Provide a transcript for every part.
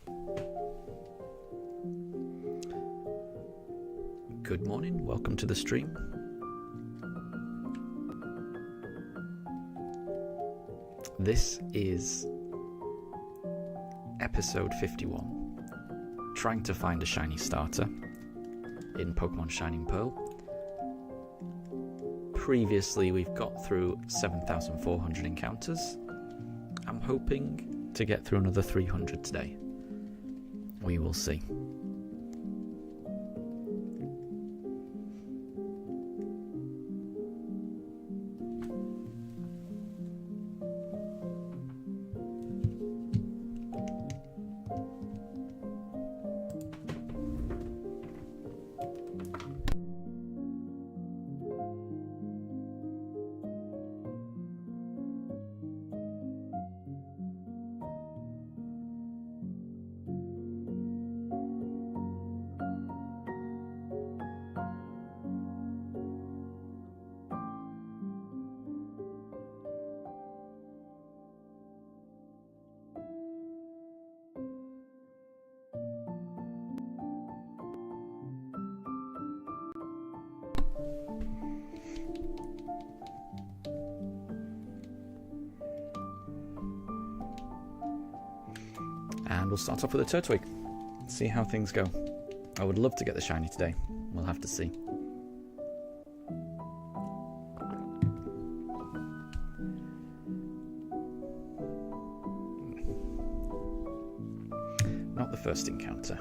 Good morning, welcome to the stream. This is episode 51, trying to find a shiny starter in Pokémon Shining Pearl. Previously we've got through 7,400 encounters. I'm hoping to get through another 300 today. We will see. And we'll start off with a Turtwig. See how things go. I would love to get the shiny today. We'll have to see. Not the first encounter.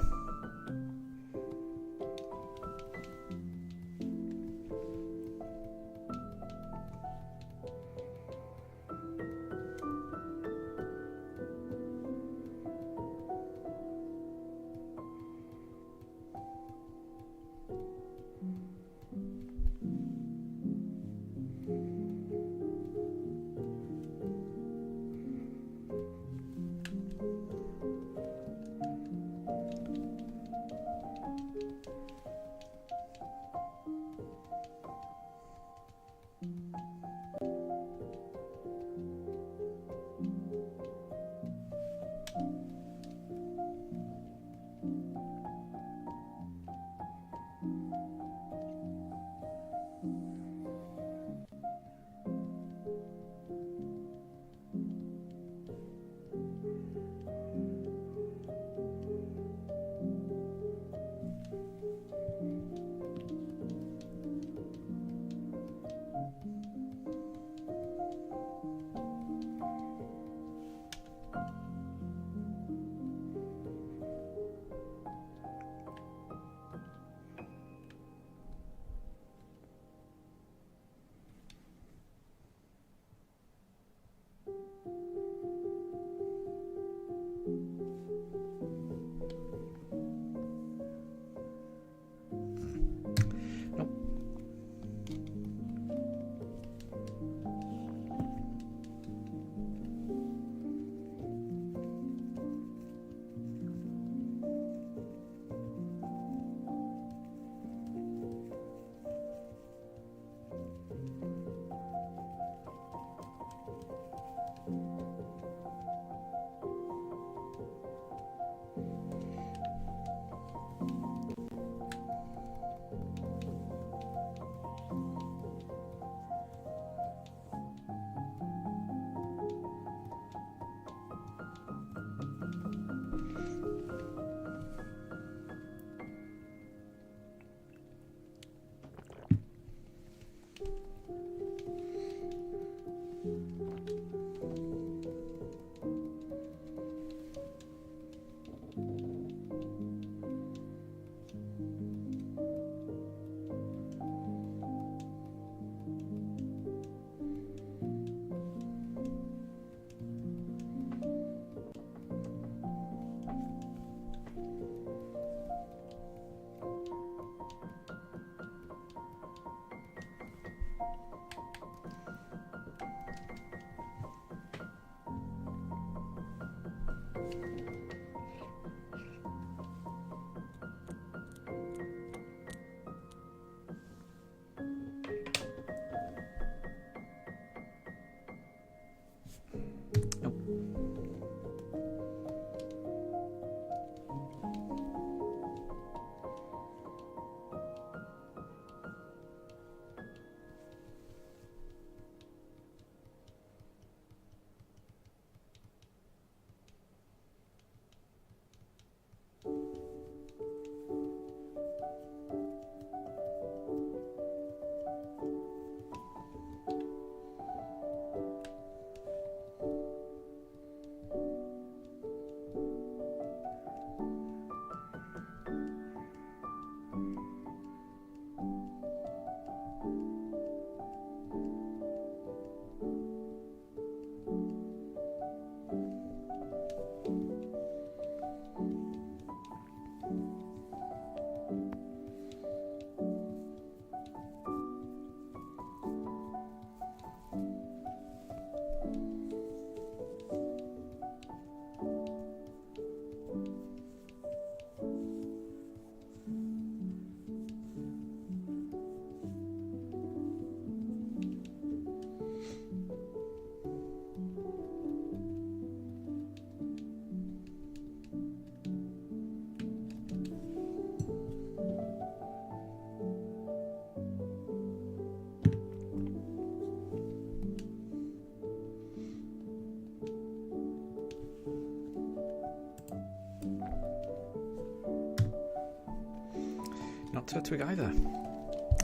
not twig either.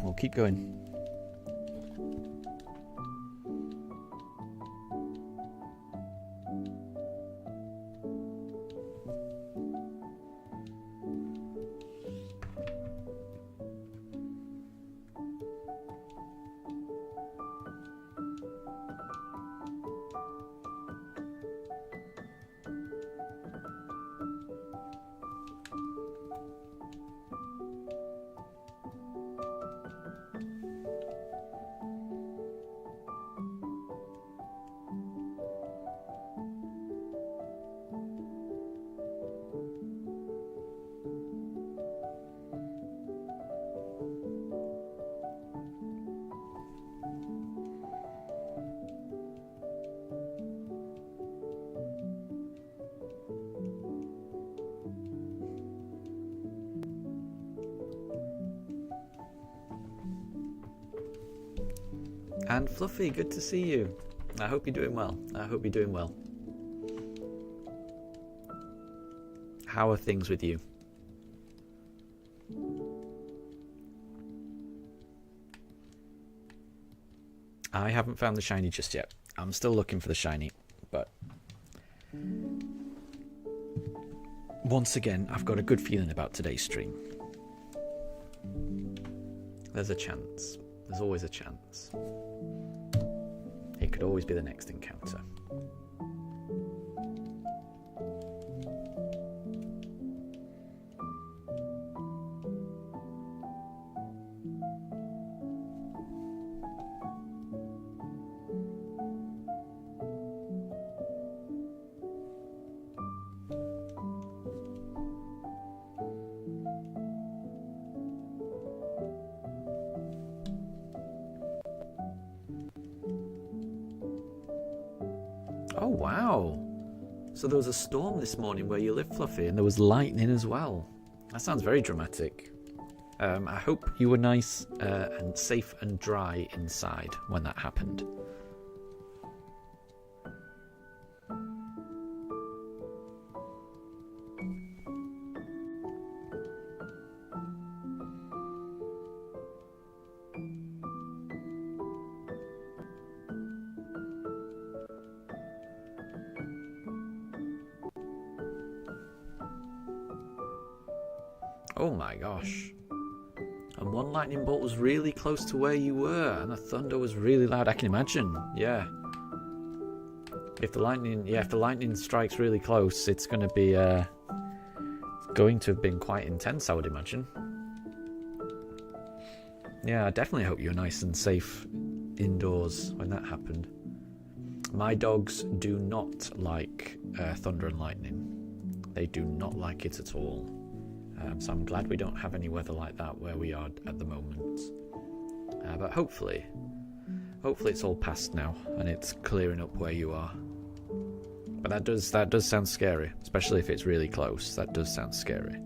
We'll keep going. And Fluffy, good to see you. I hope you're doing well. I hope you're doing well. How are things with you? I haven't found the shiny just yet. I'm still looking for the shiny, but once again, I've got a good feeling about today's stream. There's a chance. There's always a chance. It could always be the next encounter. Oh wow! So there was a storm this morning where you live, Fluffy, and there was lightning as well. That sounds very dramatic. I hope you were nice and safe and dry inside when that happened. Oh my gosh. And one lightning bolt was really close to where you were, and the thunder was really loud. I can imagine, yeah. If the lightning strikes really close, it's going to be going to have been quite intense, I would imagine. Yeah, I definitely hope you're nice and safe indoors when that happened. My dogs do not like thunder and lightning. They do not like it at all. So I'm glad we don't have any weather like that where we are at the moment. But hopefully it's all past now and it's clearing up where you are. But that does sound scary, especially if it's really close. That does sound scary.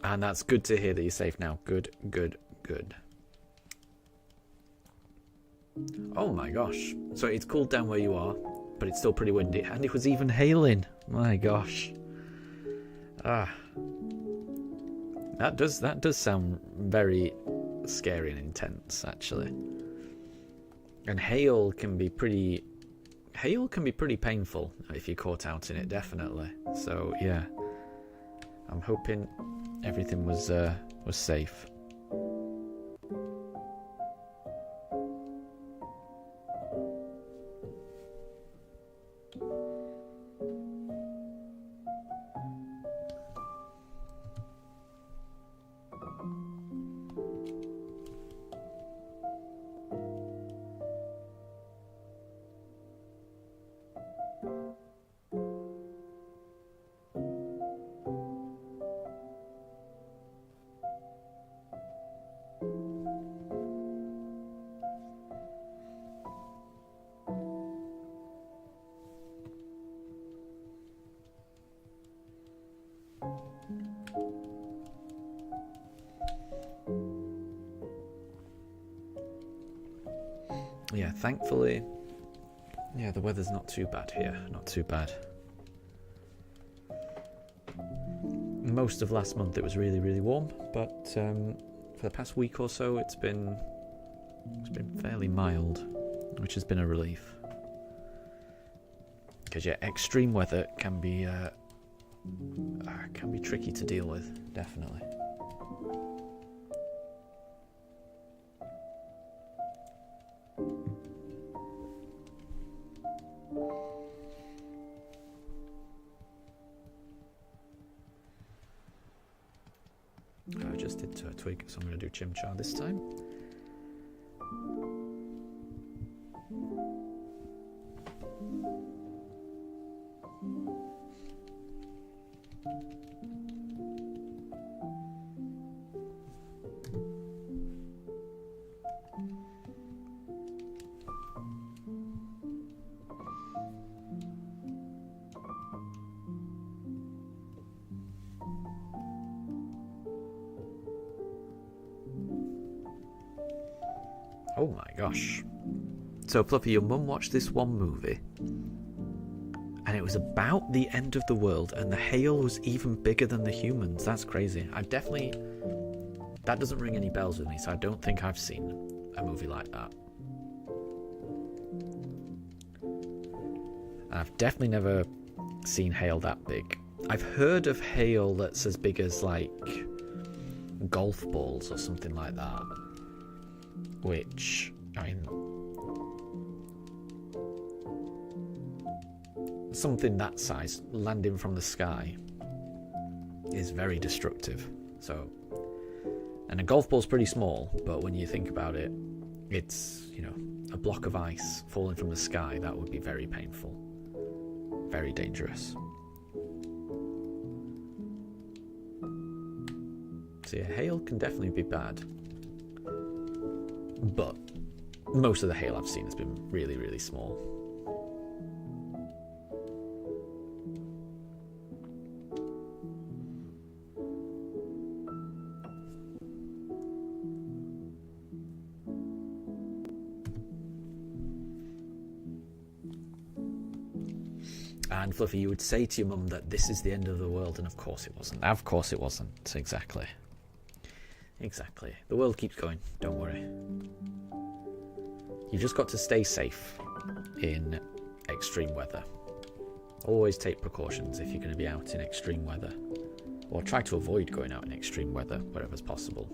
And that's good to hear that you're safe now. Good, good, good. Oh my gosh. So it's cooled down where you are, but it's still pretty windy. And it was even hailing. My gosh. That does sound very scary and intense, actually. And hail can be pretty painful if you're caught out in it, definitely. So yeah. I'm hoping everything was safe. Yeah, thankfully, yeah, the weather's not too bad here. Not too bad. Most of last month it was really, really warm, but for the past week or so it's been fairly mild, which has been a relief. Because yeah, extreme weather can be tricky to deal with, definitely. I just did Twig, so I'm going to do Chimchar this time. Oh my gosh. So Fluffy, your mum watched this one movie and it was about the end of the world and the hail was even bigger than the humans. That's crazy. That doesn't ring any bells with me, so I don't think I've seen a movie like that. And I've definitely never seen hail that big. I've heard of hail that's as big as like golf balls or something like that. Which, I mean, something that size landing from the sky is very destructive. So, and a golf ball's pretty small, but when you think about it, it's, you know, a block of ice falling from the sky. That would be very painful, very dangerous. So yeah, hail can definitely be bad. But most of the hail I've seen has been really, really small. And Fluffy, you would say to your mum that this is the end of the world, and of course it wasn't. Of course it wasn't. Exactly. Exactly. The world keeps going. Don't worry. You just got to stay safe in extreme weather. Always take precautions if you're going to be out in extreme weather. Or try to avoid going out in extreme weather wherever's possible.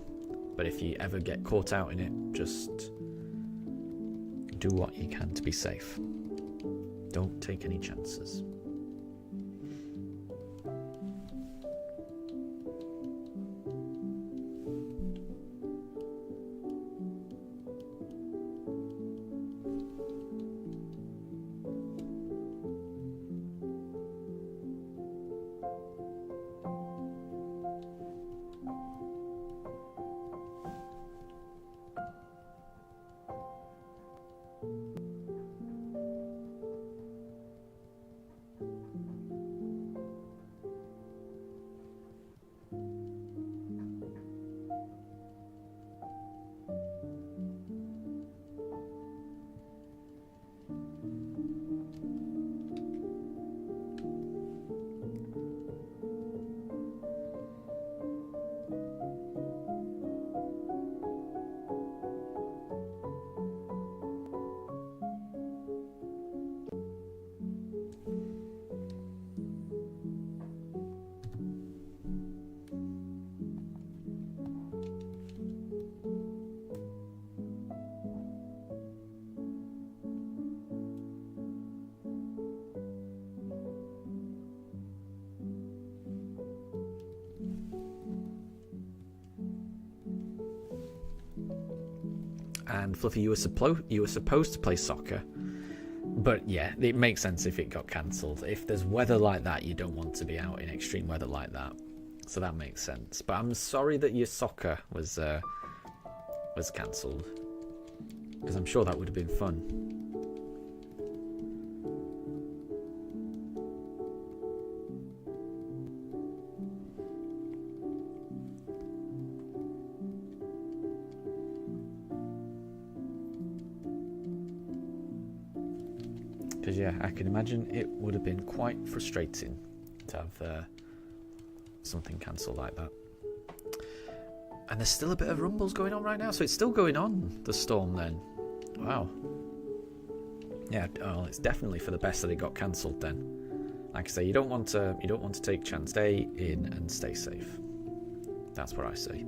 But if you ever get caught out in it, just do what you can to be safe. Don't take any chances. And Fluffy, you were supposed to play soccer, but yeah, it makes sense if it got cancelled. If there's weather like that, you don't want to be out in extreme weather like that, so that makes sense. But I'm sorry that your soccer was cancelled, because I'm sure that would have been fun. Because, yeah, I can imagine it would have been quite frustrating to have something cancelled like that. And there's still a bit of rumbles going on right now, so it's still going on, the storm then. Wow. Yeah, well, it's definitely for the best that it got cancelled then. Like I say, you don't want to take chance. Stay in and stay safe. That's what I say.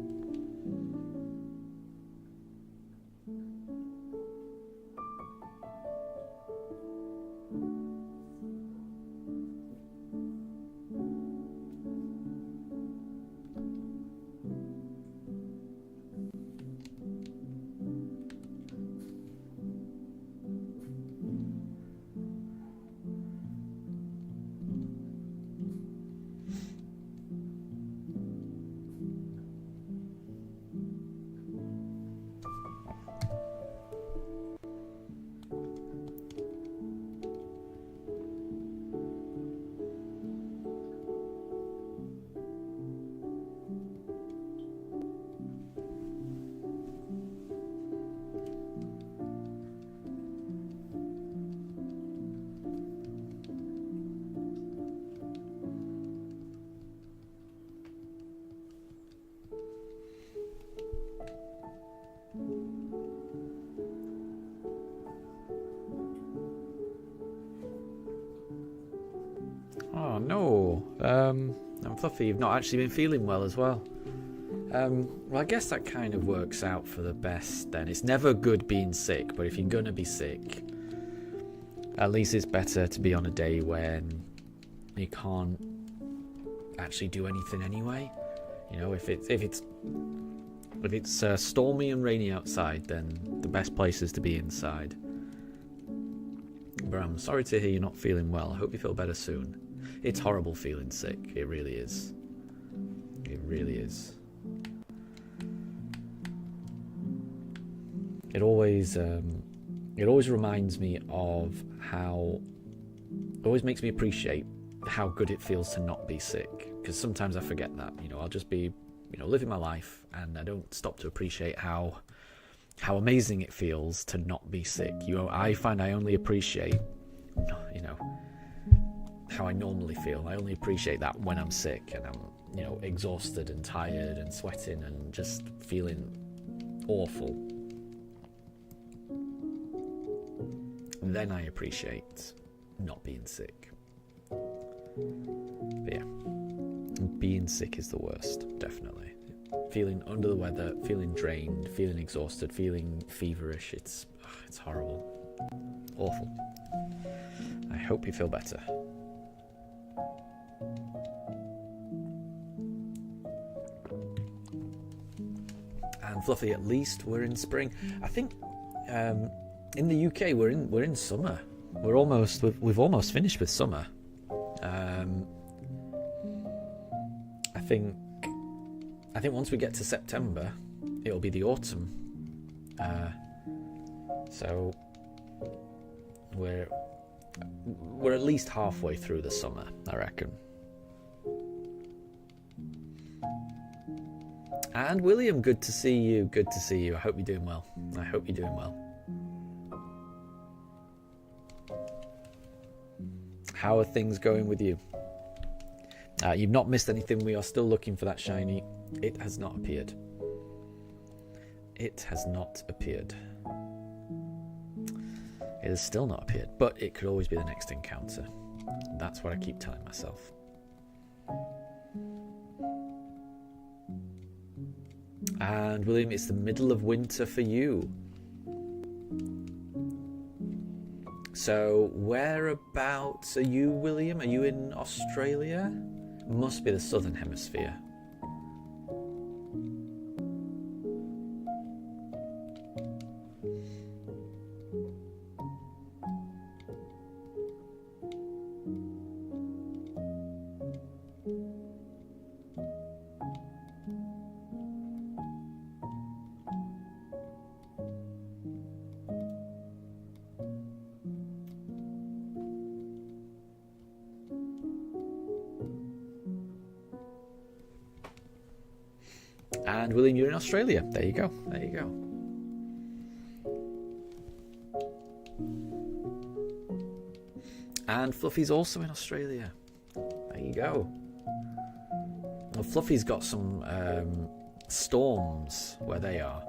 Oh no, I'm Fluffy, you've not actually been feeling well as well. Well, I guess that kind of works out for the best then. It's never good being sick, but if you're gonna be sick, at least it's better to be on a day when you can't actually do anything anyway. You know, if it's stormy and rainy outside, then the best place is to be inside. But I'm sorry to hear you're not feeling well. I hope you feel better soon. It's horrible feeling sick. It really is. It really is. It always reminds me of how. It always makes me appreciate how good it feels to not be sick. Because sometimes I forget that. You know, I'll just be, living my life, and I don't stop to appreciate how amazing it feels to not be sick. I find I only appreciate, how I normally feel. I only appreciate that when I'm sick and I'm, exhausted and tired and sweating and just feeling awful. And then I appreciate not being sick. But yeah, being sick is the worst, definitely. Feeling under the weather, feeling drained, feeling exhausted, feeling feverish. It's horrible. Awful. I hope you feel better. And Fluffy, at least we're in spring. I think in the UK we're in summer. We've almost finished with summer. I think once we get to September, it'll be the autumn. So we're at least halfway through the summer, I reckon. And William, good to see you. Good to see you. I hope you're doing well. I hope you're doing well. How are things going with you? You've not missed anything. We are still looking for that shiny. It has not appeared. It has not appeared. It has still not appeared, but it could always be the next encounter. That's what I keep telling myself. And William, it's the middle of winter for you. So whereabouts are you, William? Are you in Australia? Must be the southern hemisphere. And William, you're in Australia. There you go. There you go. And Fluffy's also in Australia. There you go. Well, Fluffy's got some storms where they are.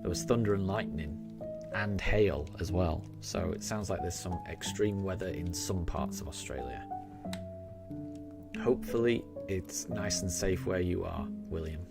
There was thunder and lightning and hail as well. So it sounds like there's some extreme weather in some parts of Australia. Hopefully it's nice and safe where you are, William.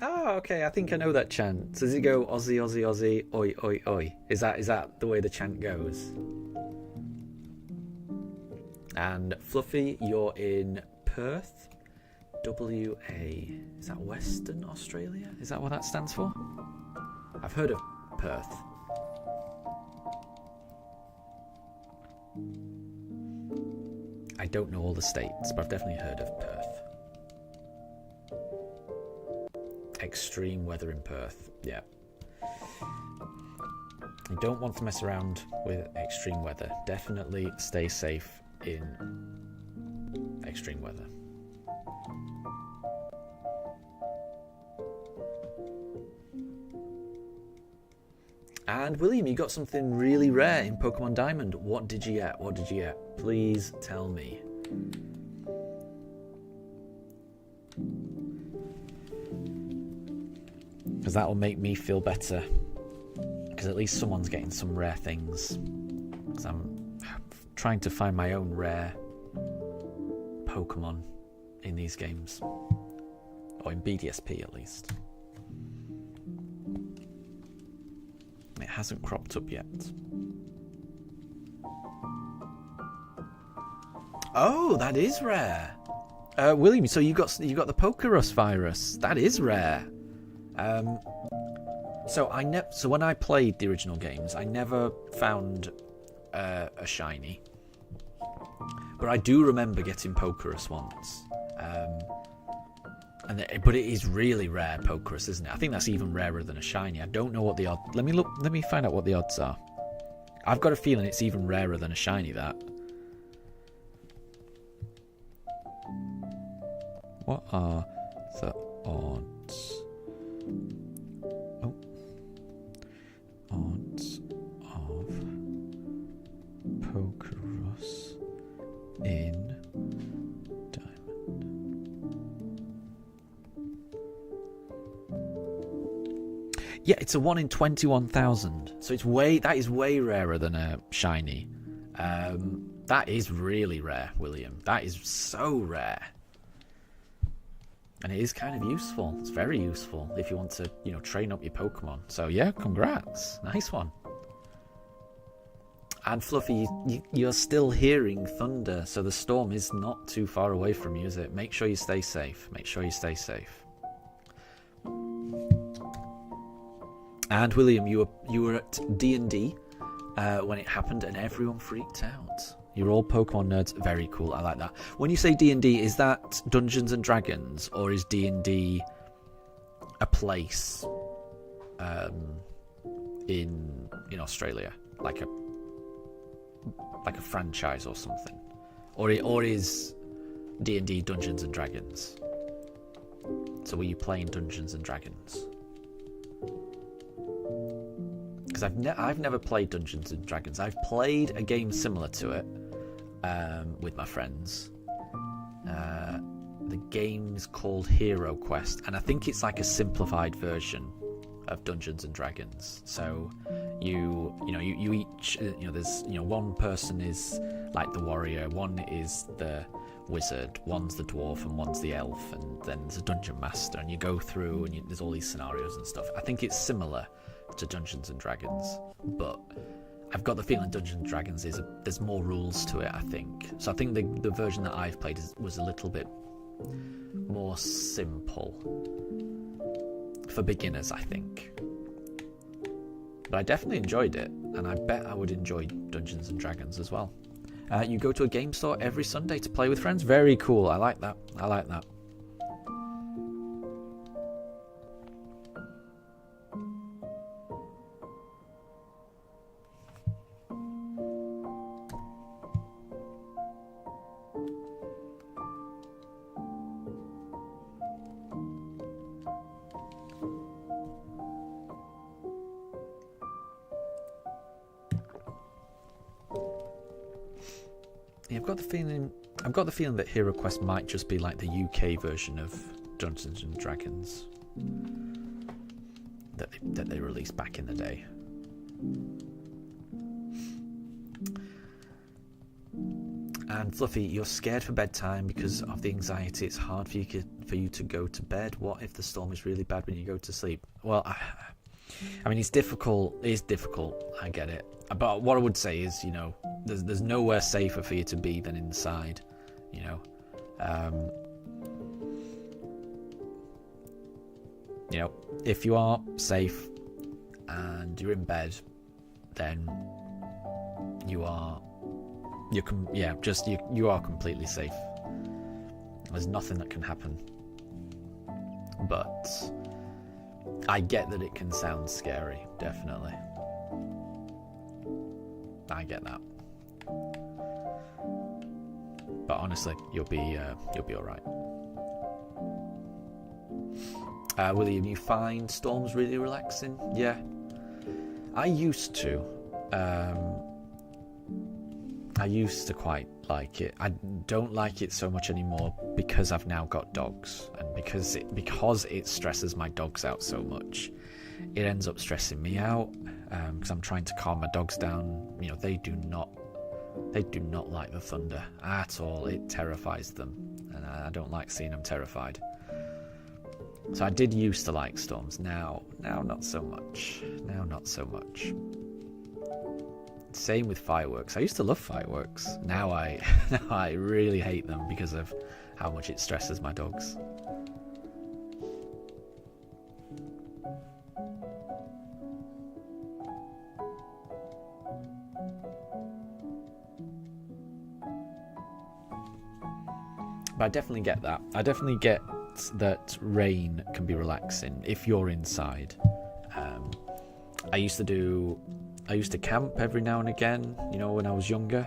Oh, okay. I think I know that chant. So does it go Aussie, Aussie, Aussie, oi, oi, oi? Is that the way the chant goes? And Fluffy, you're in Perth, WA. Is that Western Australia? Is that what that stands for? I've heard of Perth. I don't know all the states, but I've definitely heard of Perth. Extreme weather in Perth, yeah. You don't want to mess around with extreme weather. Definitely stay safe in extreme weather. And William, you got something really rare in Pokemon Diamond. What did you get? What did you get? Please tell me. Because that will make me feel better. Because at least someone's getting some rare things. Because I'm trying to find my own rare Pokemon in these games. Or in BDSP at least. It hasn't cropped up yet. Oh, that is rare. William, so you got the Pokerus virus. That is rare. So when I played the original games, I never found a shiny, but I do remember getting Pokerus once. But it is really rare, Pokerus, isn't it? I think that's even rarer than a shiny. I don't know what the odds. Let me find out what the odds are. I've got a feeling it's even rarer than a shiny. That. What are the odds? Odds of Pokerus in Diamond. Yeah, it's a 1 in 21,000. So that is way rarer than a shiny. That is really rare, William. That is so rare. And it is kind of useful. It's very useful if you want to, train up your Pokemon. So yeah, congrats. Nice one. And Fluffy, you're still hearing thunder, so the storm is not too far away from you, is it? Make sure you stay safe. Make sure you stay safe. And William, you were at D&D when it happened, and everyone freaked out. You're all Pokemon nerds. Very cool. I like that. When you say D&D, is that Dungeons and Dragons, or is D&D a place in Australia, like a franchise or something, or is D&D Dungeons and Dragons? So were you playing Dungeons and Dragons? Because I've never played Dungeons and Dragons. I've played a game similar to it with my friends. The game's called Hero Quest, and I think it's like a simplified version of Dungeons and Dragons. So you each there's one person is like the warrior, one is the wizard, one's the dwarf, and one's the elf, and then there's a dungeon master, and you go through and there's all these scenarios and stuff. I think it's similar to Dungeons and Dragons, but I've got the feeling Dungeons and Dragons there's more rules to it, I think. So I think the version that I've played was a little bit more simple for beginners, I think. But I definitely enjoyed it. and I bet I would enjoy Dungeons and Dragons as well. You go to a game store every Sunday to play with friends. Very cool. I like that. I like that. Yeah, I've got the feeling that Hero Quest might just be like the UK version of Dungeons and Dragons that they released back in the day. And Fluffy, you're scared for bedtime because of the anxiety. It's hard for you to go to bed. What if the storm is really bad when you go to sleep? Well, I mean, it's difficult. It is difficult. I get it. But what I would say is, you know, there's nowhere safer for you to be than inside. You know, if you are safe and you're in bed, then you are completely safe. There's nothing that can happen. But I get that it can sound scary, definitely. I get that. But honestly, you'll be all right. William, you find storms really relaxing? Yeah, I used to. I used to quite like it. I don't like it so much anymore because I've now got dogs, and because it stresses my dogs out so much, it ends up stressing me out. Because I'm trying to calm my dogs down. You know, they do not like the thunder at all. It terrifies them, and I don't like seeing them terrified. So I did used to like storms. Now not so much. Now not so much. Same with fireworks. I used to love fireworks. Now I really hate them because of how much it stresses my dogs. But I definitely get that. I definitely get that rain can be relaxing if you're inside. I used to camp every now and again, you know, when I was younger.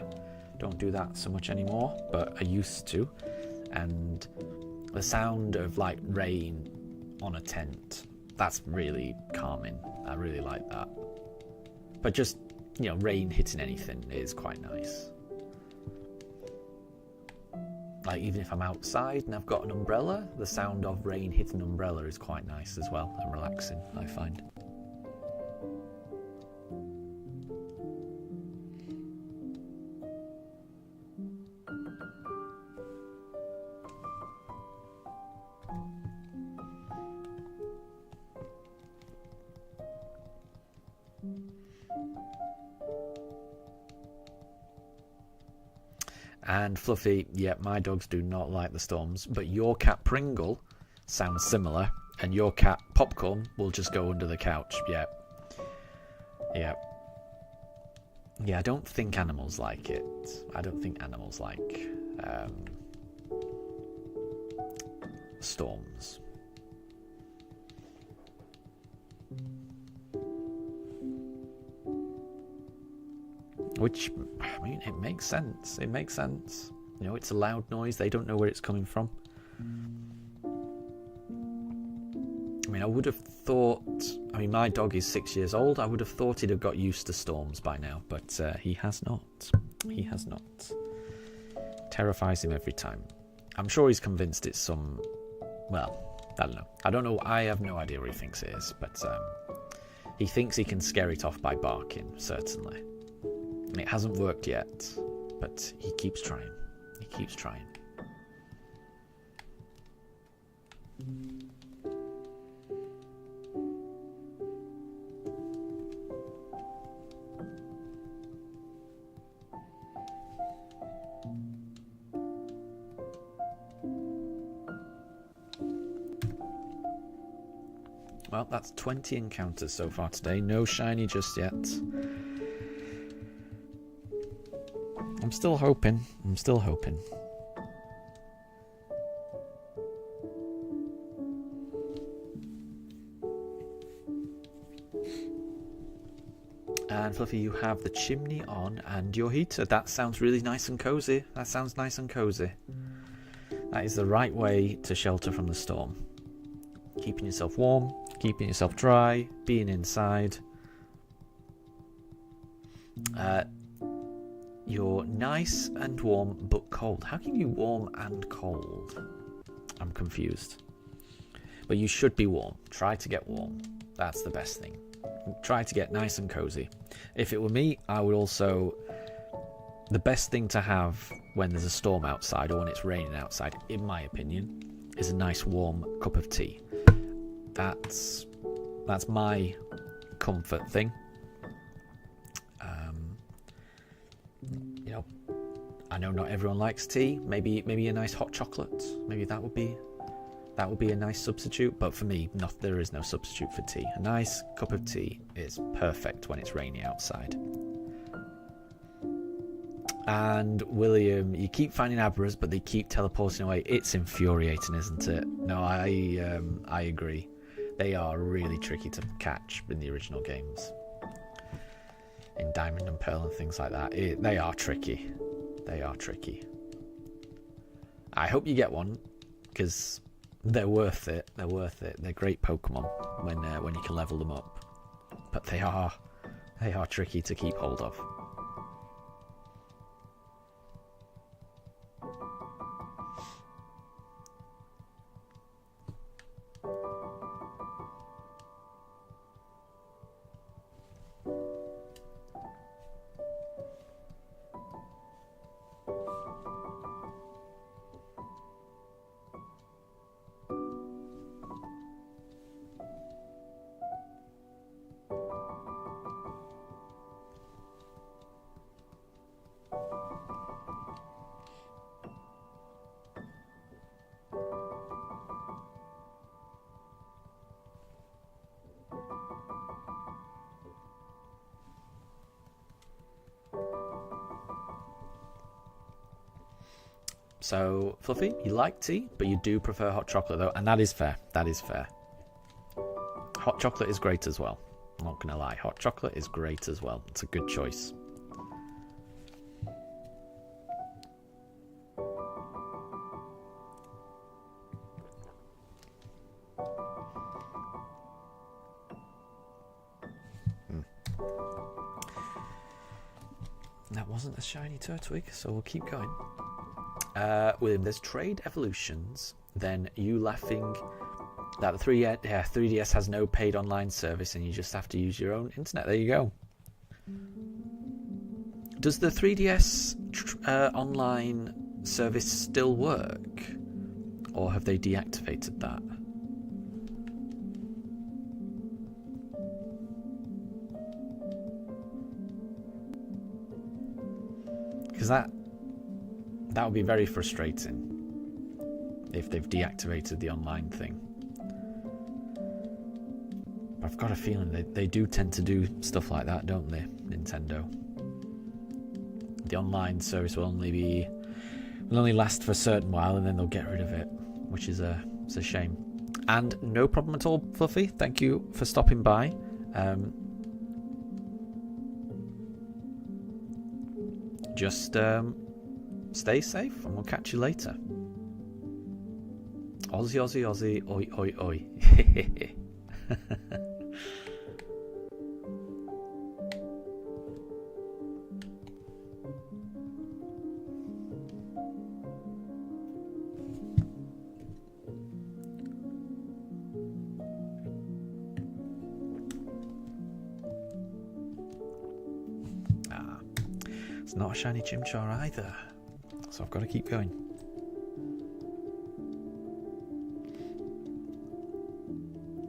Don't do that so much anymore, but I used to. And the sound of like rain on a tent, that's really calming. I really like that. But just, you know, rain hitting anything is quite nice. Like, even if I'm outside and I've got an umbrella, the sound of rain hitting an umbrella is quite nice as well and relaxing, I find. And Fluffy, yeah, my dogs do not like the storms, but your cat Pringle sounds similar, and your cat Popcorn will just go under the couch. Yeah. I don't think animals like it. I don't think animals like storms. Which, I mean, it makes sense. It makes sense. You know, it's a loud noise. They don't know where it's coming from. I mean, I would have thought... I mean, my dog is 6 years old. I would have thought he'd have got used to storms by now. But he has not. He has not. Terrifies him every time. I'm sure he's convinced it's some... Well, I don't know. I don't know. I have no idea what he thinks it is. But he thinks he can scare it off by barking, certainly. And it hasn't worked yet, but he keeps trying. He keeps trying. Well, that's 20 encounters so far today. No shiny just yet. I'm still hoping. I'm still hoping. And Fluffy, you have the chimney on and your heater. That sounds really nice and cozy. That sounds nice and cozy. That is the right way to shelter from the storm. Keeping yourself warm, keeping yourself dry, being inside. You're nice and warm but cold. How can you warm and cold? I'm confused. But you should be warm. Try to get warm. That's the best thing. Try to get nice and cozy. If it were me, I would also... The best thing to have when there's a storm outside or when it's raining outside, in my opinion, is a nice warm cup of tea. That's my comfort thing. You know, I know not everyone likes tea. Maybe a nice hot chocolate. Maybe that would be a nice substitute. But for me, there is no substitute for tea. A nice cup of tea is perfect when it's rainy outside. And William, you keep finding Abras, but they keep teleporting away. It's infuriating, isn't it? No, I agree. They are really tricky to catch in the original games. In Diamond and Pearl and things like that. They are tricky. They are tricky. I hope you get one, because they're worth it. They're worth it. They're great Pokemon when you can level them up. But they are tricky to keep hold of. So, Fluffy, you like tea, but you do prefer hot chocolate, though, and that is fair. That is fair. Hot chocolate is great as well. I'm not going to lie. Hot chocolate is great as well. It's a good choice. That wasn't a shiny Turtwig, so we'll keep going. William, there's trade evolutions, then you laughing that the 3DS has no paid online service and you just have to use your own internet. There you go. Does the 3DS online service still work? Or have they deactivated that? Because that would be very frustrating if they've deactivated the online thing. I've got a feeling they do tend to do stuff like that, don't they, Nintendo? The online service will only last for a certain while and then they'll get rid of it, which is it's a shame. And no problem at all, Fluffy. Thank you for stopping by. Just stay safe and we'll catch you later. Aussie, Aussie, Aussie, oi, oi, oi. It's not a shiny Chimchar either. So I've got to keep going.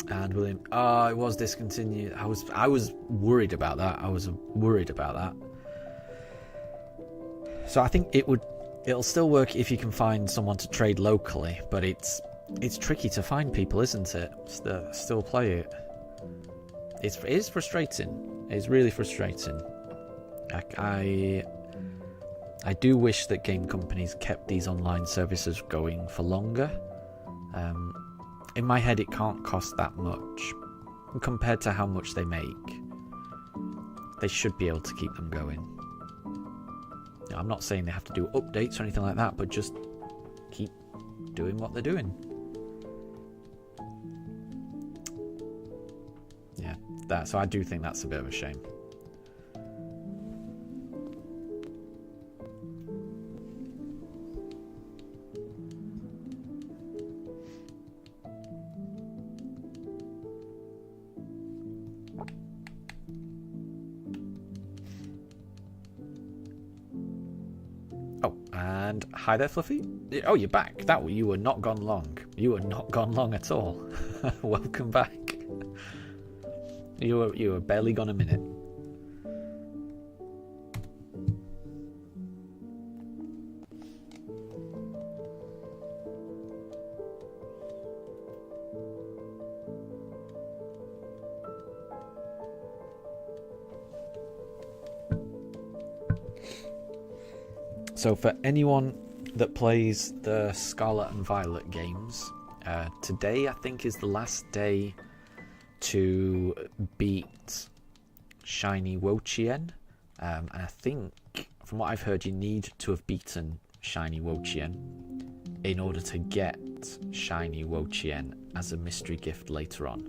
And William, it was discontinued. I was worried about that. So I think it'll still work if you can find someone to trade locally, but it's tricky to find people, isn't it? Still play it. It is frustrating. It's really frustrating. I do wish that game companies kept these online services going for longer. In my head, it can't cost that much compared to how much they make. They should be able to keep them going. Now, I'm not saying they have to do updates or anything like that, but just keep doing what they're doing. Yeah, so I do think that's a bit of a shame. And hi there, Fluffy. Oh, you're back. You were not gone long. You were not gone long at all. Welcome back. You were barely gone a minute. So for anyone that plays the Scarlet and Violet games, today I think is the last day to beat Shiny Wo-Chien. And I think, from what I've heard, you need to have beaten Shiny Wo-Chien in order to get Shiny Wo-Chien as a mystery gift later on.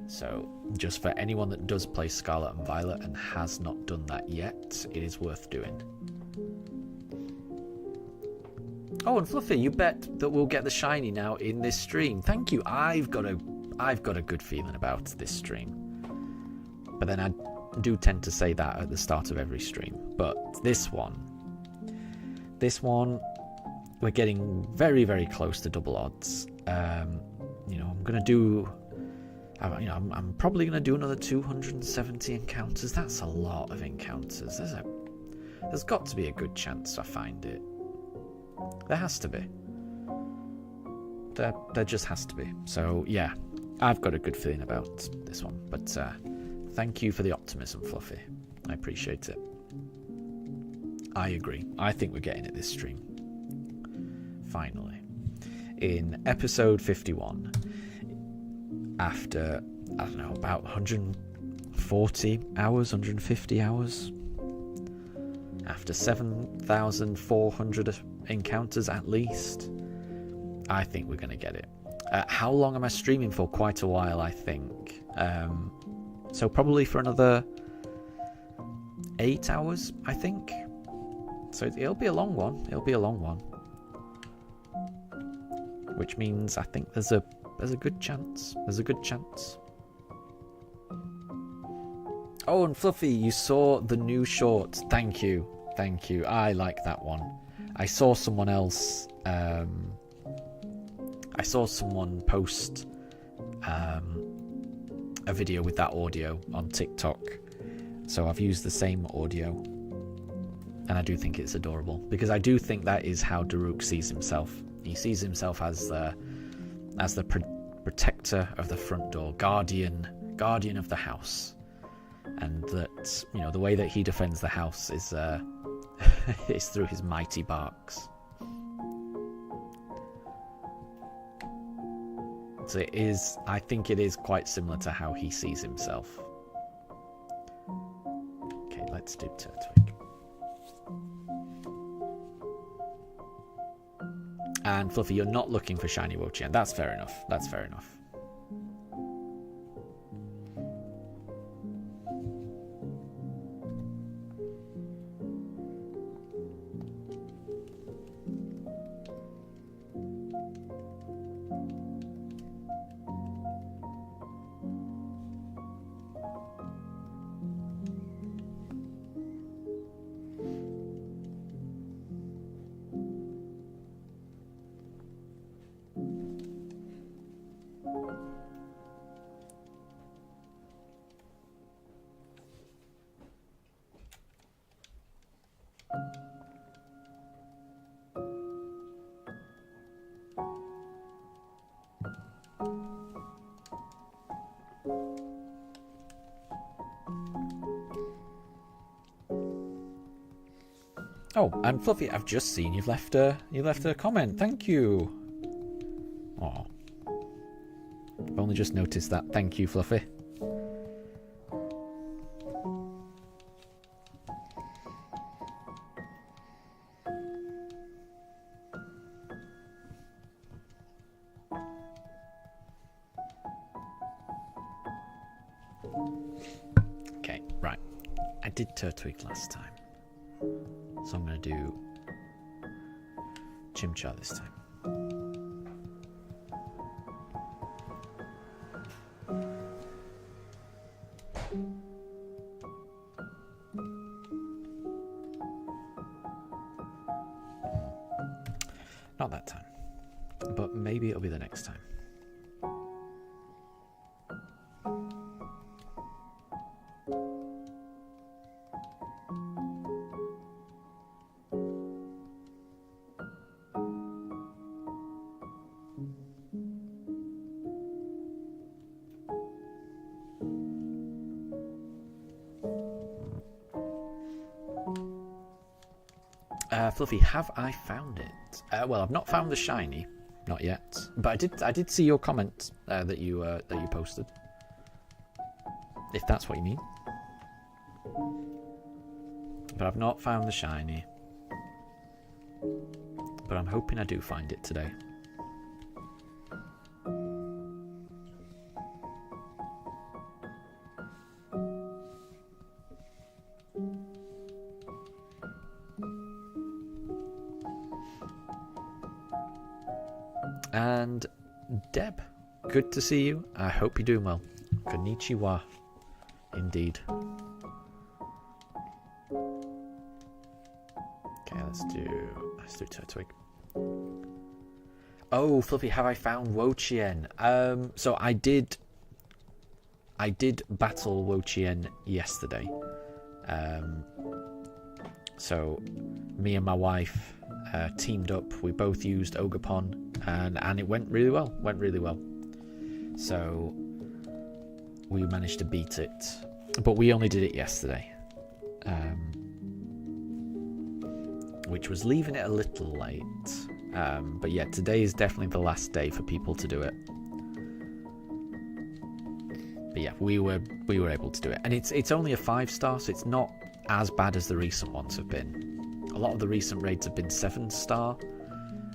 So just for anyone that does play Scarlet and Violet and has not done that yet, it is worth doing. Oh, and Fluffy, you bet that we'll get the shiny now in this stream. Thank you. I've got a good feeling about this stream. But then I do tend to say that at the start of every stream. But this one, we're getting very, very close to double odds. I'm gonna do. I'm probably gonna do another 270 encounters. That's a lot of encounters. There's got to be a good chance I find it. There has to be. There just has to be. So yeah, I've got a good feeling about this one. But thank you for the optimism, Fluffy. I appreciate it. I agree. I think we're getting it this stream. Finally. In episode 51, after, I don't know, about 140 hours, 150 hours, after 7,400 encounters at least, I think we're going to get it. How long am I streaming for? Quite a while, I think. So probably for another 8 hours, I think. So it'll be a long one. Which means I think there's a good chance. Oh, and Fluffy, you saw the new short. Thank you. I like that one. I saw someone else. I saw someone post a video with that audio on TikTok. So I've used the same audio. And I do think it's adorable. Because I do think that is how Daruk sees himself. He sees himself as the protector of the front door, guardian of the house. And that, the way that he defends the house is is through his mighty barks. So I think it is quite similar to how he sees himself. Okay, let's do Turtwig. And Fluffy, you're not looking for Shiny Wo-Chien. That's fair enough. Oh, and Fluffy, I've just seen you've left a comment. Thank you. Oh, I've only just noticed that. Thank you, Fluffy. Okay, right. I did Turtwig last time, so I'm going to do Chimchar this time. Not that time, but maybe it'll be the next time. Fluffy, have I found it? Well, I've not found the shiny, not yet. But I did see your comment that you posted. If that's what you mean. But I've not found the shiny. But I'm hoping I do find it today. And Deb, good to see you. I hope you're doing well. Konnichiwa, indeed. Okay, let's do Turtwig. Oh, Fluffy, have I found Wo-Chien? So I did battle Wo-Chien yesterday. So me and my wife teamed up. We both used Ogerpon, and it went really well. So we managed to beat it, but we only did it yesterday, which was leaving it a little late. But yeah, today is definitely the last day for people to do it. But yeah, we were able to do it, and it's only a 5-star, so it's not as bad as the recent ones have been. A lot of the recent raids have been 7-star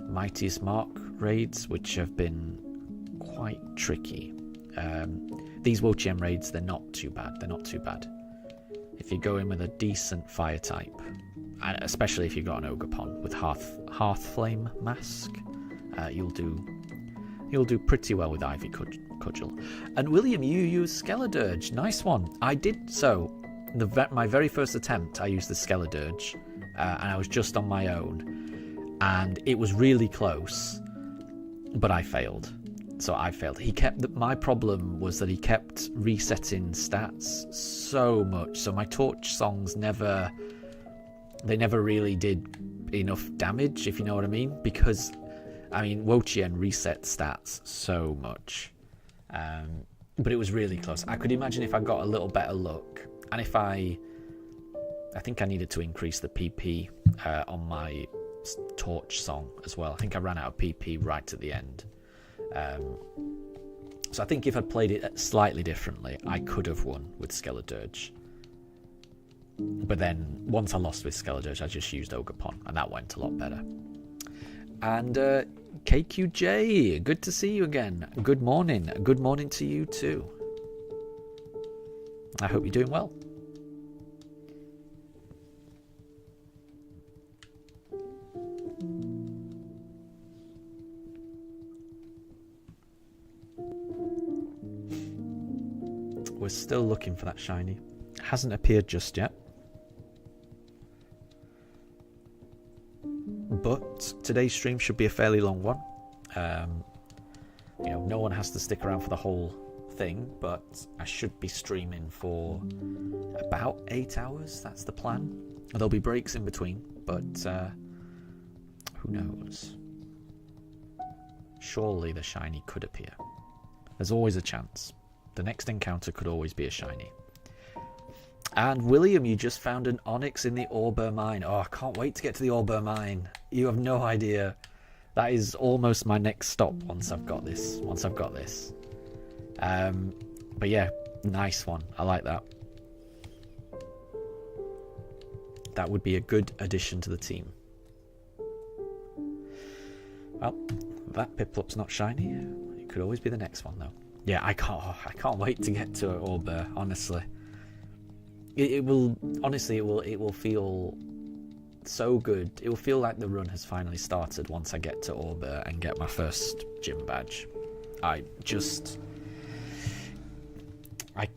Mightiest Mark raids, which have been quite tricky. These Wo-Chien raids, they're not too bad. If you go in with a decent fire type, and especially if you've got an Ogerpon with Hearth Flame Mask, you'll do pretty well with Ivy Cudgel. And William, you used Skeledirge. Nice one. I did so. My very first attempt, I used the Skeledirge, and I was just on my own, and it was really close, but I failed. So I failed. My problem was that he kept resetting stats so much. So my torch songs never really did enough damage, if you know what I mean. Because, I mean, Wo-Chien reset stats so much. But it was really close. I could imagine if I got a little better luck, and if I think I needed to increase the PP on my torch song as well. I think I ran out of PP right at the end. So I think if I'd played it slightly differently, I could have won with Skeledirge. But then once I lost with Skeledirge, I just used Ogerpon, and that went a lot better. And KQJ, good to see you again. Good morning. Good morning to you too. I hope you're doing well. We're still looking for that shiny. Hasn't appeared just yet. But today's stream should be a fairly long one. No one has to stick around for the whole thing, but I should be streaming for about 8 hours. That's the plan. There'll be breaks in between, but who knows? Surely the shiny could appear. There's always a chance. The next encounter could always be a shiny. And William, you just found an onyx in the Auber mine. Oh, I can't wait to get to the Auber mine. You have no idea. That is almost my next stop once I've got this. But yeah, nice one. I like that. That would be a good addition to the team. Well, that Piplup's not shiny. It could always be the next one, though. Yeah, I can't wait to get to Auber. Honestly, it will feel so good. It will feel like the run has finally started once I get to Auber and get my first gym badge. I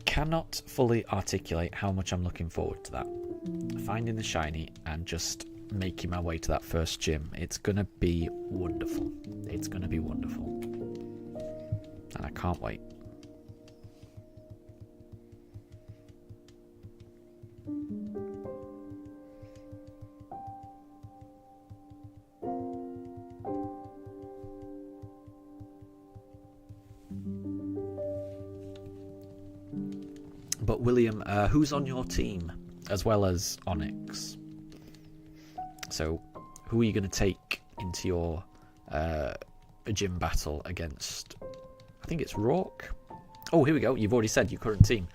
cannot fully articulate how much I'm looking forward to that. Finding the shiny and just making my way to that first gym. It's gonna be wonderful. It's gonna be wonderful. And I can't wait. But William, who's on your team as well as Onyx? So, who are you going to take into your gym battle against? I think it's Rourke. Oh, here we go. You've already said your current team.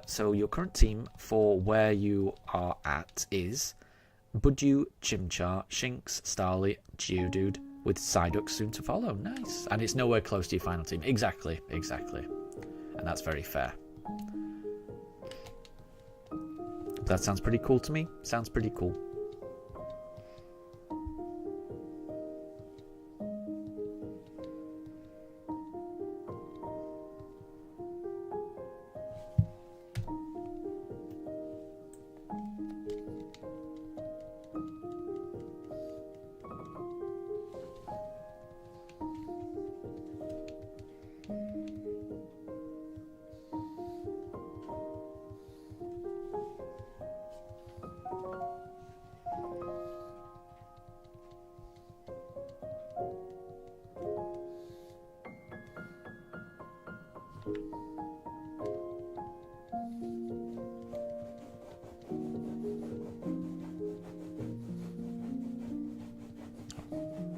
So your current team for where you are at is Budyu, Chimchar, Shinx, Starly, Geodude, with Psyduck soon to follow. Nice. And it's nowhere close to your final team. Exactly. And that's very fair. That sounds pretty cool to me. Sounds pretty cool.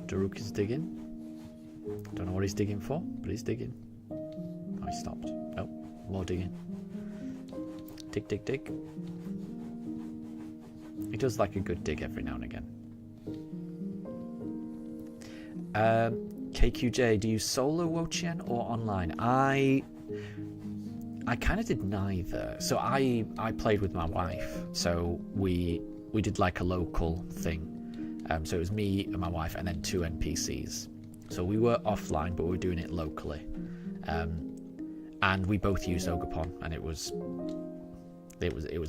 Daruk is digging. Don't know what he's digging for, but he's digging. Oh, he stopped. Oh, more digging. Dig. He does like a good dig every now and again. KQJ, do you solo Wo-Chien or online? I kind of did neither. So I played with my wife. So we did like a local thing. So it was me and my wife and then 2 NPCs. So we were offline, but we were doing it locally. And we both used Ogerpon, and it was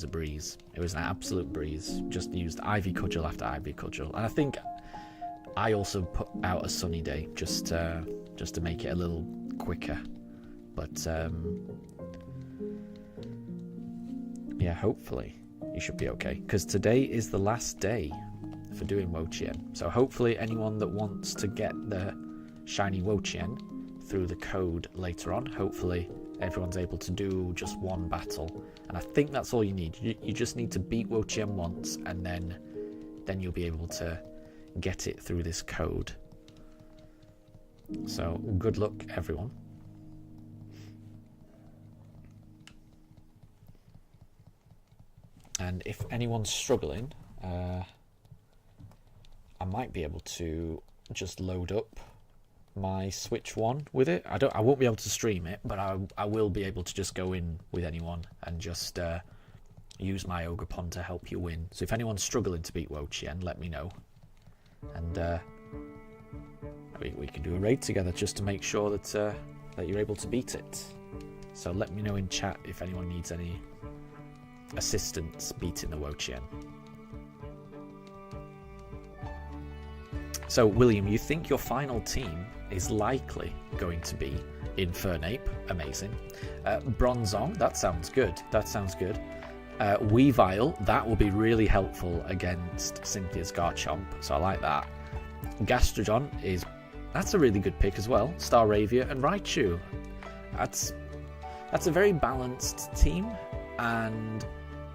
a breeze. It was an absolute breeze. Just used Ivy Cudgel after Ivy Cudgel. And I think I also put out a sunny day just to make it a little quicker. But yeah, hopefully you should be okay. Because today is the last day for doing Wo-Chien. So hopefully anyone that wants to get the shiny Wo-Chien through the code later on, hopefully everyone's able to do just one battle. And I think that's all you need. You just need to beat Wo-Chien once, and then you'll be able to get it through this code. So good luck, everyone. And if anyone's struggling, I might be able to just load up my Switch 1 with it. I won't be able to stream it, but I will be able to just go in with anyone and just use my Ogerpon to help you win. So if anyone's struggling to beat Wo-Chien, let me know. And we can do a raid together just to make sure that you're able to beat it. So let me know in chat if anyone needs any assistance beating the Wo-Chien. So, William, you think your final team is likely going to be Infernape. Amazing. Bronzong, that sounds good. Weavile, that will be really helpful against Cynthia's Garchomp, so I like that. Gastrodon that's a really good pick as well. Staravia and Raichu. That's a very balanced team, and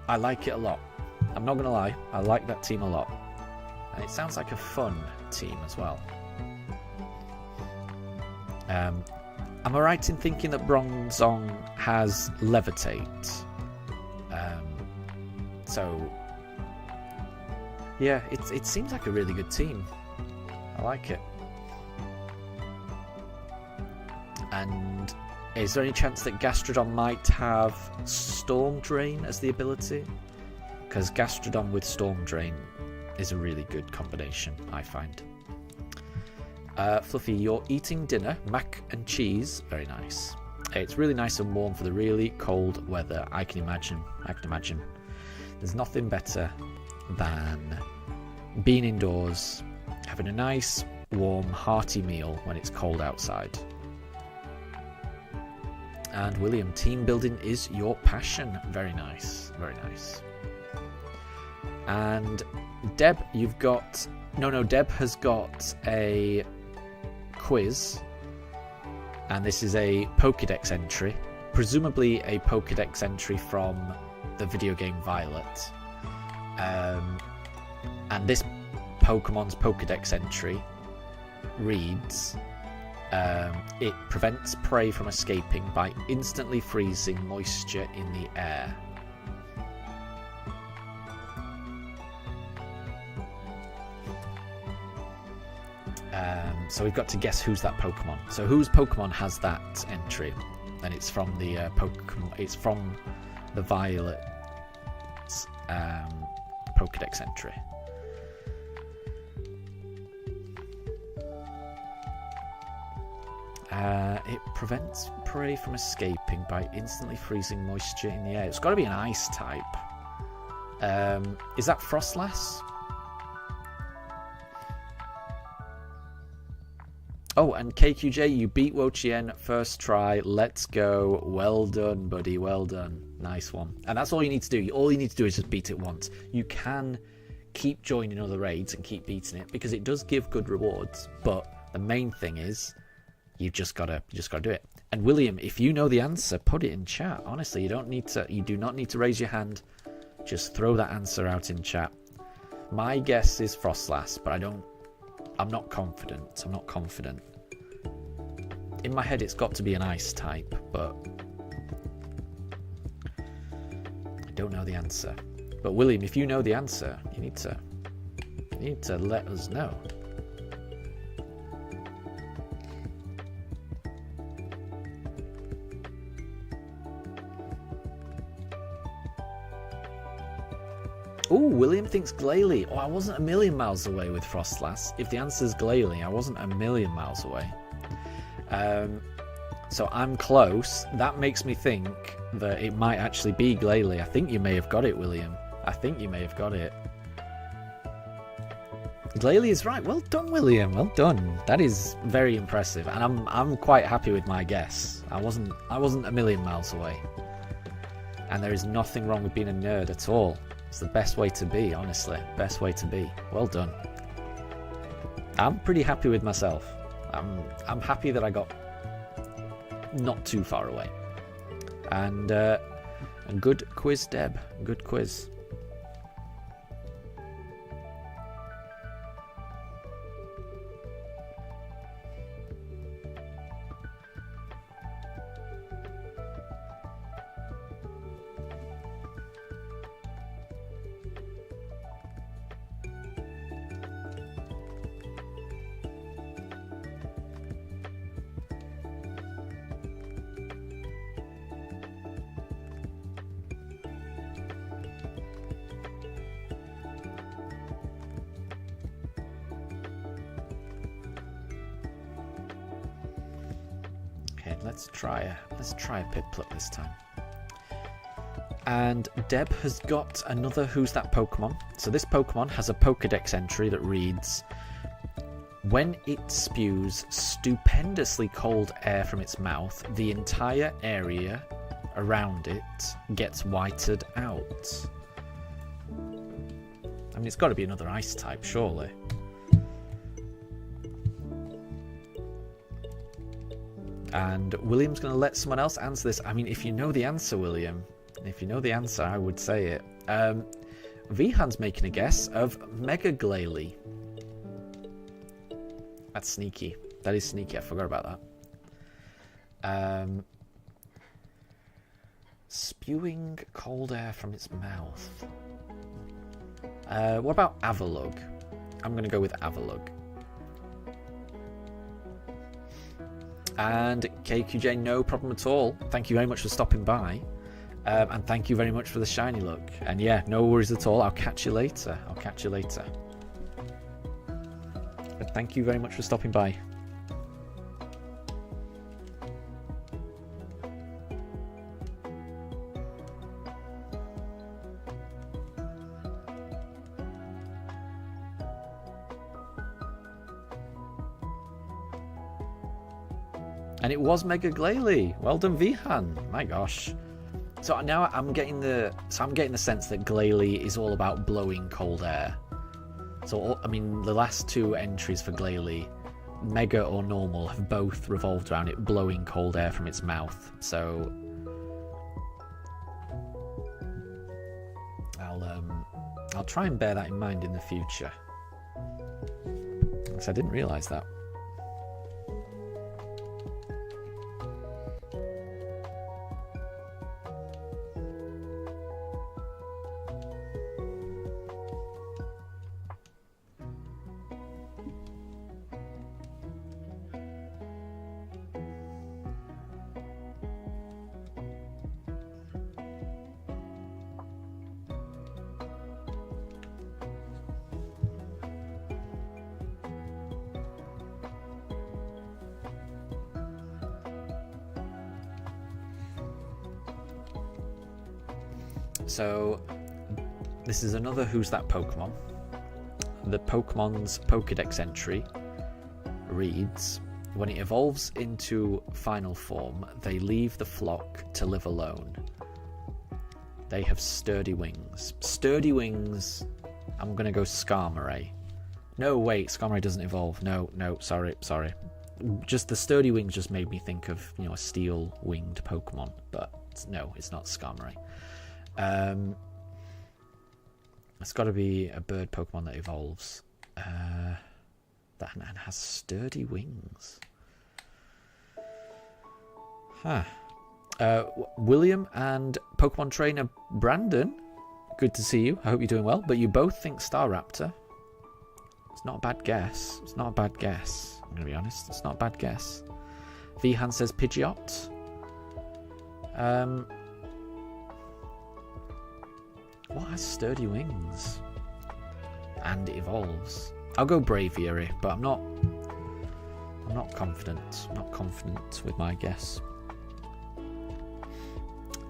I like it a lot. I'm not going to lie, I like that team a lot. And it sounds like a fun team as well. Am I right in thinking that Bronzong has Levitate? So, yeah, it seems like a really good team. I like it. And is there any chance that Gastrodon might have Storm Drain as the ability? Because Gastrodon with Storm Drain is a really good combination, I find. Fluffy, you're eating dinner, mac and cheese. Very nice. It's really nice and warm for the really cold weather. I can imagine. There's nothing better than being indoors, having a nice, warm, hearty meal when it's cold outside. And William, team building is your passion. Very nice. Very nice. And Deb, you've got... No, Deb has got a quiz. And this is a Pokedex entry. Presumably a Pokedex entry from the video game Violet. And this Pokemon's Pokedex entry reads... it prevents prey from escaping by instantly freezing moisture in the air. So we've got to guess who's that Pokemon. So whose Pokemon has that entry? And it's from the Pokemon. It's from the Violet Pokedex entry. It prevents prey from escaping by instantly freezing moisture in the air. It's got to be an ice type. Is that Frostlass? Oh, and KQJ, you beat Wo-Chien first try. Let's go. Well done, buddy. Well done. Nice one. And that's all you need to do. All you need to do is just beat it once. You can keep joining other raids and keep beating it because it does give good rewards. But the main thing is you just gotta do it. And William, if you know the answer, put it in chat. Honestly, you do not need to raise your hand. Just throw that answer out in chat. My guess is Frostlass, but I'm not confident. In my head, it's got to be an ice type, but I don't know the answer. But William, if you know the answer, you need to let us know. Oh, William thinks Glalie. Oh, I wasn't a million miles away with Frostlass. If the answer's Glalie, I wasn't a million miles away. So I'm close. That makes me think that it might actually be Glalie. I think you may have got it, William. I think you may have got it. Glalie is right. Well done, William. Well done. That is very impressive, and I'm quite happy with my guess. I wasn't a million miles away. And there is nothing wrong with being a nerd at all. It's the best way to be, honestly. Best way to be. Well done. I'm pretty happy with myself. I'm happy that I got not too far away. And good quiz, Deb. Good quiz. Let's try a Piplup this time. And Deb has got another Who's That Pokemon. So this Pokemon has a Pokedex entry that reads, when it spews stupendously cold air from its mouth, the entire area around it gets whited out. I mean, it's got to be another ice type, surely. And William's going to let someone else answer this. I mean, if you know the answer, William, If you know the answer, I would say it. Vihan's making a guess of Mega Glalie. That's sneaky. That is sneaky. I forgot about that. Spewing cold air from its mouth. What about Avalug? I'm going to go with Avalug. And KQJ, no problem at all. Thank you very much for stopping by. And thank you very much for the shiny look. And yeah, no worries at all. I'll catch you later. But thank you very much for stopping by. And it was Mega Glalie. Well done, Vihan. My gosh. So now I'm getting the sense that Glalie is all about blowing cold air. So I mean, the last two entries for Glalie, Mega or Normal, have both revolved around it blowing cold air from its mouth. So I'll try and bear that in mind in the future. Because I didn't realise that. So, this is another Who's That Pokemon. The Pokemon's Pokedex entry reads, when it evolves into final form, they leave the flock to live alone. They have sturdy wings. Sturdy wings, I'm going to go Skarmory. No, wait, Skarmory doesn't evolve. No, sorry. Just the sturdy wings just made me think of, a steel-winged Pokemon. But no, it's not Skarmory. It's got to be a bird Pokemon that evolves. That has sturdy wings. William and Pokemon trainer Brandon, good to see you. I hope you're doing well. But you both think Staraptor. It's not a bad guess. I'm going to be honest. It's not a bad guess. Vihan says Pidgeot. What has sturdy wings and it evolves? I'll go Braviary, but I'm not confident. I'm not confident with my guess.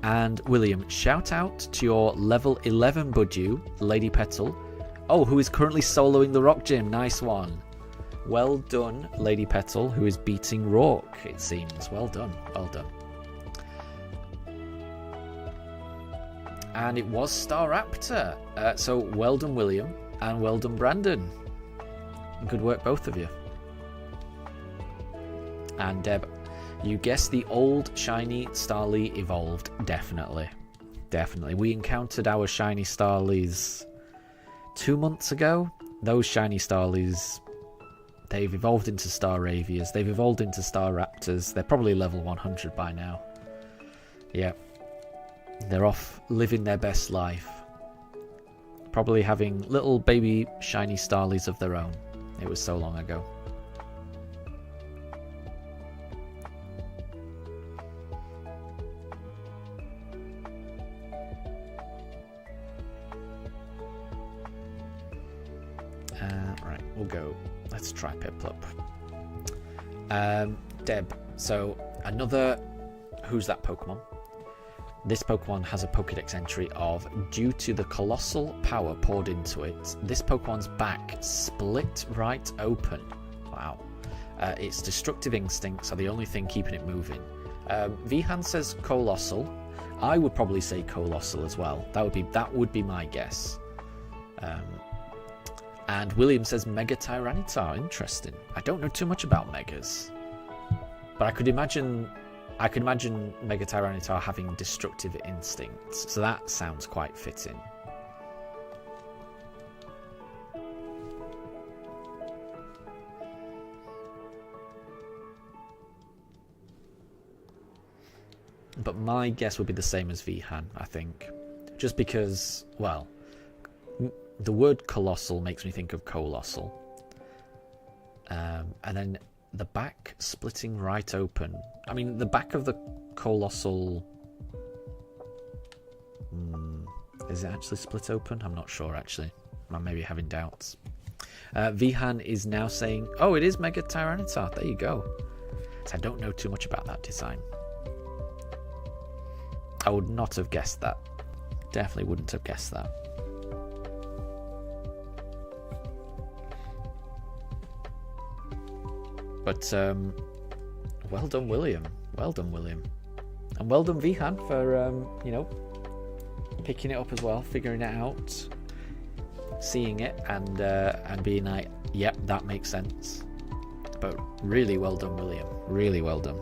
And William, shout out to your level 11 Budew, Lady Petal. Oh, who is currently soloing the Rock Gym. Nice one. Well done, Lady Petal, who is beating Rourke, it seems. Well done. And it was Staraptor. So well done, William, and well done, Brandon. Good work, both of you. And Deb, you guessed the old shiny Starly evolved. Definitely. We encountered our shiny Starlies 2 months ago. Those shiny Starlies, they've evolved into Staravias. They've evolved into Staraptors. They're probably level 100 by now. Yeah. They're off living their best life. Probably having little baby shiny Starlies of their own. It was so long ago. Right, we'll go. Let's try Piplup. Deb, so another Who's That Pokemon? This Pokemon has a Pokedex entry of, due to the colossal power poured into it, this Pokemon's back split right open. Wow. Its destructive instincts are the only thing keeping it moving. Vihan says Colossal. I would probably say Colossal as well. That would be my guess. And William says Mega Tyranitar. Interesting. I don't know too much about Megas. But I could imagine I can imagine Mega Tyranitar having destructive instincts, so that sounds quite fitting. But my guess would be the same as Vihan, I think. Just because, well, the word colossal makes me think of colossal. And then the back splitting right open. I mean, the back of the colossal... is it actually split open? I'm not sure, actually. I may be having doubts. Vihan is now saying, oh, it is Mega Tyranitar. There you go. So I don't know too much about that design. I would not have guessed that. Definitely wouldn't have guessed that. But, well done, William. Well done, William. And well done, Vihan, for, you know, picking it up as well, figuring it out, seeing it, and being like, yep, that makes sense. But really well done, William. Really well done.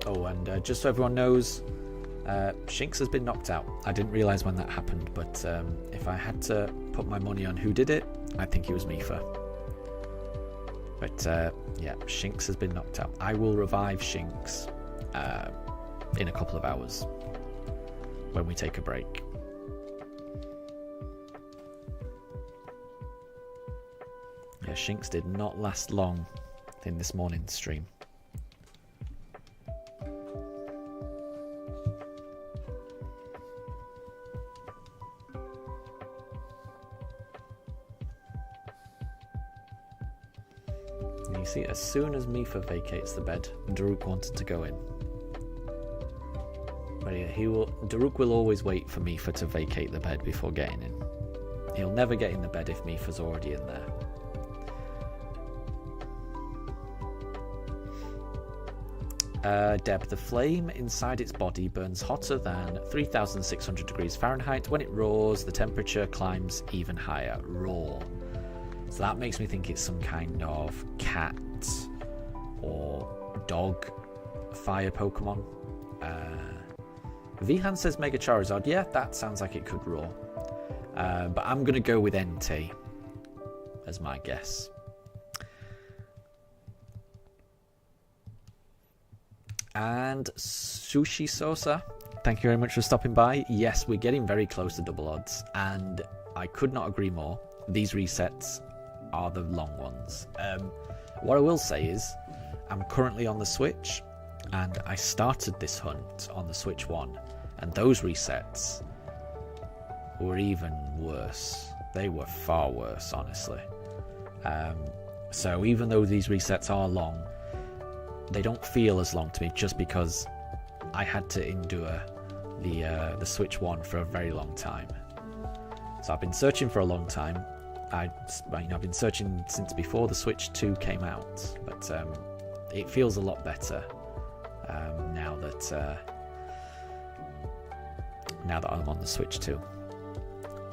Oh, and just so everyone knows, Shinx has been knocked out. I didn't realise when that happened, but if I had to put my money on who did it, I think it was Mifa. But yeah, Shinx has been knocked out. I will revive Shinx in a couple of hours when we take a break. Yeah, Shinx did not last long in this morning's stream. You see, as soon as Mifa vacates the bed, Daruk wanted to go in. But yeah, Daruk will always wait for Mifa to vacate the bed before getting in. He'll never get in the bed if Mifa's already in there. Deb, the flame inside its body burns hotter than 3,600 degrees Fahrenheit. When it roars, the temperature climbs even higher. Roar. So that makes me think it's some kind of cat or dog fire Pokemon. Vihan says Mega Charizard. Yeah, that sounds like it could roar. But I'm going to go with Entei as my guess. And Sushi Sosa, thank you very much for stopping by. Yes, we're getting very close to double odds, and I could not agree more. These resets are the long ones. What I will say is, I'm currently on the Switch, and I started this hunt on the Switch 1, and those resets were even worse. They were far worse, honestly. So even though these resets are long, they don't feel as long to me, just because I had to endure the Switch 1 for a very long time. So I've been searching for a long time. I've been searching since before the Switch 2 came out, but it feels a lot better now that I'm on the Switch 2.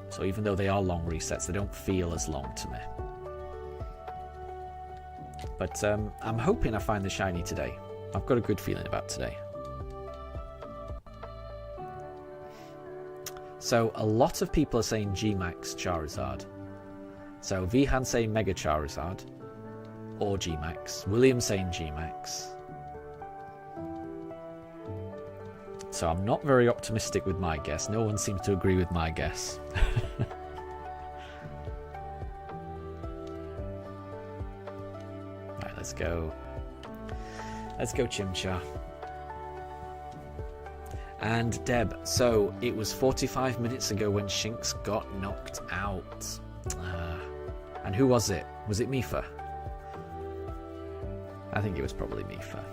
So even though they are long resets, they don't feel as long to me. But I'm hoping I find the shiny today. I've got a good feeling about today. So a lot of people are saying G-Max Charizard. So Vihan saying Mega Charizard or G-Max. William saying G-Max. So I'm not very optimistic with my guess. No one seems to agree with my guess. Right, let's go. Let's go Chimchar. And Deb, so it was 45 minutes ago when Shinx got knocked out. And who was it? Was it Mifa? I think it was probably Mifa.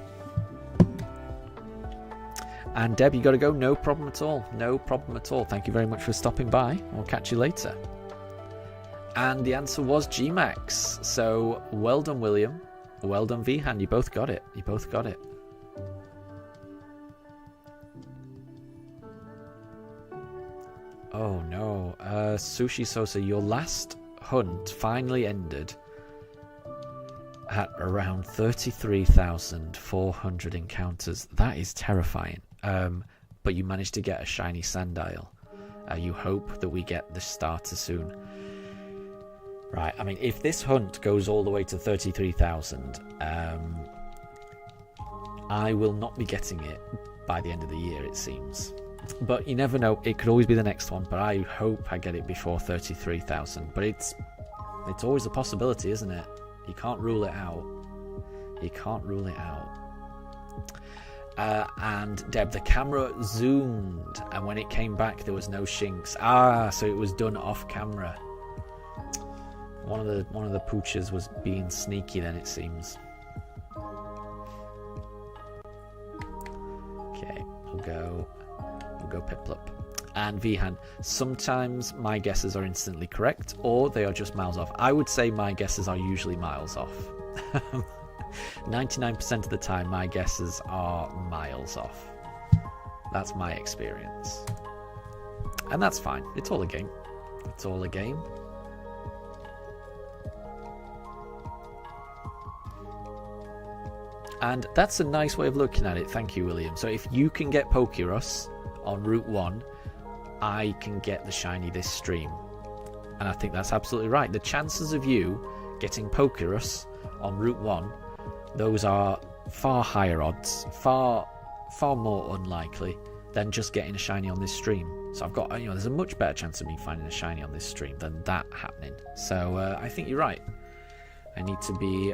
And Deb, you got to go. No problem at all. No problem at all. Thank you very much for stopping by. We'll catch you later. And the answer was G-Max. So well done, William. Well done, Vihan. You both got it. You both got it. Oh no. Sushi Sosa, your last hunt finally ended at around 33,400 encounters. That is terrifying. But you managed to get a shiny Sandile. You hope that we get the starter soon. Right, I mean, if this hunt goes all the way to 33,000, I will not be getting it by the end of the year, it seems. But you never know, it could always be the next one, but I hope I get it before 33,000. But it's always a possibility, isn't it? You can't rule it out. You can't rule it out. And Deb, the camera zoomed, and when it came back, there was no Shinx. So it was done off camera. One of the pooches was being sneaky. Then it seems. Okay, we'll go Piplup. And Vihan, sometimes my guesses are instantly correct, or they are just miles off. I would say my guesses are usually miles off. 99% of the time, my guesses are miles off. That's my experience. And that's fine. It's all a game. It's all a game. And that's a nice way of looking at it. Thank you, William. So if you can get Pokerus on Route 1, I can get the shiny this stream. And I think that's absolutely right. The chances of you getting Pokerus on Route 1, those are far higher odds, far more unlikely than just getting a shiny on this stream. So I've got, there's a much better chance of me finding a shiny on this stream than that happening. So I think you're right. I need to be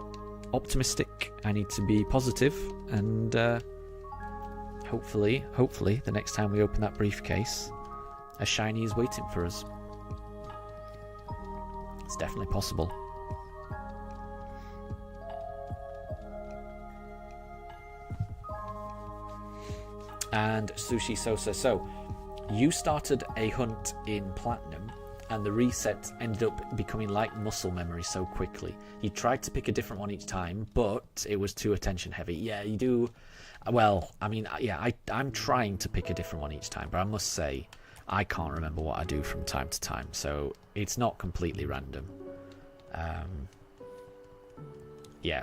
optimistic. I need to be positive, and hopefully, the next time we open that briefcase, a shiny is waiting for us. It's definitely possible. And Sushi Sosa, so you started a hunt in Platinum, and the reset ended up becoming like muscle memory so quickly. You tried to pick a different one each time, but it was too attention heavy. Yeah, you do. Well, I mean, yeah, I'm trying to pick a different one each time, but I must say, I can't remember what I do from time to time, so it's not completely random. Yeah.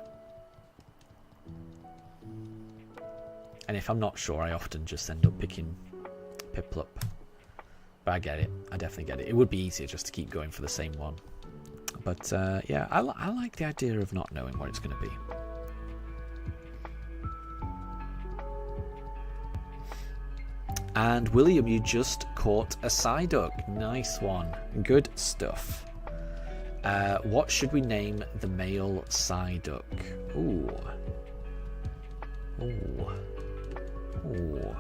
And if I'm not sure, I often just end up picking Piplup. But I get it. I definitely get it. It would be easier just to keep going for the same one. But yeah, I like the idea of not knowing what it's going to be. And William, you just caught a Psyduck. Nice one. Good stuff. What should we name the male Psyduck? Ooh. Ooh. Ooh.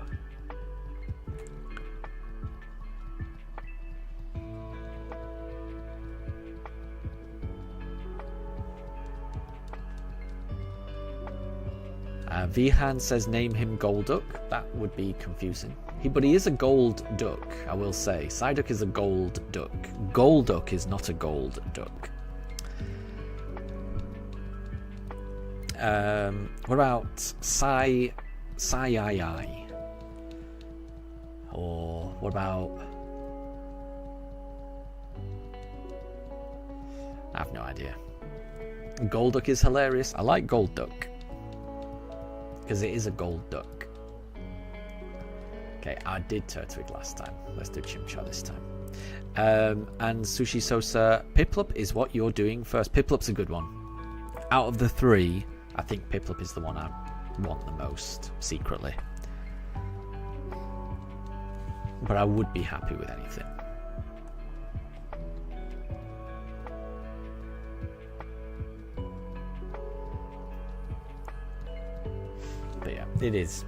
Vihan says name him Golduck. That would be confusing. But he is a gold duck, I will say. Psyduck is a gold duck. Golduck is not a gold duck. What about Sai? Or what about... I have no idea. Golduck is hilarious. I like Golduck, because it is a gold duck. Okay, I did Turtwig last time. Let's do Chimchar this time. And Sushi Sosa, Piplup is what you're doing first. Piplup's a good one. Out of the three, I think Piplup is the one I want the most, secretly. But I would be happy with anything. But yeah, it is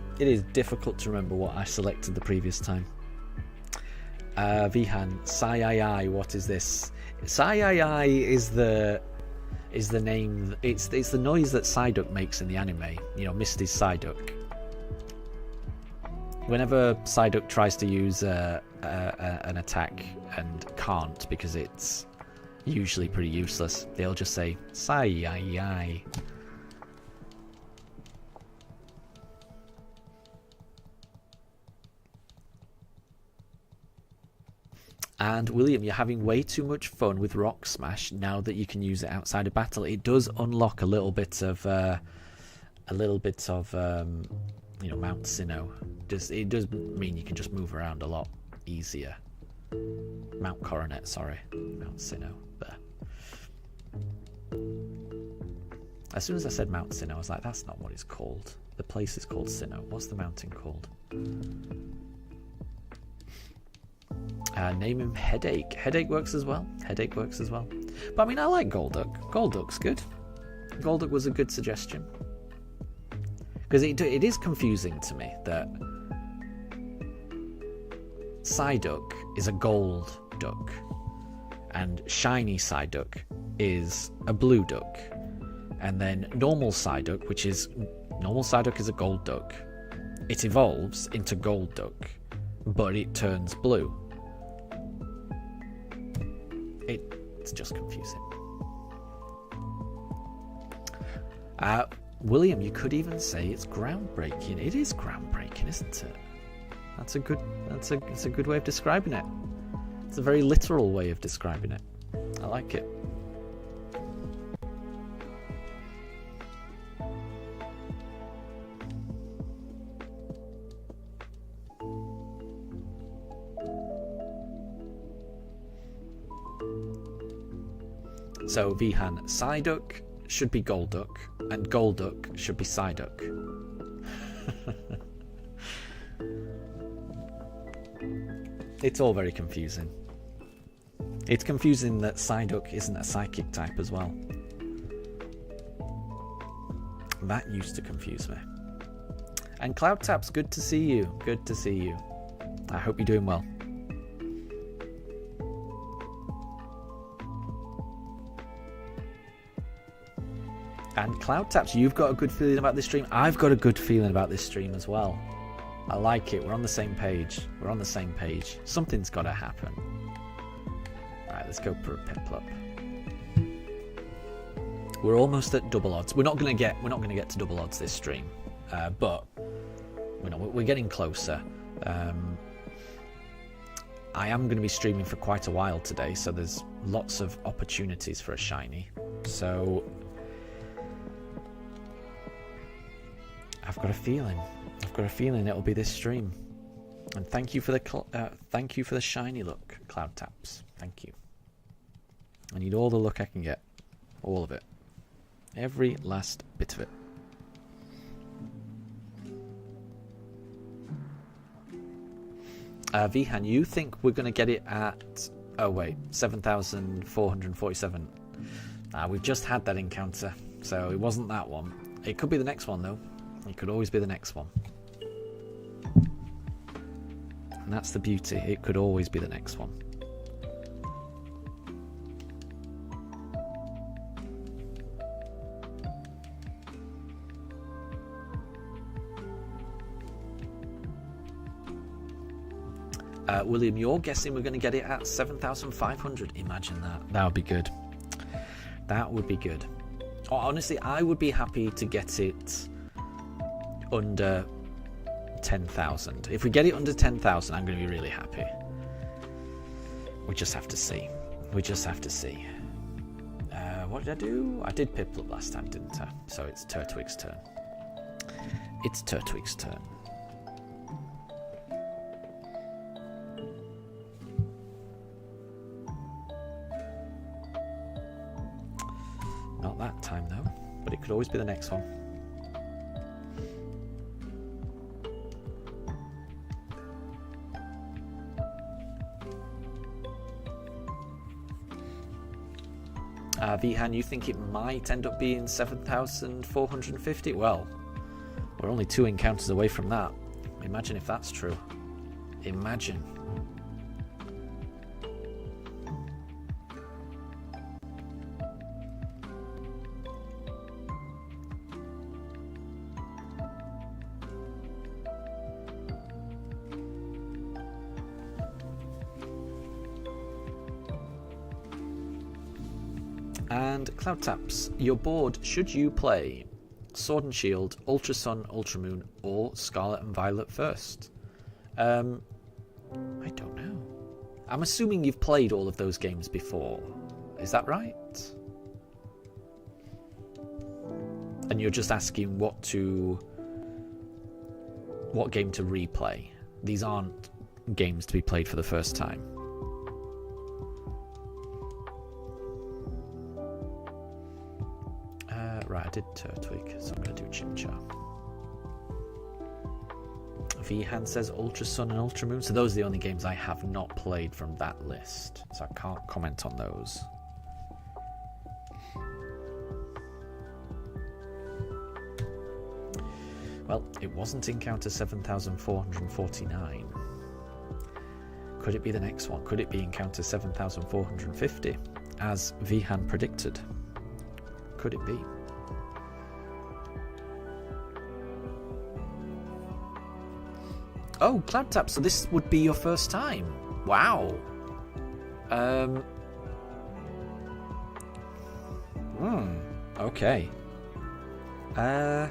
difficult to remember what I selected the previous time. Vihan, Sai, what is this? Sai is the name. It's the noise that Psyduck makes in the anime. Misty's Psyduck. Whenever Psyduck tries to use an attack and can't because it's usually pretty useless, they'll just say Sai. And William, you're having way too much fun with Rock Smash now that you can use it outside of battle. It does unlock a little bit of you know, Mount Sinnoh. It does mean you can just move around a lot easier. Mount Coronet, sorry, Mount Sinnoh. There. As soon as I said Mount Sinnoh, I was like, that's not what it's called. The place is called Sinnoh. What's the mountain called? Name him Headache. Headache works as well. Headache works as well. But I mean, I like Golduck. Golduck's good. Golduck was a good suggestion. Because it is confusing to me that Psyduck is a gold duck and shiny Psyduck is a blue duck. And then normal Psyduck, normal Psyduck is a gold duck. It evolves into gold duck, but it turns blue. It's just confusing. William, you could even say it's groundbreaking. It is groundbreaking, isn't it? That's a good way of describing it. It's a very literal way of describing it. I like it. So Vihan, Psyduck should be Golduck, and Golduck should be Psyduck. It's all very confusing. It's confusing that Psyduck isn't a psychic type as well. That used to confuse me. And Cloudtaps, good to see you. Good to see you. I hope you're doing well. And Cloudtaps, you've got a good feeling about this stream. I've got a good feeling about this stream as well. I like it. We're on the same page. We're on the same page. Something's got to happen. Right, let's go for a Piplup. We're almost at double odds. We're not going to get to double odds this stream, but you know, we're getting closer. I am going to be streaming for quite a while today, so there's lots of opportunities for a shiny. So I've got a feeling it'll be this stream. And thank you for the shiny look, Cloudtaps. Thank you. I need all the luck I can get, all of it, every last bit of it. Vihan, you think we're going to get it at 7,447? We've just had that encounter, so it wasn't that one. It could be the next one though. It could always be the next one. And that's the beauty. It could always be the next one. William, you're guessing we're going to get it at 7,500. Imagine that. That would be good. That would be good. Honestly, I would be happy to get it under 10,000. If we get it under 10,000, I'm going to be really happy. We just have to see. We just have to see. What did I do? I did Piplup last time, didn't I? So it's Turtwig's turn. It's Turtwig's turn. Not that time though, but it could always be the next one. Vihan, you think it might end up being 7,450? Well, we're only 2 encounters away from that. Imagine if that's true. Imagine. And Cloudtaps, your board, should you play Sword and Shield, Ultra Sun, Ultra Moon, or Scarlet and Violet first? I don't know. I'm assuming you've played all of those games before. Is that right? And you're just asking what game to replay. These aren't games to be played for the first time. Right, I did Turtwig, so I'm going to do Chimchar. Vihan says Ultra Sun and Ultra Moon. So those are the only games I have not played from that list. So I can't comment on those. Well, it wasn't Encounter 7449. Could it be the next one? Could it be Encounter 7450? As Vihan predicted. Could it be? Oh, Cloudtap, so this would be your first time. Wow. Okay. I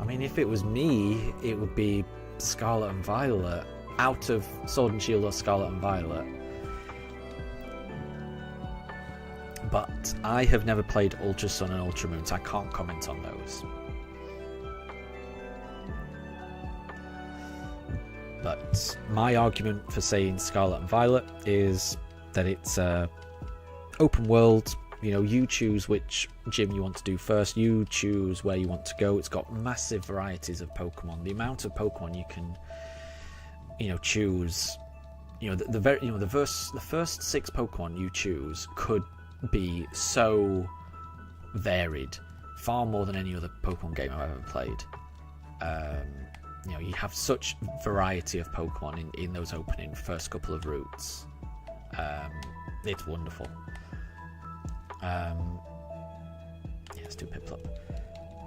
mean, if it was me, it would be Scarlet and Violet. Out of Sword and Shield or Scarlet and Violet. But I have never played Ultra Sun and Ultra Moon, so I can't comment on those. But my argument for saying Scarlet and Violet is that it's open world. You know, you choose which gym you want to do first. You choose where you want to go. It's got massive varieties of Pokemon. The amount of Pokemon you can, choose. The first 6 Pokemon you choose could be so varied, far more than any other Pokemon game I've ever played. You have such variety of Pokemon in those opening first couple of routes. It's wonderful. Let's do Piplup.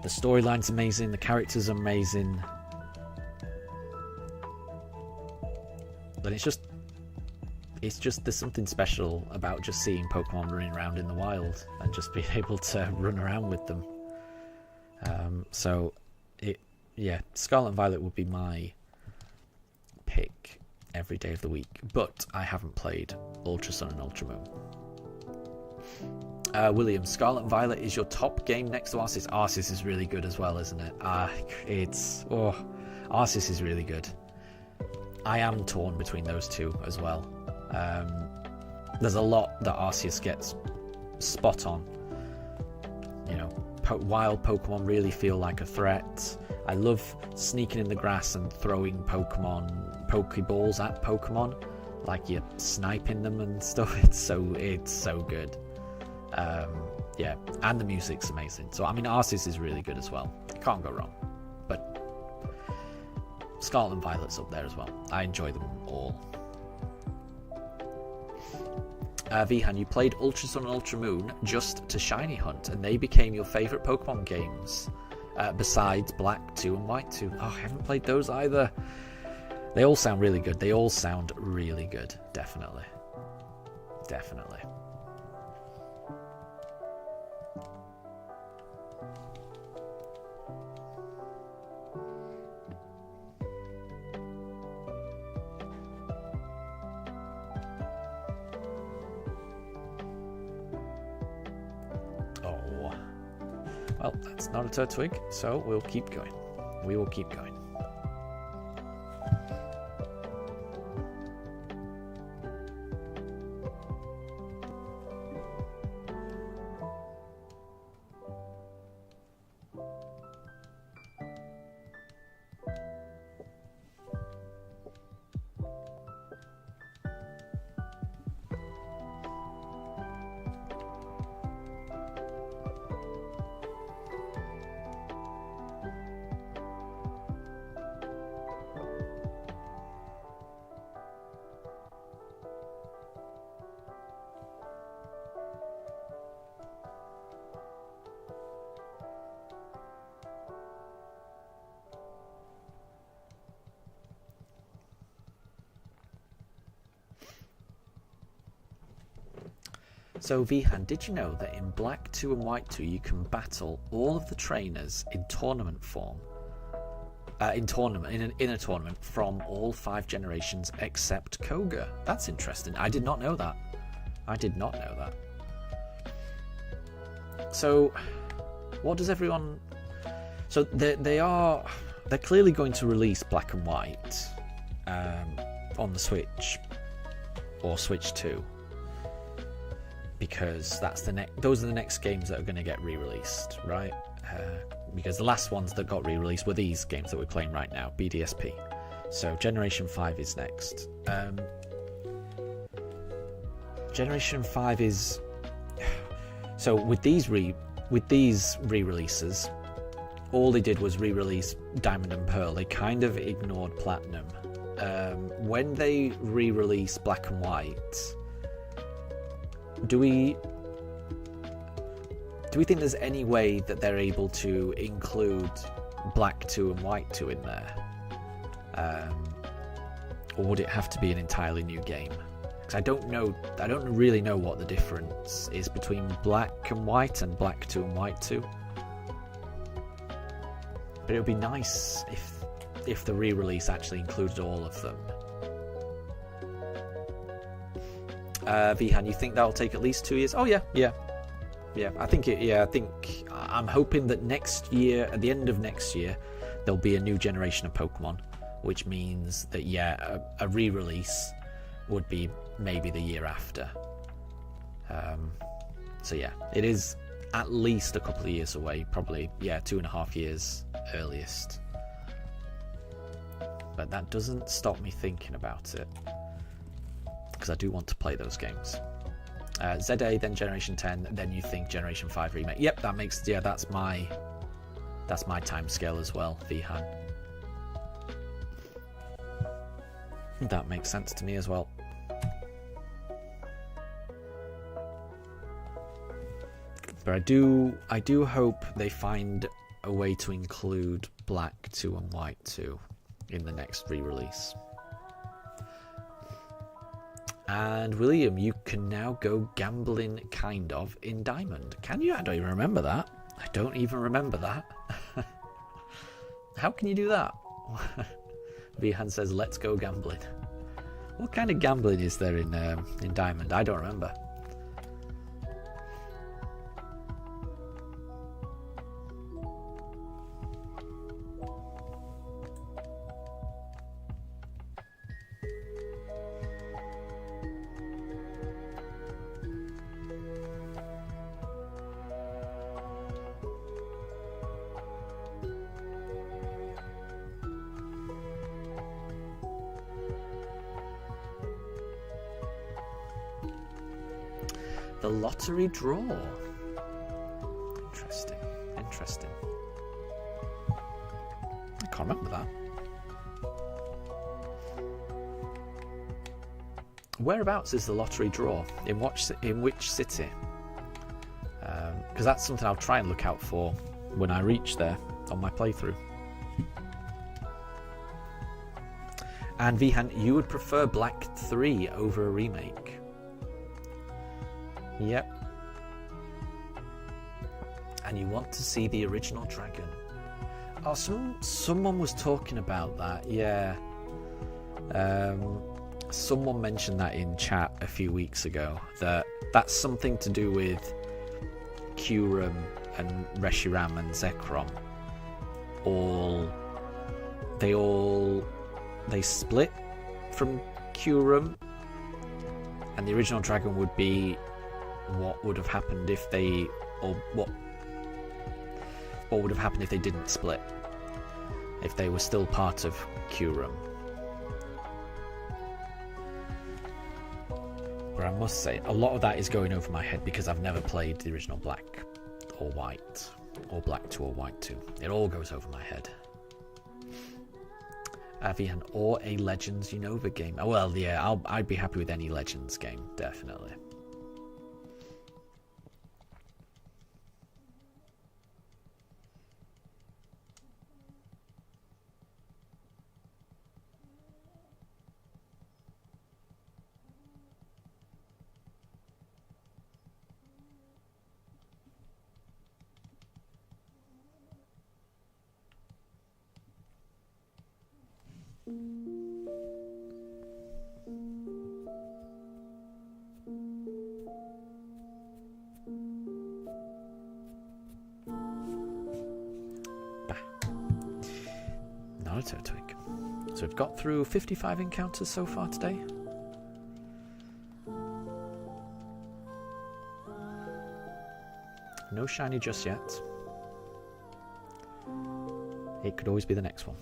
The storyline's amazing, the characters are amazing. But it's just there's something special about just seeing Pokemon running around in the wild and just being able to run around with them. Scarlet and Violet would be my pick every day of the week, but I haven't played Ultra Sun and Ultra Moon. William, Scarlet and Violet is your top game next to Arceus. Arceus is really good as well, isn't it? Arceus is really good. I am torn between those two as well. There's a lot that Arceus gets spot on. Wild Pokemon really feel like a threat. I love sneaking in the grass and throwing Pokeballs at Pokemon, like you're sniping them and stuff. It's so good. And the music's amazing. So I mean, Arceus is really good as well. Can't go wrong. But Scarlet and Violet's up there as well. I enjoy them all. Vihan, you played Ultra Sun and Ultra Moon just to shiny hunt, and they became your favourite Pokemon games, besides Black 2 and White 2. Oh, I haven't played those either. They all sound really good. Definitely. Well, that's not a Turtwig, so we'll keep going. We will keep going. So Vihan, did you know that in Black 2 and White 2 you can battle all of the trainers in tournament form? in a tournament from all 5 generations except Koga. That's interesting. I did not know that. I did not know that. So, what does everyone? So they're clearly going to release Black and White on the Switch or Switch 2 because those are the next games that are going to get re-released, right? Because the last ones that got re-released were these games that we're playing right now, BDSP. So Generation 5 is next. Generation 5 is... So with these re-releases, all they did was re-release Diamond and Pearl. They kind of ignored Platinum. When they re-release Black and White, do we think there's any way that they're able to include Black 2 and White 2 in there? Or would it have to be an entirely new game? Because I don't really know what the difference is between Black and White and Black 2 and White 2. But it would be nice if the re-release actually included all of them. Vihan, you think that'll take at least 2 years? Oh yeah. I'm hoping that next year, at the end of next year, there'll be a new generation of Pokemon, which means that a re-release would be maybe the year after. So yeah, it is at least a couple of years away, probably 2.5 years earliest. But that doesn't stop me thinking about it, because I do want to play those games. ZA, then Generation 10, then you think Generation 5 remake. Yep, that's my time scale as well, Vihan. That makes sense to me as well. But I do hope they find a way to include Black 2 and White 2 in the next re-release. And William, you can now go gambling kind of in Diamond. Can you? I don't even remember that. I don't even remember that. How can you do that? Vihan says, let's go gambling. What kind of gambling is there in Diamond? I don't remember. The lottery draw. Interesting. I can't remember that. Whereabouts is the lottery draw? In which city? Because that's something I'll try and look out for when I reach there on my playthrough. And Vihan, you would prefer Black 3 over a remake? Yep. And you want to see the original dragon. Oh, someone was talking about that, yeah. Someone mentioned that in chat a few weeks ago, that's something to do with Kyurem and Reshiram and Zekrom. They split from Kyurem, and the original dragon would be what would have happened if they, or what would have happened if they didn't split, if they were still part of Kyurem. But I must say, a lot of that is going over my head because I've never played the original Black or White, or Black 2 or White 2. It all goes over my head. Avian, or a Legends Unova game. Oh, well, yeah, I'd be happy with any Legends game, definitely. Turtwig. So we've got through 55 encounters so far today. No shiny just yet. It could always be the next one.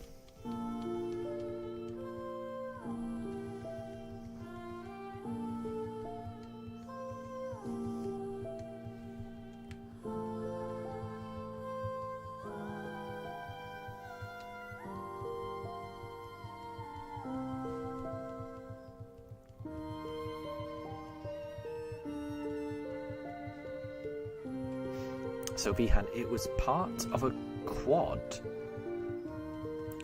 So Vihan, it was part of a quad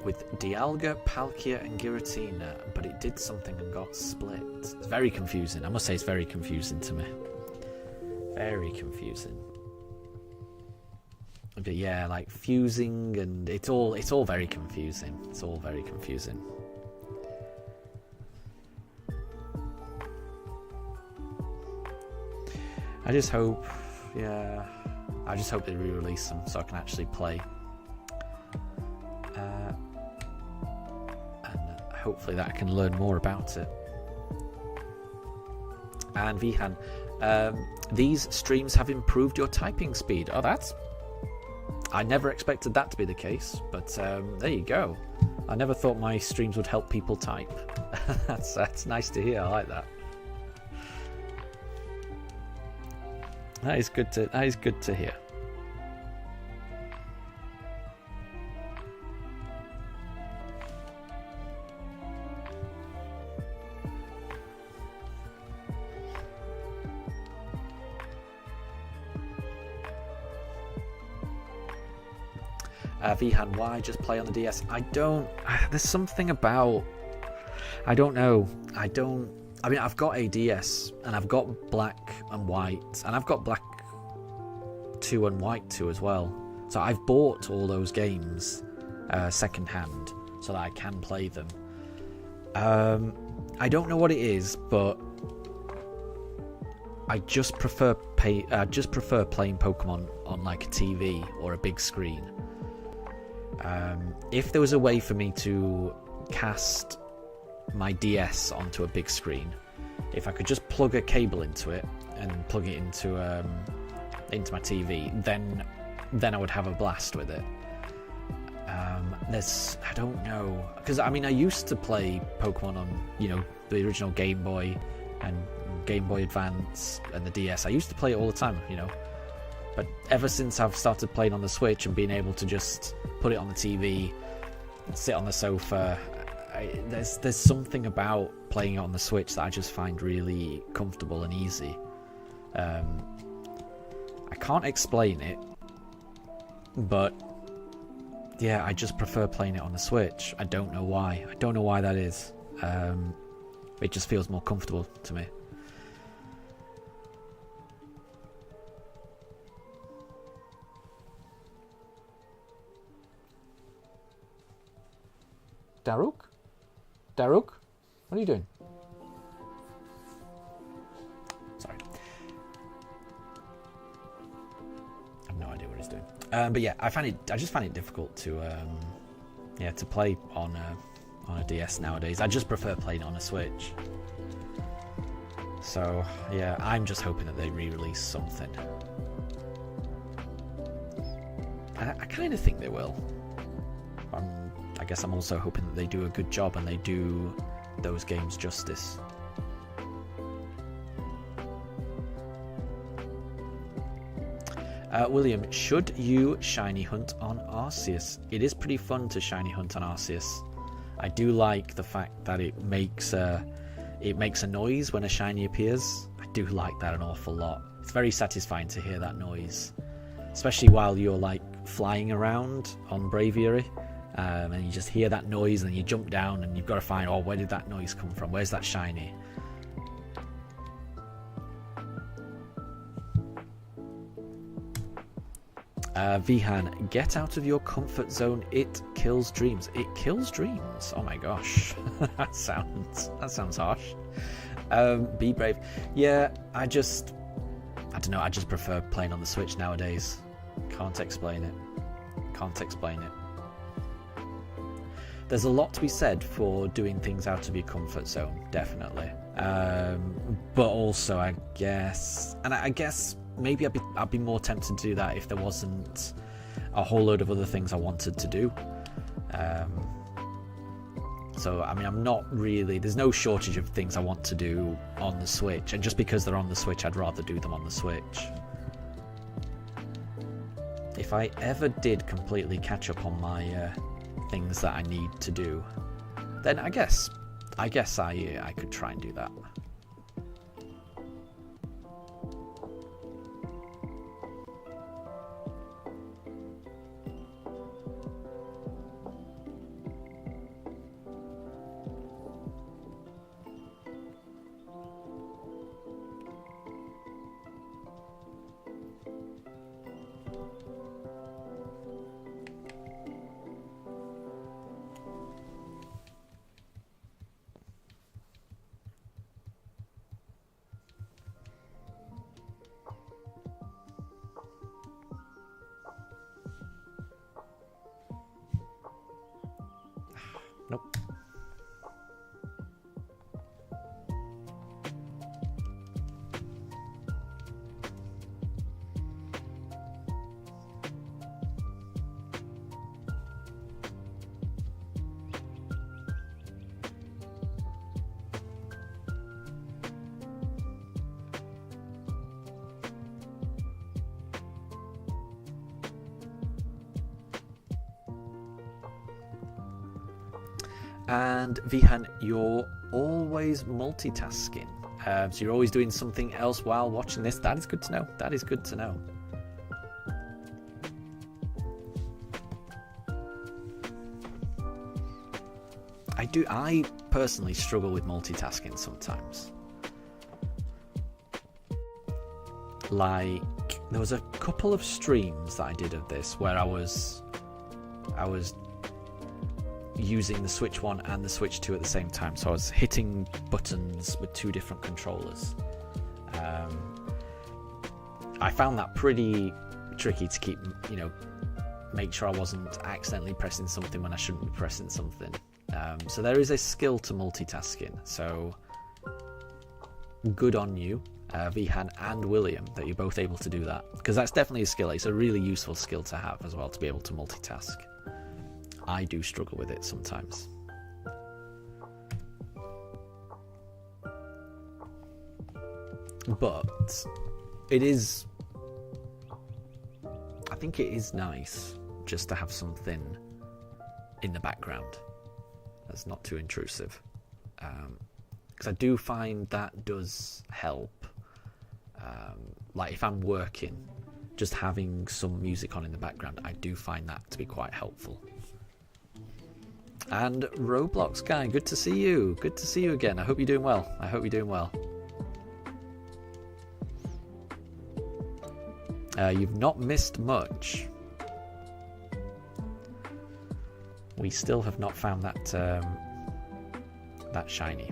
with Dialga, Palkia and Giratina, but it did something and got split. It's very confusing. I must say it's very confusing to me. Very confusing. But yeah, like fusing and it's all very confusing. It's all very confusing. I just hope, yeah, I just hope they re-release them so I can actually play. And hopefully that I can learn more about it. And Vihan, these streams have improved your typing speed. Oh, I never expected that to be the case, but there you go. I never thought my streams would help people type. That's nice to hear. I like that. That is good to hear. Vihan, why just play on the DS? There's something about, I don't know. I mean, I've got a DS, and I've got black and white, and I've got black 2 and white 2 as well. So I've bought all those games second hand so that I can play them. I don't know what it is, but I just prefer playing Pokemon on like a TV or a big screen. If there was a way for me to cast my DS onto a big screen, if I could just plug a cable into it and plug it into my TV, then I would have a blast with it. I don't know, because I mean I used to play Pokemon on the original Game Boy and Game Boy Advance and the DS. I used to play it all the time, but ever since I've started playing on the Switch and being able to just put it on the TV, sit on the sofa, there's something about playing it on the Switch that I just find really comfortable and easy. I can't explain it, but yeah, I just prefer playing it on the Switch. I don't know why. I don't know why that is. It just feels more comfortable to me. Daruk? What are you doing? Sorry. I have no idea what he's doing. But yeah, I just find it difficult to play on a DS nowadays. I just prefer playing on a Switch. So yeah, I'm just hoping that they re-release something. I kind of think they will. I guess I'm also hoping that they do a good job and they do those games justice. William, should you shiny hunt on Arceus? It is pretty fun to shiny hunt on Arceus. I do like the fact that it makes a noise when a shiny appears. I do like that an awful lot. It's very satisfying to hear that noise, especially while you're like flying around on Braviary. And you just hear that noise and you jump down and you've got to find, where did that noise come from? Where's that shiny? Vihan, get out of your comfort zone. It kills dreams. It kills dreams. Oh my gosh. that sounds harsh. Be brave. Yeah, I don't know. I just prefer playing on the Switch nowadays. Can't explain it. there's a lot to be said for doing things out of your comfort zone, definitely. But also, I guess maybe I'd be more tempted to do that if there wasn't a whole load of other things I wanted to do. So, I mean, I'm not really... There's no shortage of things I want to do on the Switch. And just because they're on the Switch, I'd rather do them on the Switch. If I ever did completely catch up on my things that I need to do, then I guess I could try and do that. Nope. And Vihan, you're always multitasking. So you're always doing something else while watching this. That is good to know. That is good to know. I personally struggle with multitasking sometimes. Like, there was a couple of streams that I did of this where I was using the Switch 1 and the Switch 2 at the same time, so I was hitting buttons with two different controllers. I found that pretty tricky to keep, make sure I wasn't accidentally pressing something when I shouldn't be pressing something. So there is a skill to multitasking, so good on you, Vihan and William, that you're both able to do that, because that's definitely a skill. It's a really useful skill to have as well, to be able to multitask. I do struggle with it sometimes. But it is... I think it is nice just to have something in the background that's not too intrusive. Because I do find that does help. Like if I'm working, just having some music on in the background, I do find that to be quite helpful. And Roblox guy, good to see you. Good to see you again. I hope you're doing well. I hope you're doing well. You've not missed much. We still have not found that that shiny.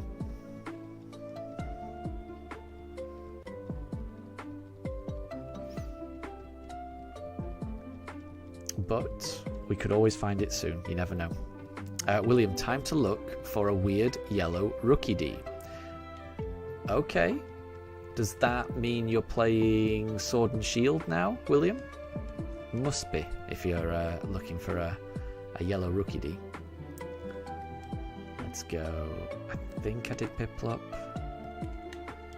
But we could always find it soon. You never know. William, time to look for a weird yellow rookie D. Okay. Does that mean you're playing Sword and Shield now, William? Must be, if you're looking for a yellow rookie D. Let's go. I think I did Piplup.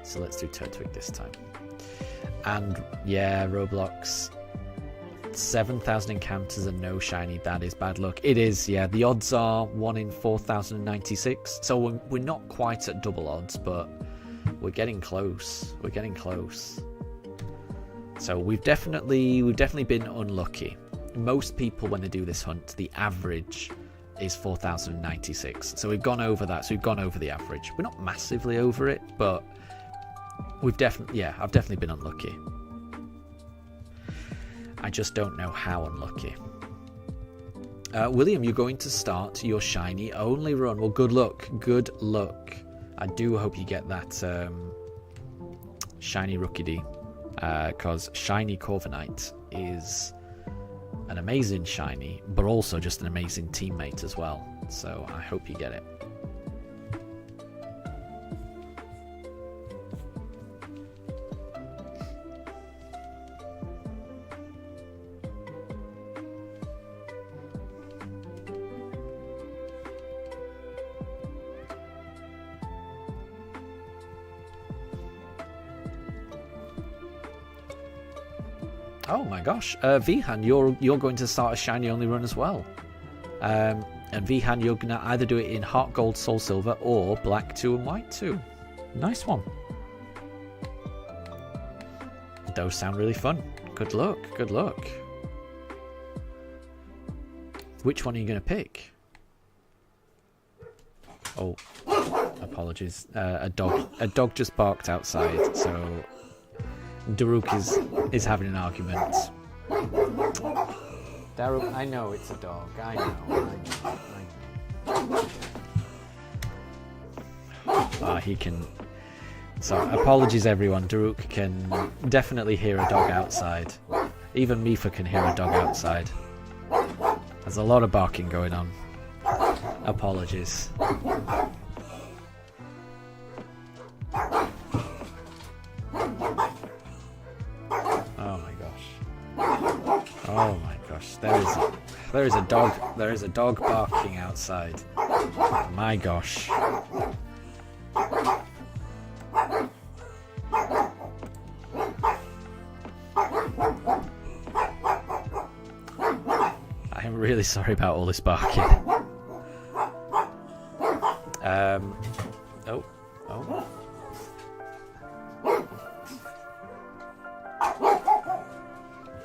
So let's do Turtwig this time. And yeah, Roblox. 7,000 encounters and no shiny. That is bad luck. It is, yeah. The odds are 1 in 4,096. So we're not quite at double odds, but we're getting close. We're getting close. So we've definitely been unlucky. Most people, when they do this hunt, the average is 4,096. So we've gone over that. So we've gone over the average. We're not massively over it, but I've definitely been unlucky. I just don't know how unlucky. William, you're going to start your shiny only run. Well, good luck. Good luck. I do hope you get that shiny rookie D, because shiny Corviknight is an amazing shiny, but also just an amazing teammate as well. so I hope you get it. Oh my gosh, Vihan, you're going to start a shiny only run as well. And Vihan, you're going to either do it in Heart Gold, Soul Silver, or Black 2 and White 2. Nice one. Those sound really fun. Good luck, good luck. Which one are you going to pick? Oh, apologies. A dog just barked outside, so Daruk is having an argument. Daruk, I know it's a dog. I know. He can. So apologies, everyone. Daruk can definitely hear a dog outside. Even Mifa can hear a dog outside. There's a lot of barking going on. Apologies. Oh my gosh, there is a dog barking outside. My gosh. I am really sorry about all this barking. Oh.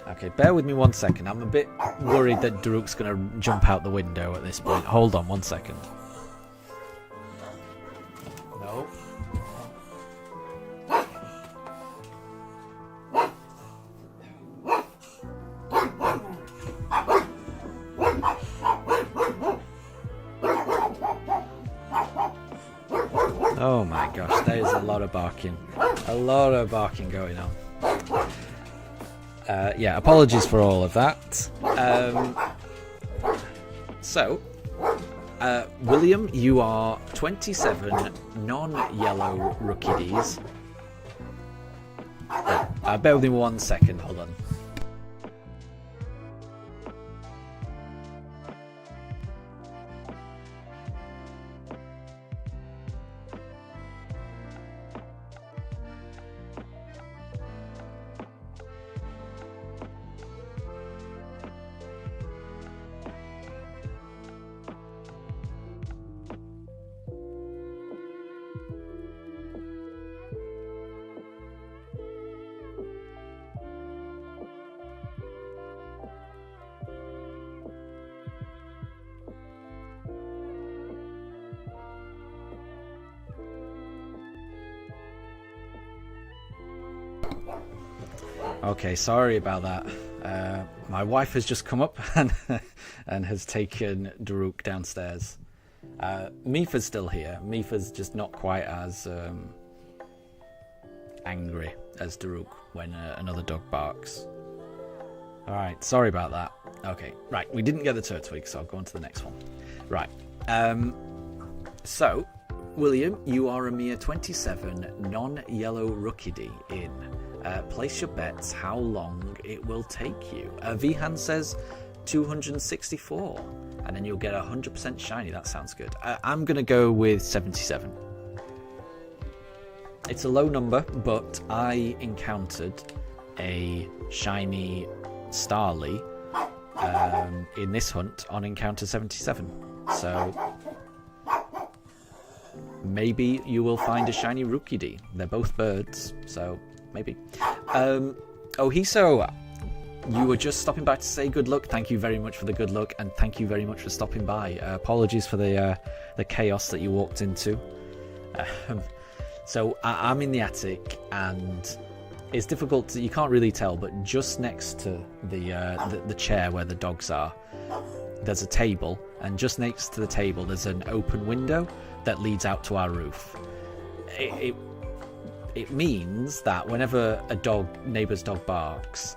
Okay, bear with me 1 second. I'm a bit worried that Daruk's going to jump out the window at this point. Hold on 1 second. No. Oh my gosh, there is a lot of barking. A lot of barking going on. Yeah, apologies for all of that. William, you are 27 non-yellow rookies. Bear with me 1 second, hold on. Okay, sorry about that. My wife has just come up and has taken Daruk downstairs. Mifa's still here. Mifa's just not quite as angry as Daruk when another dog barks. Alright, sorry about that. Okay, right, we didn't get the Turtwig, so I'll go on to the next one. Right, so, William, you are a mere 27 non-yellow rookie in. Place your bets how long it will take you. Vihan says 264, and then you'll get 100% shiny. That sounds good. I'm going to go with 77. It's a low number, but I encountered a shiny Starly in this hunt on encounter 77. So maybe you will find a shiny Rookie. They're both birds, so maybe. Hiso, you were just stopping by to say good luck. Thank you very much for the good luck, and thank you very much for stopping by. Apologies for the chaos that you walked into. So I'm in the attic, and it's difficult you can't really tell, but just next to the chair where the dogs are, there's a table, and just next to the table there's an open window that leads out to our roof. It means that whenever a neighbour's dog barks,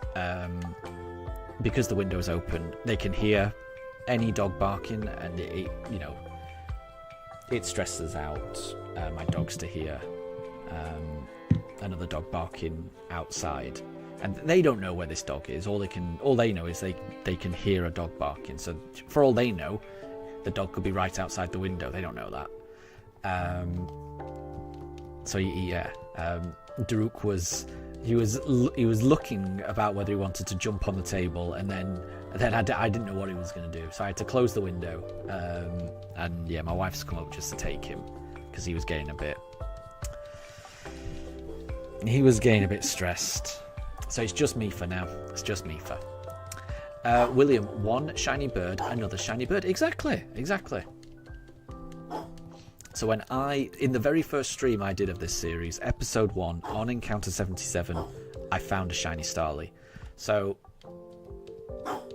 because the window is open, they can hear any dog barking, and it you know, it stresses out my dogs to hear another dog barking outside, and they don't know where this dog is. All they know is they can hear a dog barking. So for all they know, the dog could be right outside the window. They don't know that. So yeah, Daruk was looking about whether he wanted to jump on the table, and then I didn't know what he was going to do, so I had to close the window. And yeah, my wife's come up just to take him because he was getting a bit stressed. So it's just me for now. It's just me for. William, one shiny bird, another shiny bird. Exactly. So in the very first stream I did of this series, episode 1, on Encounter 77, I found a shiny starling. So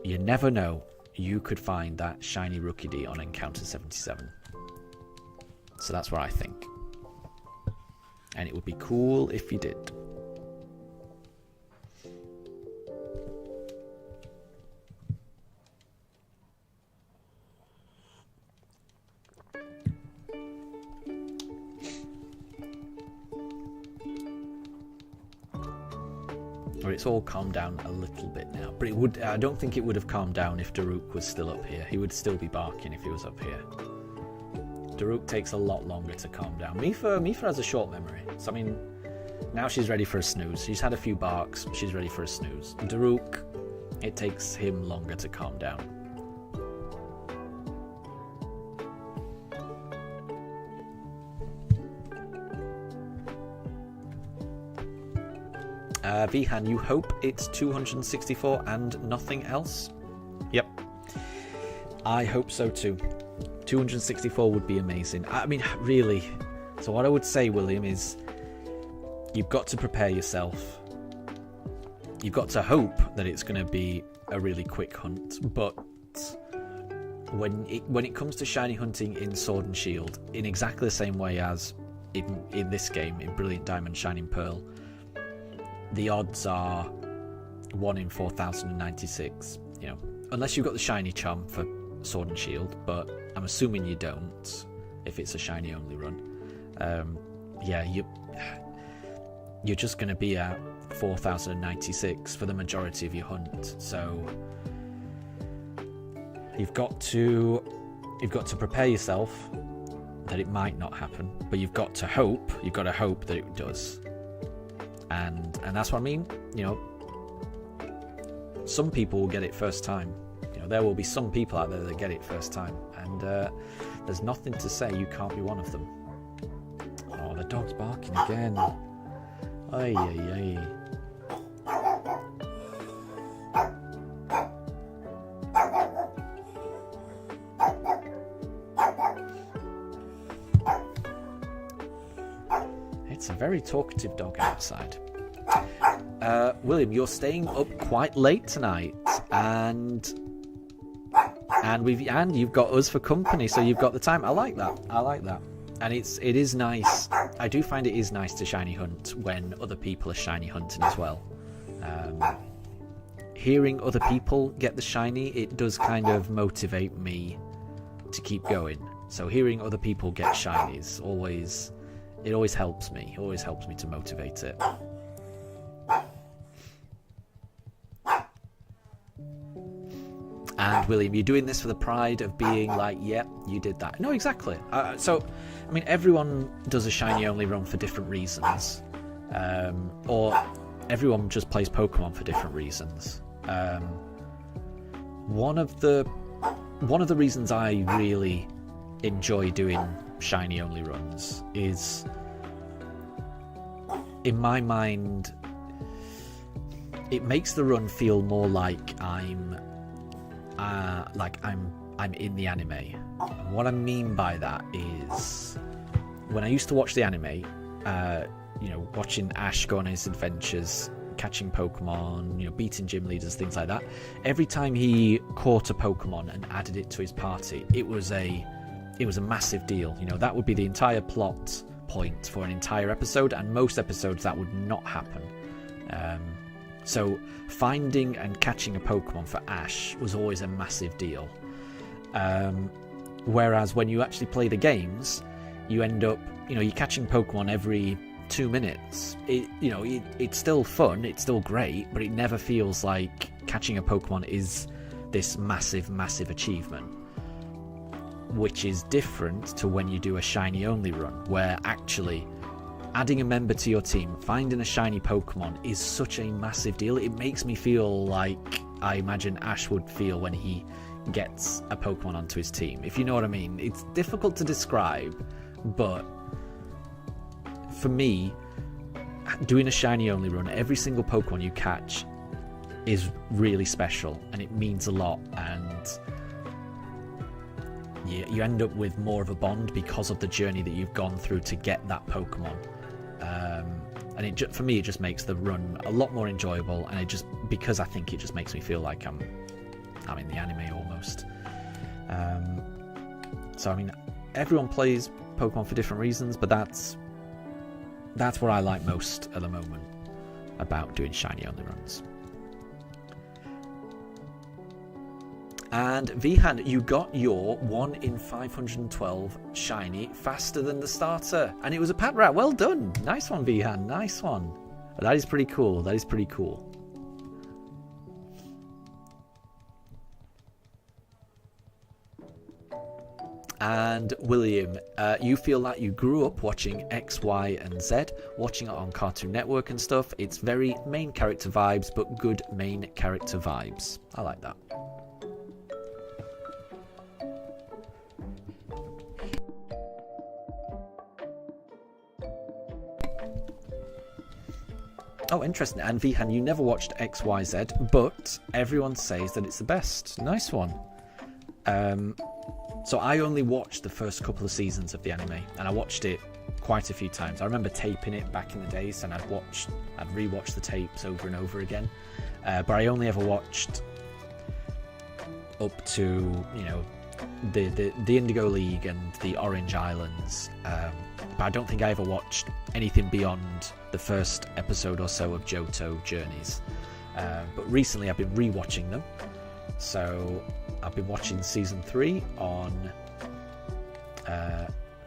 you never know, you could find that shiny Rookidee on Encounter 77. So that's what I think. And it would be cool if you did. Or it's all calmed down a little bit now. But I don't think it would have calmed down if Daruk was still up here. He would still be barking if he was up here. Daruk takes a lot longer to calm down. Mifa has a short memory. So I mean, now she's ready for a snooze. She's had a few barks, she's ready for a snooze. Daruk, it takes him longer to calm down. Vihan, you hope it's 264 and nothing else? Yep. I hope so too. 264 would be amazing. I mean, really. So what I would say, William, is you've got to prepare yourself. You've got to hope that it's going to be a really quick hunt, but when it comes to shiny hunting in Sword and Shield, in exactly the same way as in this game, in Brilliant Diamond Shining Pearl, the odds are 1 in 4,096. You know, unless you've got the shiny charm for Sword and Shield, but I'm assuming you don't if it's a shiny only run. Yeah, you're just going to be at 4,096 for the majority of your hunt. So you've got to prepare yourself that it might not happen, but you've got to hope that it does. And that's what I mean. You know, some people will get it first time. You know, there will be some people out there that get it first time, and there's nothing to say you can't be one of them. Oh, the dog's barking again. Ay, ay, ay. It's a very talkative dog outside. William, you're staying up quite late tonight, and you've got us for company, so you've got the time. I like that. And it is nice. I do find it is nice to shiny hunt when other people are shiny hunting as well. Hearing other people get the shiny, it does kind of motivate me to keep going. So hearing other people get shinies always helps me. It always helps me to motivate it. And William, you're doing this for the pride of being like, yep, you did that. No, exactly. So, I mean, everyone does a shiny only run for different reasons, or everyone just plays Pokemon for different reasons. One of the reasons I really enjoy doing shiny only runs is, in my mind, it makes the run feel more like I'm in the anime. And what I mean by that is, when I used to watch the anime, watching Ash go on his adventures, catching Pokemon, beating gym leaders, things like that. Every time he caught a Pokemon and added it to his party, it was a massive deal. That would be the entire plot point for an entire episode, and most episodes that would not happen. So finding and catching a Pokemon for Ash was always a massive deal. Whereas when you actually play the games, you end up, you're catching Pokemon every 2 minutes. It's still fun, it's still great, but it never feels like catching a Pokemon is this massive, massive achievement. Which is different to when you do a shiny only run, where actually adding a member to your team, finding a shiny Pokemon is such a massive deal. It makes me feel like I imagine Ash would feel when he gets a Pokemon onto his team, if you know what I mean. It's difficult to describe, but for me, doing a shiny only run, every single Pokemon you catch is really special, and it means a lot, and you end up with more of a bond because of the journey that you've gone through to get that Pokemon. And for me, it just makes the run a lot more enjoyable, and because I think it just makes me feel like I'm in the anime almost. So I mean, everyone plays Pokemon for different reasons, but that's what I like most at the moment about doing shiny only runs. And Vihan, you got your 1 in 512 shiny faster than the starter, and it was a Patrat. Well done, nice one, Vihan, nice one. That is pretty cool. That is pretty cool. And William, you feel like you grew up watching X, Y, and Z, watching it on Cartoon Network and stuff. It's very main character vibes, but good main character vibes. I like that. Oh, interesting. And Vihan, you never watched XYZ, but everyone says that it's the best. Nice one. So I only watched the first couple of seasons of the anime, and I watched it quite a few times. I remember taping it back in the days, and I'd rewatch the tapes over and over again. But I only ever watched up to, the Indigo League and the Orange Islands. But I don't think I ever watched anything beyond the first episode or so of Johto Journeys. But recently I've been rewatching them. So I've been watching season 3 on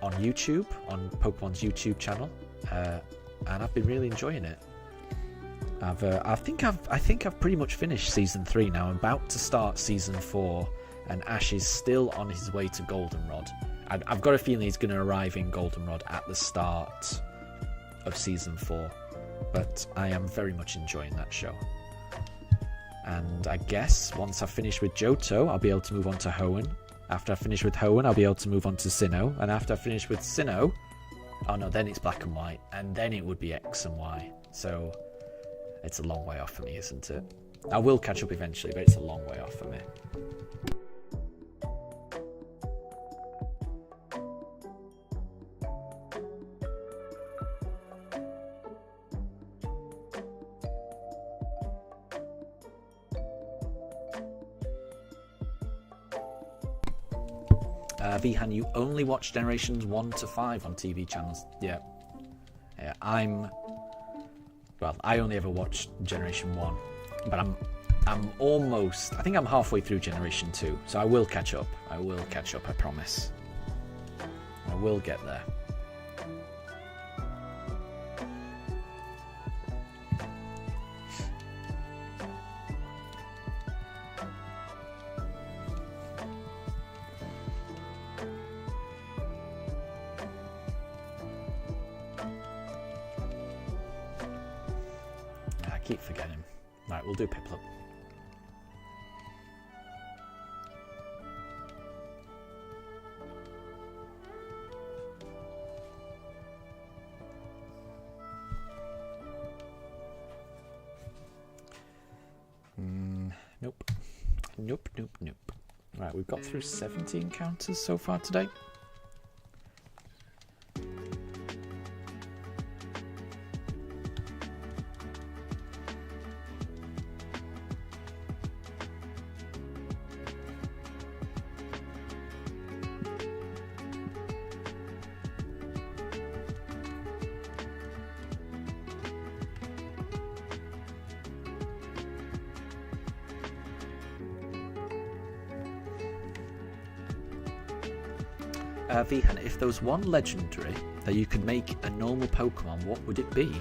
YouTube, on Pokemon's YouTube channel, and I've been really enjoying it. I think I've pretty much finished season 3 now. I'm about to start season 4, and Ash is still on his way to Goldenrod. I've got a feeling he's going to arrive in Goldenrod at the start of season 4, but I am very much enjoying that show. And I guess once I've finished with Johto, I'll be able to move on to Hoenn. After I finish with Hoenn, I'll be able to move on to Sinnoh. And after I finish with Sinnoh, oh no, then it's Black and White, and then it would be X and Y. So it's a long way off for me, isn't it? I will catch up eventually, but it's a long way off for me. Vihan, you only watch generations 1 to 5 on TV channels. Yeah, I only ever watched generation 1, but I'm almost, I think I'm halfway through generation 2, so I will catch up. I promise. I will get there. Keep forgetting. Right, we'll do Piplup. Nope. Right, we've got through 70 encounters so far today. Vihan, if there was one legendary that you could make a normal Pokemon, what would it be?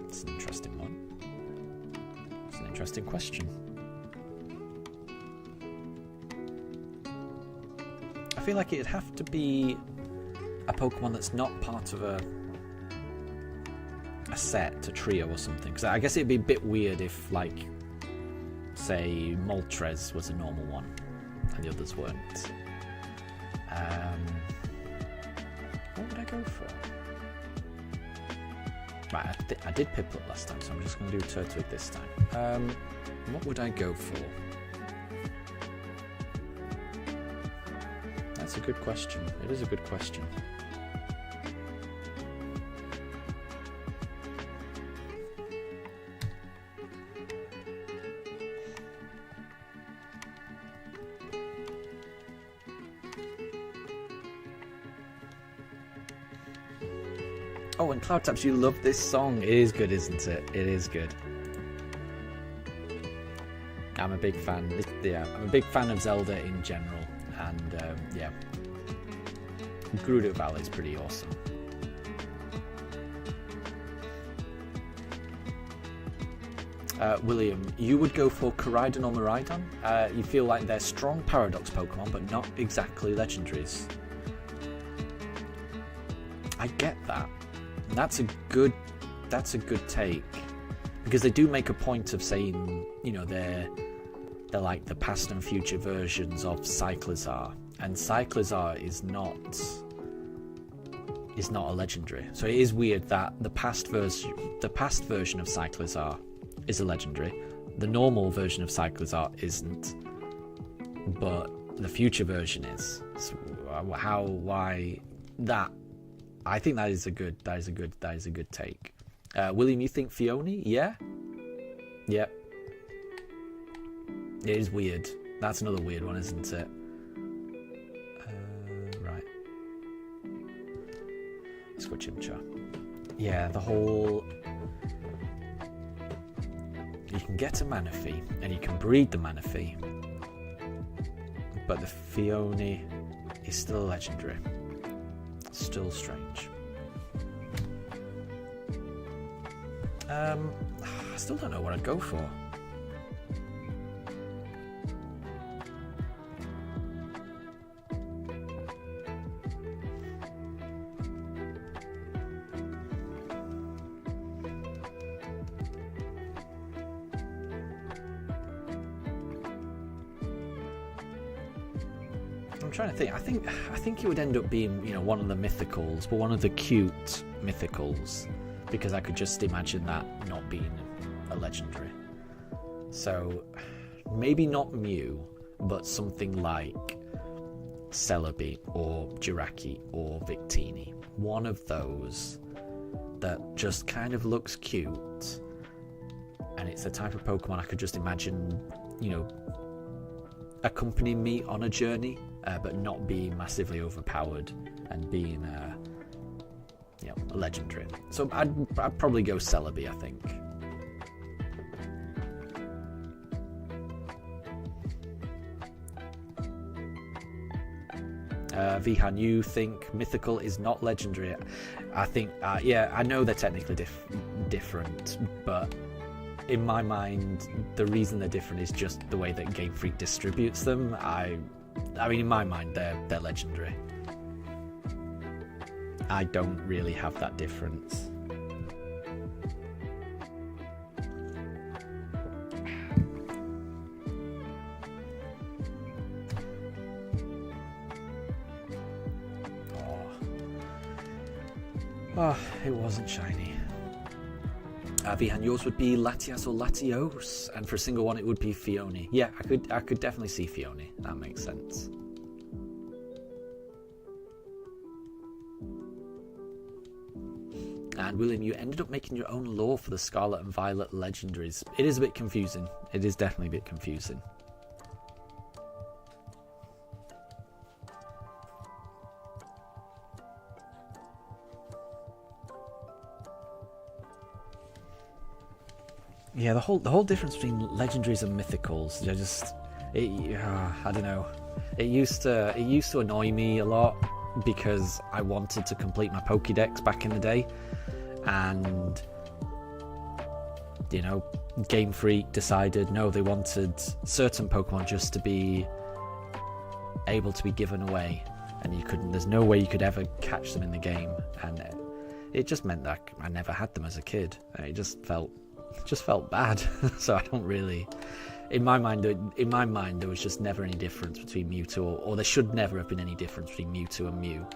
It's an interesting one. It's an interesting question. I feel like it'd have to be a Pokemon that's not part of a set, a trio or something. Because I guess it'd be a bit weird if, like, say, Moltres was a normal one and the others weren't. What would I go for? Right, I did Piplup last time, so I'm just going to do Turtwig this time. What would I go for? That's a good question. It is a good question. Oh, and Cloud Taps, you love this song. It is good, isn't it? It is good. I'm a big fan. Yeah, I'm a big fan of Zelda in general, and yeah, Gerudo Valley is pretty awesome. William, you would go for Koraidon or Miraidon? You feel like they're strong Paradox Pokemon, but not exactly legendaries. I get that. That's a good take, because they do make a point of saying, you know, they're like the past and future versions of Cyclizar, and Cyclizar is not a legendary. So it is weird that the past version of Cyclizar is a legendary. The normal version of Cyclizar isn't, but the future version is. So why that? I think that is a good take. William, you think Fione? Yeah. Yep. It is weird. That's another weird one, isn't it? Right. Let's go Chimchar. Yeah, the whole... You can get a Manaphy, and you can breed the Manaphy, but the Fione is still a legendary. Still strange. I still don't know what I'd go for. I'm trying to think. I think it would end up being, you know, one of the Mythicals, but one of the cute Mythicals, because I could just imagine that not being a legendary. So maybe not Mew, but something like Celebi or Jirachi or Victini. One of those that just kind of looks cute, and it's the type of Pokemon I could just imagine, you know, accompanying me on a journey, but not being massively overpowered and being, you know, a legendary. So I'd probably go Celebi, I think. Vihan, you think Mythical is not legendary? I think, yeah, I know they're technically different, but in my mind, the reason they're different is just the way that Game Freak distributes them. I mean, in my mind, they're legendary. I don't really have that difference. Oh, it wasn't shiny. Vihan, yours would be Latias or Latios, and for a single one it would be Fione. Yeah, I could definitely see Fione. That makes sense. And William, you ended up making your own lore for the Scarlet and Violet legendaries. It is a bit confusing. It is definitely a bit confusing. Yeah, the whole difference between legendaries and mythicals, they're just, I don't know. It used to annoy me a lot because I wanted to complete my Pokedex back in the day, and you know, Game Freak decided no, they wanted certain Pokemon just to be able to be given away, and you couldn't. There's no way you could ever catch them in the game, and it just meant that I never had them as a kid, and it just felt bad. So I don't really. In my mind, there was just never any difference between Mewtwo, or there should never have been any difference between Mewtwo and Mew,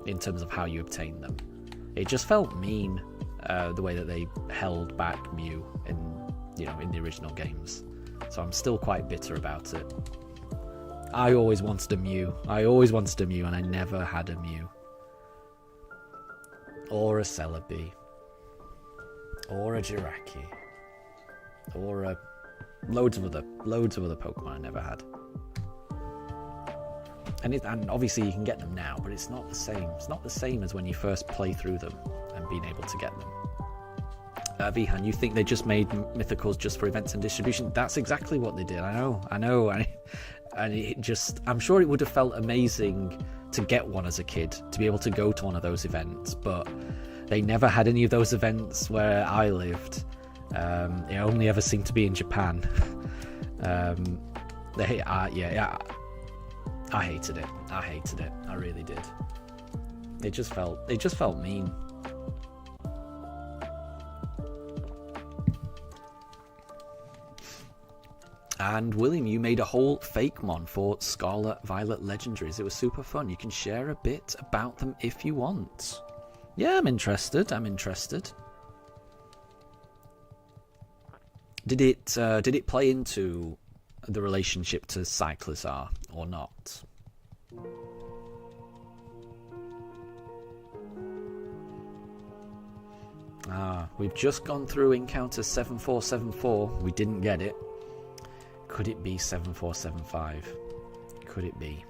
in terms of how you obtain them. It just felt mean, the way that they held back Mew in the original games. So I'm still quite bitter about it. I always wanted a Mew, and I never had a Mew, or a Celebi, or a Jiraki, or a loads of other Pokemon I never had. And obviously you can get them now, but it's not the same. It's not the same as when you first play through them and being able to get them. Vihan, you think they just made Mythicals just for events and distribution? That's exactly what they did. I know. And it just, I'm sure it would have felt amazing to get one as a kid, to be able to go to one of those events, but they never had any of those events where I lived. It only ever seemed to be in Japan. I hated it. I really did. It just felt mean. And William, you made a whole Fakemon for Scarlet Violet Legendaries. It was super fun. You can share a bit about them if you want. Yeah, I'm interested. Did it play into the relationship to Cyclizar or not? We've just gone through encounter 7474. We didn't get it. Could it be 7475? Could it be?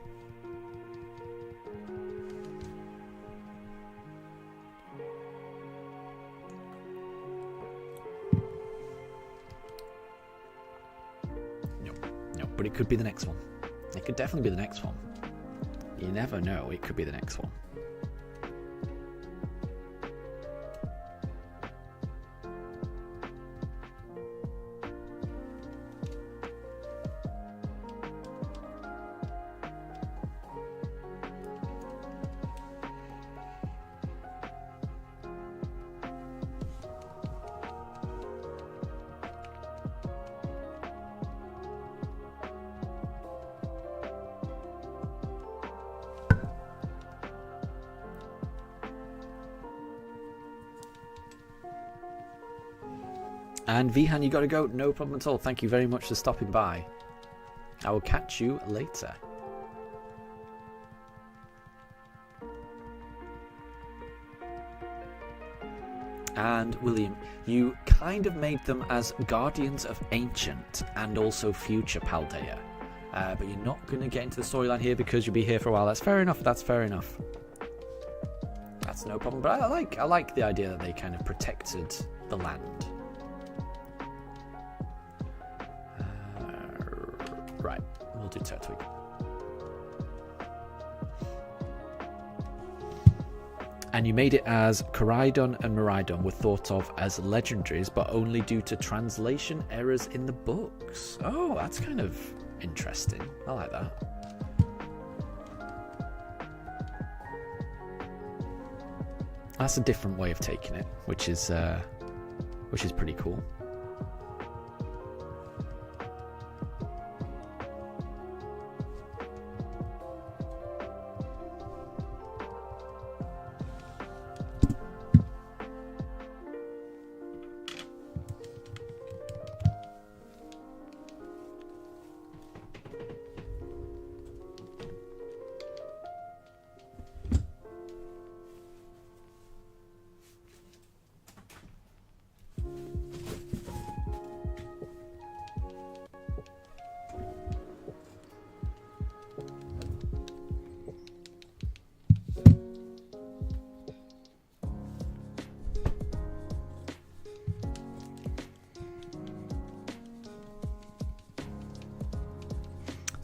No, but it could be the next one. It could definitely be the next one. You never know, it could be the next one. And Vihan, you gotta go. No problem at all. Thank you very much for stopping by. I will catch you later. And William, you kind of made them as Guardians of Ancient and also Future Paldea. But you're not going to get into the storyline here because you'll be here for a while. That's fair enough. That's no problem. But I like the idea that they kind of protected the land. Right, we'll do Turtwig. And you made it as Koraidon and Miraidon were thought of as legendaries, but only due to translation errors in the books. Oh, that's kind of interesting. I like that. That's a different way of taking it, which is pretty cool.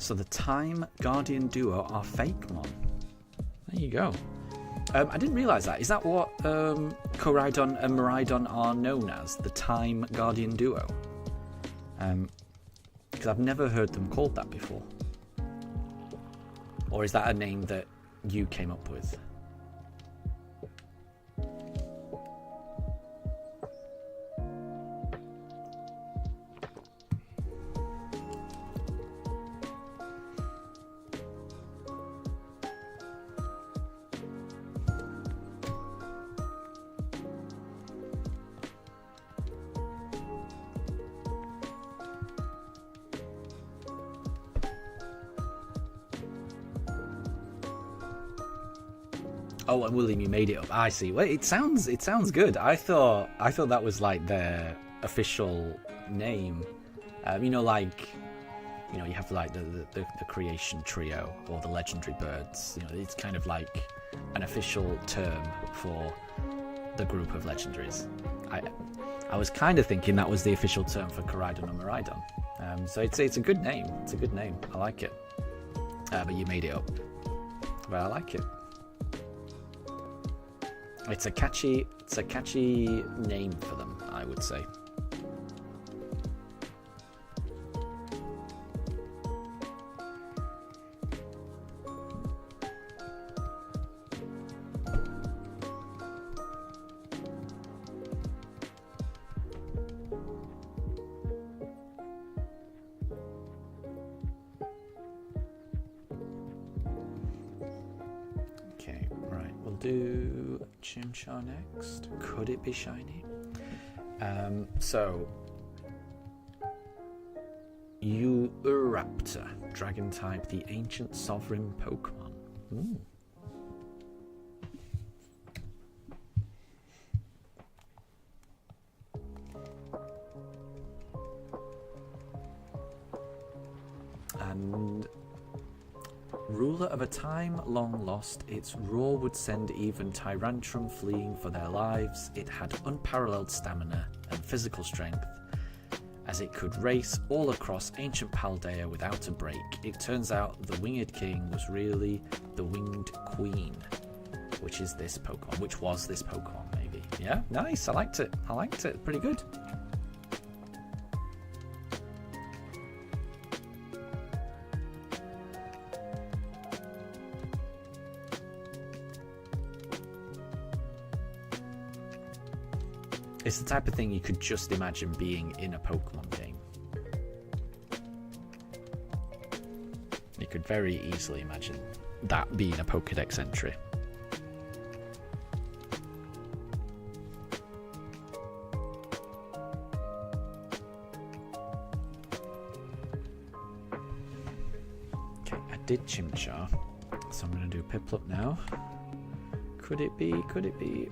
So the Time Guardian duo are Fakemon. There you go. I didn't realise that. Is that what Koraidon and Miraidon are known as? The Time Guardian duo? Because I've never heard them called that before. Or is that a name that you came up with? Oh, and William, you made it up. I see. Well, it sounds good. I thought that was like their official name. You know, like, you know, you have like the creation trio or the legendary birds. You know, it's kind of like an official term for the group of legendaries. I was kind of thinking that was the official term for Koraidon and Miraidon. So it's a good name. It's a good name. I like it. But you made it up. But I like it. It's a catchy name for them, I would say. Okay, right, we'll do Chimchar next. Could it be shiny? So Uraptor, dragon type, the ancient sovereign Pokemon. Ooh. And ruler of a time long lost, its roar would send even Tyrantrum fleeing for their lives. It had unparalleled stamina and physical strength, as it could race all across ancient Paldea without a break. It turns out the winged king was really the winged queen, which was this Pokemon, maybe. Yeah, nice. I liked it. Pretty good. It's the type of thing you could just imagine being in a Pokemon game. You could very easily imagine that being a Pokedex entry. Okay, I did Chimchar, so I'm going to do Piplup now. Could it be?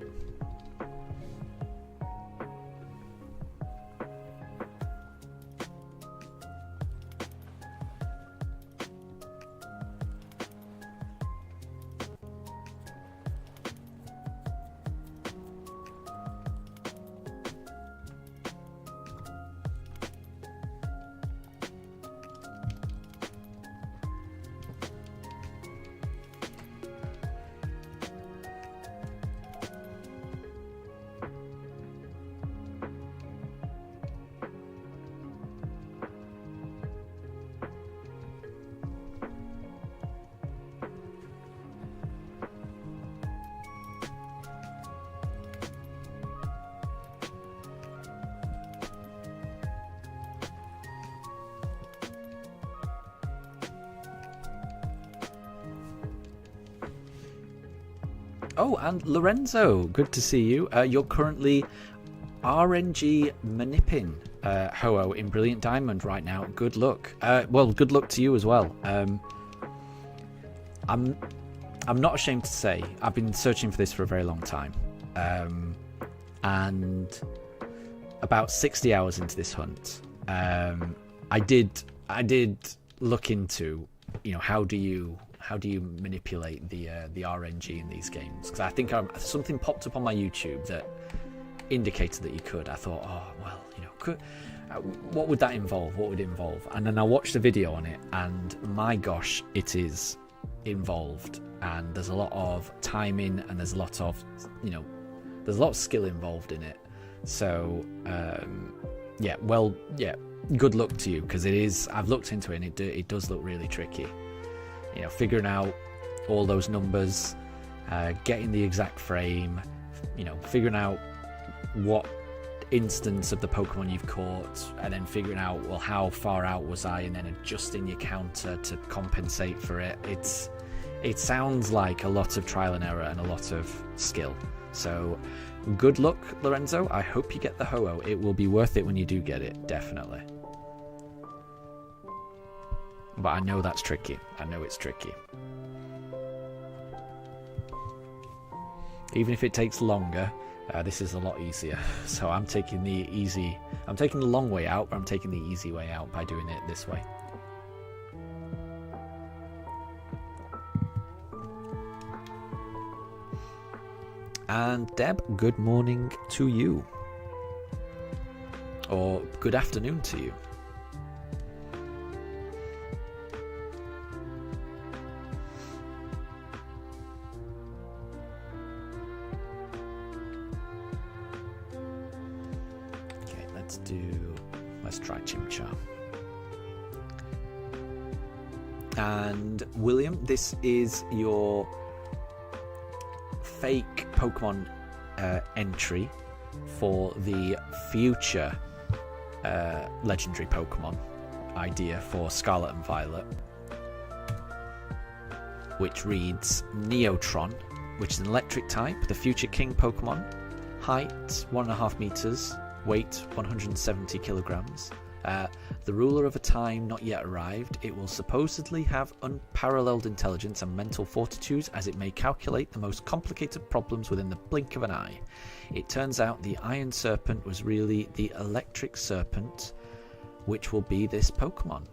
Oh, and Lorenzo, good to see you. You're currently RNG Manipin Ho-Oh in Brilliant Diamond right now. Good luck. Well, good luck to you as well. I'm not ashamed to say I've been searching for this for a very long time, and about 60 hours into this hunt, I did look into, you know, how do you manipulate the RNG in these games? Because I think something popped up on my YouTube that indicated that you could. I thought, oh well, you know, what would that involve? What would it involve? And then I watched a video on it, and my gosh, it is involved. And there's a lot of timing, and there's a lot of, there's a lot of skill involved in it. So, good luck to you, because it is. I've looked into it, and it does look really tricky. Figuring out all those numbers, getting the exact frame, figuring out what instance of the Pokemon you've caught, and then figuring out, well, how far out was I, and then adjusting your counter to compensate for it. It sounds like a lot of trial and error and a lot of skill. So good luck, Lorenzo. I hope you get the Ho-Oh. It will be worth it when you do get it, definitely. But I know that's tricky. I know it's tricky. Even if it takes longer, this is a lot easier. So I'm taking the long way out, but I'm taking the easy way out by doing it this way. And Deb, good morning to you. Or good afternoon to you. Okay, let's try Chimchar. And William, this is your fake Pokemon entry for the future legendary Pokemon idea for Scarlet and Violet, which reads Neotron, which is an electric type, the future king Pokemon, height 1.5 meters, weight 170 kilograms. The ruler of a time not yet arrived. It will supposedly have unparalleled intelligence and mental fortitude, as it may calculate the most complicated problems within the blink of an eye. It turns out the Iron Serpent was really the Electric Serpent, which will be this Pokemon.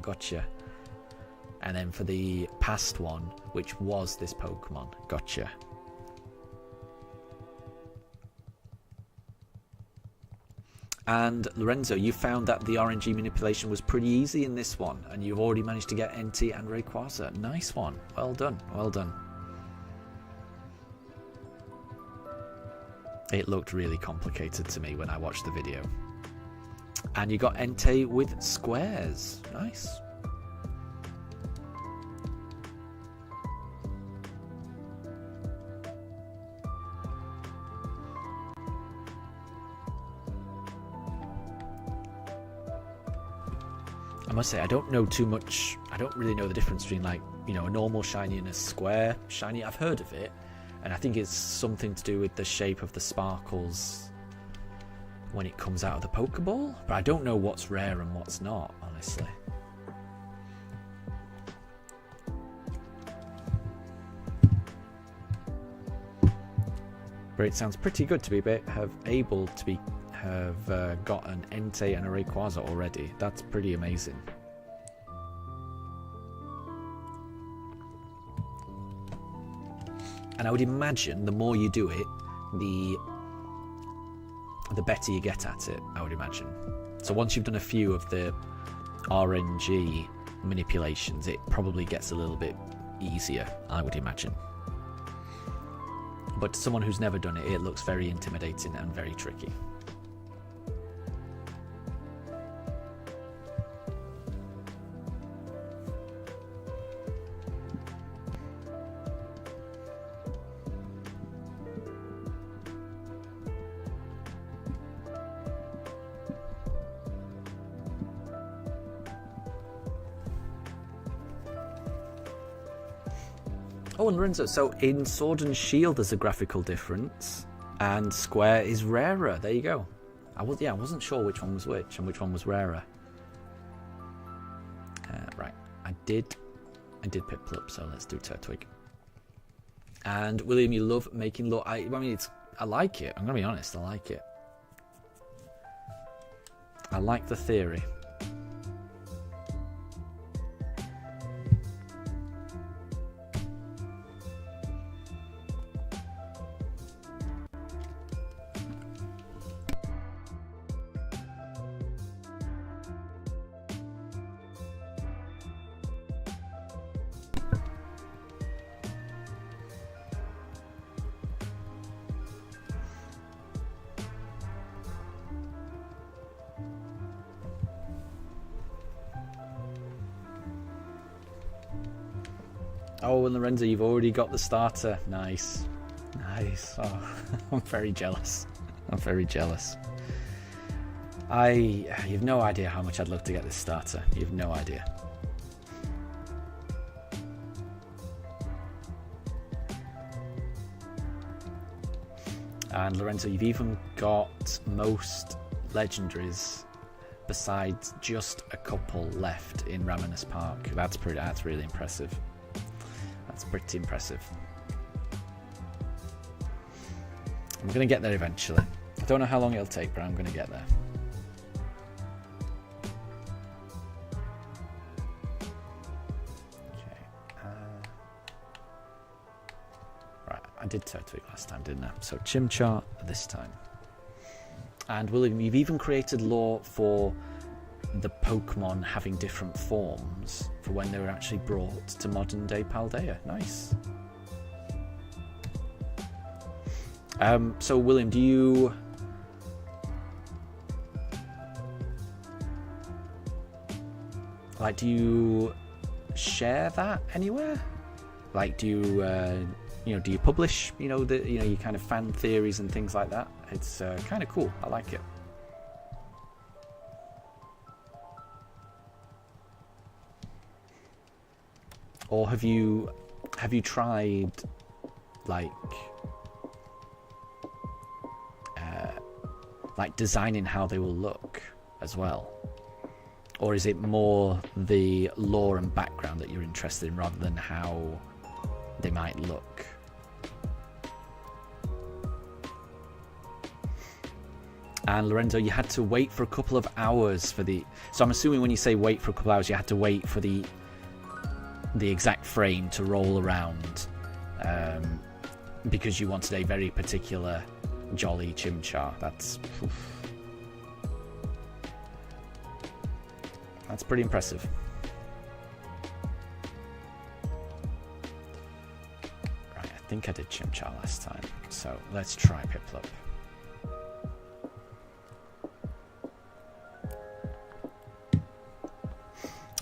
Gotcha. And then for the past one, which was this Pokemon. Gotcha. And Lorenzo, you found that the RNG manipulation was pretty easy in this one, and you've already managed to get NT and Rayquaza. Nice one. Well done. Well done. It looked really complicated to me when I watched the video. And you got Entei with squares. Nice. I must say, I don't know too much. I don't really know the difference between, like, a normal shiny and a square shiny. I've heard of it, and I think it's something to do with the shape of the sparkles when it comes out of the Pokeball. But I don't know what's rare and what's not, honestly. But it sounds pretty good to be able to have got an Entei and a Rayquaza already. That's pretty amazing. And I would imagine the more you do it, the better you get at it, I would imagine. So once you've done a few of the RNG manipulations, it probably gets a little bit easier, I would imagine. But to someone who's never done it, it looks very intimidating and very tricky. Oh, and Lorenzo, so in Sword and Shield there's a graphical difference, and Square is rarer. There you go. I wasn't sure which one was which and which one was rarer. Right, I did Piplup, so let's do Turtwig. And William, you love making lore. I like it. I'm gonna be honest, I like it. I like the theory. Oh, and Lorenzo, you've already got the starter. Nice. Nice. Oh, I'm very jealous. I'm very jealous. You've no idea how much I'd love to get this starter. You've no idea. And Lorenzo, you've even got most legendaries besides just a couple left in Raminus Park. That's really impressive. That's pretty impressive. I'm going to get there eventually. I don't know how long it'll take, but I'm going to get there. Okay. Right, I did Turtwig last time, didn't I? So Chimchar this time. And William, you've even created lore for the Pokemon having different forms for when they were actually brought to modern day Paldea. Nice. So William, do you share that anywhere? Like, do you do you publish your kind of fan theories and things like that? It's kind of cool. I like it. Or have you tried like designing how they will look as well? Or is it more the lore and background that you're interested in rather than how they might look? And Lorenzo, you had to wait for a couple of hours for the... So I'm assuming when you say wait for a couple of hours, you had to wait for the exact frame to roll around because you wanted a very particular jolly Chimchar. That's pretty impressive. Right, I think I did Chimchar last time, so let's try Piplup.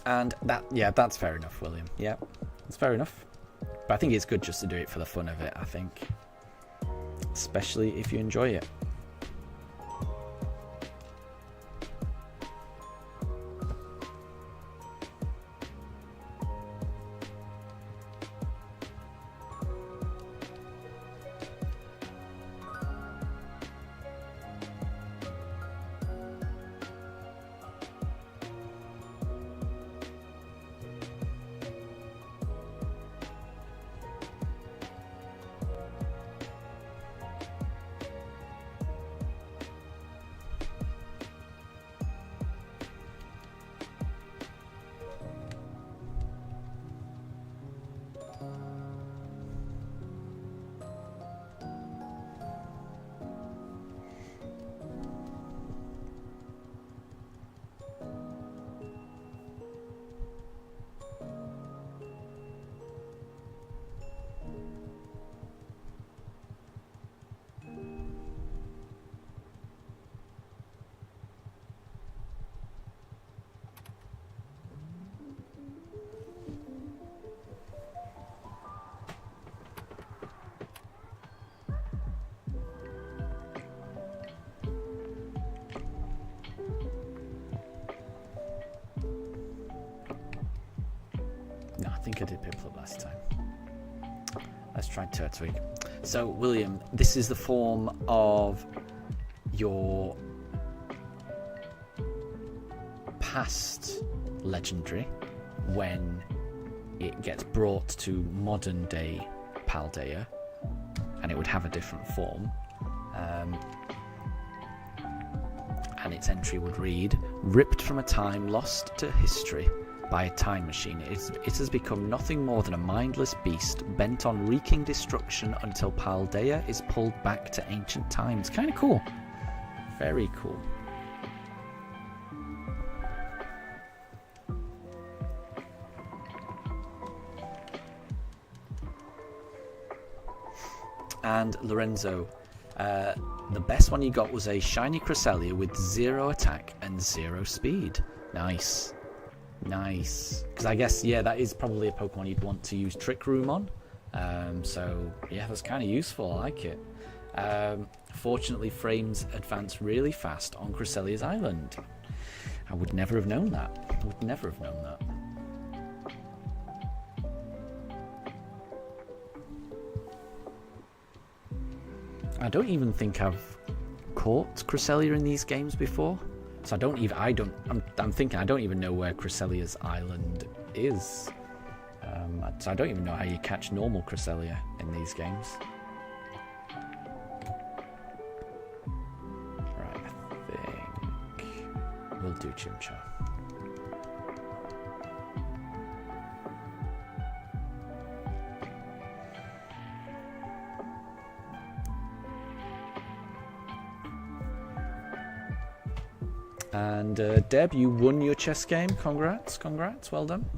And that's fair enough, William. Yeah, it's fair enough. But I think it's good just to do it for the fun of it, I think. Especially if you enjoy it. No, I think I did Piplup last time. Let's try Turtwig. So, William, this is the form of your past legendary when it gets brought to modern day Paldea, and it would have a different form. And its entry would read, ripped from a time lost to history by a time machine, it has become nothing more than a mindless beast bent on wreaking destruction until Paldea is pulled back to ancient times. Kind of cool. Very cool. And Lorenzo, the best one you got was a shiny Cresselia with 0 attack and 0 speed. Nice. Nice. Because I guess, yeah, that is probably a Pokemon you'd want to use Trick Room on. So, yeah, that's kind of useful. I like it. Fortunately, frames advance really fast on Cresselia's Island. I would never have known that. I would never have known that. I don't even think I've caught Cresselia in these games before. So I'm thinking I don't even know where Cresselia's Island is. So I don't even know how you catch normal Cresselia in these games. Right, I think we'll do Chimchar. And Deb, you won your chess game. Congrats, well done.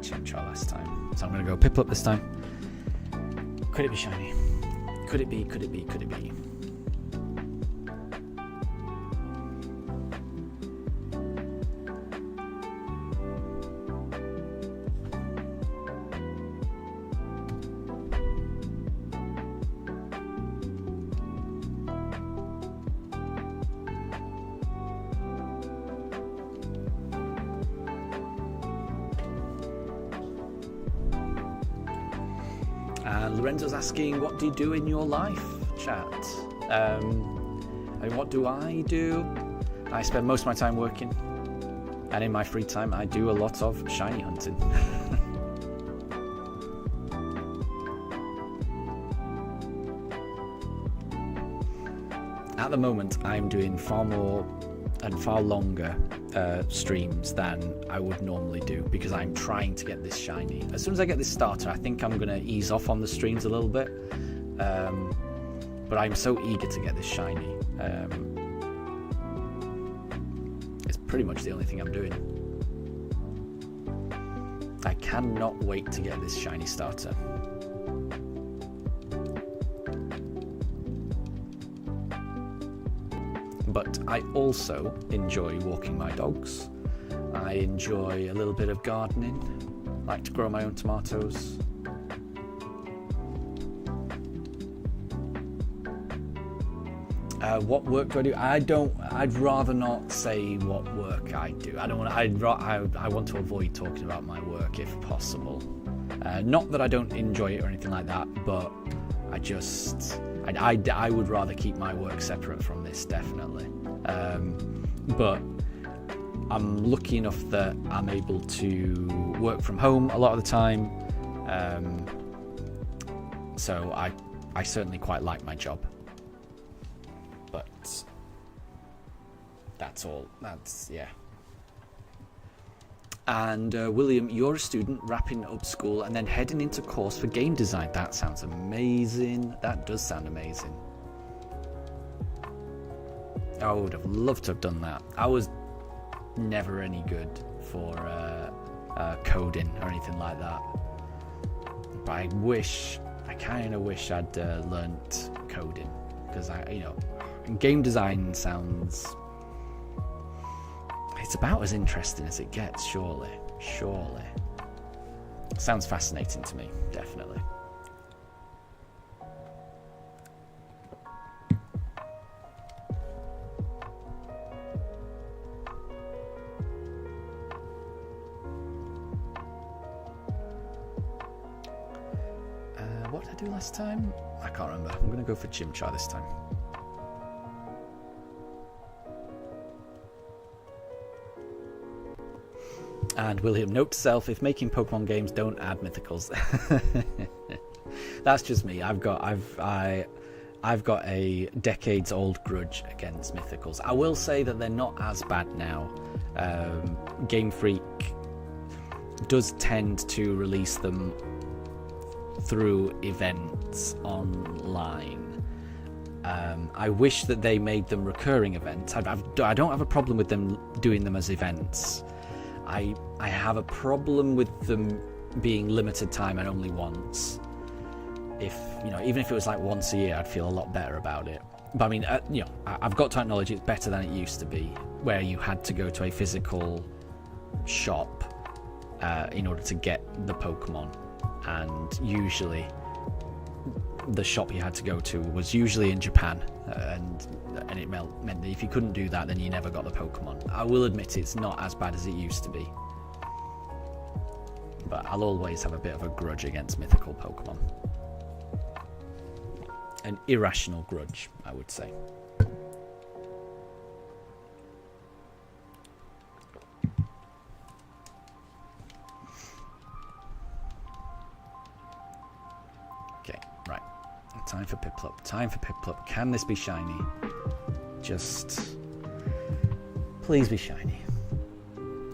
Chimchar last time, so I'm going to go Piplup this time. Could it be shiny? Could it be? Could it be? Could it be? Lorenzo's asking, what do you do in your life, chat? And what do I do? I spend most of my time working, and in my free time I do a lot of shiny hunting. At the moment I'm doing far more and far longer streams than I would normally do, because I'm trying to get this shiny. As soon as I get this starter, I think I'm going to ease off on the streams a little bit, but I'm so eager to get this shiny. It's pretty much the only thing I'm doing. I cannot wait to get this shiny starter. But I also enjoy walking my dogs. I enjoy a little bit of gardening. I like to grow my own tomatoes. What work do I do? I'd rather not say what work I do. I want to avoid talking about my work if possible. Not that I don't enjoy it or anything like that, but I would rather keep my work separate from this, definitely. But I'm lucky enough that I'm able to work from home a lot of the time. So I certainly quite like my job. But that's all. Yeah. And William, you're a student wrapping up school and then heading into course for game design. That sounds amazing. That does sound amazing. I would have loved to have done that. I was never any good for coding or anything like that. But I kind of wish I'd learnt coding, because game design sounds. It's about as interesting as it gets, surely. Sounds fascinating to me, definitely. What did I do last time? I can't remember. I'm going to go for Chimchar this time. And William, note to self, if making Pokemon games, don't add Mythicals. That's just me. I've got a decades-old grudge against Mythicals. I will say that they're not as bad now. Game Freak does tend to release them through events online. I wish that they made them recurring events. I don't have a problem with them doing them as events. I have a problem with them being limited time and only once. If even if it was like once a year, I'd feel a lot better about it. But I mean, I've got to acknowledge it's better than it used to be, where you had to go to a physical shop in order to get the Pokemon, and usually the shop you had to go to was usually in Japan, and it meant that if you couldn't do that, then you never got the Pokemon. I will admit it's not as bad as it used to be, but I'll always have a bit of a grudge against mythical Pokemon. An irrational grudge, I would say. Okay, right. Time for Piplup. Time for Piplup. Can this be shiny? Just... please be shiny.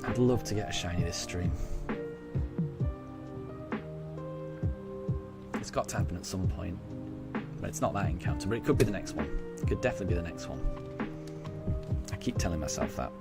I'd love to get a shiny this stream. It's got to happen at some point. But it's not that encounter, but it could be the next one. It could definitely be the next one. I keep telling myself that.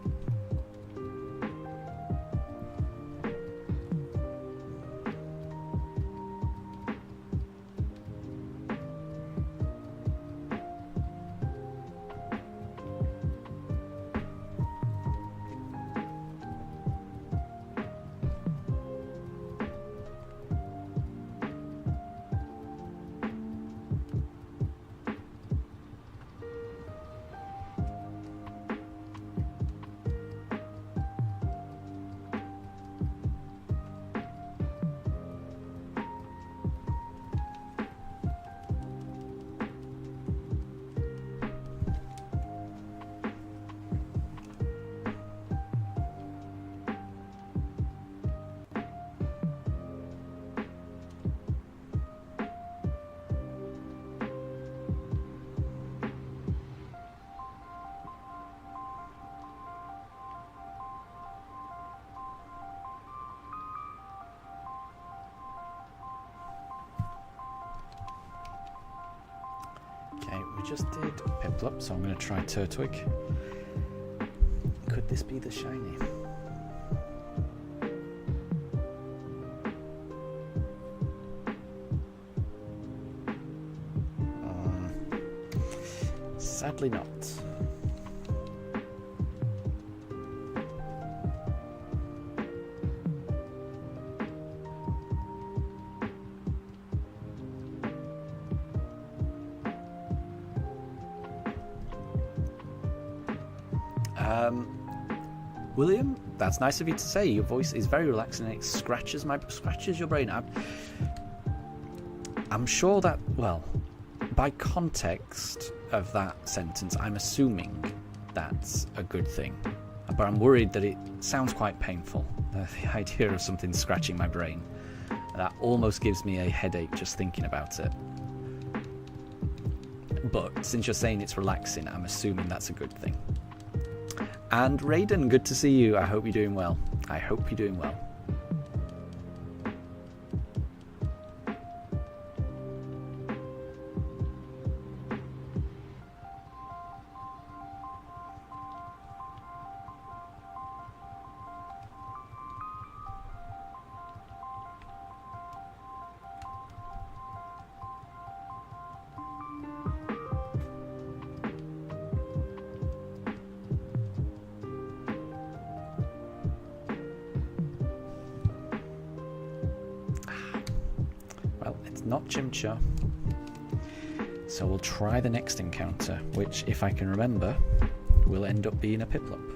We just did Piplup, so I'm going to try Turtwig. Could this be the shiny? Sadly not. William, that's nice of you to say. Your voice is very relaxing and it scratches your brain. I'm sure that, well, by context of that sentence, I'm assuming that's a good thing. But I'm worried that it sounds quite painful. The idea of something scratching my brain. That almost gives me a headache just thinking about it. But since you're saying it's relaxing, I'm assuming that's a good thing. And Raiden, good to see you. I hope you're doing well. I hope you're doing well. It's not Chimchar. So we'll try the next encounter, which, if I can remember, will end up being a Piplup.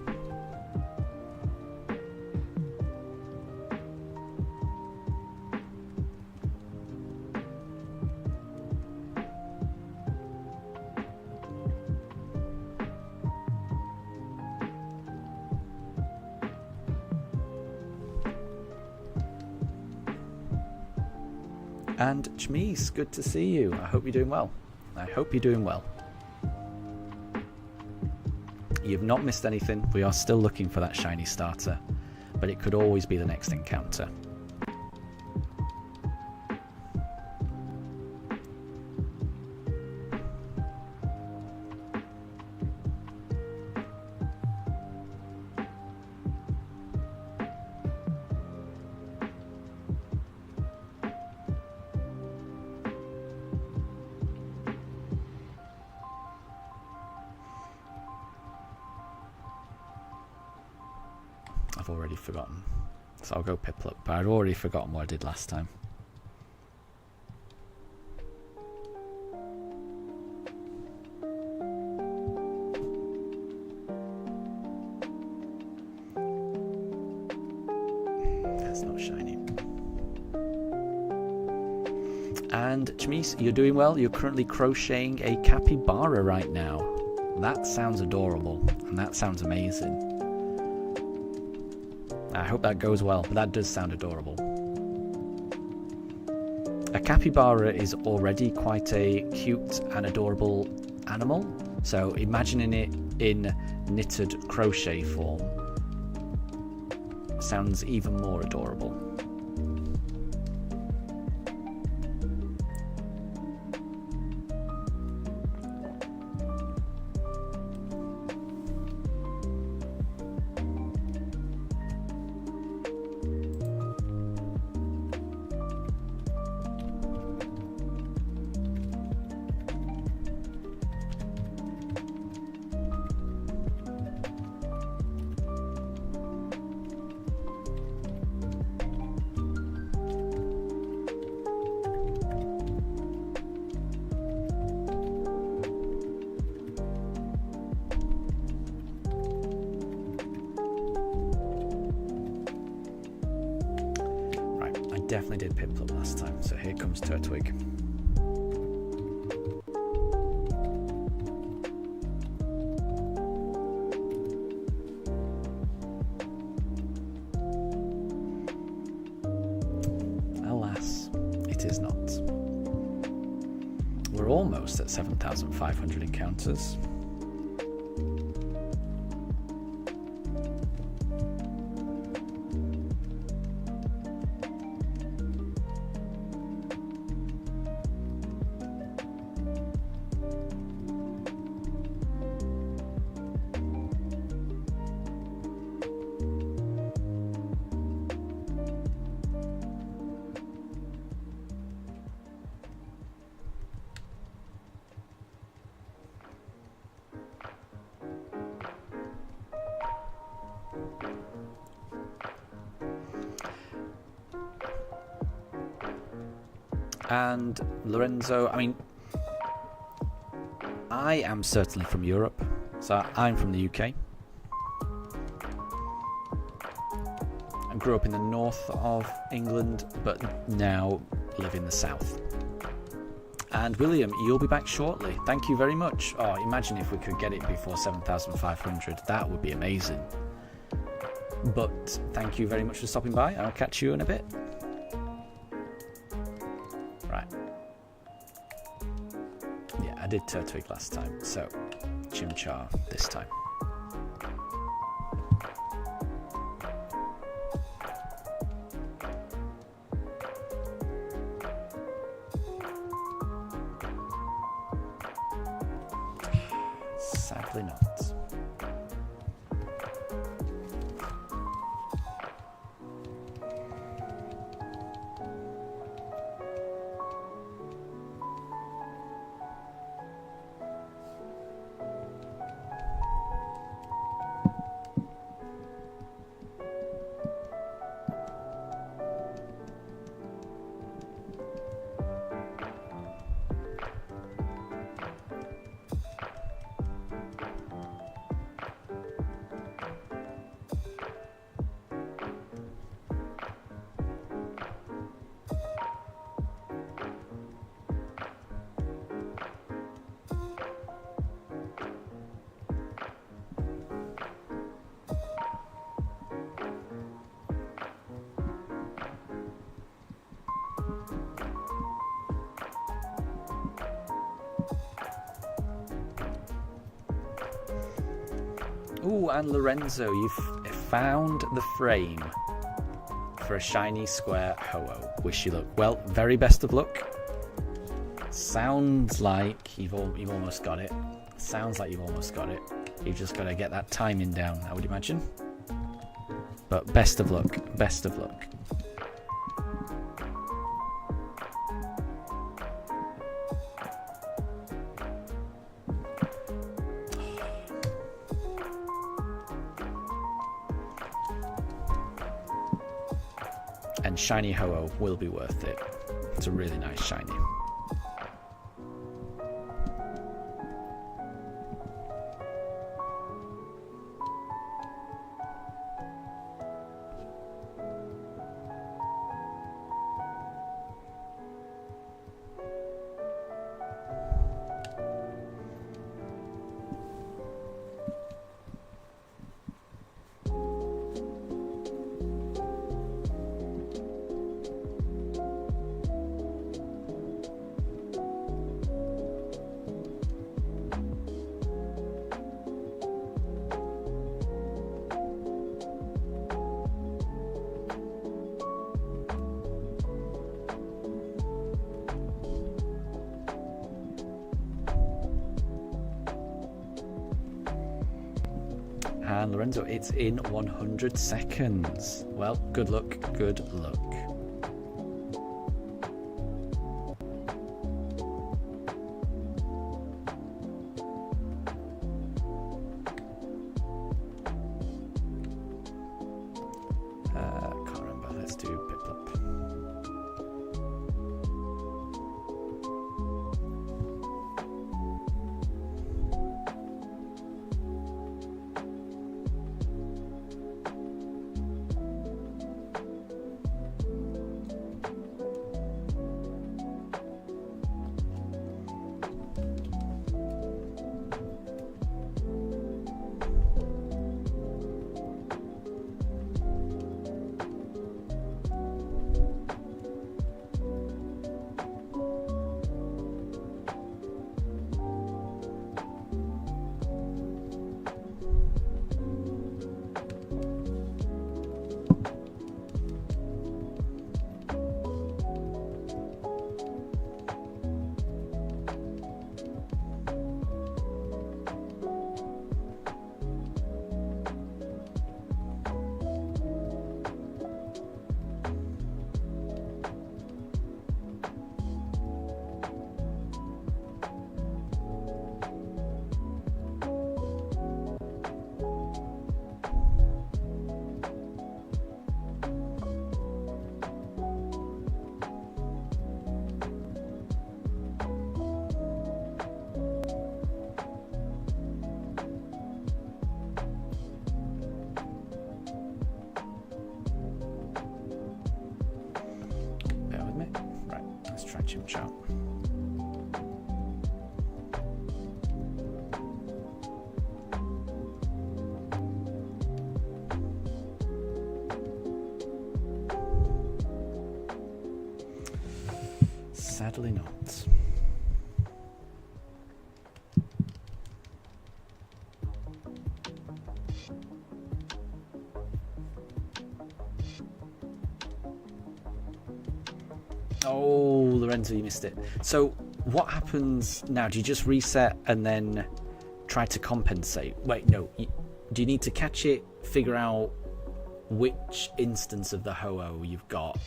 And Chmeese, good to see you. I hope you're doing well. I hope you're doing well. You've not missed anything. We are still looking for that shiny starter, but it could always be the next encounter. I've already forgotten. So I'll go Piplup, but I'd already forgotten what I did last time. That's not shiny. And Chmeese, you're doing well. You're currently crocheting a capybara right now. That sounds adorable, and that sounds amazing. I hope that goes well, but that does sound adorable. A capybara is already quite a cute and adorable animal, so imagining it in knitted crochet form sounds even more adorable. Definitely did Piplup last time, so here comes Turtwig. Alas, it is not. We're almost at 7,500 encounters. And Lorenzo, I mean, I am certainly from Europe, so I'm from the UK. I grew up in the north of England, but now live in the south. And William, you'll be back shortly. Thank you very much. Oh, imagine if we could get it before 7,500. That would be amazing. But thank you very much for stopping by. I'll catch you in a bit. Right. Yeah, I did Turtwig last time, so Chimchar this time. Sadly not. Ooh, and Lorenzo, you've found the frame for a shiny square Ho-Oh. Wish you luck. Well, very best of luck. Sounds like you've almost got it. Sounds like you've almost got it. You've just got to get that timing down, I would imagine. But best of luck. Best of luck. And shiny Ho-Oh will be worth it. It's a really nice shiny. And Lorenzo, it's in 100 seconds. Well, good luck, good luck. Can't remember. Let's do Piplup. Chimchar. Sadly not. Oh, Lorenzo, you missed it. So what happens now? Do you just reset and then try to compensate? Wait, no. Do you need to catch it, figure out which instance of the Ho-Oh you've got,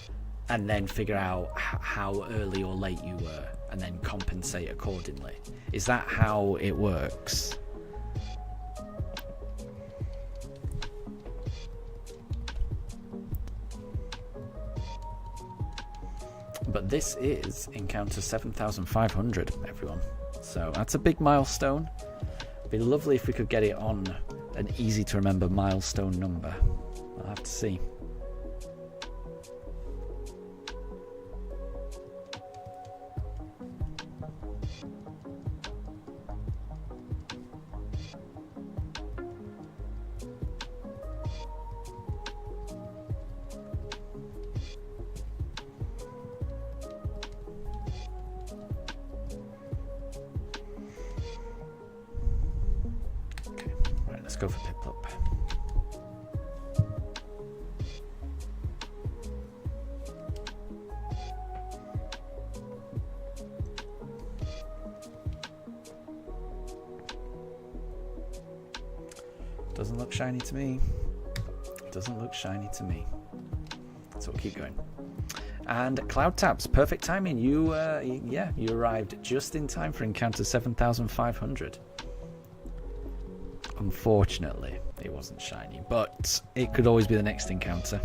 and then figure out how early or late you were, and then compensate accordingly? Is that how it works? But this is encounter 7,500, everyone. So that's a big milestone. It'd be lovely if we could get it on an easy to remember milestone number. I'll have to see. Let's go for Piplup. Doesn't look shiny to me. Doesn't look shiny to me. So we'll keep going. And Cloud Taps, perfect timing. You arrived just in time for encounter 7,500. Unfortunately, it wasn't shiny, but it could always be the next encounter.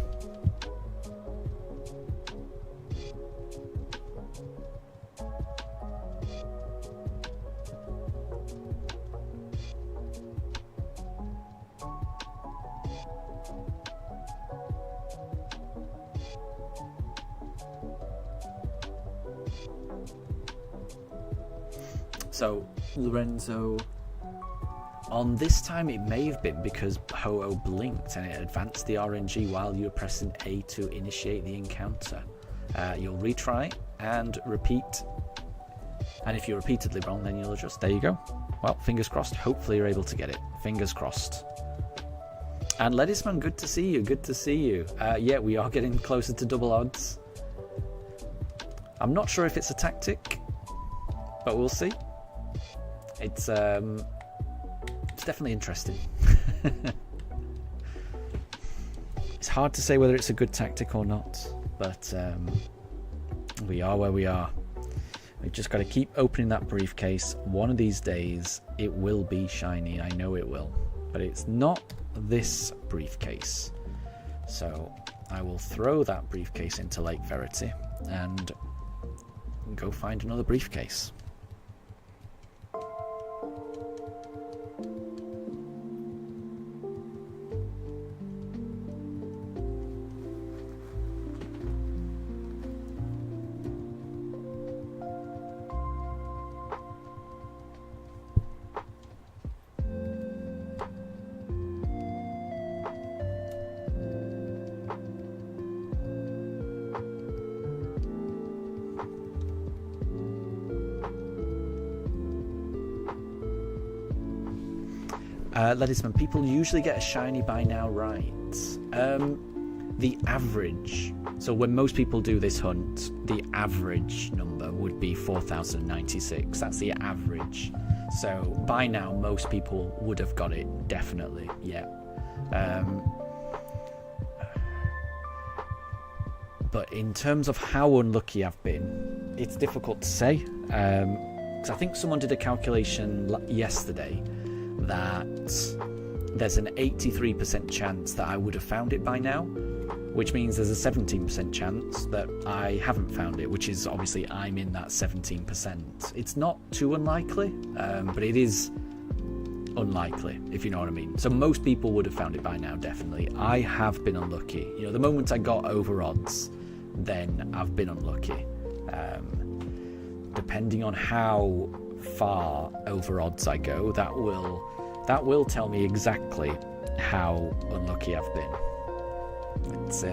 So, Lorenzo, on this time it may have been because Ho-Oh blinked and it advanced the RNG while you were pressing A to initiate the encounter. You'll retry and repeat, and if you're repeatedly wrong, then you'll adjust. There you go. Well, fingers crossed. Hopefully you're able to get it. Fingers crossed. And Ledisman, good to see you. Good to see you. Yeah, we are getting closer to double odds. I'm not sure if it's a tactic, but we'll see. It's definitely interesting. It's hard to say whether it's a good tactic or not, but we are where we are. We've just got to keep opening that briefcase. One of these days it will be shiny. I know it will, but it's not this briefcase. So I will throw that briefcase into Lake Verity and go find another briefcase. Ledisman, people usually get a shiny by now, right? The average, so when most people do this hunt, the average number would be 4,096. That's the average. So by now, most people would have got it, definitely, yeah. But in terms of how unlucky I've been, it's difficult to say. Because I think someone did a calculation yesterday that there's an 83% chance that I would have found it by now, which means there's a 17% chance that I haven't found it, which is obviously I'm in that 17%. It's not too unlikely, but it is unlikely, if you know what I mean. So most people would have found it by now, definitely. I have been unlucky. You know, the moment I got over odds, then I've been unlucky. Depending on how far over odds I go, that will tell me exactly how unlucky I've been. It's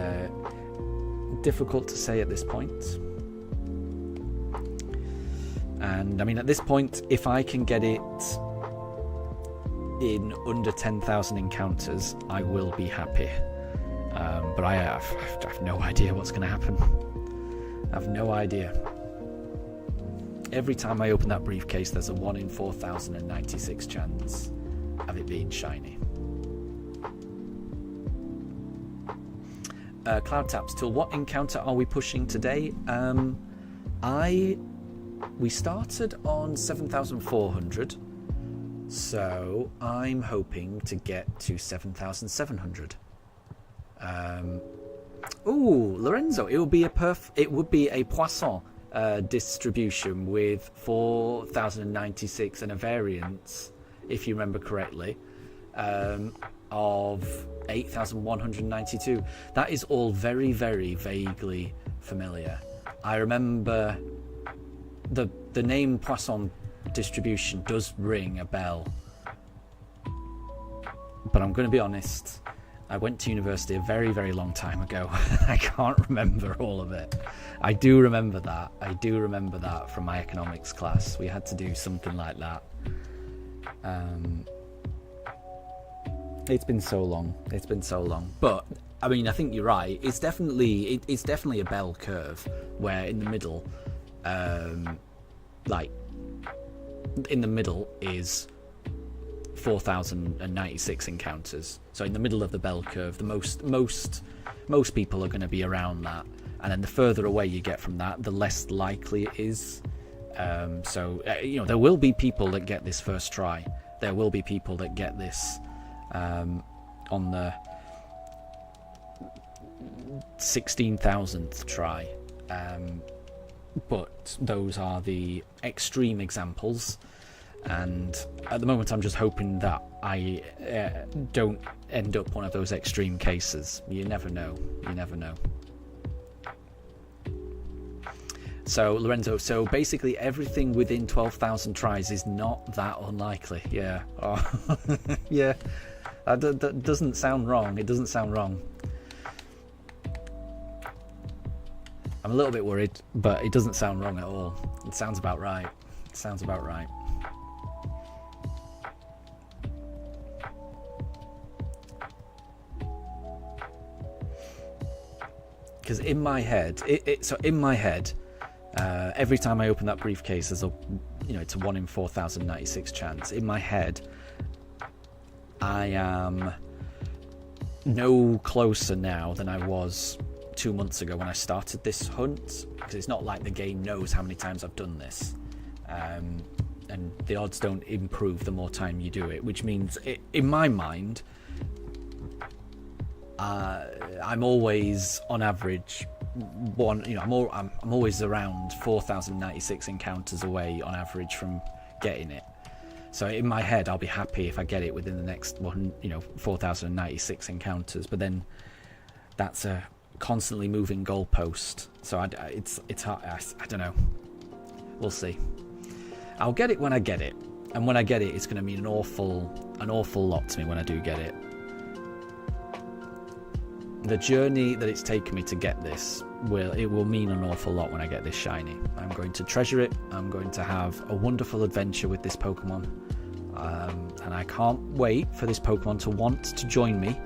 difficult to say at this point. And I mean, at this point, if I can get it in under 10,000 encounters, I will be happy. But I have no idea what's going to happen. I have no idea. Every time I open that briefcase, there's a 1 in 4,096 chance of it being shiny. Cloud Taps, till what encounter are we pushing today? We started on 7,400, so I'm hoping to get to 7,700. Ooh, Lorenzo, it would be a Poisson distribution with 4,096 and a variance, if you remember correctly, of 8,192. That is all very, very vaguely familiar. I remember the name Poisson distribution does ring a bell, but I'm going to be honest, I went to university a very, very long time ago. I can't remember all of it. I do remember that from my economics class. We had to do something like that. It's been so long. But I mean, I think you're right. It's definitely a bell curve where in the middle, is 4,096 encounters. So in the middle of the bell curve, the most people are going to be around that, and then the further away you get from that, the less likely it is. There will be people that get this first try. There will be people that get this on the 16,000th try. But those are the extreme examples, and at the moment I'm just hoping that I don't end up one of those extreme cases. You never know. So Lorenzo, so basically everything within 12,000 tries is not that unlikely. Yeah. Oh. Yeah. That doesn't sound wrong. It doesn't sound wrong. I'm a little bit worried, but it doesn't sound wrong at all. It sounds about right. Because in my head, every time I open that briefcase, there's it's a 1 in 4,096 chance. In my head, I am no closer now than I was 2 months ago when I started this hunt, because it's not like the game knows how many times I've done this, and the odds don't improve the more time you do it, which means in my mind I'm always on average I'm always around 4,096 encounters away on average from getting it. So in my head I'll be happy if I get it within the next 4,096 encounters, but then that's a constantly moving goalpost, so it's hard. I don't know. We'll see. I'll get it when I get it, and when I get it, it's going to mean an awful lot to me when I do get it. The journey that it's taken me to get this will mean an awful lot when I get this shiny. I'm going to treasure it. I'm going to have a wonderful adventure with this Pokemon, and I can't wait for this Pokemon to want to join me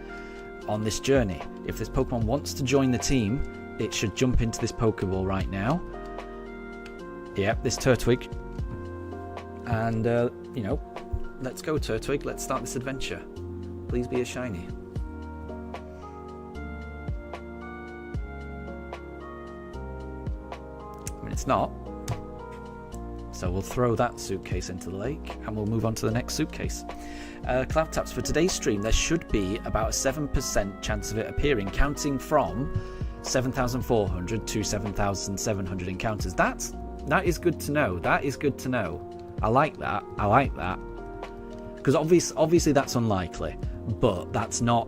on this journey. If this Pokemon wants to join the team, it should jump into this Pokeball right now. Yep, this Turtwig. And, let's go, Turtwig. Let's start this adventure. Please be a shiny. I mean, it's not. So we'll throw that suitcase into the lake, and we'll move on to the next suitcase. Cloud Taps, for today's stream, there should be about a 7% chance of it appearing, counting from 7,400 to 7,700 encounters. That is good to know. That is good to know. I like that. Because obviously that's unlikely, but it's not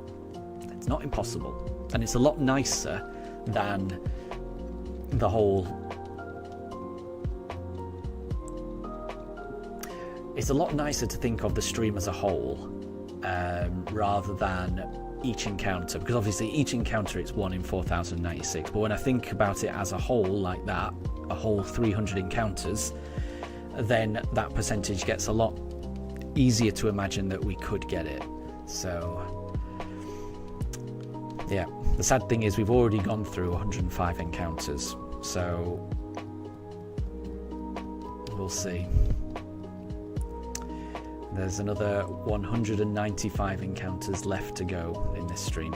impossible. And it's a lot nicer than the whole... It's a lot nicer to think of the stream as a whole, rather than each encounter, because obviously each encounter it's 1 in 4,096, but when I think about it as a whole like that, a whole 300 encounters, then that percentage gets a lot easier to imagine that we could get it. So yeah, the sad thing is we've already gone through 105 encounters, so we'll see. There's another 195 encounters left to go in this stream.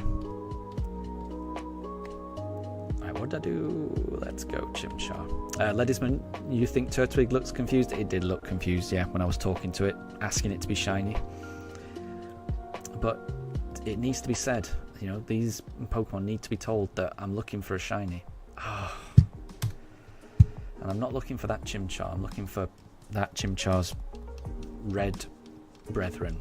Alright, what did I do? Let's go, Chimchar. Ledisman, you think Turtwig looks confused? It did look confused, yeah, when I was talking to it, asking it to be shiny. But it needs to be said, these Pokemon need to be told that I'm looking for a shiny. Oh. And I'm not looking for that Chimchar, I'm looking for that Chimchar's red brethren.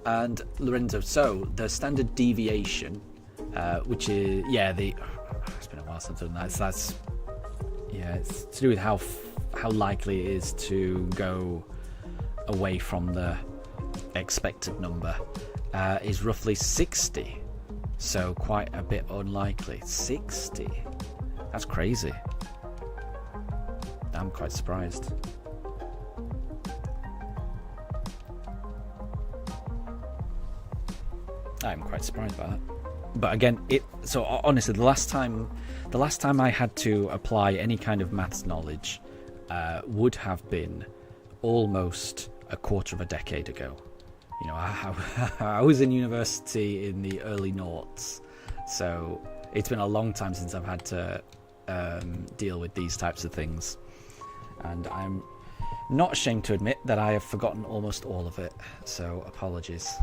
And Lorenzo, so the standard deviation, which is it's been a while since I've done that. That's it's to do with how likely it is to go away from the expected number, is roughly 60, so quite a bit unlikely. 60, that's crazy. I'm quite surprised. I'm quite surprised by that. But again, so honestly, the last time I had to apply any kind of maths knowledge would have been almost a quarter of a decade ago. You know, I was in university in the early noughts, so it's been a long time since I've had to deal with these types of things, and I'm not ashamed to admit that I have forgotten almost all of it, so apologies.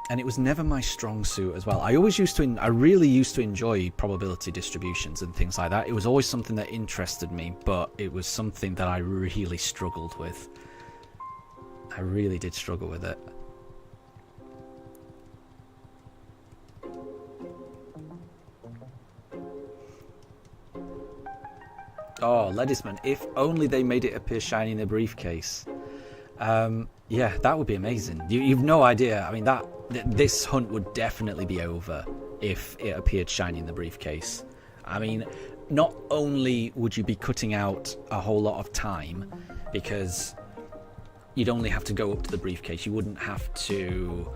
And it was never my strong suit as well. I really used to enjoy probability distributions and things like that. It was always something that interested me, but it was something that I really struggled with. I really did struggle with it. Oh, Ledisman, if only they made it appear shiny in the briefcase. Yeah, that would be amazing. You've no idea. I mean, this hunt would definitely be over if it appeared shiny in the briefcase. I mean, not only would you be cutting out a whole lot of time, because you'd only have to go up to the briefcase. You wouldn't have to,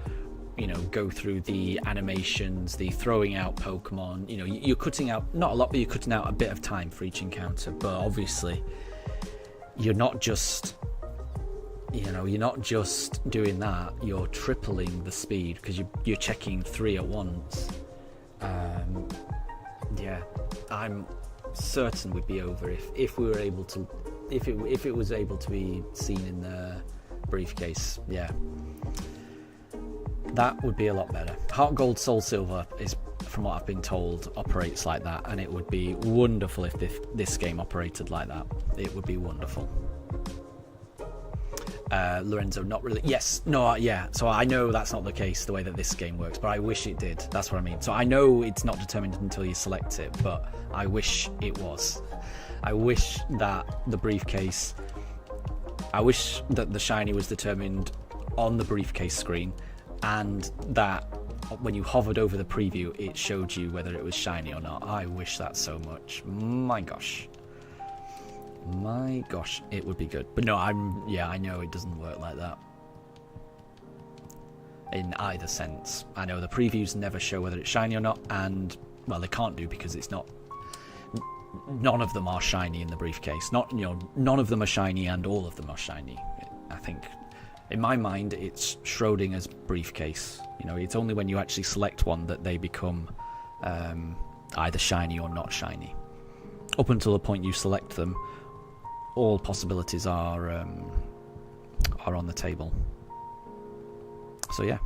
you know, go through the animations, the throwing out Pokemon. You know, you're cutting out, not a lot, but you're cutting out a bit of time for each encounter. But obviously, you're not just... You know, you're not just doing that, you're tripling the speed because you're checking 3 at once. Yeah, I'm certain we'd be over if we were able to, if it was able to be seen in the briefcase. Yeah, that would be a lot better. Heart Gold, Soul Silver is, from what I've been told, operates like that, and it would be wonderful if this game operated like that. It would be wonderful. Lorenzo, not really. Yes, no, yeah. So I know that's not the case the way that this game works, but I wish it did. That's what I mean. So I know it's not determined until you select it, but I wish it was. I wish that the briefcase... I wish that the shiny was determined on the briefcase screen, and that when you hovered over the preview, it showed you whether it was shiny or not. I wish that so much. My gosh. My gosh, it would be good. But no, I know it doesn't work like that. In either sense. I know the previews never show whether it's shiny or not, and, well, they can't do because it's not... None of them are shiny in the briefcase. None of them are shiny and all of them are shiny. I think, in my mind, it's Schrodinger's briefcase. You know, it's only when you actually select one that they become either shiny or not shiny. Up until the point you select them, all possibilities are on the table. So yeah.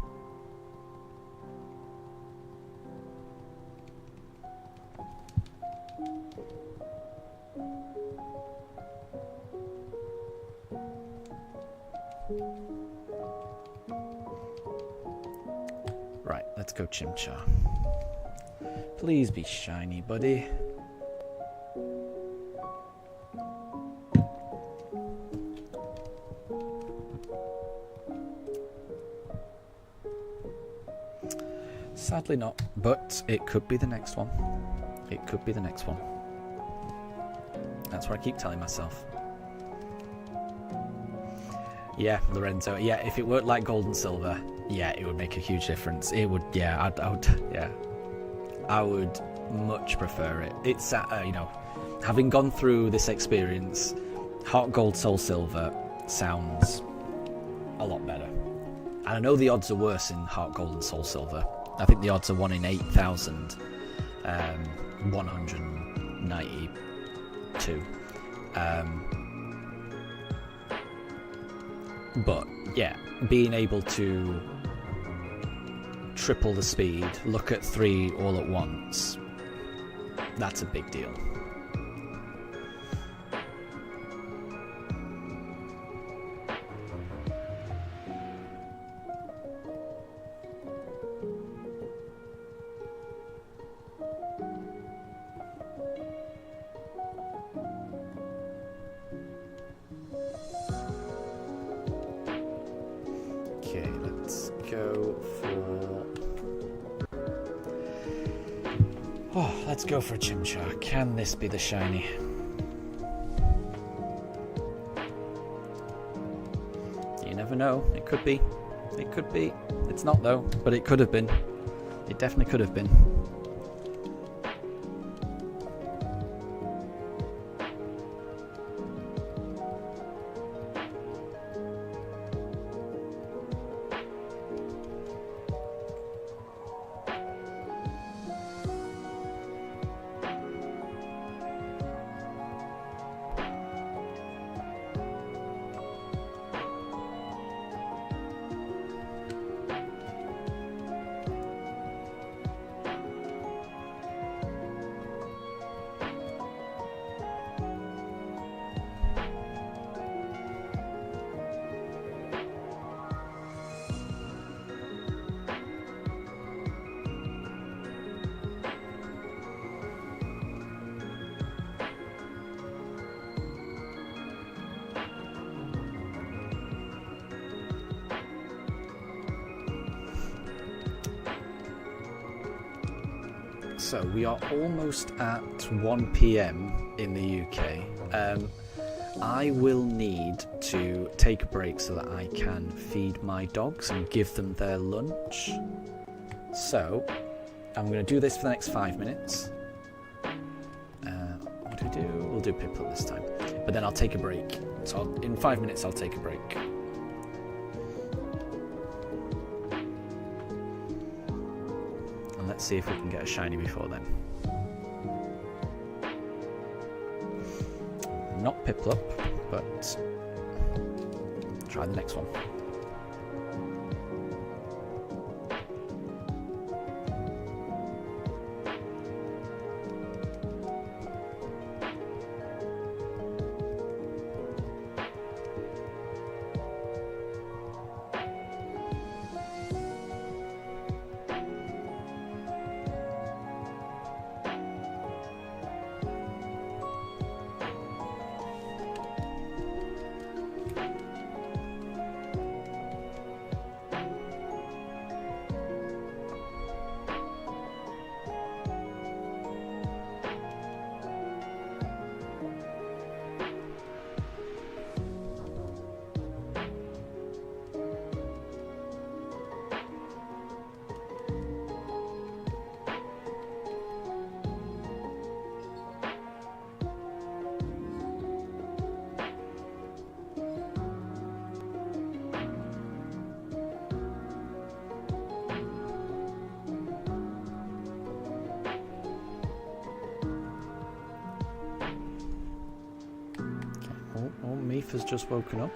Right, let's go Chimchar. Please be shiny, buddy. Sadly not, but it could be the next one. It could be the next one. That's what I keep telling myself. Yeah, Lorenzo. Yeah, if it worked like Gold and Silver, yeah, it would make a huge difference. It would, yeah, I would much prefer it. It's, you know, having gone through this experience, Heart Gold, Soul Silver sounds a lot better. And I know the odds are worse in Heart Gold and Soul Silver. I think the odds are 1 in 8,192. But yeah, being able to triple the speed, look at 3 all at once, that's a big deal. Let's go for a Chimchar. Can this be the shiny? never know. It could be. It could be. It's not though, but it could have been. It definitely could have been. So we are almost at 1 PM in the UK. I will need to take a break so that I can feed my dogs and give them their lunch. So I'm going to do this for the next 5 minutes. What do we do? We'll do Piplup this time. But then I'll take a break. So in 5 minutes I'll take a break. Let's see if we can get a shiny before then. Not Piplup, but try the next one. Meath has just woken up.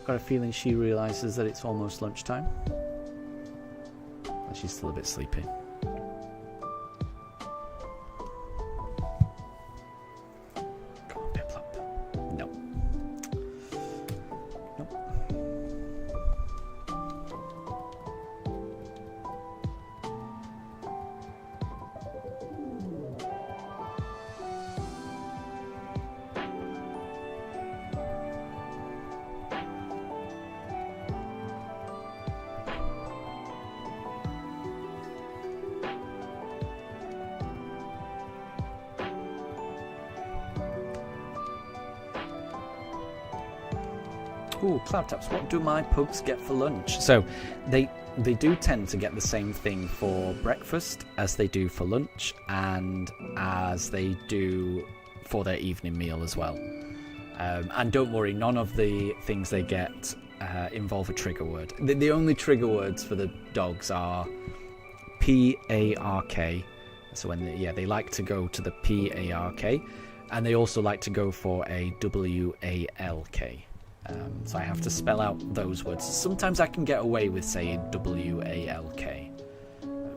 Got a feeling she realises that it's almost lunchtime. But she's still a bit sleepy. Come on, Piplup. No. Nope. Ooh, Cloudtaps, what do my pugs get for lunch? So they do tend to get the same thing for breakfast as they do for lunch and as they do for their evening meal as well. And don't worry, none of the things they get involve a trigger word. The only trigger words for the dogs are P-A-R-K. So when they like to go to the P-A-R-K, and they also like to go for a W-A-L-K. So I have to spell out those words. Sometimes I can get away with saying W-A-L-K,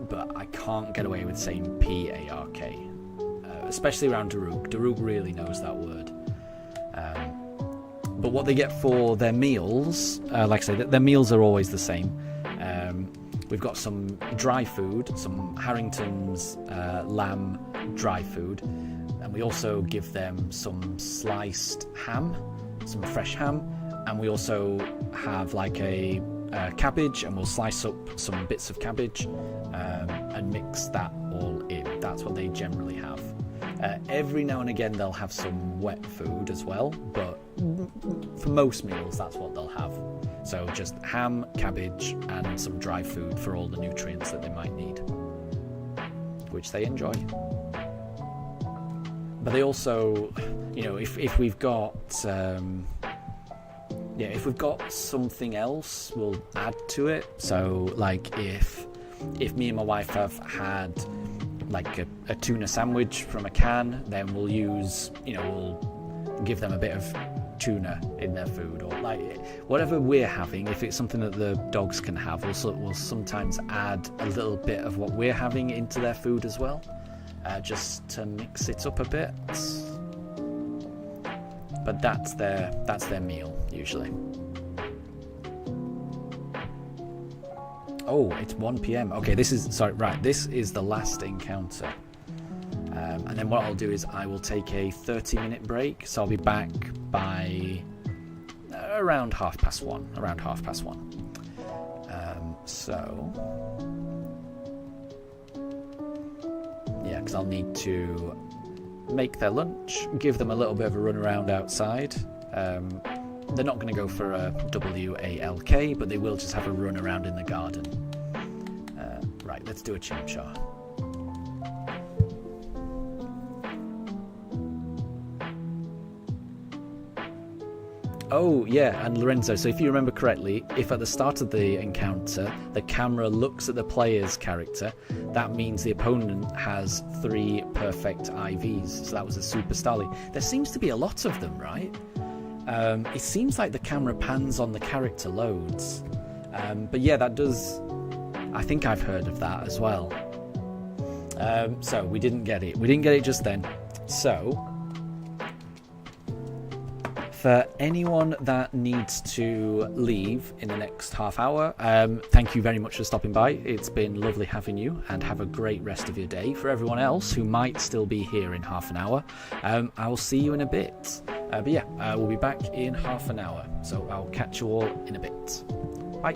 but I can't get away with saying P-A-R-K, especially around Daruk. Daruk really knows that word. But what they get for their meals, like I say, their meals are always the same. We've got some dry food, some Harrington's lamb dry food, and we also give them some sliced ham, some fresh ham, and we also have like a cabbage, and we'll slice up some bits of cabbage and mix that all in. That's what they generally have. Every now and again they'll have some wet food as well, but for most meals, that's what they'll have. So just ham, cabbage, and some dry food for all the nutrients that they might need, which they enjoy. But they also, you know, if we've got if we've got something else, we'll add to it. So like if me and my wife have had like a tuna sandwich from a can, then we'll use, you know, we'll give them a bit of tuna in their food, or like whatever we're having. If it's something that the dogs can have, we'll sometimes add a little bit of what we're having into their food as well, just to mix it up a bit. But that's their meal usually. Oh, it's 1 p.m. Okay, this is the last encounter. And then what I'll do is I will take a 30-minute break. So I'll be back by around 1:30. Yeah, because I'll need to make their lunch, give them a little bit of a run around outside. They're not going to go for a WALK, but they will just have a run around in the garden. Right, let's do a chimchar. Oh, yeah, and Lorenzo, so if you remember correctly, if at the start of the encounter the camera looks at the player's character, that means the opponent has 3 perfect IVs. So that was a super starling. There seems to be a lot of them, right? It seems like the camera pans on the character loads. But yeah, that does... I think I've heard of that as well. So we didn't get it. We didn't get it just then. So... for anyone that needs to leave in the next half hour, thank you very much for stopping by. It's been lovely having you, and have a great rest of your day. For everyone else who might still be here in half an hour, I will see you in a bit. But yeah, we'll be back in half an hour. So I'll catch you all in a bit. Bye.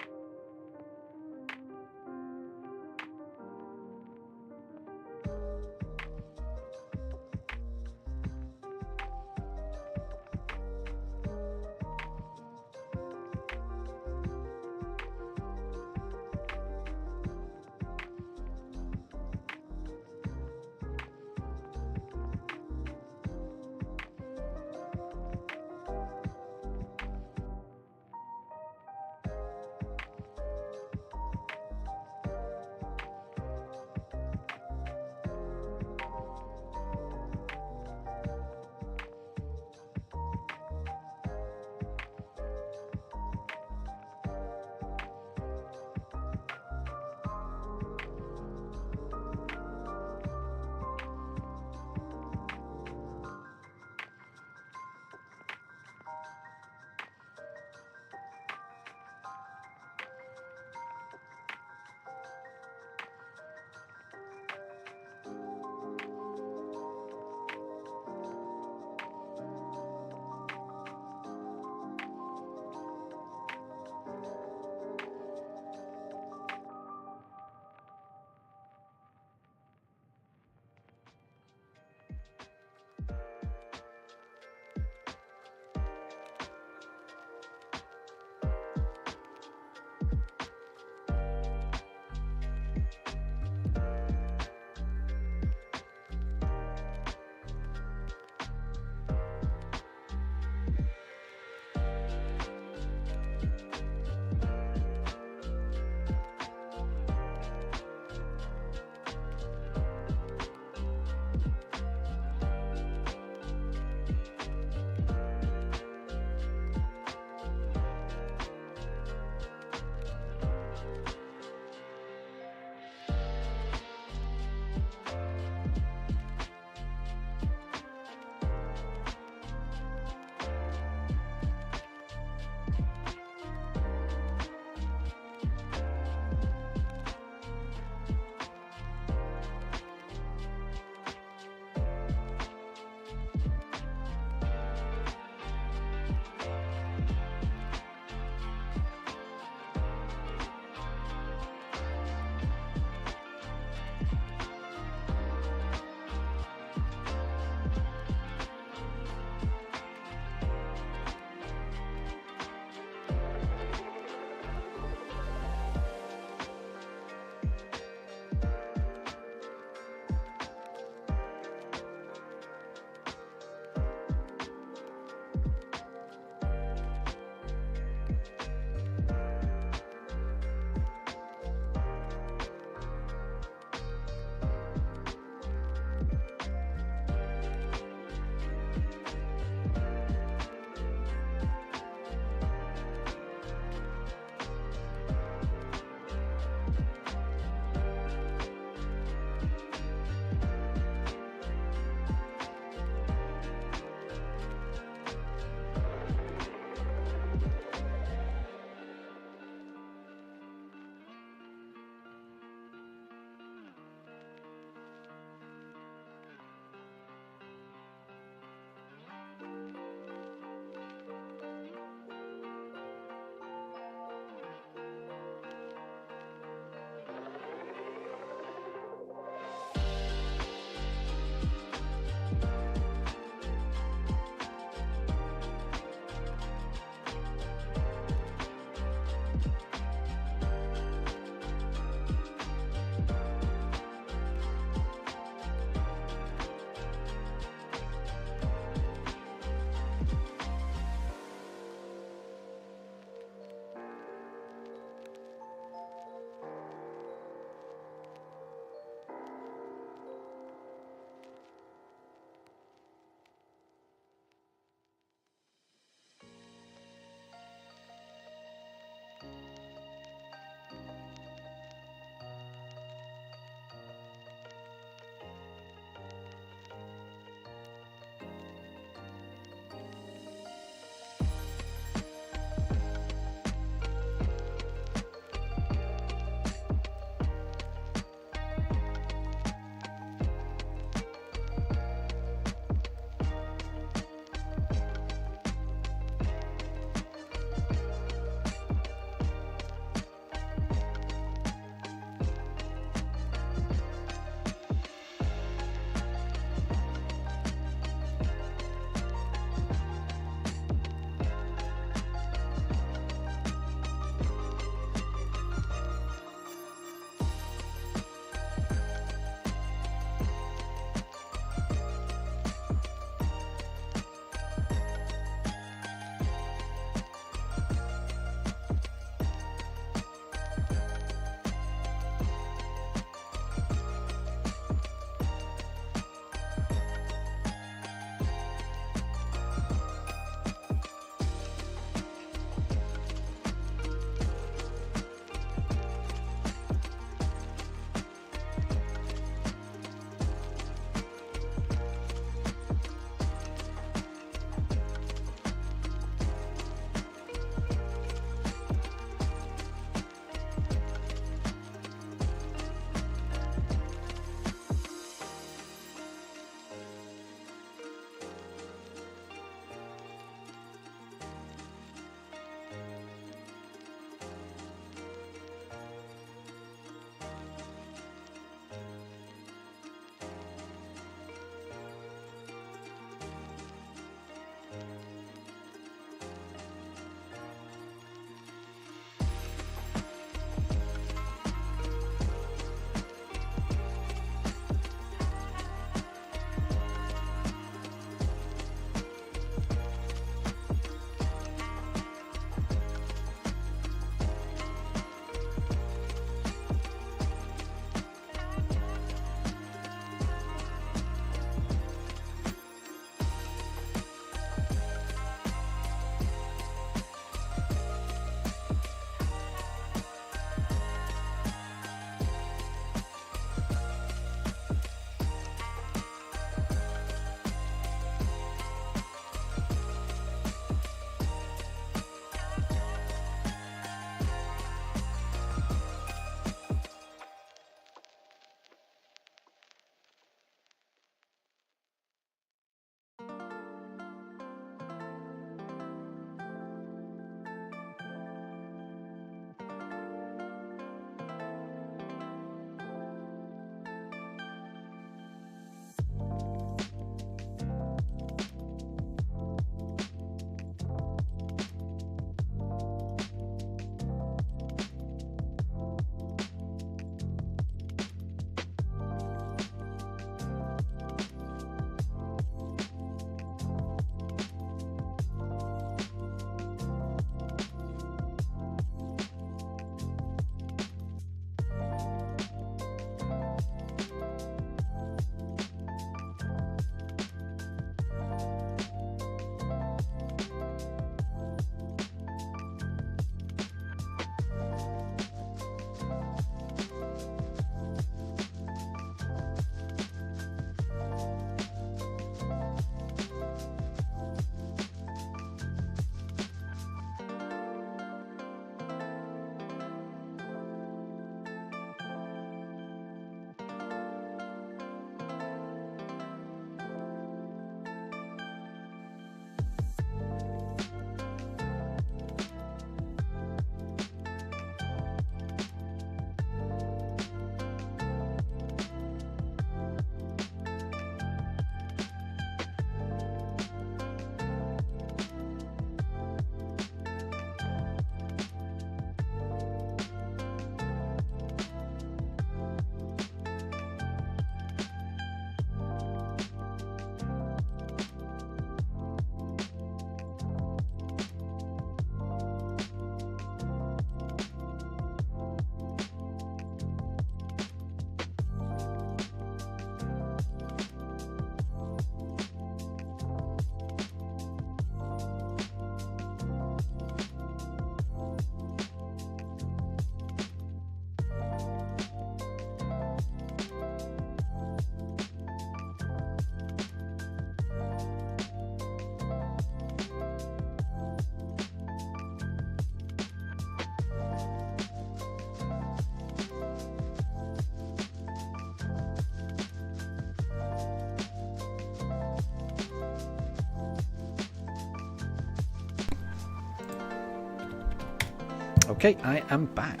Okay, I am back.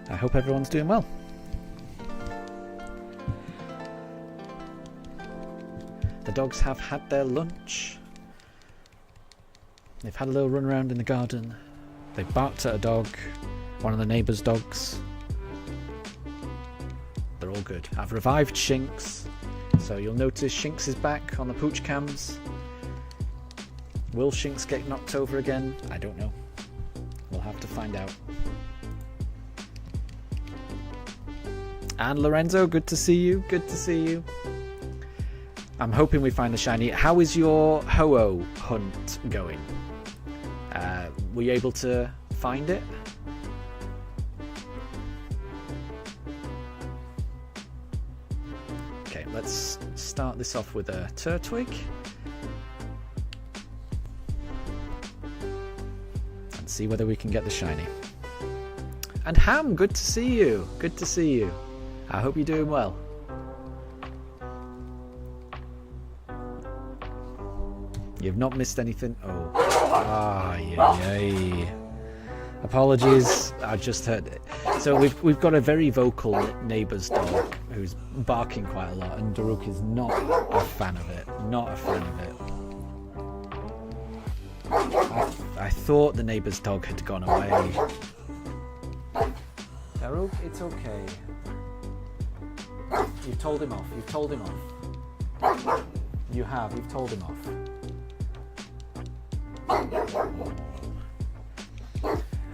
I hope everyone's doing well. The dogs have had their lunch. They've had a little run around in the garden. They've barked at a dog, one of the neighbour's dogs. They're all good. I've revived Shinx, so you'll notice Shinx is back on the pooch cams. Will Shinx get knocked over again? I don't know. We'll have to find out. And Lorenzo, good to see you. Good to see you. I'm hoping we find the shiny. How is your Ho-Oh hunt going? Were you able to find it? Okay, let's start this off with a Turtwig. And see whether we can get the shiny. And Ham, good to see you. Good to see you. I hope you're doing well. You've not missed anything. Oh. Yay. Apologies, I just heard it. So we've got a very vocal neighbour's dog who's barking quite a lot, and Daruk is not a fan of it. Not a fan of it. I thought the neighbour's dog had gone away. Daruk, it's okay. You've told him off. You've told him off. You have. You've told him off.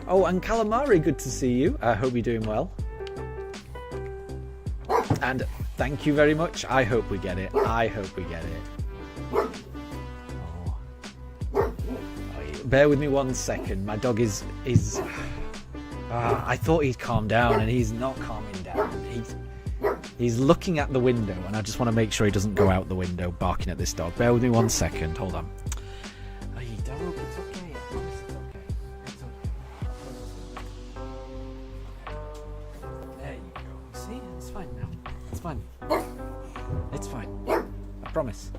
Oh, and Calamari, good to see you. I hope you're doing well. And thank you very much. I hope we get it. I hope we get it. Oh, bear with me 1 second. My dog is I thought he'd calm down, and he's not calming down. He's looking at the window, and I just want to make sure he doesn't go out the window barking at this dog. Bear with me 1 second. Hold on. It's fine. I promise.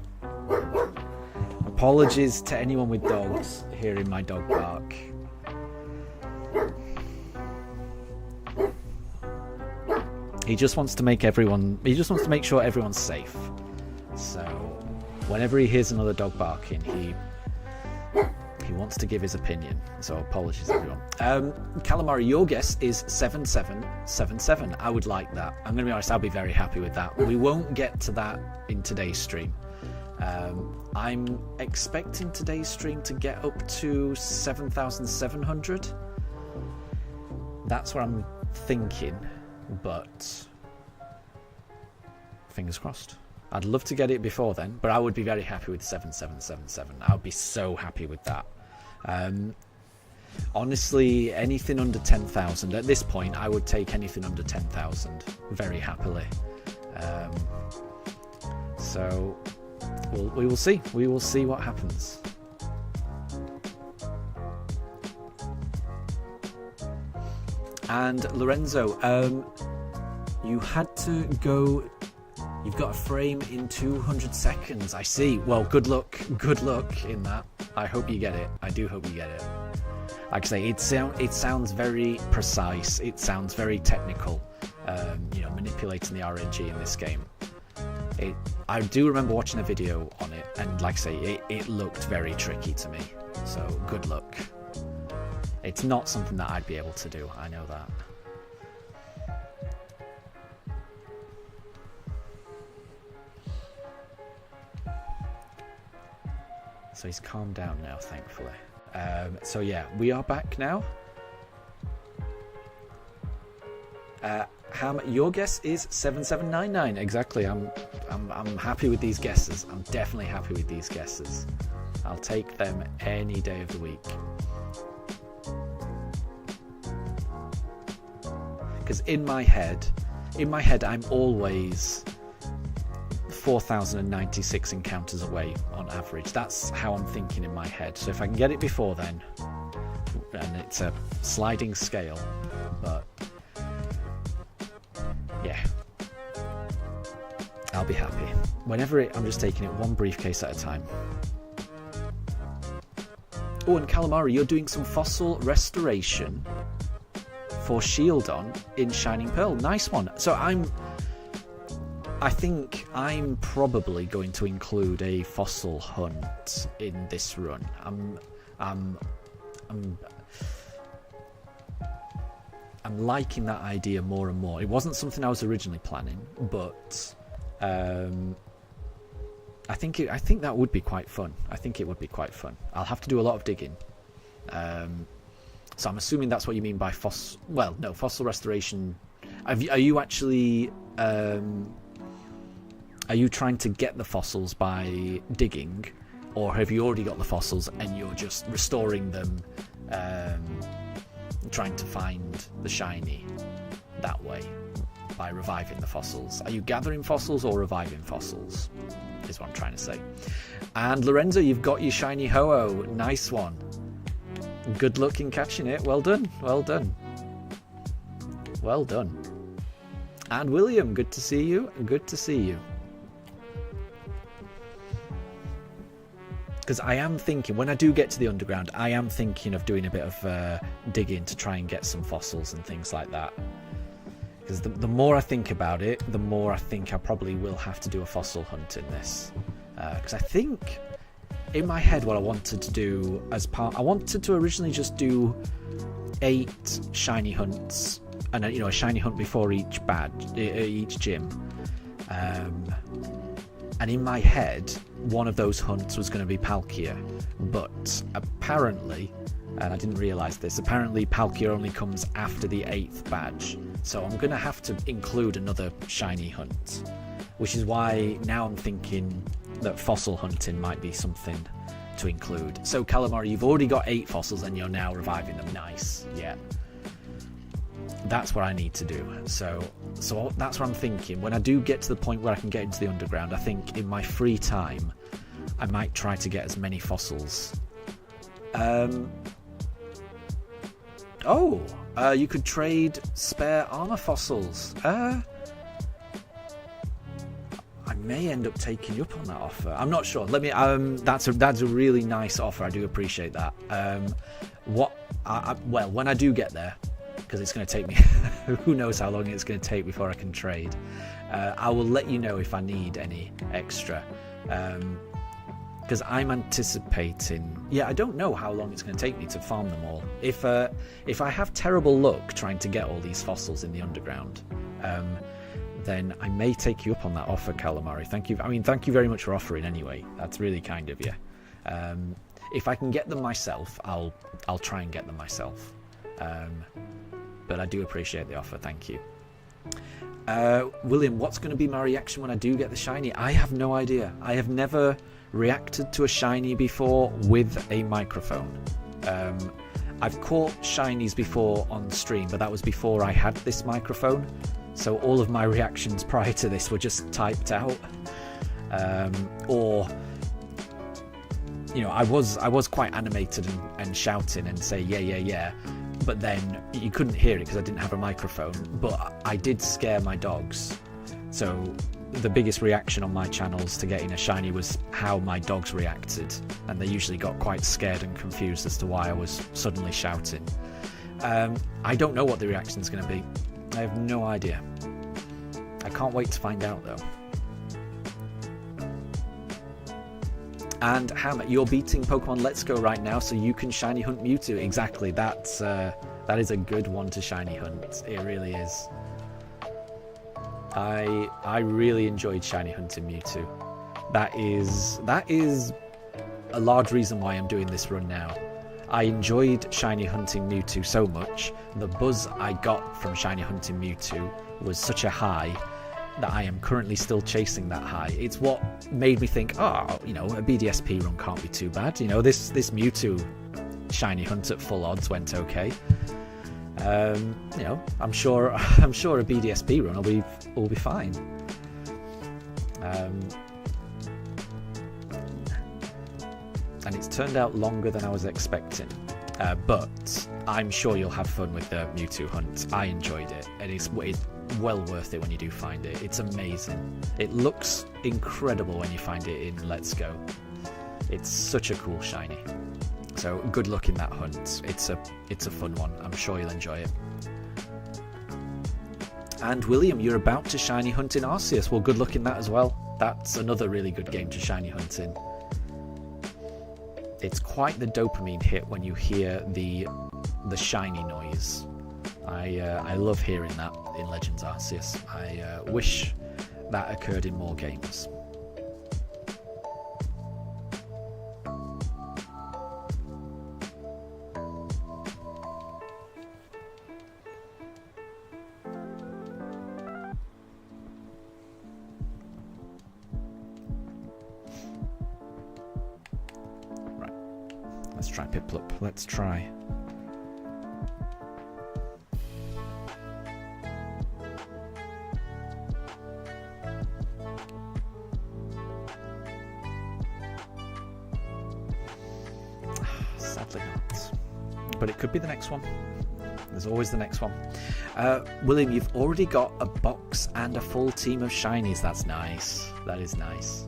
Apologies to anyone with dogs hearing my dog bark. He just wants to make sure everyone's safe. So whenever he hears another dog barking, he wants to give his opinion. So apologies, everyone. Calamari, your guess is 7777. I would like that. I'm going to be honest, I'll be very happy with that. We won't get to that in today's stream. I'm expecting today's stream to get up to 7,700. That's what I'm thinking, but fingers crossed. I'd love to get it before then, but I would be very happy with 7777. I would be so happy with that. Honestly, anything under 10,000 at this point, I would take anything under 10,000 very happily. So we will see. We will see what happens. And Lorenzo, you had to go. You've got a frame in 200 seconds. I see. Well, good luck. Good luck in that. I hope you get it. I do hope you get it. Like I say, it sounds very precise. It sounds very technical. Manipulating the RNG in this game. I do remember watching a video on it, and like I say, it looked very tricky to me. So good luck. It's not something that I'd be able to do. I know that. So he's calmed down now, thankfully. So yeah, we are back now. Ham, your guess is 7799. Exactly. I'm happy with these guesses. I'm definitely happy with these guesses. I'll take them any day of the week. Because in my head, I'm always 4,096 encounters away on average. That's how I'm thinking in my head. So if I can get it before then, and it's a sliding scale, but yeah, I'll be happy. I'm just taking it one briefcase at a time. Oh, and Calamari, you're doing some fossil restoration for Shieldon in Shining Pearl. Nice one. So I think I'm probably going to include a fossil hunt in this run. I'm liking that idea more and more. It wasn't something I was originally planning, but I think that would be quite fun. I think it would be quite fun. I'll have to do a lot of digging. So I'm assuming that's what you mean by fossil restoration. Are you actually are you trying to get the fossils by digging, or have you already got the fossils and you're just restoring them, trying to find the shiny that way by reviving the fossils? Are you gathering fossils or reviving fossils is what I'm trying to say. And Lorenzo, you've got your shiny Ho-Oh. Nice one. Good luck in catching it. Well done. Well done. Well done. And William, good to see you. Good to see you. Because I am thinking, when I do get to the underground, I am thinking of doing a bit of digging to try and get some fossils and things like that. Because the more I think about it, the more I think I probably will have to do a fossil hunt in this. Because I think in my head what I wanted to do I wanted to originally just do 8 shiny hunts, and a shiny hunt before each gym. And in my head, one of those hunts was going to be Palkia, but apparently, and I didn't realise this, apparently Palkia only comes after the 8th badge, so I'm going to have to include another shiny hunt, which is why now I'm thinking that fossil hunting might be something to include. So Calamari, you've already got 8 fossils and you're now reviving them. Nice, yeah. That's what I need to do. So that's what I'm thinking. When I do get to the point where I can get into the underground, I think in my free time, I might try to get as many fossils. You could trade spare armor fossils. I may end up taking you up on that offer. I'm not sure. Let me. That's a really nice offer. I do appreciate that. When I do get there, because it's going to take me who knows how long it's going to take before I can trade, I will let you know if I need any extra, because I'm anticipating, I don't know how long it's going to take me to farm them all. If I have terrible luck trying to get all these fossils in the underground, then I may take you up on that offer, Calamari. Thank you. Thank you very much for offering anyway. That's really kind of you. If I can get them myself, I'll try and get them myself. But I do appreciate the offer, thank you. William, what's going to be my reaction when I do get the shiny? I have no idea. I have never reacted to a shiny before with a microphone. I've caught shinies before on stream, but that was before I had this microphone. So all of my reactions prior to this were just typed out. I was quite animated and shouting and say, yeah. But then you couldn't hear it because I didn't have a microphone, but I did scare my dogs. So the biggest reaction on my channels to getting a shiny was how my dogs reacted, and they usually got quite scared and confused as to why I was suddenly shouting. I don't know what the reaction's going to be. I have no idea. I can't wait to find out though. And Ham, you're beating Pokemon Let's Go right now, so you can shiny hunt Mewtwo. Exactly, that is a good one to shiny hunt. It really is. I really enjoyed shiny hunting Mewtwo. That is a large reason why I'm doing this run now. I enjoyed shiny hunting Mewtwo so much. The buzz I got from shiny hunting Mewtwo was such a high that I am currently still chasing that high. It's what made me think, a BDSP run can't be too bad. This Mewtwo shiny hunt at full odds went okay. I'm sure a BDSP run will be fine. And it's turned out longer than I was expecting. But I'm sure you'll have fun with the Mewtwo hunt. I enjoyed it, and it's well worth it when you do find it. It's amazing. It looks incredible when you find it in Let's Go. It's such a cool shiny. So good luck in that hunt. It's a fun one. I'm sure you'll enjoy it. And William, you're about to shiny hunt in Arceus. Well, good luck in that as well. That's another really good game to shiny hunt in. It's quite the dopamine hit when you hear the shiny noise. I love hearing that in Legends Arceus. I wish that occurred in more games. Right, let's try Piplup. Let's try. Sadly not. But it could be the next one. There's always the next one. William, you've already got a box and a full team of shinies. That's nice. That is nice.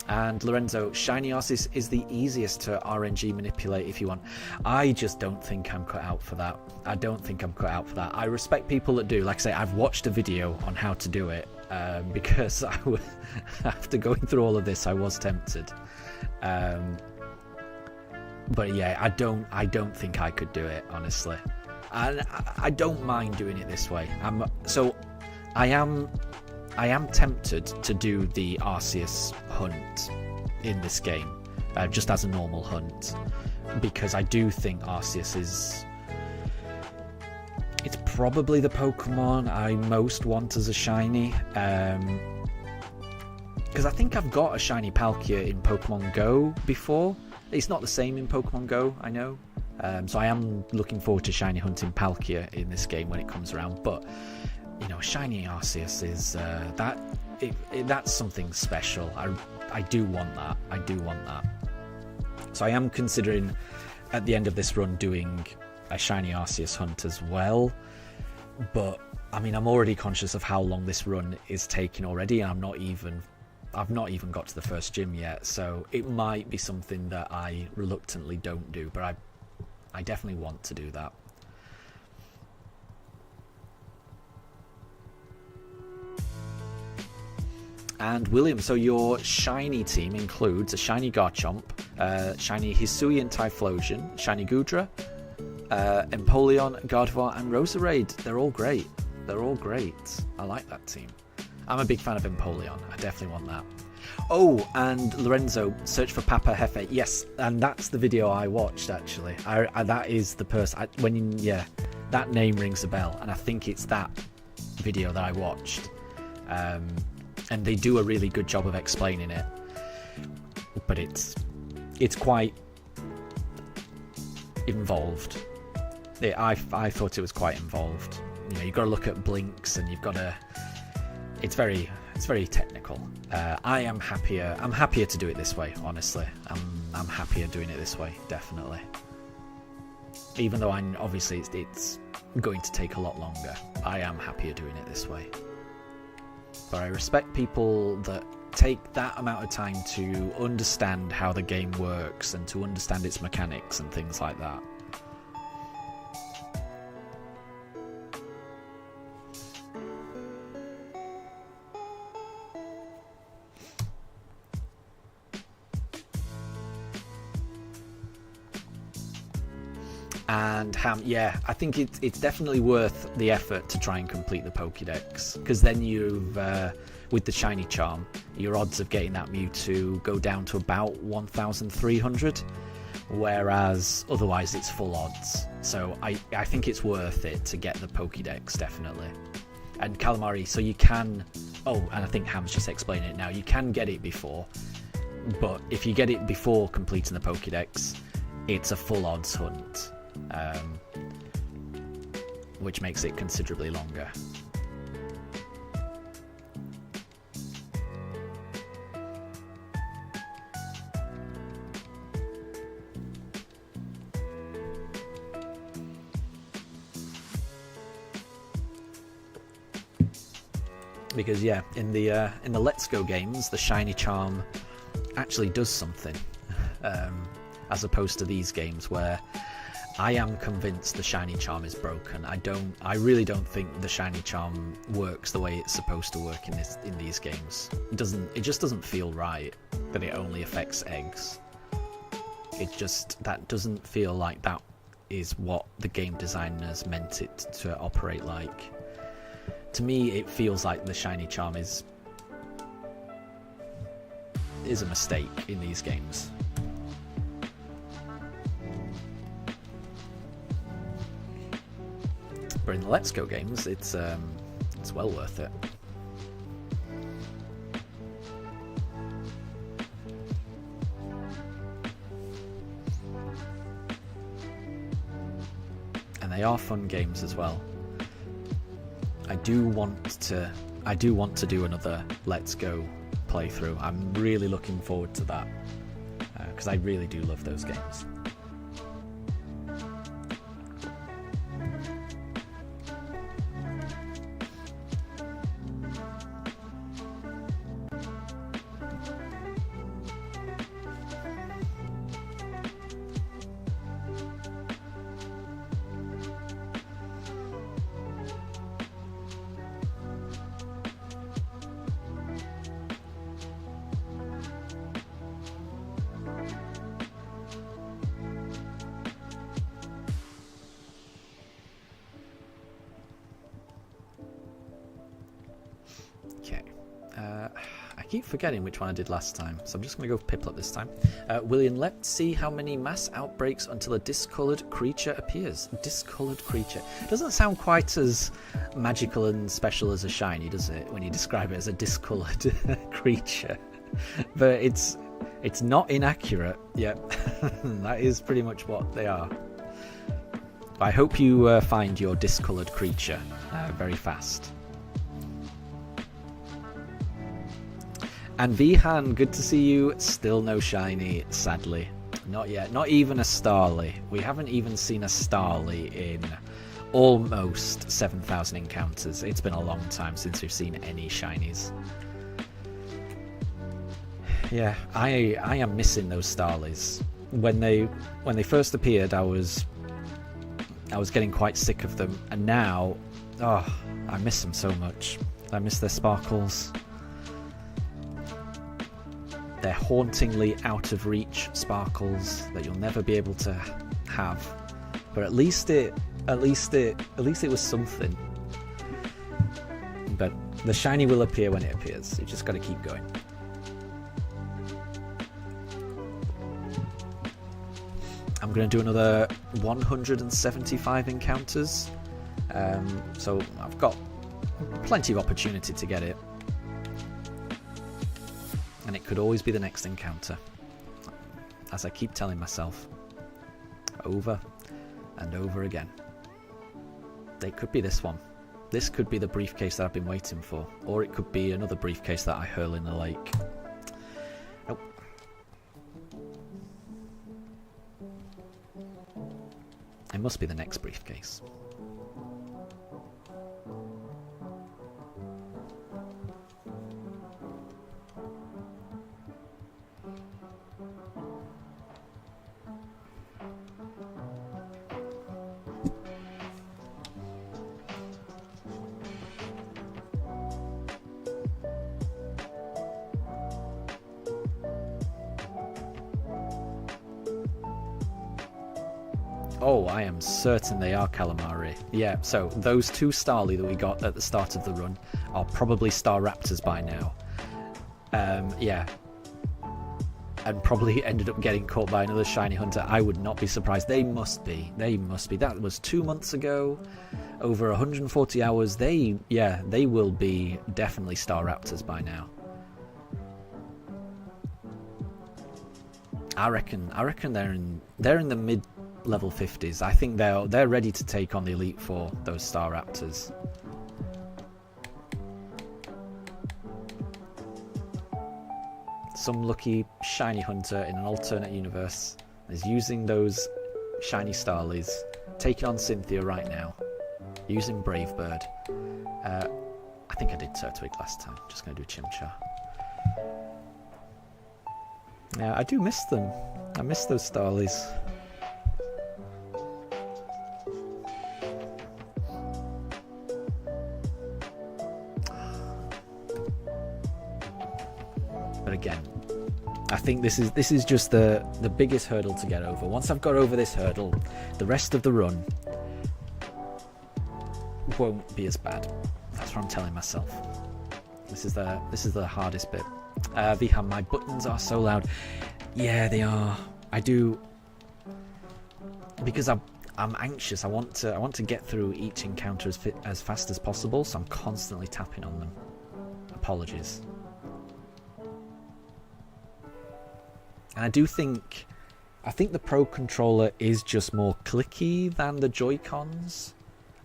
And Lorenzo, shiny Arceus is the easiest to RNG manipulate if you want. I just don't think I'm cut out for that. I don't think I'm cut out for that. I respect people that do. Like I say, I've watched a video on how to do it because after going through all of this, I was tempted. But yeah, I don't think I could do it, honestly. And I don't mind doing it this way. I am tempted to do the Arceus hunt in this game, just as a normal hunt, because I do think Arceus it's probably the Pokemon I most want as a shiny, because I think I've got a shiny Palkia in Pokemon Go before. It's not the same in Pokemon Go, I know, so I am looking forward to shiny hunting Palkia in this game when it comes around, but you know, shiny Arceus is that's something special. I do want that. I do want that. So I am considering at the end of this run doing a shiny Arceus hunt as well. But I mean, I'm already conscious of how long this run is taking already, and I've not even got to the first gym yet. So it might be something that I reluctantly don't do, but I definitely want to do that. And William, so your shiny team includes a shiny Garchomp, shiny Hisuian Typhlosion, shiny Goodra, Empoleon, Gardevoir, and Roserade. They're all great. They're all great. I like that team. I'm a big fan of Empoleon. I definitely want that. Oh, and Lorenzo, search for Papa Hefe. Yes, and that's the video I watched, actually. That is the person. That name rings a bell, and I think it's that video that I watched. And they do a really good job of explaining it, but it's quite involved. I thought it was quite involved. You know, you've got to look at blinks, and you've got to. It's very technical. I'm happier to do it this way. Honestly, I'm happier doing it this way, definitely. Even though obviously it's going to take a lot longer. I am happier doing it this way. But I respect people that take that amount of time to understand how the game works and to understand its mechanics and things like that. And Ham, yeah, I think it's definitely worth the effort to try and complete the Pokedex, because then you've, with the shiny charm, your odds of getting that Mewtwo go down to about 1,300, whereas otherwise it's full odds. So I think it's worth it to get the Pokedex, definitely. And Calamari, so you can, and I think Ham's just explaining it now, you can get it before, but if you get it before completing the Pokedex, it's a full odds hunt. Which makes it considerably longer. Because yeah, in the Let's Go games, the shiny charm actually does something, as opposed to these games where I am convinced the shiny charm is broken. I really don't think the shiny charm works the way it's supposed to work in these games. It just doesn't feel right that it only affects eggs. That doesn't feel like that is what the game designers meant it to operate like. To me, it feels like the shiny charm is a mistake in these games. But in the Let's Go games, it's well worth it. And they are fun games as well. I do want to do another Let's Go playthrough. I'm really looking forward to that because I really do love those games. I keep forgetting which one I did last time, so I'm just going to go Piplup this time. William, let's see how many mass outbreaks until a discoloured creature appears. Discoloured creature. Doesn't sound quite as magical and special as a shiny, does it, when you describe it as a discoloured creature? But it's not inaccurate. Yep, that is pretty much what they are. I hope you find your discoloured creature very fast. And Vihan, good to see you. Still no shiny, sadly. Not yet. Not even a Starly. We haven't even seen a Starly in almost 7,000 encounters. It's been a long time since we've seen any shinies. Yeah, I am missing those Starlies. When they first appeared, I was getting quite sick of them, and now, oh, I miss them so much. I miss their sparkles. They're hauntingly out of reach sparkles that you'll never be able to have. But at least it was something. But the shiny will appear when it appears. You just got to keep going. I'm going to do another 175 encounters. So I've got plenty of opportunity to get it. And it could always be the next encounter. As I keep telling myself. Over and over again. They could be this one. This could be the briefcase that I've been waiting for. Or it could be another briefcase that I hurl in the lake. Nope. It must be the next briefcase. Oh, I am certain they are calamari. Yeah, so those two Starly that we got at the start of the run are probably Staraptors by now. Yeah. And probably ended up getting caught by another shiny hunter. I would not be surprised. They must be. They must be. That was 2 months ago. Over 140 hours. They will be definitely Staraptors by now. I reckon they're in the mid-level 50s. I think they're ready to take on the Elite Four, those Staraptors. Some lucky shiny hunter in an alternate universe is using those shiny Starlies, taking on Cynthia right now, using Brave Bird. I think I did Turtwig last time. Just going to do Chimchar. Yeah, I do miss them. I miss those starlies. But again, I think this is just the biggest hurdle to get over. Once I've got over this hurdle, the rest of the run won't be as bad. That's what I'm telling myself. This is the hardest bit. Vihan, my buttons are so loud. Yeah, they are. I do, because I'm anxious. I want to get through each encounter as fast as possible, so I'm constantly tapping on them. Apologies. And I think the Pro Controller is just more clicky than the Joy-Cons.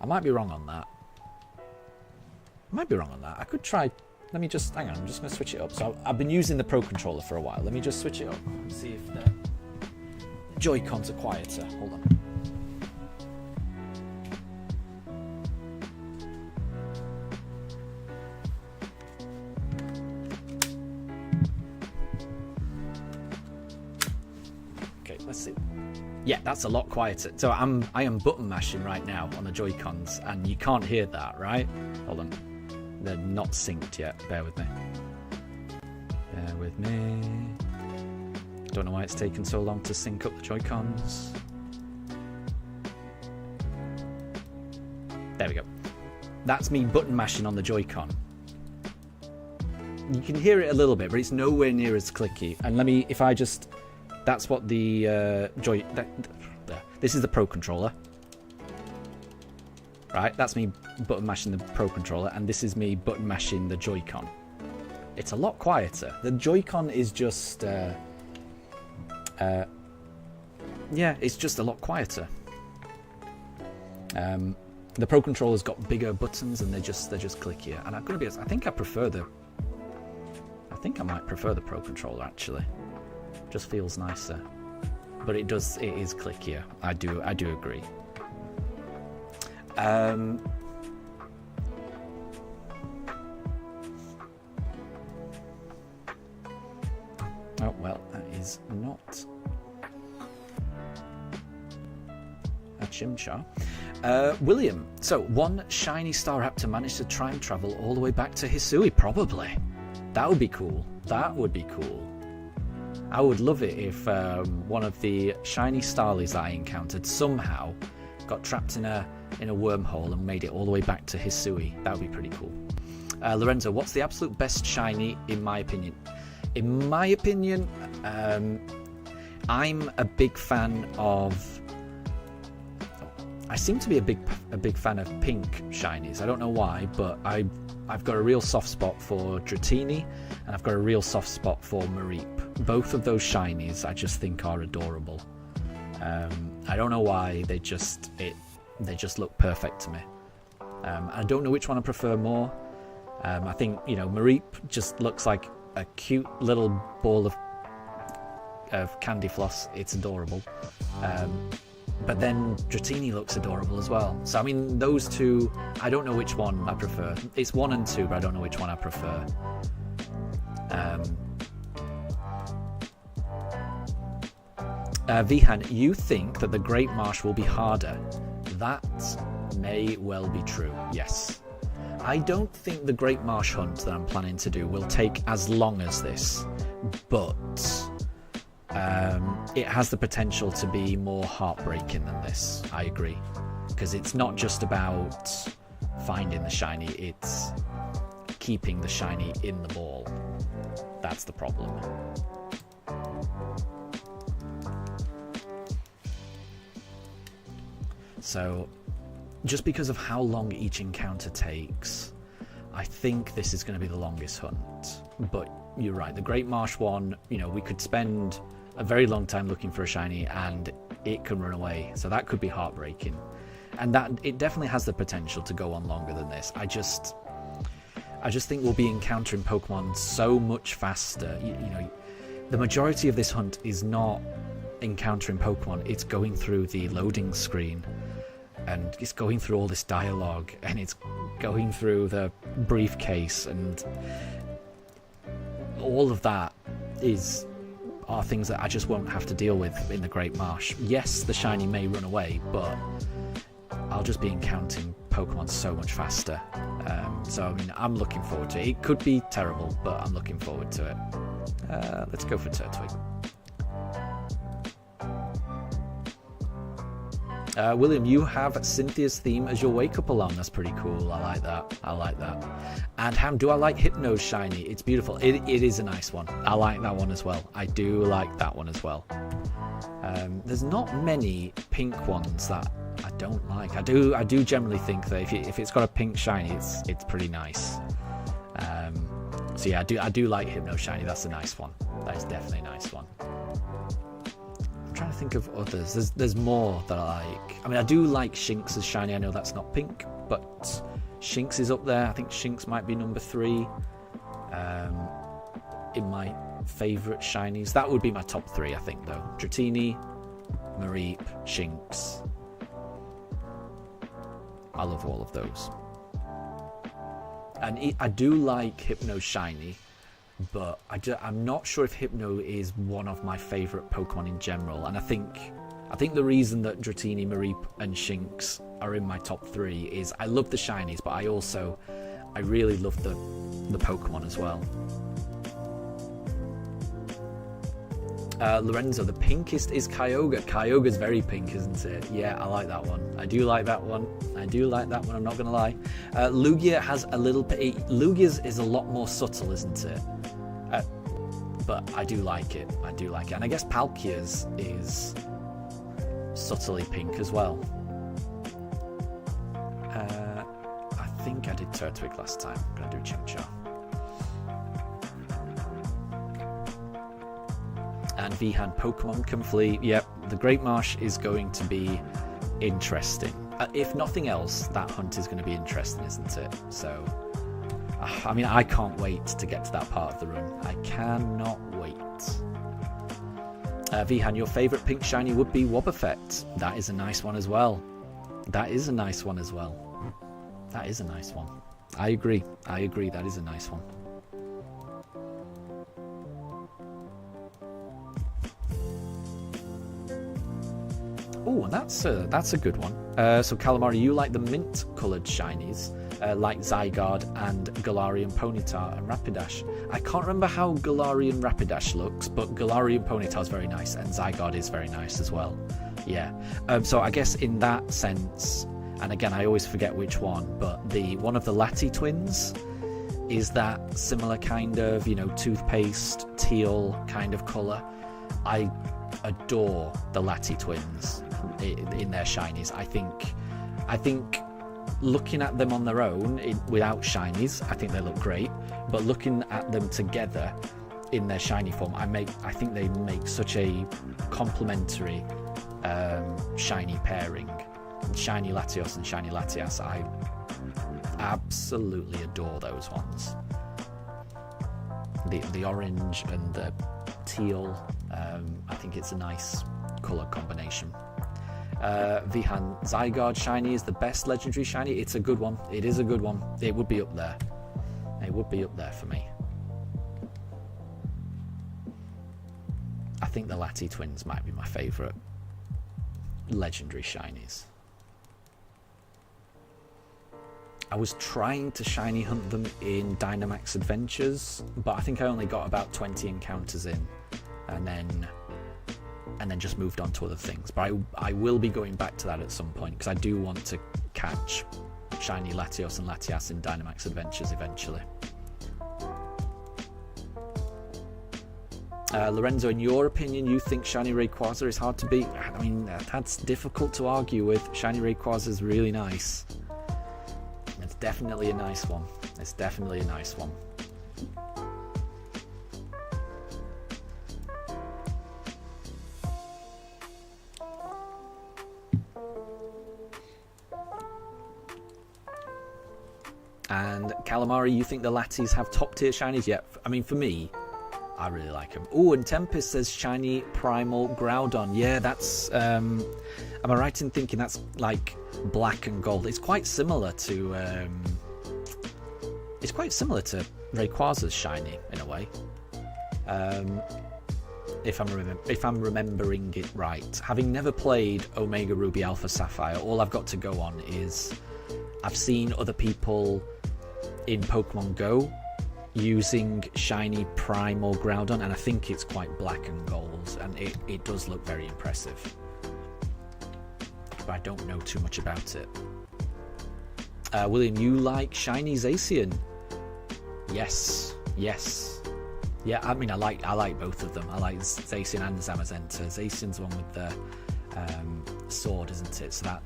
I might be wrong on that. I could try. Let me just, hang on, I'm just going to switch it up. So I've been using the Pro Controller for a while. Let me just switch it up and see if the Joy-Cons are quieter. Hold on. Okay, let's see. Yeah, that's a lot quieter. So I am button mashing right now on the Joy-Cons, and you can't hear that, right? Hold on. They're not synced yet. Bear with me. Don't know why it's taken so long to sync up the Joy-Cons. There we go. That's me button mashing on the Joy-Con. You can hear it a little bit, but it's nowhere near as clicky. And let me, if I just, that's what the this is the Pro Controller. Right, that's me button mashing the Pro Controller, and this is me button mashing the Joy-Con. It's a lot quieter. The Joy-Con is just, yeah, it's just a lot quieter. The Pro Controller's got bigger buttons, and they're just clickier. And I'm gonna be honest, I think I might prefer the Pro Controller actually. Just feels nicer, but it is clickier. I do agree. Oh well, that is not a Chimchar. William, so one shiny Staraptor managed to time travel all the way back to Hisui, probably. That would be cool. That would be cool. I would love it if one of the shiny Starlies that I encountered somehow got trapped in a wormhole and made it all the way back to Hisui. That would be pretty cool. Lorenzo, what's the absolute best shiny in my opinion? In my opinion, I'm a big fan of... I seem to be a big fan of pink shinies. I don't know why, but I've got a real soft spot for Dratini, and I've got a real soft spot for Mareep. Both of those shinies I just think are adorable. I don't know why, they just look perfect to me. I don't know which one I prefer more. I think, Mareep just looks like a cute little ball of candy floss. It's adorable. But then Dratini looks adorable as well. So, I mean, those two, I don't know which one I prefer. It's 1 and 2, but I don't know which one I prefer. Vihan, you think that the Great Marsh will be harder? That may well be true, yes. I don't think the Great Marsh hunt that I'm planning to do will take as long as this, but it has the potential to be more heartbreaking than this. I agree, because it's not just about finding the shiny, it's keeping the shiny in the ball. That's the problem. So, just because of how long each encounter takes, I think this is going to be the longest hunt. But you're right, the Great Marsh one, we could spend a very long time looking for a shiny and it can run away. So that could be heartbreaking. And that it definitely has the potential to go on longer than this. I just think we'll be encountering Pokemon so much faster. The majority of this hunt is not encountering Pokemon, it's going through the loading screen. And it's going through all this dialogue, and it's going through the briefcase, and all of that is are things that I just won't have to deal with in the Great Marsh. Yes, the shiny may run away, but I'll just be encountering Pokemon so much faster. So, I mean, I'm looking forward to it. It could be terrible, but I'm looking forward to it. Let's go for Turtwig. William, you have Cynthia's theme as your wake-up alarm. That's pretty cool. I like that. I like that. And Ham, do I like Hypno's shiny? It's beautiful. It is a nice one. I like that one as well. I do like that one as well. There's not many pink ones that I don't like. I do generally think that if it's got a pink shiny, it's pretty nice. So yeah, I do like Hypno shiny. That's a nice one. That is definitely a nice one. I'm trying to think of others. There's more that I like. I mean, I do like Shinx's shiny. I know that's not pink, but Shinx is up there. I think Shinx might be number 3 in my favourite shinies. That would be my top 3, I think, though. Dratini, Mareep, Shinx. I love all of those. And I do like Hypno's shiny, but I'm not sure if Hypno is one of my favourite Pokemon in general. And I think the reason that Dratini, Mareep, and Shinx are in my top 3 is I love the shinies, but I really love the Pokemon as well. Lorenzo, the pinkest is Kyogre. Kyogre's very pink, isn't it? Yeah, I like that one. I do like that one. I'm not going to lie. Lugia has a little bit... Lugia's is a lot more subtle, isn't it? But I do like it. And I guess Palkia's is subtly pink as well. I think I did Turtwig last time. I'm going to do Chimchar. And Vihan, Pokemon can flee. Yep, the Great Marsh is going to be interesting. If nothing else, that hunt is going to be interesting, isn't it? So, I mean, I can't wait to get to that part of the run. I cannot wait. Vihan, your favourite pink shiny would be Wobbuffet. That is a nice one as well. That is a nice one. I agree. That is a nice one. Oh, and that's a good one. So Calamari, you like the mint-coloured shinies, like Zygarde and Galarian Ponyta and Rapidash. I can't remember how Galarian Rapidash looks, but Galarian Ponyta is very nice, and Zygarde is very nice as well. Yeah. So I guess in that sense, and again, I always forget which one, but one of the Lati twins is that similar kind of, toothpaste, teal kind of colour. I adore the Lati twins in their shinies. I think looking at them on their own without shinies, I think they look great, but looking at them together in their shiny form, I think they make such a complementary shiny pairing. Shiny Latios and Shiny Latias, I absolutely adore those ones. The orange and the teal, I think it's a nice colour combination. Vihan, Zygarde shiny is the best legendary shiny. It's a good one. It is a good one. It would be up there. It would be up there for me. I think the Lati twins might be my favourite legendary shinies. I was trying to shiny hunt them in Dynamax Adventures, but I think I only got about 20 encounters in, and then just moved on to other things. But I will be going back to that at some point, because I do want to catch shiny Latios and Latias in Dynamax Adventures eventually. Lorenzo, in your opinion, you think shiny Rayquaza is hard to beat? I mean, that's difficult to argue with. Shiny Rayquaza is really nice. It's definitely a nice one. It's definitely a nice one. And Calamari, you think the Latis have top tier shinies? Yeah, I mean, for me, I really like them. Oh, and Tempest says shiny Primal Groudon. Yeah, that's... am I right in thinking that's like black and gold? It's quite similar to... Rayquaza's shiny, in a way. if I'm remembering it right. Having never played Omega Ruby Alpha Sapphire, all I've got to go on is I've seen other people in Pokemon Go using shiny Prime or Groudon, and I think it's quite black and gold, and it does look very impressive. But I don't know too much about it. William, you like shiny Zacian? Yes. Yeah, I mean, I like both of them. I like Zacian and Zamazenta. Zacian's the one with the sword, isn't it? So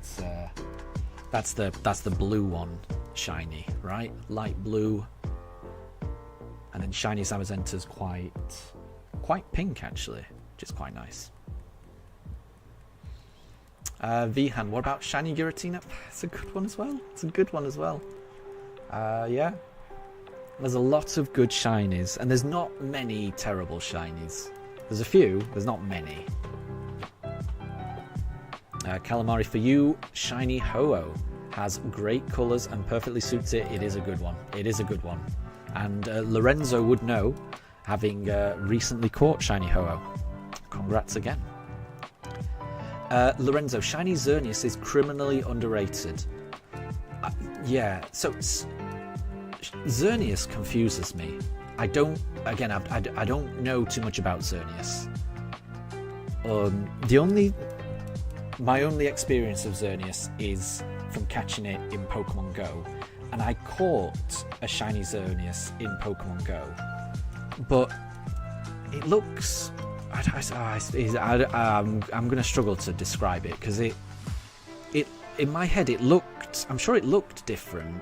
that's the blue one, shiny, right? Light blue. And then shiny Zamazenta's quite pink actually, which is quite nice. Vihan, what about shiny Giratina? It's a good one as well. Yeah. There's a lot of good shinies, and there's not many terrible shinies. There's a few, there's not many. Calamari, for you, shiny Ho-Oh has great colours and perfectly suits it. It is a good one. And Lorenzo would know, having recently caught shiny Ho-Oh. Congrats again. Lorenzo, shiny Xerneas is criminally underrated. Yeah, so Xerneas confuses me. I don't know too much about Xerneas. My only experience of Xerneas is from catching it in Pokemon Go, and I caught a shiny Xerneas in Pokemon Go, but it looks. I'm going to struggle to describe it because it in my head it looked. I'm sure it looked different.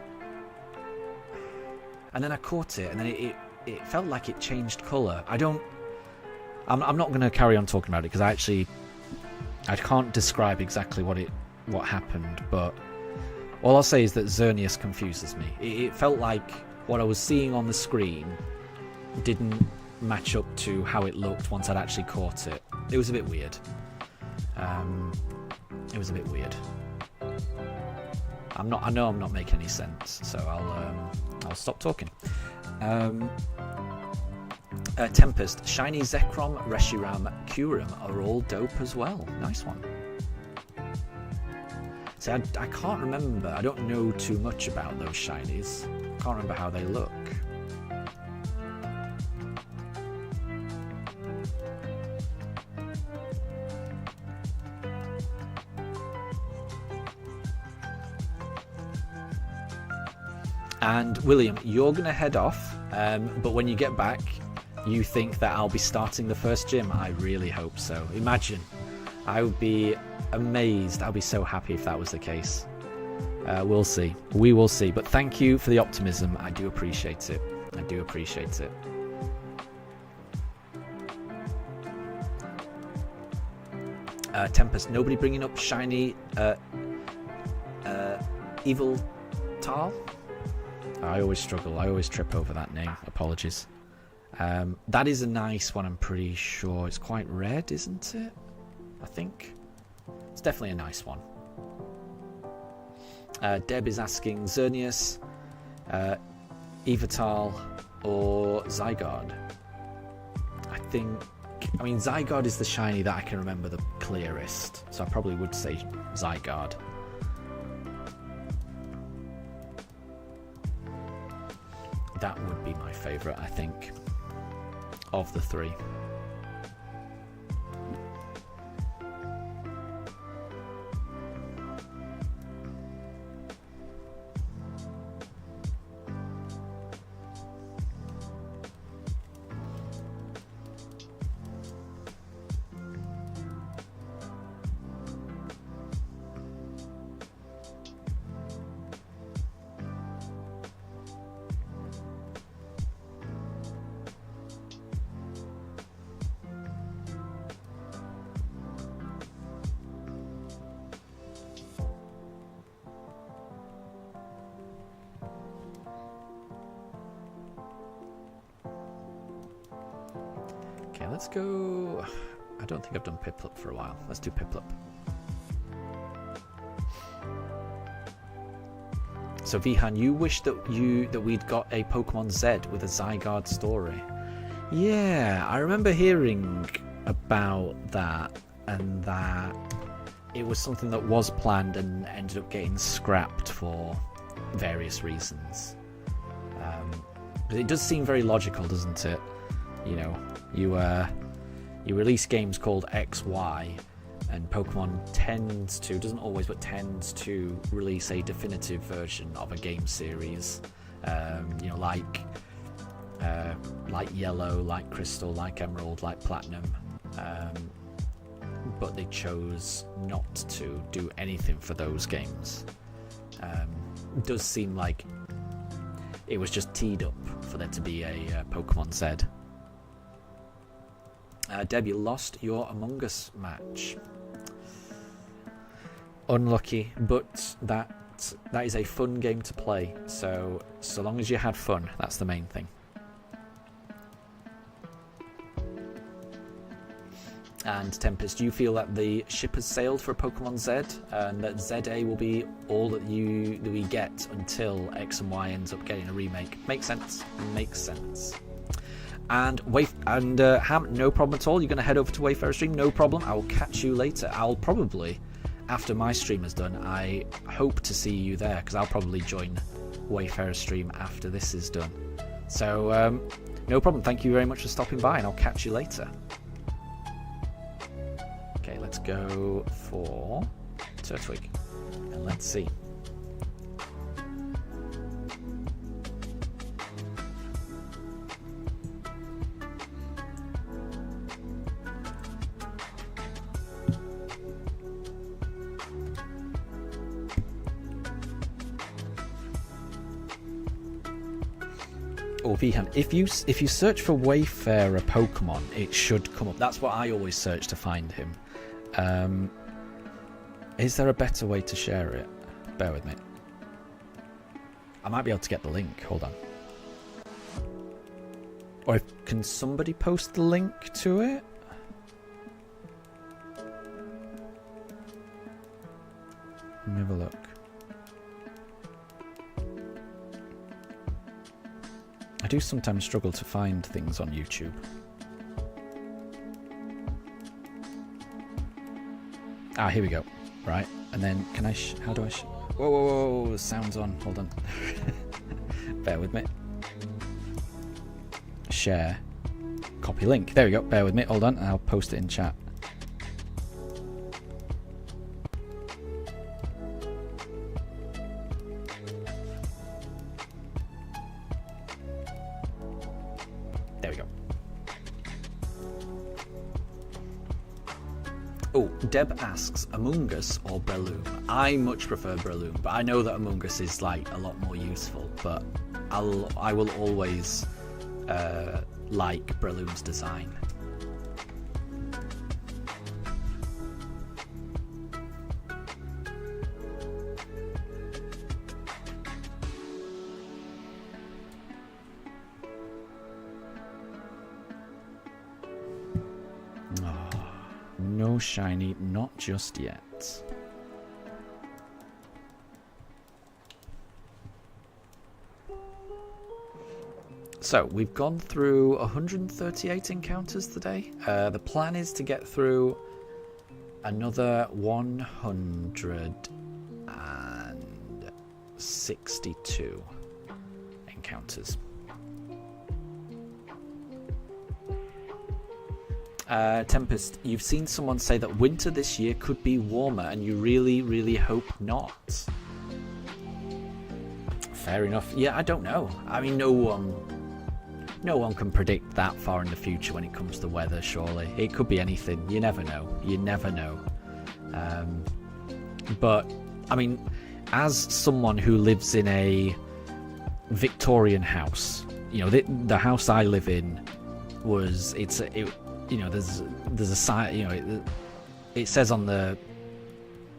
And then I caught it, and then it felt like it changed colour. I'm not going to carry on talking about it because I can't describe exactly what happened. But all I'll say is that Xerneas confuses me. It felt like what I was seeing on the screen didn't match up to how it looked once I'd actually caught it. It was a bit weird. I know I'm not making any sense, so I'll stop talking. Tempest, shiny Zekrom, Reshiram, Kyurem are all dope as well. Nice one. See, I can't remember. I don't know too much about those shinies. I can't remember how they look. And William, you're going to head off, but when you get back, you think that I'll be starting the first gym. I really hope so. Imagine. I would be amazed. I'll be so happy if that was the case. We'll see. We will see. But thank you for the optimism. I do appreciate it. Tempest, nobody bringing up shiny Evil Tal? I always struggle. I always trip over that name. Apologies. That is a nice one, I'm pretty sure. It's quite red, isn't it? I think. It's definitely a nice one. Deb is asking Xerneas, Evital, or Zygarde. I mean, Zygarde is the shiny that I can remember the clearest, so I probably would say Zygarde. That would be my favourite, I think, of the three. Okay, let's go. I don't think I've done Piplup for a while. Let's do Piplup. So Vihan, you wish that we'd got a Pokemon Z with a Zygarde story. Yeah, I remember hearing about that, and that it was something that was planned and ended up getting scrapped for various reasons. But it does seem very logical, doesn't it? You know, you release games called XY, and Pokemon tends to, doesn't always, but tends to release a definitive version of a game series. You know, like Yellow, like Crystal, like Emerald, like Platinum. But they chose not to do anything for those games. It does seem like it was just teed up for there to be a Pokemon Z. Deb, you lost your Among Us match. Unlucky, but that is a fun game to play. So long as you had fun, that's the main thing. And Tempest, do you feel that the ship has sailed for Pokemon Z, and that ZA will be all that we get until X and Y ends up getting a remake? Makes sense. Makes sense. And Ham, no problem at all. You're going to head over to Wayfarer stream, no problem. I will catch you later. I'll probably, after my stream is done, I hope to see you there, because I'll probably join Wayfarer stream after this is done. So no problem. Thank you very much for stopping by, and I'll catch you later. Okay, let's go for Turtwig, and let's see. Or Vihan, if you search for Wayfarer Pokemon, it should come up. That's what I always search to find him. Is there a better way to share it? Bear with me. I might be able to get the link. Hold on. Or can somebody post the link to it? Let me have a look. I do sometimes struggle to find things on YouTube. Ah, here we go. Right, and then can I? How do I? Whoa, whoa, whoa! Sound's on. Hold on. Bear with me. Share. Copy link. There we go. Bear with me. Hold on. I'll post it in chat. There we go. Oh, Deb asks, Among Us or Breloom? I much prefer Breloom, but I know that Among Us is like a lot more useful, but I will always like Breloom's design. No shiny, not just yet. So we've gone through 138 encounters today. The plan is to get through another 162 encounters. Tempest, you've seen someone say that winter this year could be warmer, and you really, really hope not. Fair enough. Yeah, I don't know. I mean, no one can predict that far in the future when it comes to weather, surely. It could be anything. You never know. You never know. But, I mean, as someone who lives in a Victorian house, you know, the house I live in was, you know, there's a sign, you know, it says on the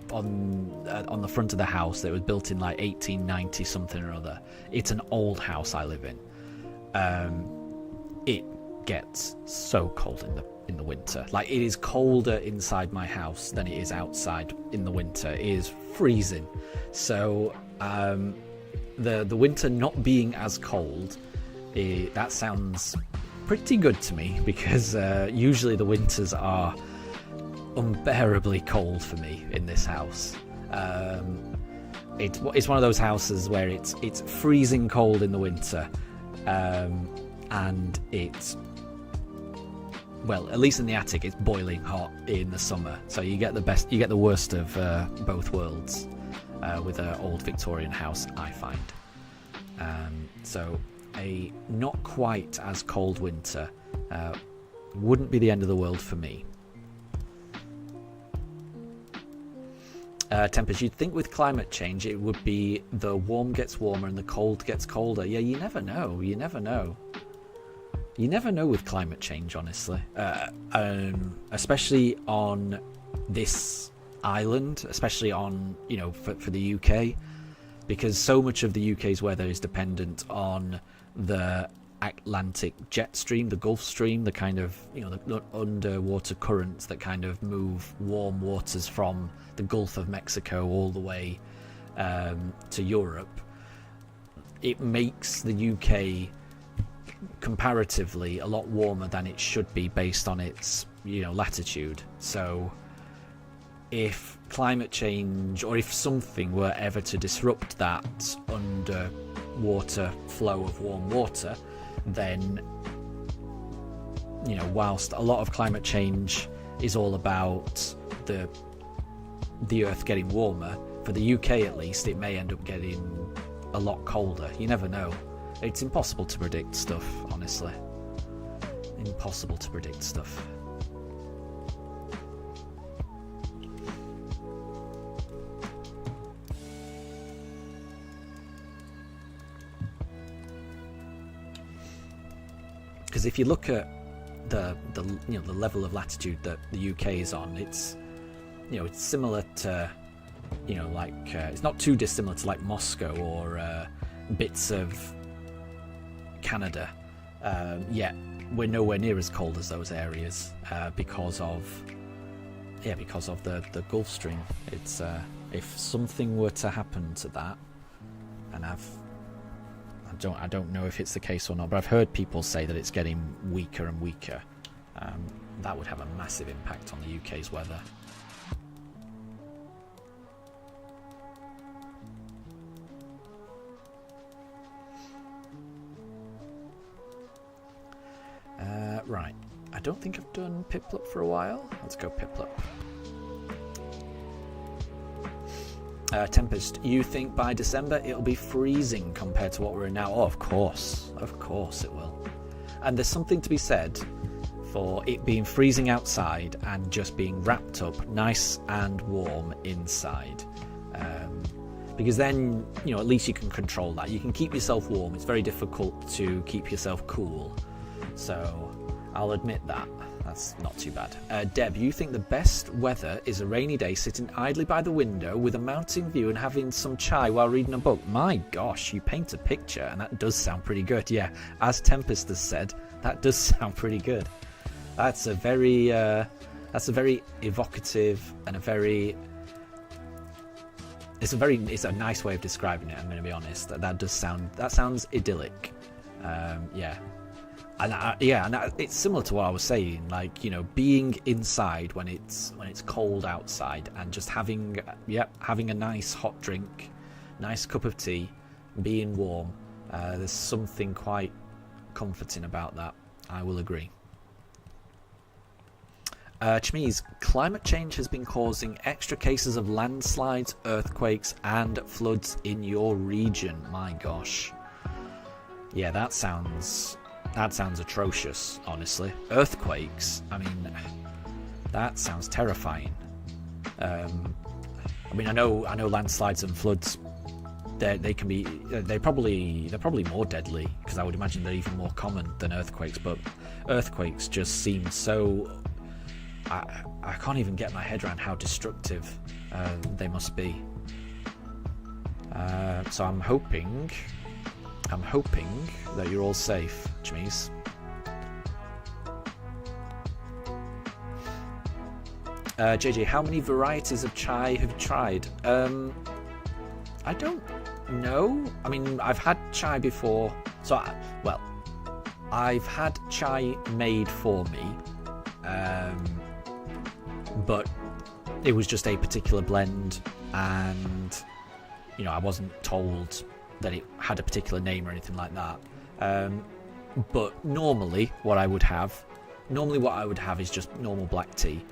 front of the house that it was built in like 1890 something or other. It's an old house I live in. It gets so cold in the winter. Like, it is colder inside my house than it is outside in the winter. It is freezing. So the winter not being as cold, that sounds pretty good to me because usually the winters are unbearably cold for me in this house. It's one of those houses where it's freezing cold in the winter, and it's, well, at least in the attic, it's boiling hot in the summer. So you get the worst of both worlds with an old Victorian house, I find. So a not quite as cold winter wouldn't be the end of the world for me. Tempers, you'd think with climate change it would be the warm gets warmer and the cold gets colder. Yeah, you never know. You never know with climate change, honestly. Especially on this island, especially on, for the UK, because so much of the UK's weather is dependent on the Atlantic jet stream, the Gulf Stream, the kind of, the underwater currents that kind of move warm waters from the Gulf of Mexico all the way to Europe. It makes the UK comparatively a lot warmer than it should be based on its, latitude. So if climate change, or if something were ever to disrupt that underwater flow of warm water, then, whilst a lot of climate change is all about the Earth getting warmer, for the UK at least, it may end up getting a lot colder. You never know. It's impossible to predict stuff, honestly. Impossible to predict stuff. Because if you look at the level of latitude that the UK is on, it's it's similar to it's not too dissimilar to like Moscow or bits of Canada. Yet we're nowhere near as cold as those areas because of the Gulf Stream. It's if something were to happen to that, and I don't know if it's the case or not, but I've heard people say that it's getting weaker and weaker. That would have a massive impact on the UK's weather. Right, I don't think I've done Piplup for a while. Let's go Piplup. Tempest, you think by December it'll be freezing compared to what we're in now? Oh, of course it will. And there's something to be said for it being freezing outside and just being wrapped up nice and warm inside. Because then, at least you can control that. You can keep yourself warm. It's very difficult to keep yourself cool. So I'll admit that. That's not too bad. Deb, you think the best weather is a rainy day sitting idly by the window with a mountain view and having some chai while reading a book? My gosh, you paint a picture, and that does sound pretty good. Yeah, as Tempest has said, that does sound pretty good. That's a very evocative and it's a nice way of describing it. I'm going to be honest. That sounds idyllic. Yeah. And it's similar to what I was saying, like, being inside when it's cold outside and just having a nice hot drink, nice cup of tea, being warm. There's something quite comforting about that. I will agree. Chmeez, climate change has been causing extra cases of landslides, earthquakes, and floods in your region. My gosh. Yeah, that sounds atrocious, honestly. Earthquakes, I mean, that sounds terrifying. I know landslides and floods, they're probably more deadly, because I would imagine they're even more common than earthquakes, but earthquakes just seem so... I can't even get my head around how destructive they must be. So I'm hoping that you're all safe, Chmeez. JJ, how many varieties of chai have you tried? I don't know. I mean, I've had chai before, so I've had chai made for me, but it was just a particular blend, and you know, I wasn't told that it had a particular name or anything like that. But normally what I would have is just normal black tea,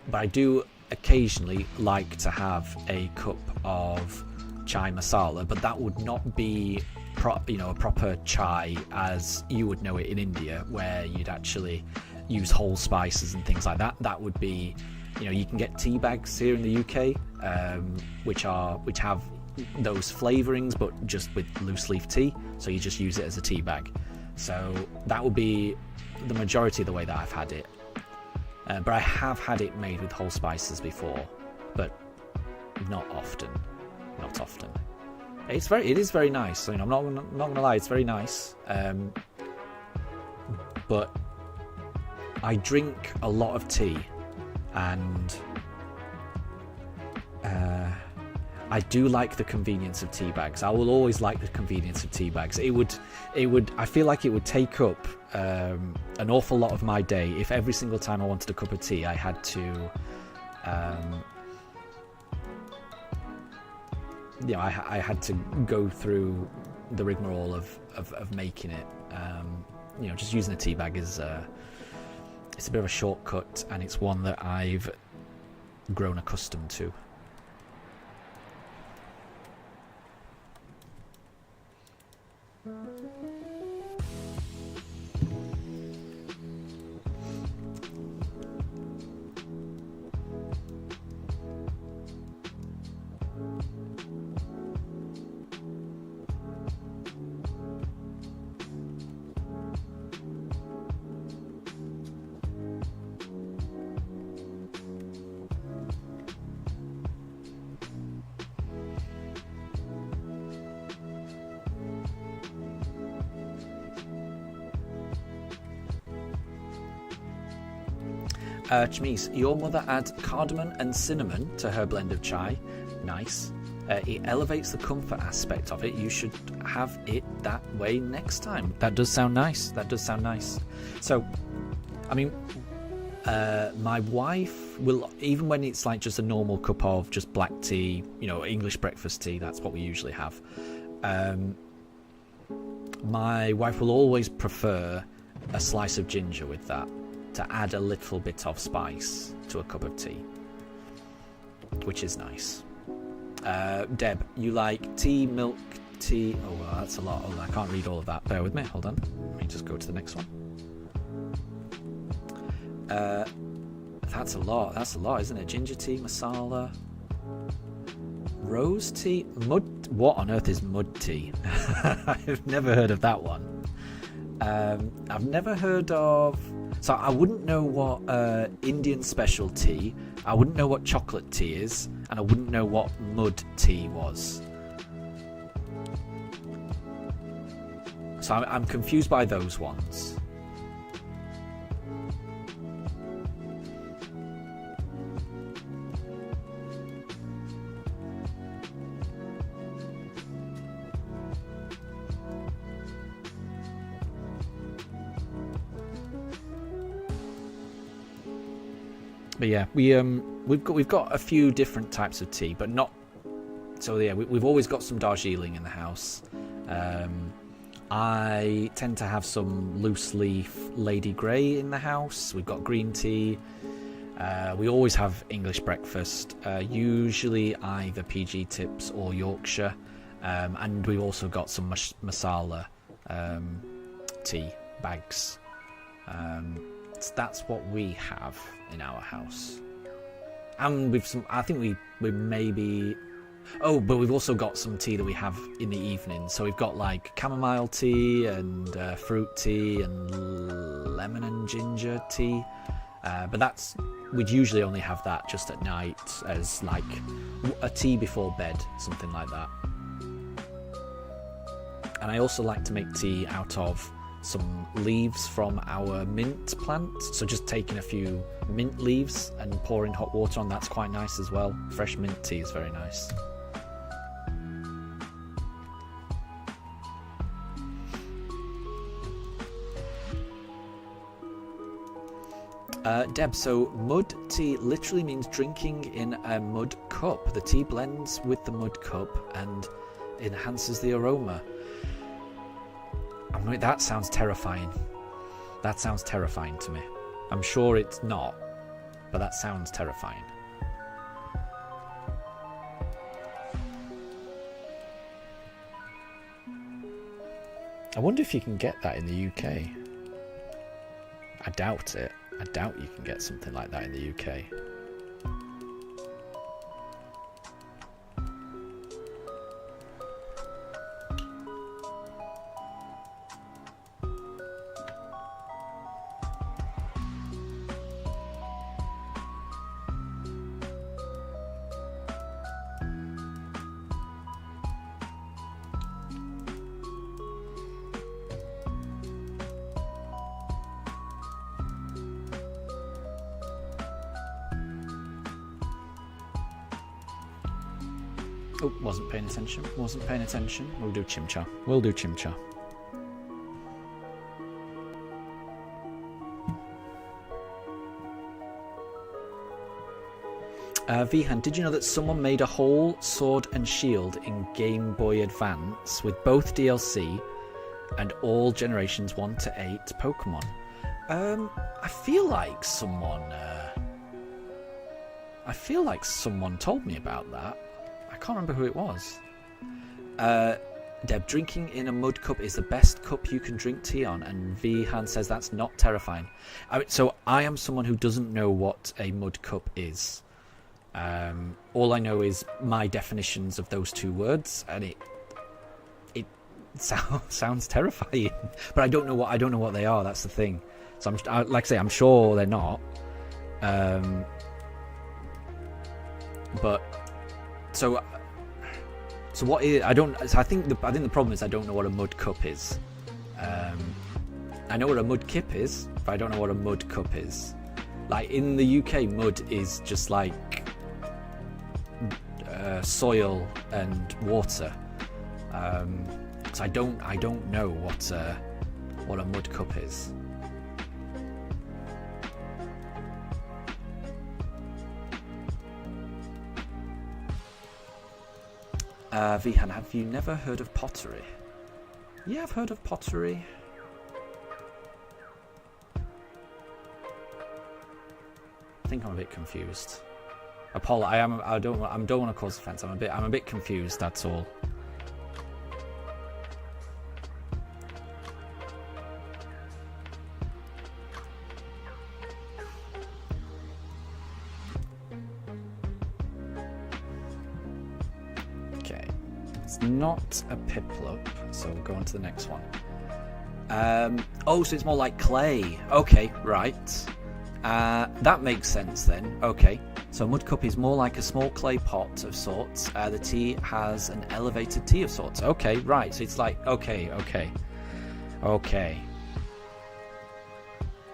but I do occasionally like to have a cup of chai masala, but that would not be a proper chai as you would know it in India, where you'd actually use whole spices and things like that. That would be, you know, you can get tea bags here in the UK, which have those flavourings, but just with loose leaf tea, so you just use it as a tea bag. So that would be the majority of the way that I've had it, but I have had it made with whole spices before, but not often. It is very nice. You know, I'm not gonna lie, it's very nice. But I drink a lot of tea, and I do like the convenience of tea bags. I will always like the convenience of tea bags. I feel like it would take up an awful lot of my day if every single time I wanted a cup of tea I had to I had to go through the rigmarole of making it. You know, just using a tea bag is it's a bit of a shortcut, and it's one that I've grown accustomed to. Chmise, your mother adds cardamom and cinnamon to her blend of chai. Nice. It elevates the comfort aspect of it. You should have it that way next time. That does sound nice. So, I mean, my wife will, even when it's like just a normal cup of just black tea, you know, English breakfast tea, that's what we usually have. My wife will always prefer a slice of ginger with that, to add a little bit of spice to a cup of tea, which is nice. Deb, you like tea, milk, tea? Oh, well, that's a lot. Oh, I can't read all of that. Bear with me. Hold on. Let me just go to the next one. That's a lot, isn't it? Ginger tea, masala, rose tea, mud. What on earth is mud tea? I've never heard of that one. I've never heard of. So I wouldn't know what Indian special tea, I wouldn't know what chocolate tea is, and I wouldn't know what mud tea was. So I'm confused by those ones. But yeah, we've got a few different types of tea, but not. So yeah, we've always got some Darjeeling in the house. I tend to have some loose leaf Lady Grey in the house. We've got green tea. We always have English breakfast, usually either PG Tips or Yorkshire, and we've also got some masala tea bags. That's what we have in our house, and with some. I think we maybe. Oh, but we've also got some tea that we have in the evening. So we've got like chamomile tea and fruit tea and lemon and ginger tea. But we'd usually only have that just at night as like a tea before bed, something like that. And I also like to make tea out of some leaves from our mint plant. So just taking a few mint leaves and pouring hot water on, that's quite nice as well. Fresh mint tea is very nice. Deb, so mud tea literally means drinking in a mud cup. The tea blends with the mud cup and enhances the aroma. That sounds terrifying. That sounds terrifying to me. I'm sure it's not, but that sounds terrifying. I wonder if you can get that in the UK. I doubt it. I doubt you can get something like that in the UK. Oh, wasn't paying attention. Wasn't paying attention. We'll do Chimchar. We'll do Chimchar. Vihan, did you know that someone made a whole Sword and Shield in Game Boy Advance with both DLC and all generations 1 to 8 Pokemon? I feel like someone told me about that. I can't remember who it was. Deb, drinking in a mud cup is the best cup you can drink tea on, and Vihan says that's not terrifying. So I am someone who doesn't know what a mud cup is. All I know is my definitions of those two words, and it sounds terrifying. But I don't know what they are. That's the thing. So like I say, I'm sure they're not. But so what is? I think the problem is I don't know what a mud cup is. I know what a mud kip is, but I don't know what a mud cup is. Like in the UK, mud is just like soil and water. So I don't know what a mud cup is. Vihan, have you never heard of pottery? Yeah, I've heard of pottery. I think I'm a bit confused. Apollo, I don't want to cause offence. I'm a bit confused. That's all. Okay, it's not a Piplup, so we'll go on to the next one. Oh, so it's more like clay. Okay, right. That makes sense then. Okay. So a mud cup is more like a small clay pot of sorts. The tea has an elevated tea of sorts. Okay, right. So it's like, okay.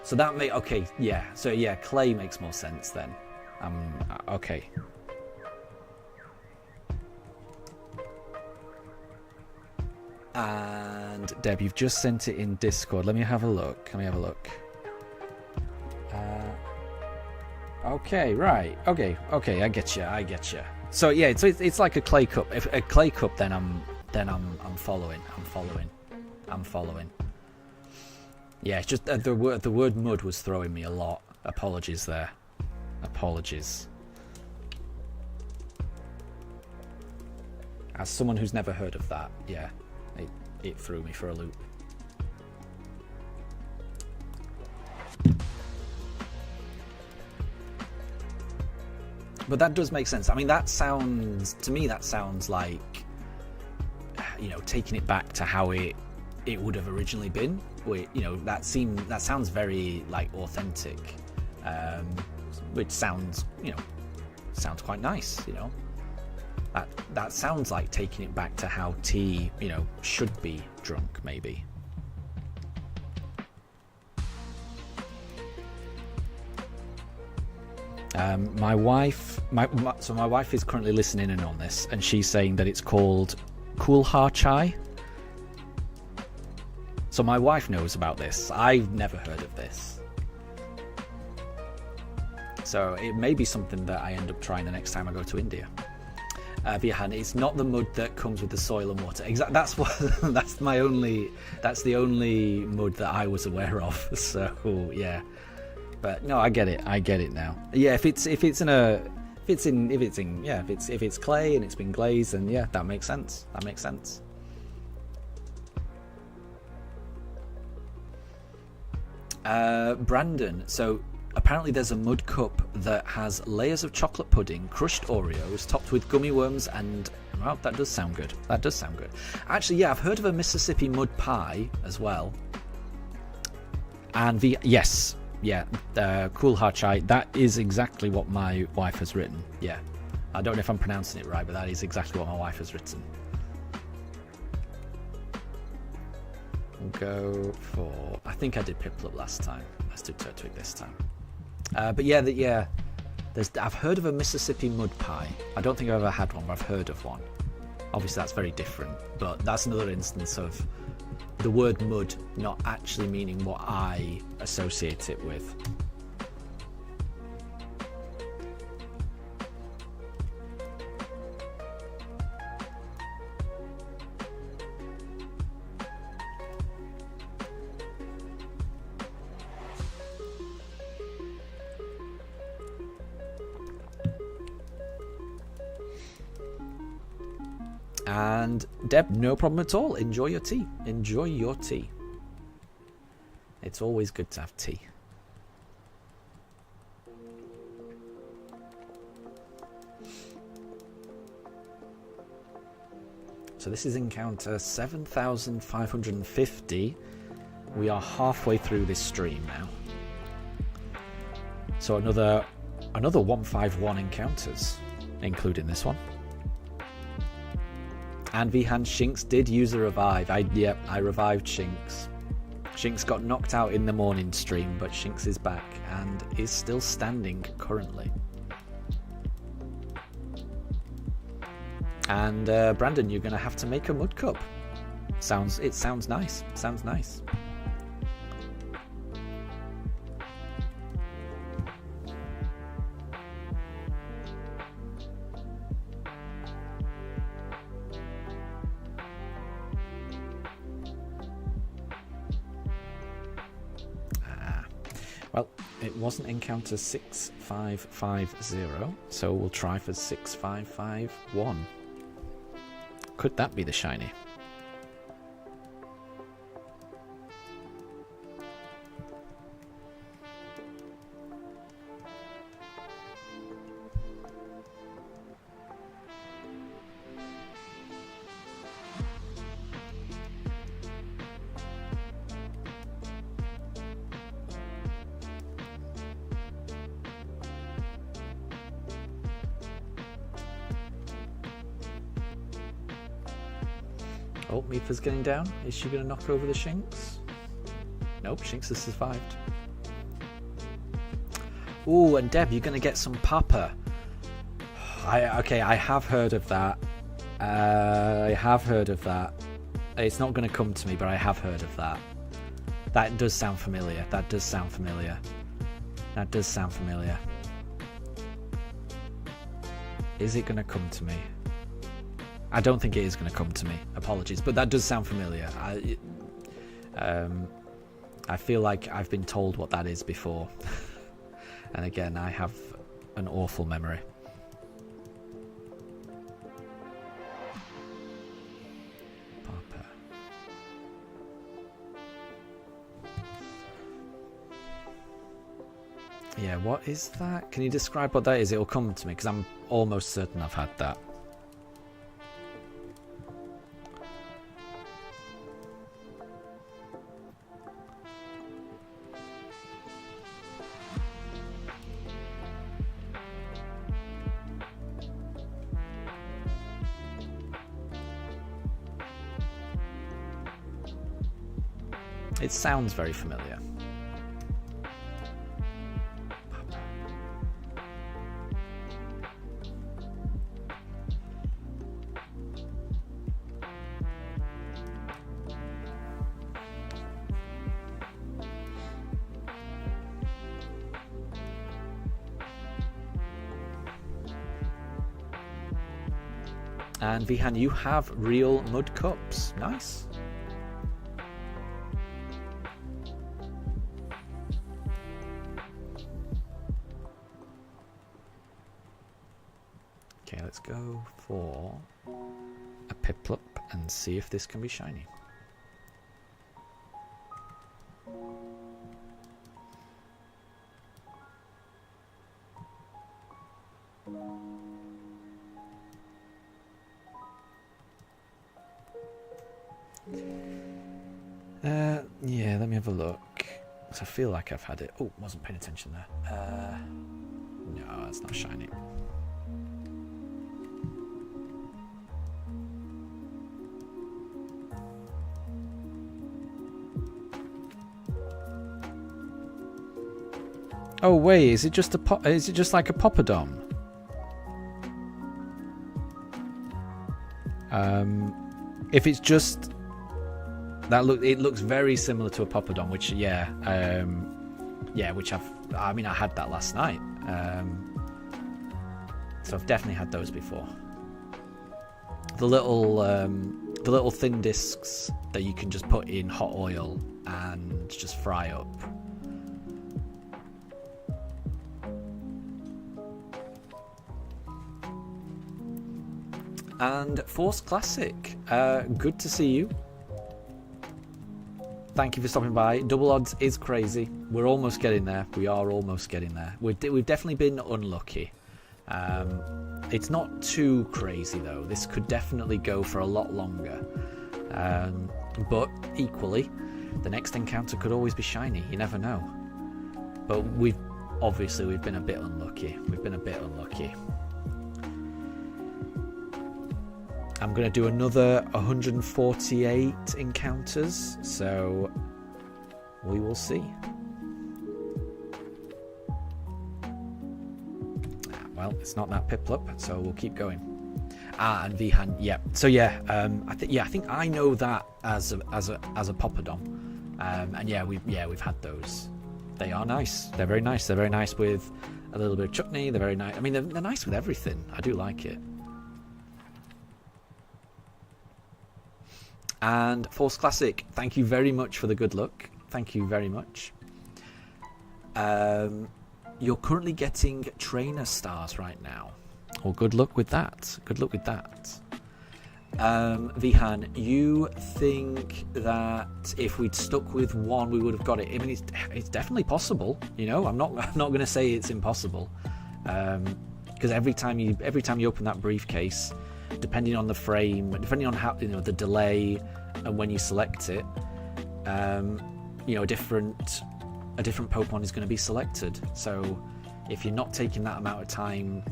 So that okay, yeah. So yeah, clay makes more sense then. Okay. And Deb, you've just sent it in Discord. Let me have a look. Okay, right. Okay, I get you. So yeah, it's like a clay cup. If a clay cup, then I'm following. Yeah, it's just the word mud was throwing me a lot. Apologies there. Apologies. As someone who's never heard of that, yeah, it threw me for a loop. But that does make sense. I mean, to me that sounds like, you know, taking it back to how it would have originally been. Where, you know, that sounds very like authentic, which sounds quite nice. You know, that sounds like taking it back to how tea, you know, should be drunk, maybe. My wife is currently listening in on this, and she's saying that it's called Kulhar chai. So my wife knows about this. I've never heard of this. So it may be something that I end up trying the next time I go to India. Viahan, it's not the mud that comes with the soil and water. Exactly. That's what. That's the only mud that I was aware of. So yeah. But no, I get it. I get it now. Yeah, if it's clay and it's been glazed, then yeah, that makes sense. That makes sense. Brandon, so apparently there's a mud cup that has layers of chocolate pudding, crushed Oreos, topped with gummy worms, and well, that does sound good. That does sound good. Actually, yeah, I've heard of a Mississippi mud pie as well. And yes, yeah, Cool Hachai, that is exactly what my wife has written. Yeah, I don't know if I'm pronouncing it right, but that is exactly what my wife has written. We'll go for, I think I did Piplup last time. Let's do Turtwig this time. But yeah, I've heard of a Mississippi mud pie. I don't think I've ever had one, but I've heard of one. Obviously, that's very different, but that's another instance of the word mud not actually meaning what I associate it with. And Deb, no problem at all. Enjoy your tea. Enjoy your tea. It's always good to have tea. So this is encounter 7,550. We are halfway through this stream now. So another 151 encounters, including this one. And Vihan, Shinx did use a revive. I revived Shinx. Shinx got knocked out in the morning stream, but Shinx is back and is still standing currently. And Brandon, you're going to have to make a mud cup. It sounds nice. Sounds nice. Well, it wasn't encounter 6550, so we'll try for 6551. Could that be the shiny? Oh, Mifa's getting down. Is she going to knock over the Shinx? Nope, Shinx has survived. Ooh, and Deb, you're going to get some Papa. Okay, I have heard of that. It's not going to come to me, but I have heard of that. That does sound familiar. Is it going to come to me? I don't think it is going to come to me. Apologies, but that does sound familiar. I feel like I've been told what that is before. And again, I have an awful memory. Papa. Yeah, what is that? Can you describe what that is? It'll come to me, because I'm almost certain I've had that. It sounds very familiar. And Vihan, you have real mud cups. Nice. Okay, let's go for a Piplup and see if this can be shiny. Yeah, let me have a look. So I feel like I've had it. Oh, wasn't paying attention there. No, that's not shiny. Oh wait, is it just is it just like a Poppadom? If it's just that, it looks very similar to a Poppadom, which yeah, which I mean I had that last night, so I've definitely had those before. The little thin discs that you can just put in hot oil and just fry up. And Force Classic, good to see you. Thank you for stopping by. Double odds is crazy. We're almost getting there. We are almost getting there. We've definitely been unlucky. It's not too crazy though. This could definitely go for a lot longer. But equally, the next encounter could always be shiny. You never know. But we've been a bit unlucky. We've been a bit unlucky. I'm going to do another 148 encounters, so we will see. Well, it's not that Piplup, so we'll keep going. And Vihan, yeah. So yeah, I think I know that as a Poppadom, and yeah, we've had those. They are nice. They're very nice. They're very nice with a little bit of chutney. They're very nice. I mean, they're nice with everything. I do like it. And Force Classic, thank you very much for the good luck. Thank you very much. You're currently getting trainer stars right now. Well, good luck with that. Good luck with that. Vihan, you think that if we'd stuck with one, we would have got it? I mean, it's definitely possible. You know, I'm not going to say it's impossible, because every time you open that briefcase, depending on the frame, depending on how, the delay and when you select it, a different Pokemon is going to be selected. So if you're not taking that amount of time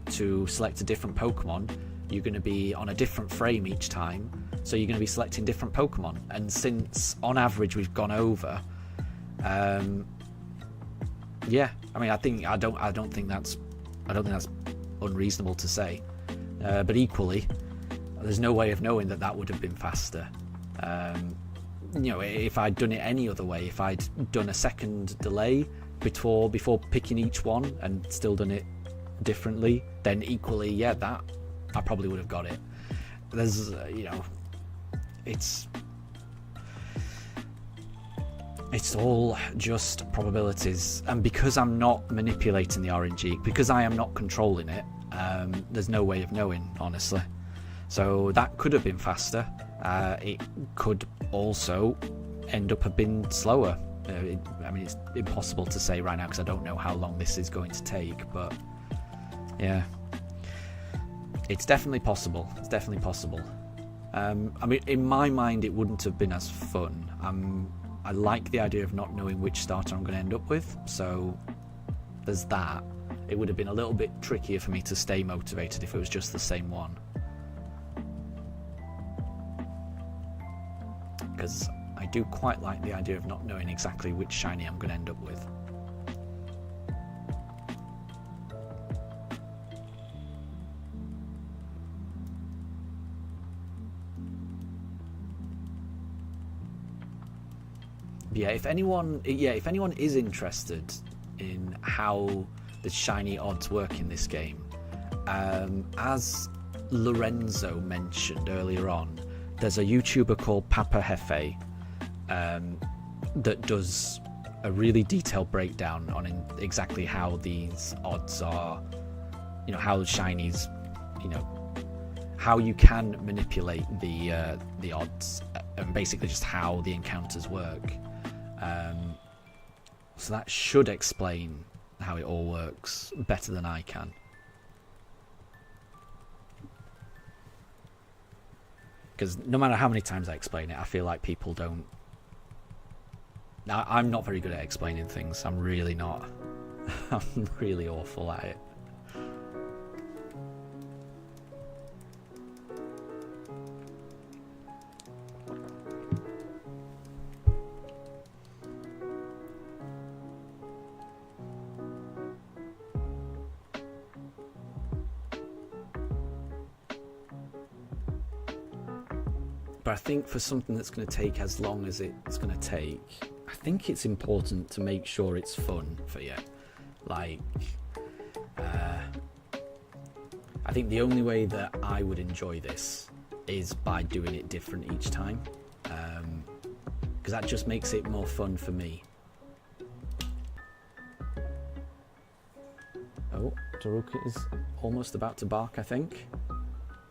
to select a different Pokemon, you're going to be on a different frame each time. So you're going to be selecting different Pokemon. And since on average we've gone over, yeah, I mean, I don't think that's unreasonable to say. But equally, there's no way of knowing that would have been faster. If I'd done it any other way, if I'd done a second delay before picking each one and still done it differently, then equally, yeah, that I probably would have got it. There's, it's all just probabilities, and because I'm not manipulating the RNG, because I am not controlling it, there's no way of knowing, honestly. So that could have been faster. It could also end up being slower. I mean, it's impossible to say right now because I don't know how long this is going to take, but yeah, it's definitely possible. It's definitely possible. I mean, in my mind, it wouldn't have been as fun. I like the idea of not knowing which starter I'm going to end up with, so there's that. It would have been a little bit trickier for me to stay motivated if it was just the same one. Because I do quite like the idea of not knowing exactly which shiny I'm going to end up with. Yeah, if anyone is interested in how the shiny odds work in this game, as Lorenzo mentioned earlier on, there's a YouTuber called Papa Hefe that does a really detailed breakdown on exactly how these odds are, you know, how the shinies, you know, how you can manipulate the odds, and basically just how the encounters work. So that should explain how it all works better than I can. Because no matter how many times I explain it, I feel like people don't... I'm not very good at explaining things. I'm really not. I'm really awful at it. But I think for something that's going to take as long as it's going to take, I think it's important to make sure it's fun for you. Like, I think the only way that I would enjoy this is by doing it different each time, because that just makes it more fun for me. Oh, Daruka is almost about to bark, I think.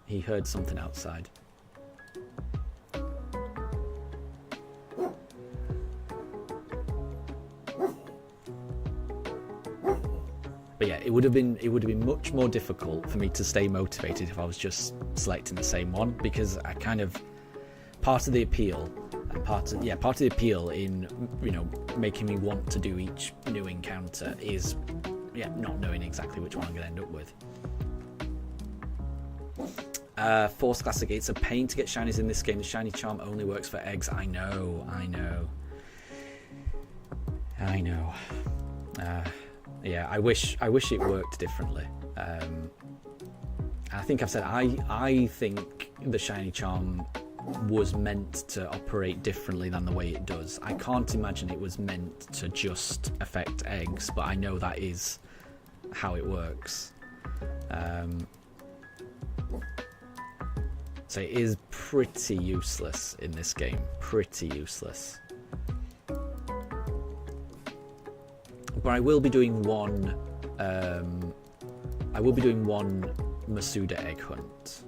He heard something outside. But yeah, it would have been much more difficult for me to stay motivated if I was just selecting the same one, because I kind of, part of the appeal in, you know, making me want to do each new encounter is, yeah, not knowing exactly which one I'm going to end up with. Force Classic, it's a pain to get shinies in this game. The shiny charm only works for eggs. I know. Yeah, I wish it worked differently. I think I've said I think the shiny charm was meant to operate differently than the way it does. I can't imagine it was meant to just affect eggs, but I know that is how it works. So it is pretty useless in this game. Pretty useless. But I will be doing one. I will be doing one Masuda egg hunt.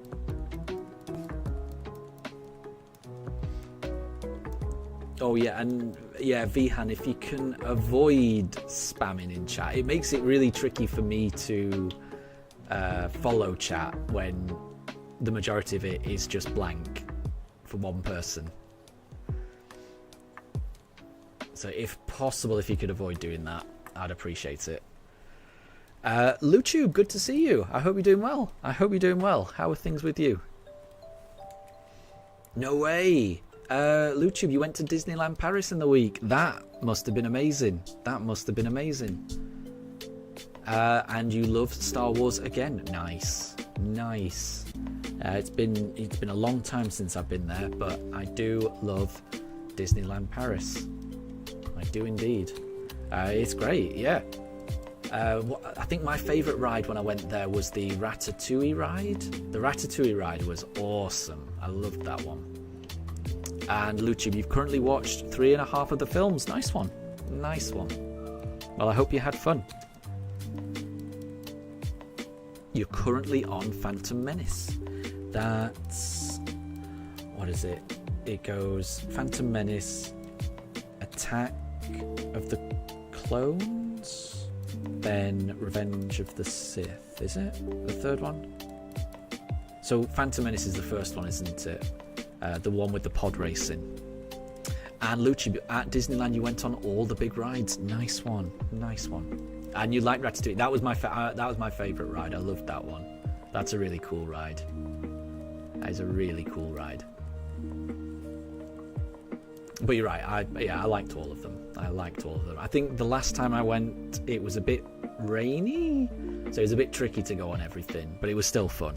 Oh yeah, and yeah, Vihan, if you can avoid spamming in chat, it makes it really tricky for me to follow chat when the majority of it is just blank for one person. So if possible, if you could avoid doing that, I'd appreciate it. Luchu, good to see you. I hope you're doing well. How are things with you? No way. Luchu, you went to Disneyland Paris in the week. That must have been amazing. And you love Star Wars again. Nice. It's been a long time since I've been there, but I do love Disneyland Paris. I do indeed. It's great, yeah. I think my favourite ride when I went there was the Ratatouille ride. The Ratatouille ride was awesome. I loved that one. And Luchi, you've currently watched 3.5 of the films. Nice one. Well, I hope you had fun. You're currently on Phantom Menace. That's... what is it? It goes Phantom Menace, Attack of the Clones, then Revenge of the Sith. Is it the third one? So Phantom Menace is the first one, isn't it? The one with the pod racing. And Luchi, at Disneyland you went on all the big rides. Nice one. And you like Ratatouille. That was my favourite ride. I loved that one. That's a really cool ride. That is a really cool ride. But you're right. I liked all of them. I think the last time I went, it was a bit rainy, so it was a bit tricky to go on everything. But it was still fun.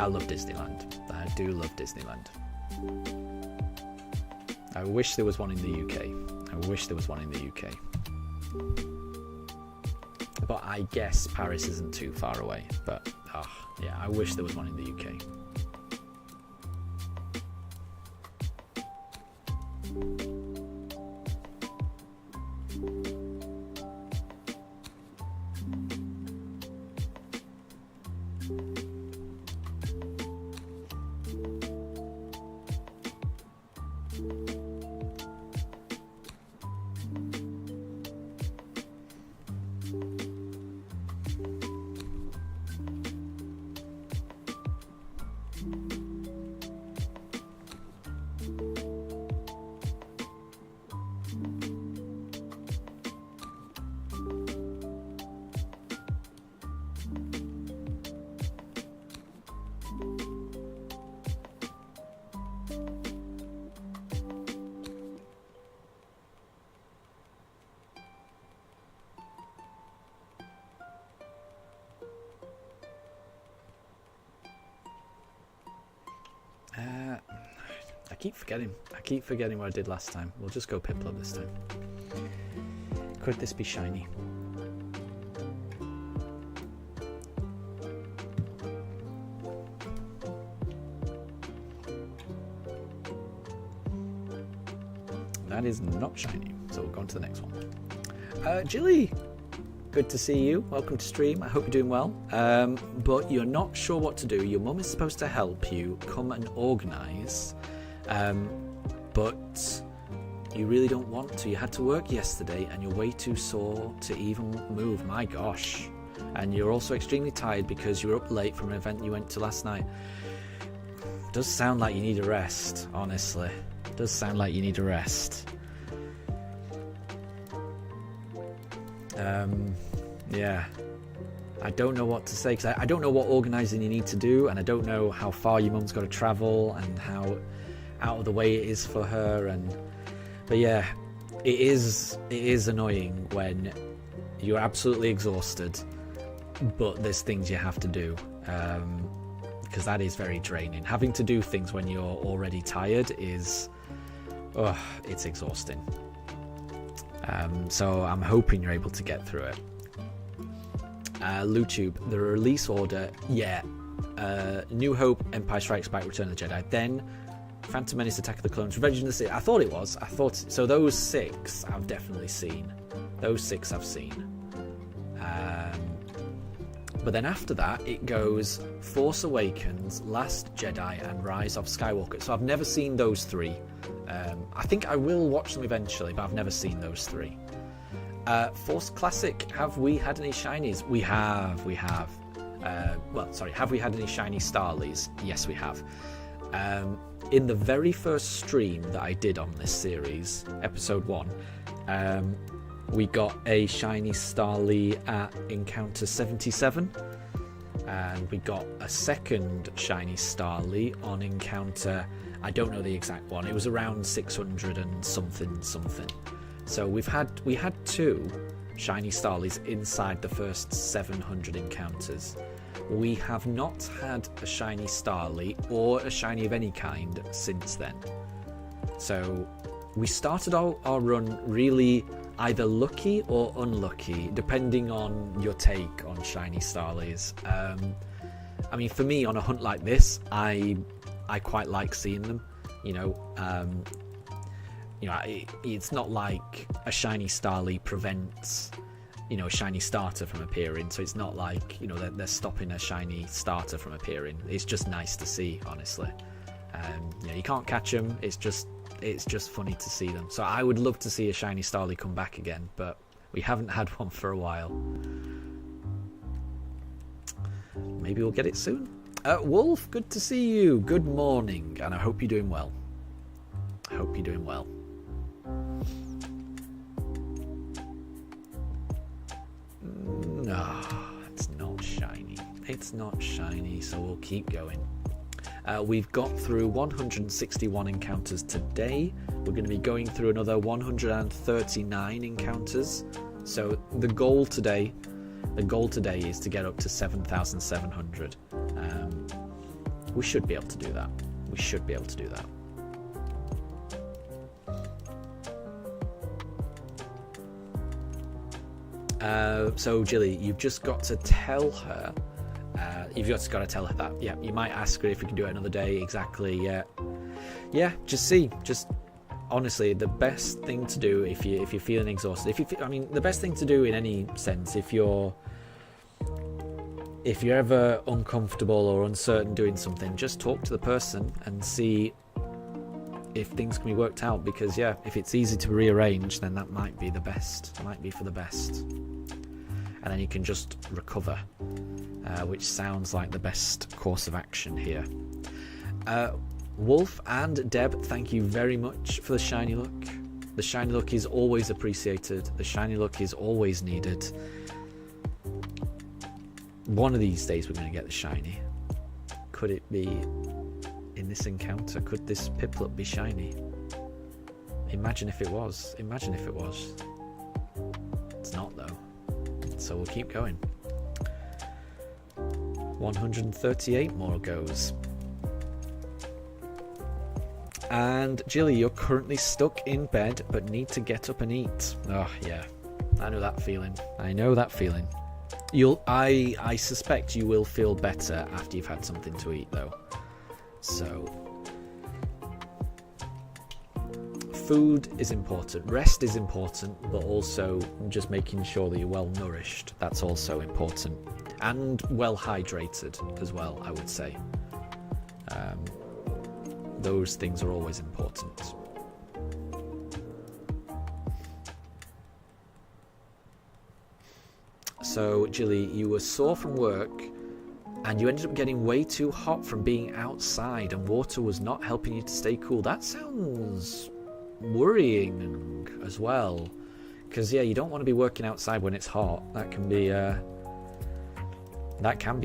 I love Disneyland. I do love Disneyland. I wish there was one in the UK. But I guess Paris isn't too far away. But, yeah, I wish there was one in the UK. I keep forgetting what I did last time. We'll just go Piplup this time. Could this be shiny? That is not shiny, so we'll go on to the next one. Jilly, good to see you. Welcome to stream. I hope you're doing well. But you're not sure what to do. Your mum is supposed to help you come and organise. But you really don't want to. You had to work yesterday and you're way too sore to even move. My gosh. And you're also extremely tired because you were up late from an event you went to last night. Does sound like you need a rest, honestly. Does sound like you need a rest. Yeah. I don't know what to say because I don't know what organising you need to do, and I don't know how far your mum's got to travel and how out of the way it is for her. But yeah, it is annoying when you're absolutely exhausted, but there's things you have to do, because that is very draining. Having to do things when you're already tired is, it's exhausting. So I'm hoping you're able to get through it. LuTube, the release order, New Hope, Empire Strikes Back, Return of the Jedi, then Phantom Menace, Attack of the Clones, Revenge of the Sith. I thought it was. So those 6 I've definitely seen. Those 6 I've seen. But then after that, it goes Force Awakens, Last Jedi, and Rise of Skywalker. So I've never seen those 3. I think I will watch them eventually, but I've never seen those 3. Force Classic, have we had any shinies? We have. Have we had any shiny Starlies? Yes, we have. In the very first stream that I did on this series, episode 1, we got a shiny Starly at encounter 77, and we got a second shiny Starly on encounter, I don't know the exact one, it was around 600 and something. So we had 2 shiny Starlies inside the first 700 encounters. We have not had a shiny Starly or a shiny of any kind since then. So we started our run really either lucky or unlucky, depending on your take on shiny Starlies. I mean, for me, on a hunt like this, I quite like seeing them. It's not like a shiny Starly prevents a shiny starter from appearing, so it's not like they're stopping a shiny starter from appearing. It's just nice to see, honestly. You can't catch them. It's just funny to see them. So I would love to see a shiny Starly come back again, but we haven't had one for a while. Maybe we'll get it soon. Wolf, good to see you. Good morning, and I hope you're doing well. No, it's not shiny. It's not shiny, so we'll keep going. We've got through 161 encounters today. We're going to be going through another 139 encounters. So the goal today is to get up to 7,700. We should be able to do that. So Jilly, you've just got to tell her. You've just got to tell her that. Yeah, you might ask her if we can do it another day. Exactly. Yeah. Yeah. Just see. Just honestly, the best thing to do if you're feeling exhausted. The best thing to do in any sense, if you're ever uncomfortable or uncertain doing something, just talk to the person and see if things can be worked out. Because yeah, if it's easy to rearrange, then that might be the best. It might be for the best, and then you can just recover. Which sounds like the best course of action here. Wolf and Deb, thank you very much for the shiny look. The shiny look is always appreciated. The shiny look is always needed. One of these days we're going to get the shiny. Could it be in this encounter? Could this Piplup be shiny? Imagine if it was. Imagine if it was. It's not though. So we'll keep going. 138 more goes. And Jilly, you're currently stuck in bed but need to get up and eat. Oh yeah, I know that feeling. I know that feeling. I suspect you will feel better after you've had something to eat though. So food is important, rest is important, but also just making sure that you're well nourished. That's also important. And well hydrated as well, I would say. Those things are always important. So, Jilly, you were sore from work and you ended up getting way too hot from being outside and water was not helping you to stay cool. That sounds worrying as well. Because, yeah, you don't want to be working outside when it's hot. That can be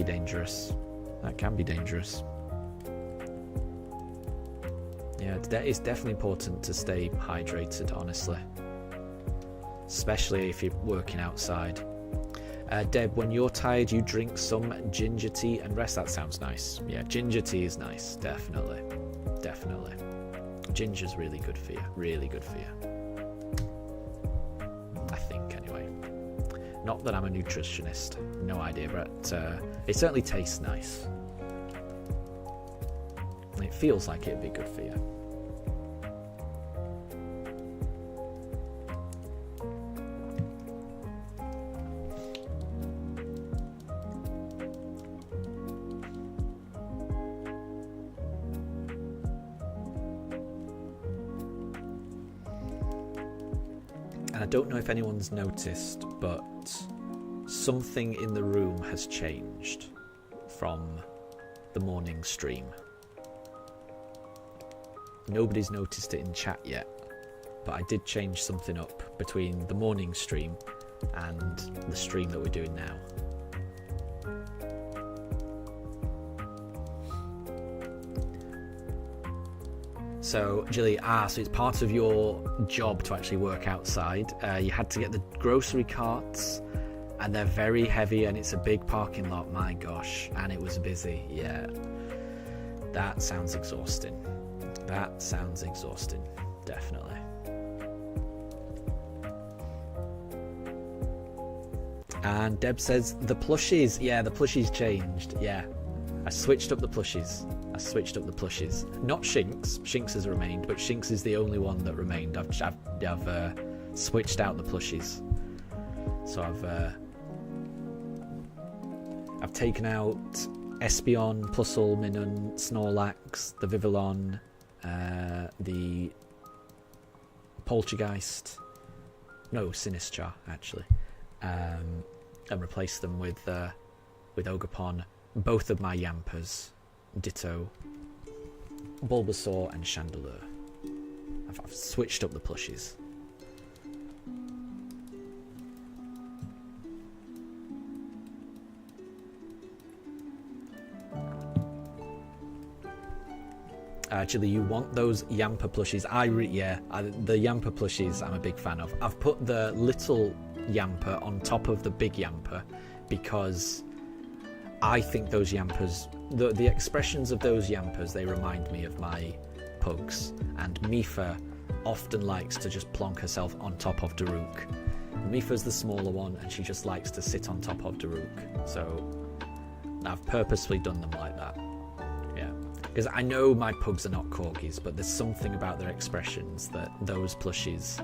dangerous. That can be dangerous. Yeah, it's definitely important to stay hydrated, honestly. Especially if you're working outside. Deb, when you're tired, you drink some ginger tea and rest. That sounds nice. Yeah, ginger tea is nice. Definitely. Definitely. Ginger's really good for you. Really good for you. I think, anyway. Not that I'm a nutritionist. No idea, but it certainly tastes nice. It feels like it'd be good for you. And I don't know if anyone's noticed, but something in the room has changed from the morning stream. Nobody's noticed it in chat yet, but I did change something up between the morning stream and the stream that we're doing now. So, Jilly, so it's part of your job to actually work outside. You had to get the grocery carts, and they're very heavy, and it's a big parking lot, my gosh, and it was busy, yeah. That sounds exhausting. That sounds exhausting, definitely. And Deb says, the plushies. Yeah, the plushies changed, yeah. I switched up the plushies. Not Shinx. Shinx has remained, but Shinx is the only one that remained. I've switched out the plushies. So I've taken out Espeon, Plusle, Minun, Snorlax, the Vivillon, the Poltergeist, no, Sinistcha actually, and replaced them with Ogerpon, both of my Yampas, Ditto, Bulbasaur and Chandelure. I've switched up the plushies. Actually, you want those Yamper plushies. The Yamper plushies I'm a big fan of. I've put the little Yamper on top of the big Yamper because I think those Yampers, the expressions of those Yampers, they remind me of my Pugs. And Mifa often likes to just plonk herself on top of Daruk. Mifa's the smaller one, and she just likes to sit on top of Daruk. So I've purposefully done them like that. Yeah, because I know my pugs are not corgis, but there's something about their expressions that those plushies,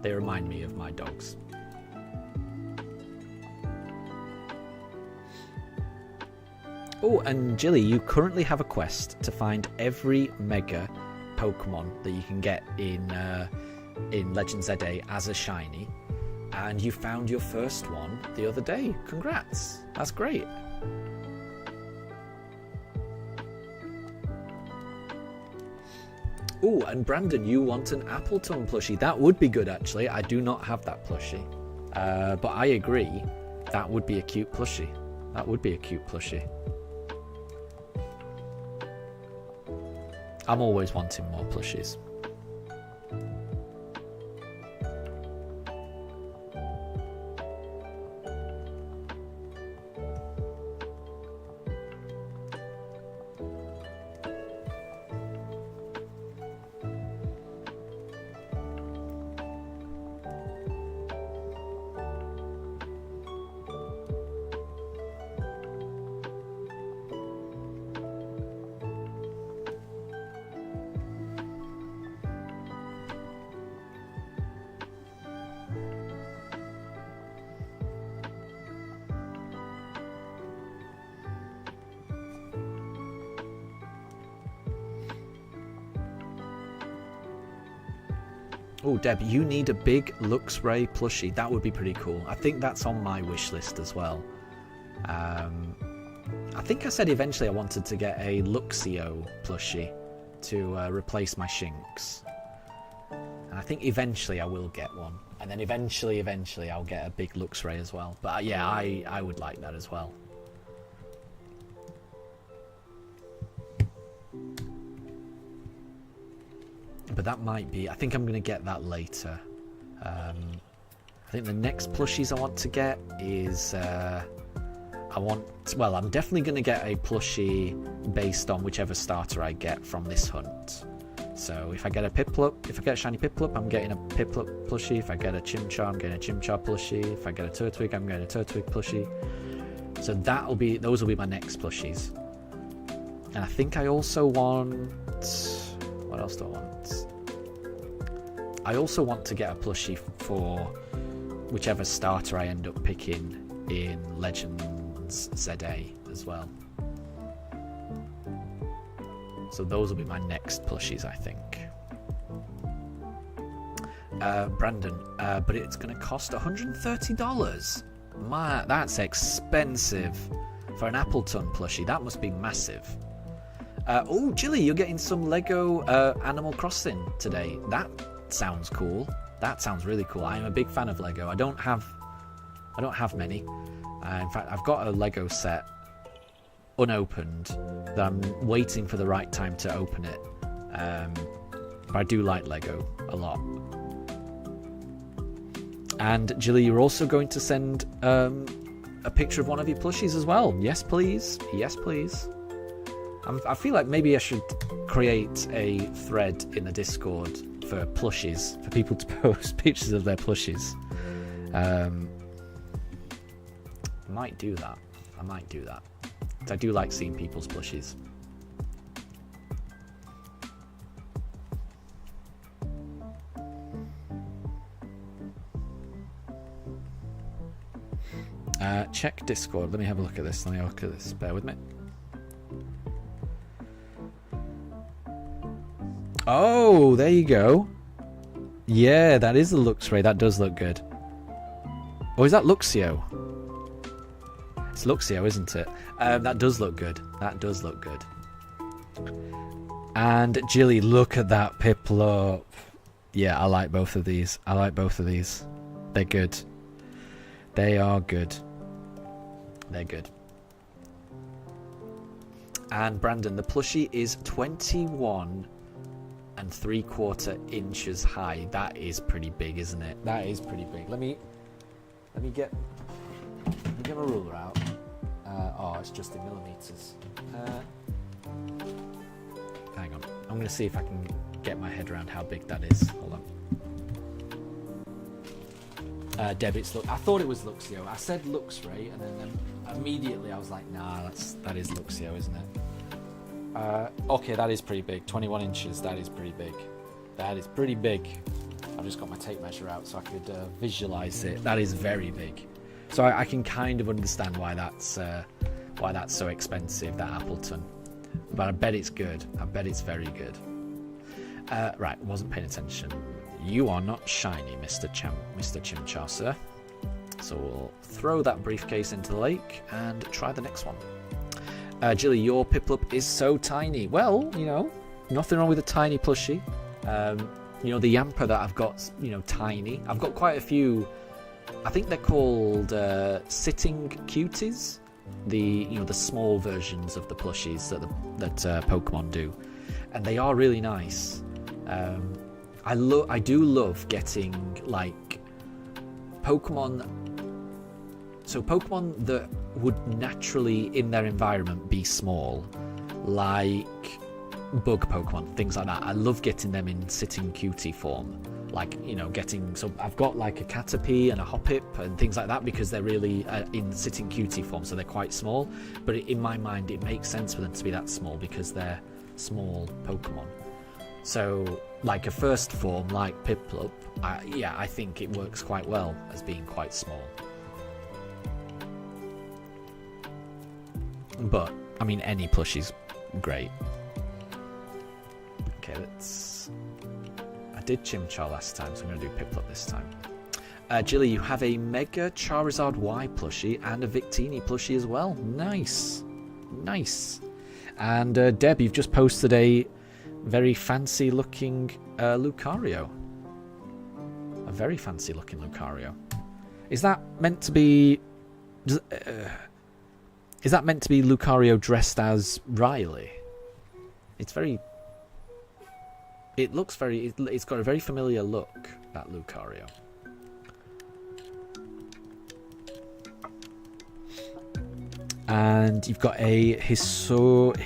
they remind me of my dogs. Oh, and Jilly, you currently have a quest to find every mega Pokemon that you can get in Legend ZA as a shiny, and you found your first one the other day. Congrats, that's great. Oh, and Brandon, you want an Appleton plushie. That would be good, actually. I do not have that plushie, but I agree, that would be a cute plushie. That would be a cute plushie. I'm always wanting more plushies. Oh, Deb, you need a big Luxray plushie. That would be pretty cool. I think that's on my wish list as well. I think I said eventually I wanted to get a Luxio plushie to replace my Shinx. And I think eventually I will get one. And then eventually I'll get a big Luxray as well. But yeah, I would like that as well. But that might be... I think I'm going to get that later. I think the next plushies I want to get is... Well, I'm definitely going to get a plushie based on whichever starter I get from this hunt. So if I get a Piplup, if I get a shiny Piplup, I'm getting a Piplup plushie. If I get a Chimchar, I'm getting a Chimchar plushie. If I get a Turtwig, I'm getting a Turtwig plushie. So those will be my next plushies. And I think I also want... What else do I want? I also want to get a plushie for whichever starter I end up picking in Legends ZA as well. So those will be my next plushies, I think. Brandon, but it's going to cost $130. Man, that's expensive for an Appleton plushie. That must be massive. Oh, Jilly, you're getting some Lego Animal Crossing today. That sounds cool. That sounds really cool. I'm a big fan of Lego. I don't have many. In fact, I've got a Lego set unopened that I'm waiting for the right time to open it. But I do like Lego a lot. And Jilly, you're also going to send a picture of one of your plushies as well. Yes, please. Yes, please. I feel like maybe I should create a thread in the Discord for plushies, for people to post pictures of their plushies. I might do that. I do like seeing people's plushies. Check Discord. Let me have a look at this. Bear with me. Oh, there you go. Yeah, that is the Luxray. That does look good. Or is that Luxio? It's Luxio, isn't it? That does look good. That does look good. And Jilly, look at that Piplup. Yeah, I like both of these. They're good. They are good. They're good. And Brandon, the plushie is 21 3/4 inches high. That is pretty big, isn't it? That is pretty big. Let me get my ruler out. Oh, it's just in millimeters. Hang on. I'm going to see if I can get my head around how big that is. Hold Deb, it's I thought it was Luxio. I said Luxray, and then immediately I was like, nah, that is Luxio, isn't it? Okay, that is pretty big. 21 inches, that is pretty big. That is pretty big. I've just got my tape measure out so I could visualize it. That is very big. So I can kind of understand why that's so expensive, that Appleton. But I bet it's good. I bet it's very good. Right, wasn't paying attention. You are not shiny, Mr. Chimchar, sir. So we'll throw that briefcase into the lake and try the next one. Jilly, your Piplup is so tiny. Well, you know, nothing wrong with a tiny plushie. You know, the Yamper that I've got, you know, tiny. I've got quite a few. I think they're called sitting cuties. The small versions of the plushies that Pokemon do, and they are really nice. I do love getting like Pokemon. So Pokemon that would naturally in their environment be small, like bug Pokemon, things like that. I love getting them in sitting cutie form. Like, you know, so I've got like a Caterpie and a Hoppip and things like that because they're really in sitting cutie form, so they're quite small. But in my mind, it makes sense for them to be that small because they're small Pokemon. So, like a first form, like Piplup, I think it works quite well as being quite small. But, I mean, any plushie's great. Okay, I did Chimchar last time, so I'm going to do Piplup this time. Jilly, you have a Mega Charizard Y plushie and a Victini plushie as well. Nice. Nice. And Deb, you've just posted a very fancy looking Lucario. A very fancy looking Lucario. Is that meant to be... is that meant to be Lucario dressed as Riley? It's very... It looks very... It's got a very familiar look, that Lucario. And you've got a Hisuian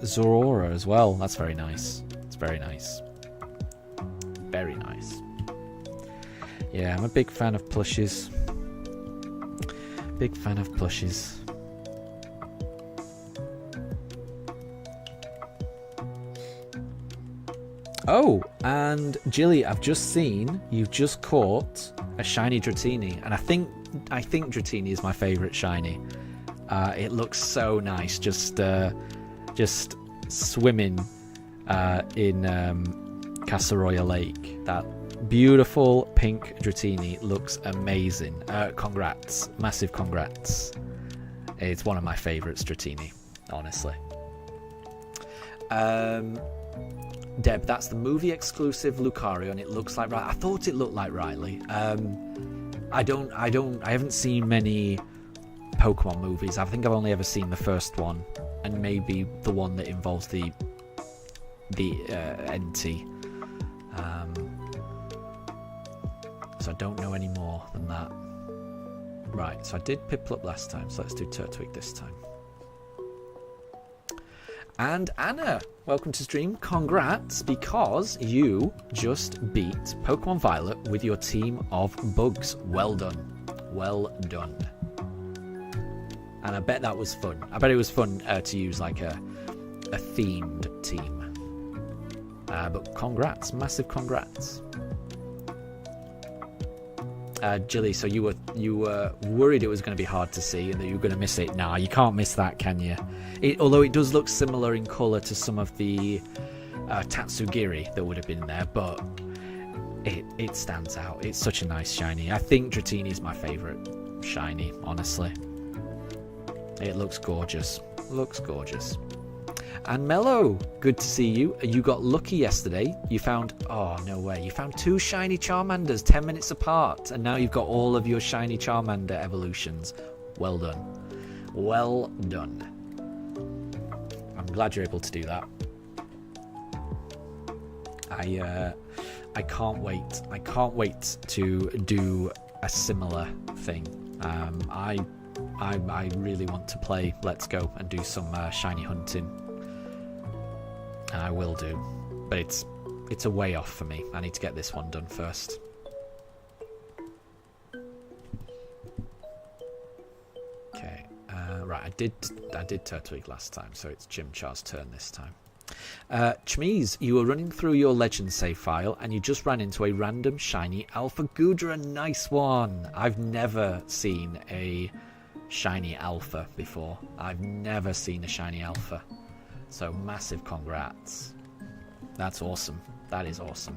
Zorora as well. That's very nice. It's very nice. Very nice. Yeah, I'm a big fan of plushies. Big fan of plushies. Oh, and Jilly, I've just seen you've just caught a shiny Dratini, and I think Dratini is my favourite shiny. It looks so nice, just swimming in Casaroya Lake. That beautiful pink Dratini looks amazing. Congrats, massive congrats. It's one of my favourites, Dratini, honestly. Deb, that's the movie exclusive Lucario, and it looks like Riley. I thought it looked like Riley. I haven't seen many Pokemon movies. I think I've only ever seen the first one, and maybe the one that involves the NT. So I don't know any more than that. Right, so I did Piplup last time, so let's do Turtwig this time. And Anna, welcome to stream. Congrats, because you just beat Pokemon Violet with your team of bugs. Well done. Well done. And I bet that was fun. I bet it was fun to use like a themed team. But congrats, massive congrats. Jilly, so you were worried it was going to be hard to see and that you were going to miss it. Nah, you can't miss that, can you? Although it does look similar in colour to some of the Tatsugiri that would have been there, but it stands out. It's such a nice shiny. I think Dratini is my favourite shiny, honestly. It looks gorgeous. Looks gorgeous. And Mello, good to see you. You got lucky yesterday. You found... Oh, no way. You found 2 shiny Charmanders 10 minutes apart. And now you've got all of your shiny Charmander evolutions. Well done. Well done. I'm glad you're able to do that. I can't wait. I can't wait to do a similar thing. I really want to play Let's Go and do some shiny hunting. And I will do, but it's a way off for me. I need to get this one done first. Right, I did Turtwig last time, so it's Chimchar's turn this time. Chmeeze, you were running through your legend save file and you just ran into a random shiny Alpha Goodra. Nice one. I've never seen a shiny Alpha before. I've never seen a shiny Alpha. So massive congrats. That's awesome. That is awesome.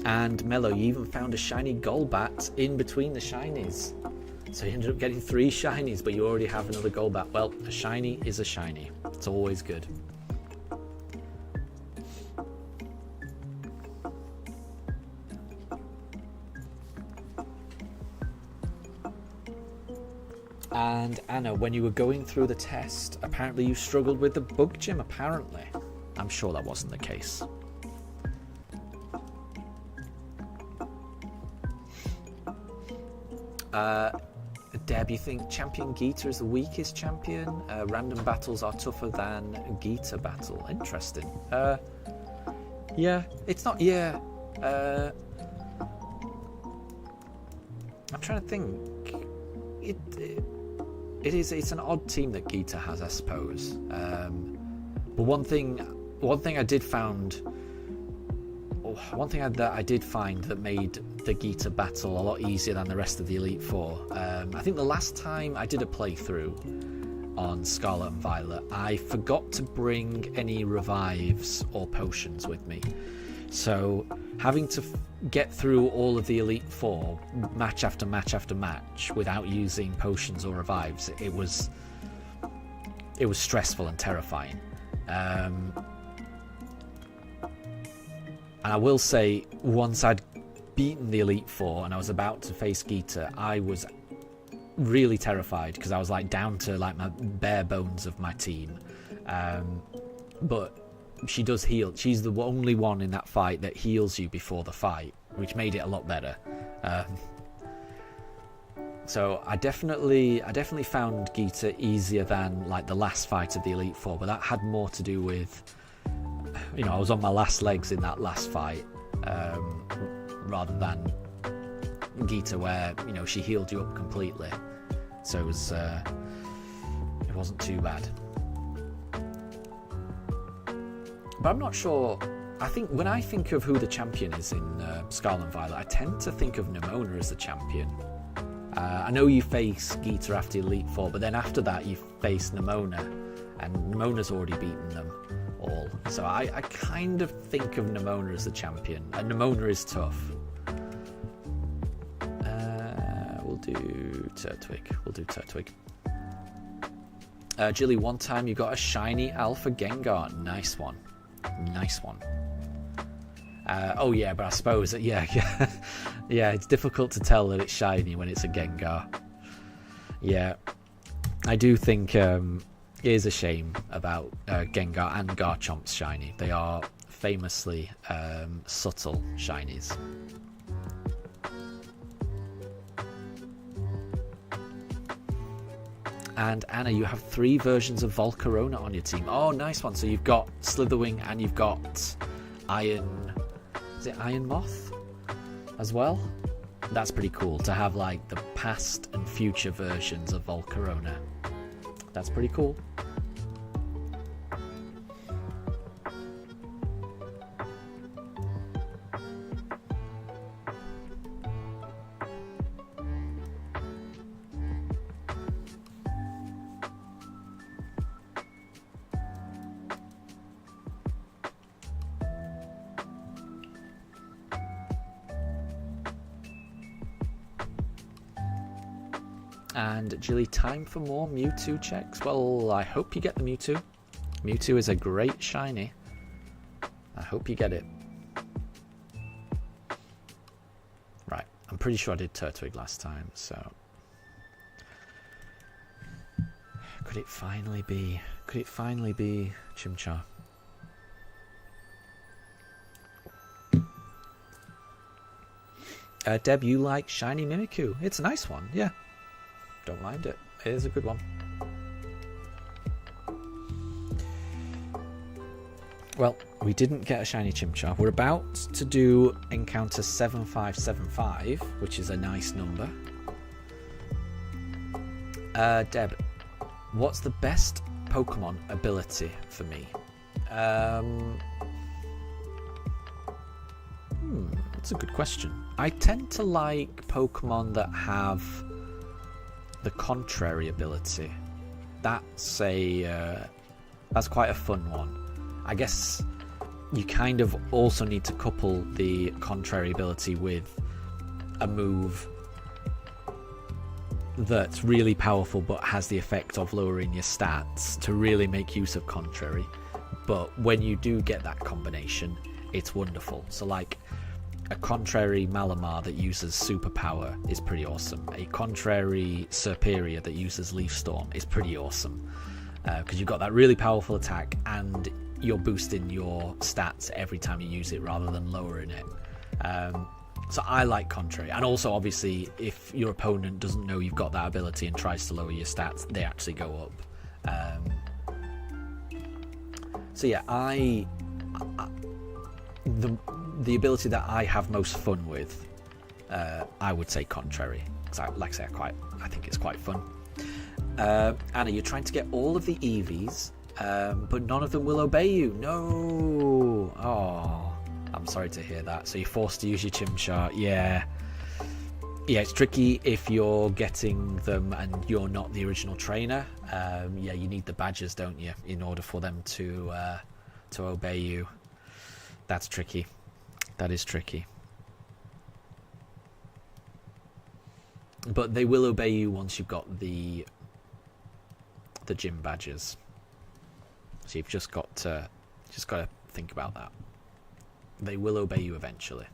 And Mello, you even found a shiny Golbat in between the shinies. So you ended up getting 3 shinies, but you already have another Golbat. Well, a shiny is a shiny. It's always good. And Anna, when you were going through the test, apparently you struggled with the bug gym, apparently. I'm sure that wasn't the case. Deb, you think Champion Geeta is the weakest champion? Random battles are tougher than Geeta battle. Interesting. Yeah, it's not. Yeah. I'm trying to think. It's an odd team that Geeta has, I suppose. But one thing I did find that made the Geeta battle a lot easier than the rest of the Elite Four. I think the last time I did a playthrough on Scarlet and Violet, I forgot to bring any revives or potions with me. So having to get through all of the Elite Four, match after match after match, without using potions or revives, it was stressful and terrifying. And I will say, once I'd beaten the Elite Four and I was about to face Geeta, I was really terrified because I was like down to like my bare bones of my team. But she does heal. She's the only one in that fight that heals you before the fight, which made it a lot better. So I definitely found Geeta easier than like the last fight of the Elite Four, but that had more to do with, I was on my last legs in that last fight, rather than Geeta where, she healed you up completely. So it wasn't too bad. But I'm not sure. I think when I think of who the champion is in Scarlet and Violet, I tend to think of Nemona as the champion. I know you face Geeta after Elite Four, but then after that you face Nemona, and Nemona's already beaten them all. So I kind of think of Nemona as the champion, and Nemona is tough. We'll do Turtwig. Jilly, one time you got a shiny Alpha Gengar. Nice one. Oh yeah, but I suppose that yeah, it's difficult to tell that it's shiny when it's a Gengar. Yeah, I do think it is a shame about Gengar and Garchomp's shiny. They are famously subtle shinies. And Anna, you have 3 versions of Volcarona on your team. Oh, nice one. So you've got Slitherwing and you've got Iron Moth as well? That's pretty cool to have like the past and future versions of Volcarona. That's pretty cool. And Jilly, time for more Mewtwo checks? Well, I hope you get the Mewtwo. Mewtwo is a great shiny. I hope you get it. Right, I'm pretty sure I did Turtwig last time, so... Could it finally be Chimchar? Deb, you like Shiny Mimikyu. It's a nice one, yeah. Don't mind it. It is a good one. Well, we didn't get a shiny Chimchar. We're about to do encounter 7575, which is a nice number. Deb, what's the best Pokemon ability for me? That's a good question. I tend to like Pokemon that have the contrary ability. That's quite a fun one. I guess you kind of also need to couple the contrary ability with a move that's really powerful but has the effect of lowering your stats to really make use of contrary. But when you do get that combination, it's wonderful. So like a contrary Malamar that uses superpower is pretty awesome. A contrary Serperior that uses Leaf Storm is pretty awesome. Because you've got that really powerful attack and you're boosting your stats every time you use it rather than lowering it. So I like contrary. And also, obviously, if your opponent doesn't know you've got that ability and tries to lower your stats, they actually go up. So yeah, the ability that I have most fun with, I would say contrary. Because like I say, I think it's quite fun. Anna, you're trying to get all of the EVs, but none of them will obey you. No. Oh, I'm sorry to hear that. So you're forced to use your Chimchar. Yeah, it's tricky if you're getting them and you're not the original trainer. Yeah, you need the badges, don't you, in order for them to obey you. That's tricky. That is tricky. But they will obey you once you've got the gym badges. So you've just got to think about that. They will obey you eventually.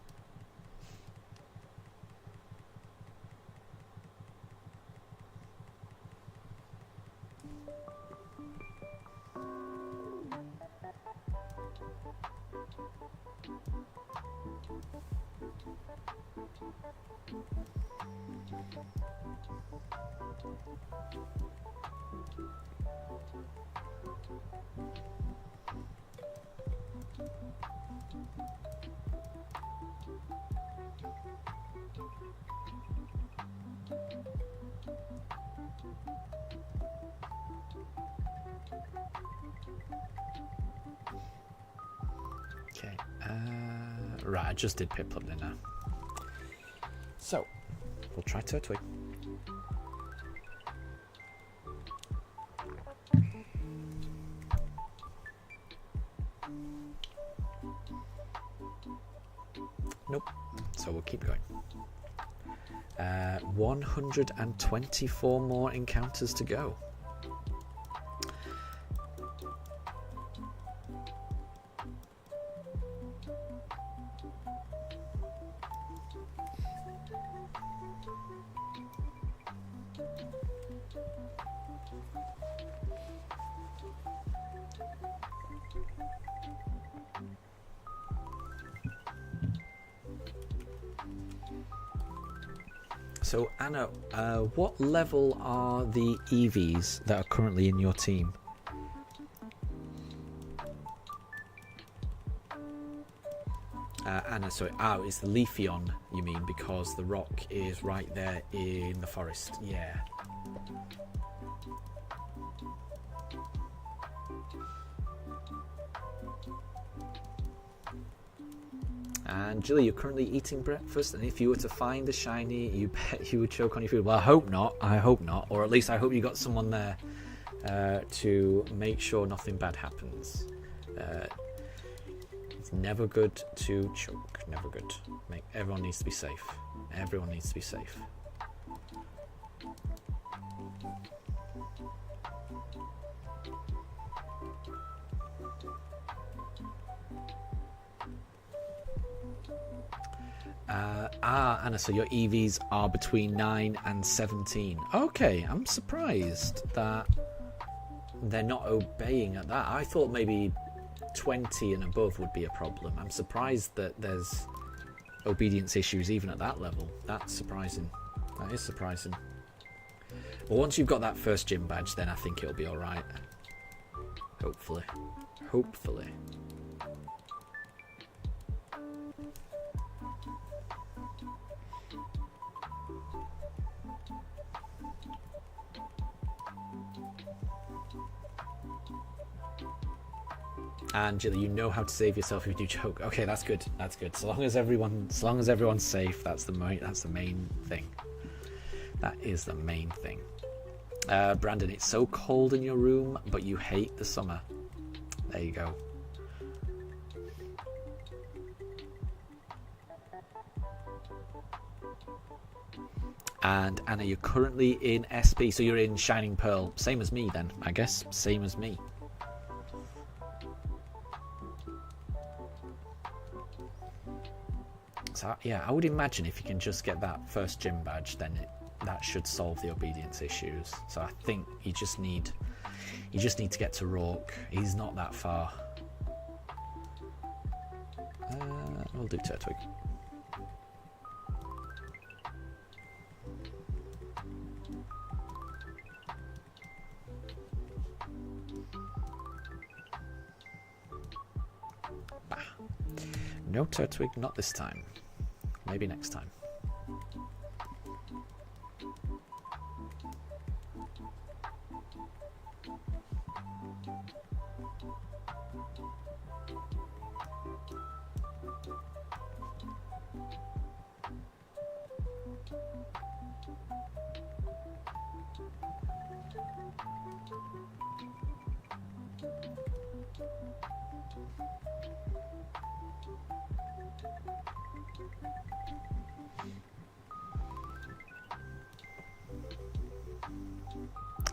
Okay, right, I just did Piplup, didn't I? So, we'll try Turtwig. Nope, so we'll keep going. 124 more encounters to go. So Anna, what level are the EVs that are currently in your team? Anna, sorry, it's the Leafeon you mean, because the rock is right there in the forest. Yeah. And Julie, you're currently eating breakfast, and if you were to find a shiny, you bet you would choke on your food. Well, I hope not, or at least I hope you got someone there to make sure nothing bad happens. It's never good to choke, never good. Everyone needs to be safe. Everyone needs to be safe. Anna, so your EVs are between 9 and 17. Okay, I'm surprised that they're not obeying at that. I thought maybe 20 and above would be a problem. I'm surprised that there's obedience issues even at that level. That's surprising. That is surprising. But once you've got that first gym badge, then I think it'll be alright. Hopefully. Hopefully. Angela, you know how to save yourself if you choke. Okay, that's good. That's good. So long as everyone's safe, that's the main thing. That is the main thing. Brandon, it's so cold in your room, but you hate the summer. There you go. And Anna, you're currently in SP, so you're in Shining Pearl. Same as me then, I guess. Same as me. So, yeah, I would imagine if you can just get that first gym badge, then that should solve the obedience issues. So I think you just need to get to Rourke. He's not that far. We'll do Turtwig. Bah. No Turtwig, not this time. Maybe next time.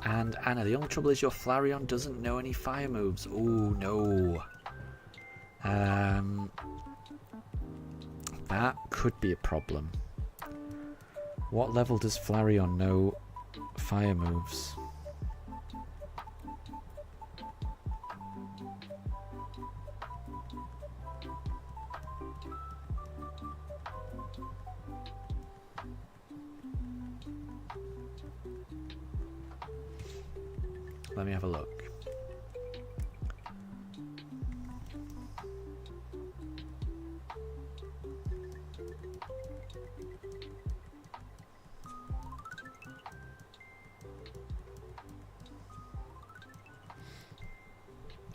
And Anna, the only trouble is your Flareon doesn't know any fire moves. Oh no. That could be a problem. What level does Flareon know fire moves? Let me have a look.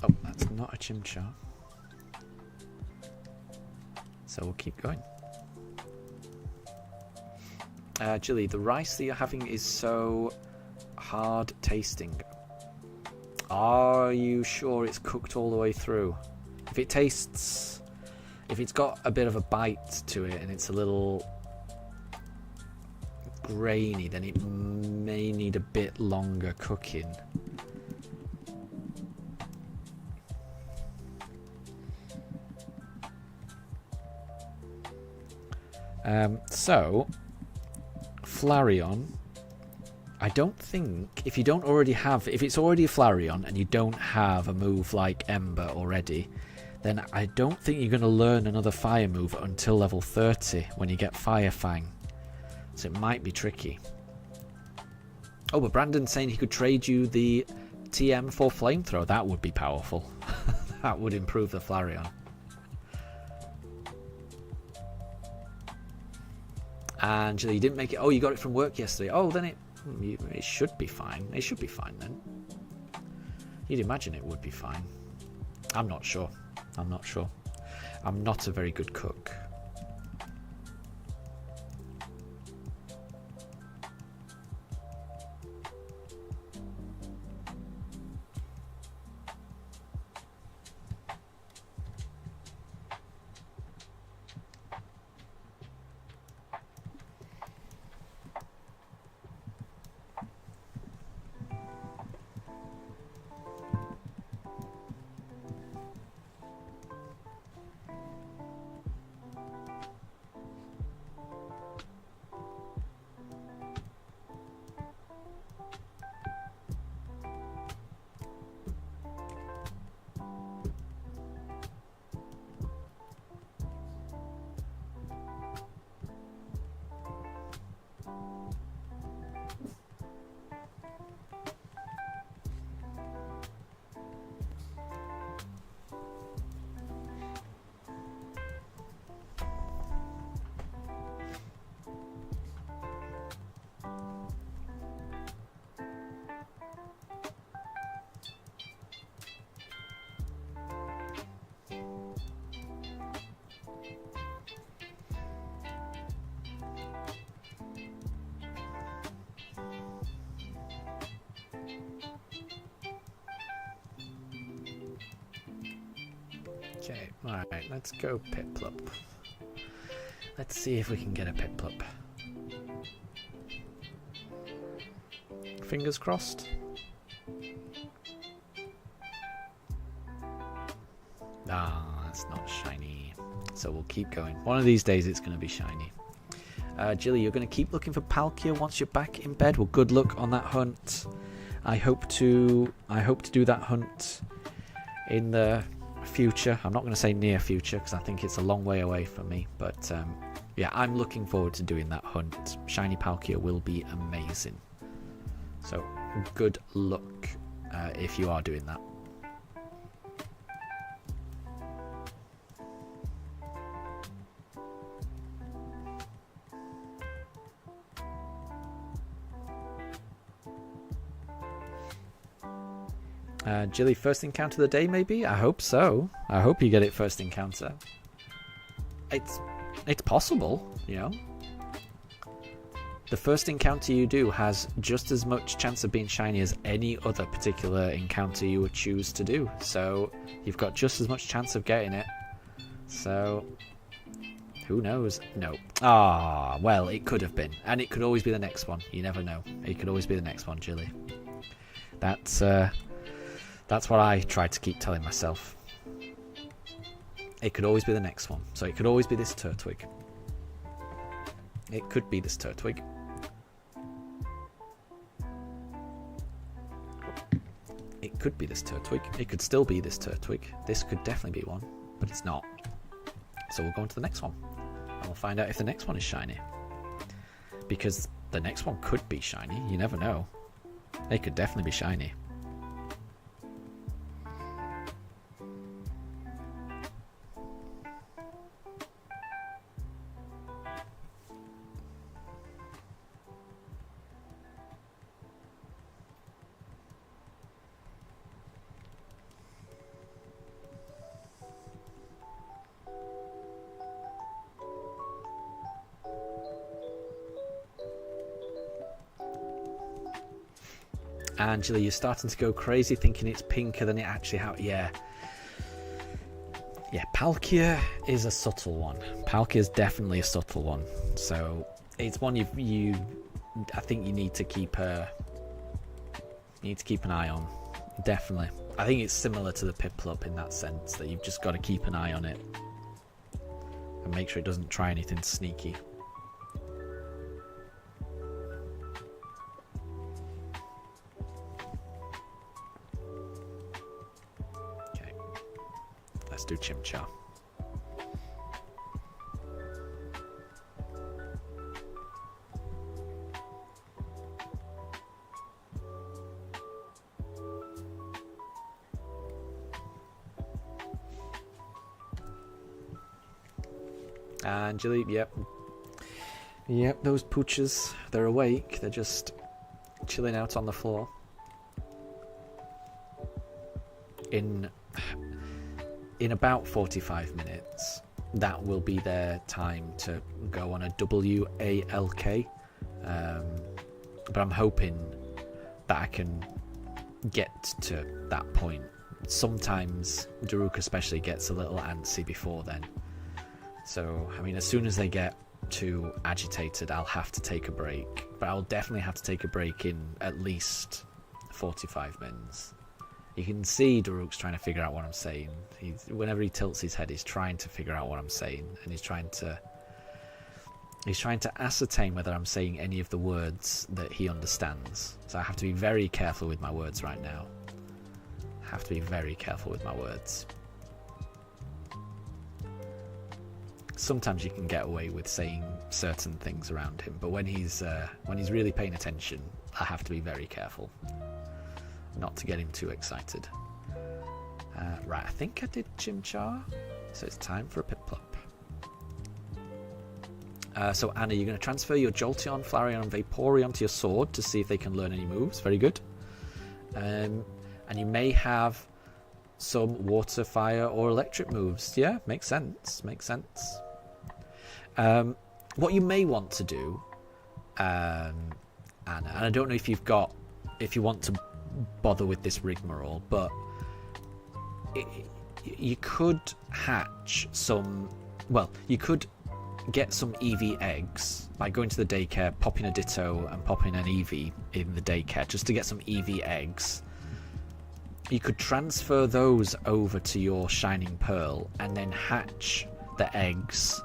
Oh, that's not a Chimchar. So we'll keep going. Jilly, the rice that you're having is so hard tasting. Are you sure it's cooked all the way through? If it's got a bit of a bite to it and it's a little grainy, then it may need a bit longer cooking. So, Flareon, I don't think, if it's already a Flareon and you don't have a move like Ember already, then I don't think you're going to learn another fire move until level 30 when you get Fire Fang. So it might be tricky. Oh, but Brandon's saying he could trade you the TM for Flamethrower. That would be powerful. That would improve the Flareon. Angela, you didn't make it. Oh, you got it from work yesterday. Oh, then it should be fine. It should be fine then. You'd imagine it would be fine. I'm not sure. I'm not sure. I'm not a very good cook. Okay, alright, let's go Piplup. Let's see if we can get a Piplup. Fingers crossed. Ah, that's not shiny. So we'll keep going. One of these days it's going to be shiny. Jilly, you're going to keep looking for Palkia once you're back in bed. Well, good luck on that hunt. I hope to do that hunt in the future. I'm not going to say near future because I think it's a long way away from me. But yeah, I'm looking forward to doing that hunt. Shiny Palkia will be amazing. So good luck if you are doing that. Jilly, first encounter of the day, maybe? I hope so. I hope you get it first encounter. It's possible, you know. The first encounter you do has just as much chance of being shiny as any other particular encounter you would choose to do. So you've got just as much chance of getting it. So who knows? No. Ah, well, it could have been, and it could always be the next one. You never know. It could always be the next one, Jilly. That's what I tried to keep telling myself. It could always be the next one. So it could always be this Turtwig. It could be this Turtwig. It could be this Turtwig. It could still be this Turtwig. This could definitely be one, but it's not. So we'll go on to the next one. And we'll find out if the next one is shiny. Because the next one could be shiny. You never know. They could definitely be shiny. Angela, you're starting to go crazy thinking it's pinker than it actually yeah. Yeah, Palkia is a subtle one. Palkia is definitely a subtle one. So it's one I think you need to keep an eye on. Definitely. I think it's similar to the Piplup in that sense, that you've just got to keep an eye on it and make sure it doesn't try anything sneaky. Let's do Chimchar. Angeli, yep, those pooches, they're awake. They're just chilling out on the floor. In about 45 minutes, that will be their time to go on a WALK. But I'm hoping that I can get to that point. Sometimes Daruk especially gets a little antsy before then. So, I mean, as soon as they get too agitated, I'll have to take a break. But I'll definitely have to take a break in at least 45 minutes. You can see Daruk's trying to figure out what I'm saying. Whenever he tilts his head, he's trying to figure out what I'm saying, and he's trying to ascertain whether I'm saying any of the words that he understands. So I have to be very careful with my words right now. I have to be very careful with my words. Sometimes you can get away with saying certain things around him, but when he's really paying attention, I have to be very careful not to get him too excited. Right, I think I did Chimchar, so it's time for a Piplup. So Anna, you're going to transfer your Jolteon, Flareon and Vaporeon to your sword to see if they can learn any moves. Very good. And you may have some water, fire or electric moves. Yeah, makes sense. What you may want to do, Anna, and I don't know if you want to bother with this rigmarole, but you could hatch some... Well, you could get some EV eggs by going to the daycare, popping a Ditto and popping an EV in the daycare just to get some EV eggs. You could transfer those over to your Shining Pearl and then hatch the eggs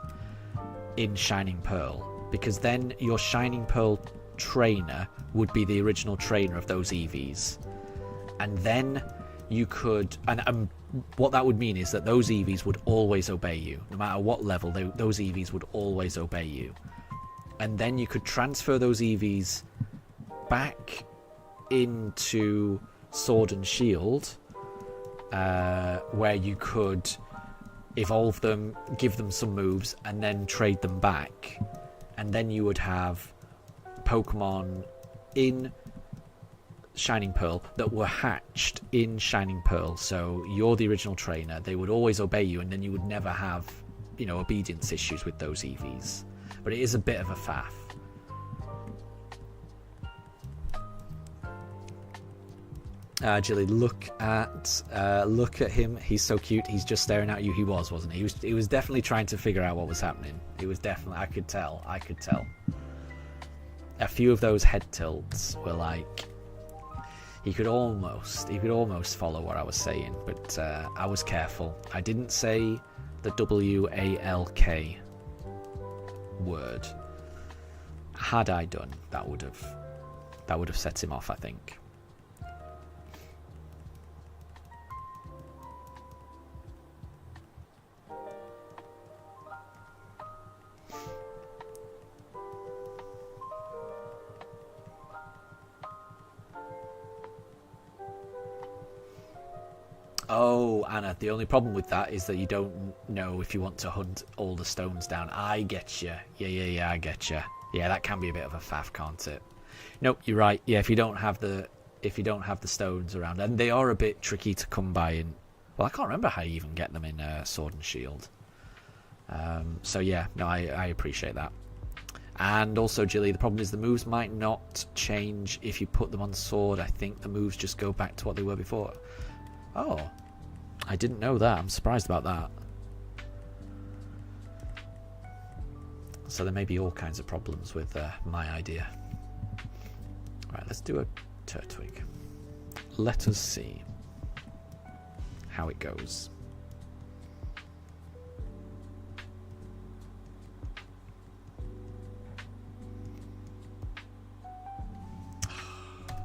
in Shining Pearl, because then your Shining Pearl trainer would be the original trainer of those EVs. And then you could... And what that would mean is that those EVs would always obey you. No matter what level, those EVs would always obey you. And then you could transfer those EVs back into Sword and Shield, where you could evolve them, give them some moves, and then trade them back. And then you would have Pokemon in Shining Pearl that were hatched in Shining Pearl. So you're the original trainer, they would always obey you, and then you would never have, you know, obedience issues with those EVs. But it is a bit of a faff. Jilly, look at him. He's so cute. He's just staring at you. He was, wasn't he? He was definitely trying to figure out what was happening. He was definitely... I could tell. A few of those head tilts were like... He could almost follow what I was saying, but I was careful. I didn't say the WALK word. Had I done, that would have set him off, I think. Oh, Anna, the only problem with that is that you don't know if you want to hunt all the stones down. I get you. Yeah, I get you. Yeah, that can be a bit of a faff, can't it? Nope, you're right. Yeah, if you don't have the stones around, and they are a bit tricky to come by. And well, I can't remember how you even get them in Sword and Shield. So yeah, no, I appreciate that. And also, Jilly, the problem is the moves might not change if you put them on Sword. I think the moves just go back to what they were before. Oh, I didn't know that. I'm surprised about that. So there may be all kinds of problems with my idea. Right, let's do a Turtwig. Let us see how it goes.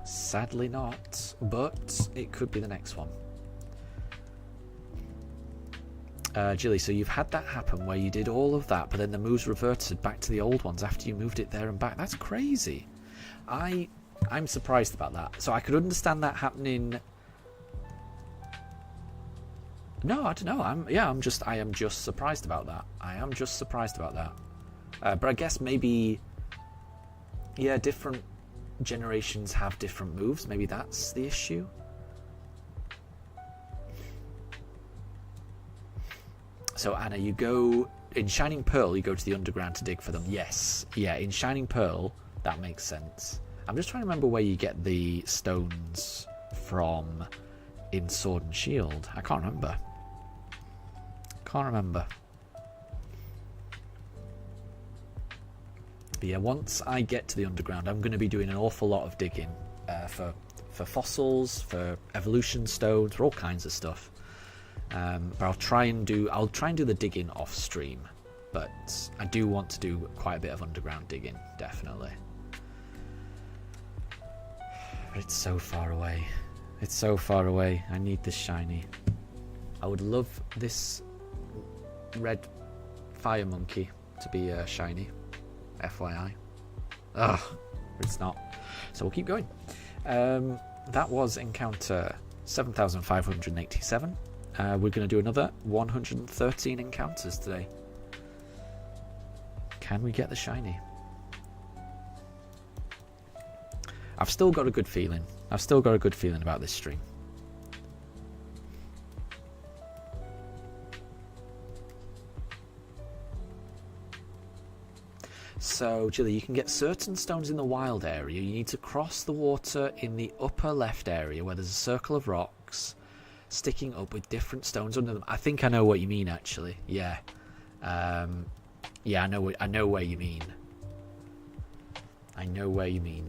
Sadly not, but it could be the next one. Jilly, so you've had that happen where you did all of that, but then the moves reverted back to the old ones after you moved it there and back. That's crazy. I'm surprised about that. So I could understand that happening. No, I don't know. I am just surprised about that. But I guess maybe, yeah, different generations have different moves. Maybe that's the issue. So Anna, you go in Shining Pearl, you go to the underground to dig for them. Yes, yeah, in Shining Pearl, that makes sense. I'm just trying to remember where you get the stones from in Sword and Shield. I can't remember. But yeah, once I get to the underground, I'm going to be doing an awful lot of digging for fossils, for evolution stones, for all kinds of stuff. But I'll try and do the digging off stream. But I do want to do quite a bit of underground digging, definitely. But it's so far away. I need this shiny. I would love this red fire monkey to be shiny. FYI. Ugh, but it's not. So we'll keep going. That was encounter 7,587. We're going to do another 113 encounters today. Can we get the shiny? I've still got a good feeling. About this stream. So, Jilly, you can get certain stones in the wild area. You need to cross the water in the upper left area where there's a circle of rocks. sticking up with different stones under them. I think I know what you mean, actually. Yeah. Yeah, I know where you mean. I know where you mean.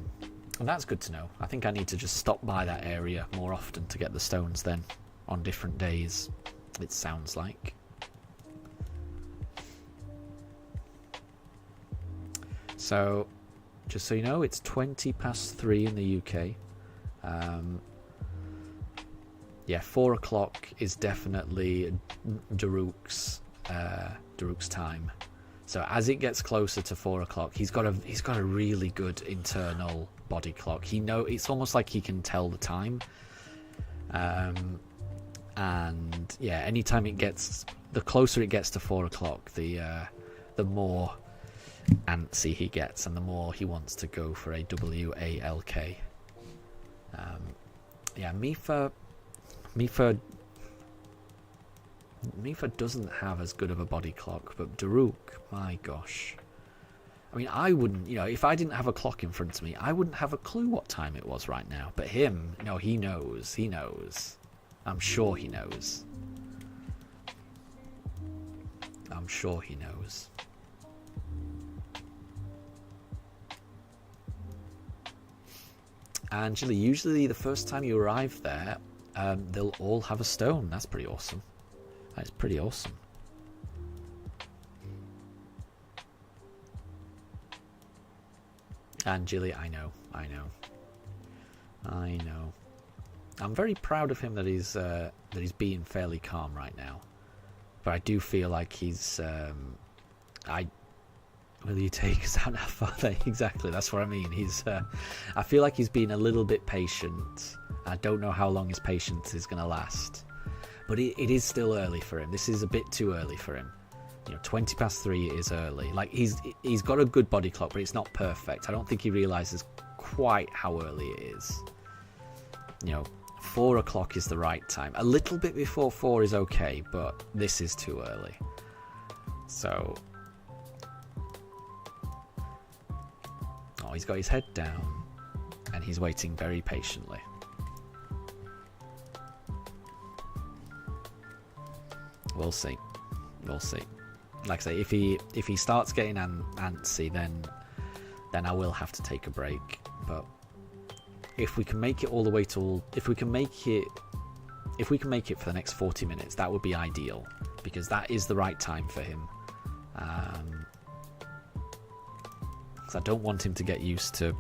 And that's good to know. I think I need to just stop by that area more often to get the stones then, on different days, it sounds like. So, just so you know, it's 3:20 in the UK. Yeah, 4 o'clock is definitely Daruk's time. So as it gets closer to 4 o'clock, he's got a really good internal body clock. It's almost like he can tell the time. And yeah, anytime the closer it gets to 4 o'clock, the more antsy he gets, and the more he wants to go for a WALK. Yeah, Mifa doesn't have as good of a body clock, but Daruk, my gosh. I mean, I wouldn't, if I didn't have a clock in front of me, I wouldn't have a clue what time it was right now. But him, he knows. He knows. I'm sure he knows. I'm sure he knows. And usually the first time you arrive there, they'll all have a stone. That's pretty awesome. That's pretty awesome. And Jilly, I know. I'm very proud of him that he's being fairly calm right now. But I do feel like he's will you take us out now, Father? Exactly, that's what I mean. I feel like he's being a little bit patient. I don't know how long his patience is going to last. But it is still early for him. This is a bit too early for him. 3:20 is early. Like, he's got a good body clock, but it's not perfect. I don't think he realises quite how early it is. 4 o'clock is the right time. A little bit before 4 is okay, but this is too early. So... oh, he's got his head down, and he's waiting very patiently. We'll see. Like I say, if he starts getting antsy, then I will have to take a break. But if we can make it all the way if we can make it for the next 40 minutes, that would be ideal, because that is the right time for him. Because I don't want him to get used to,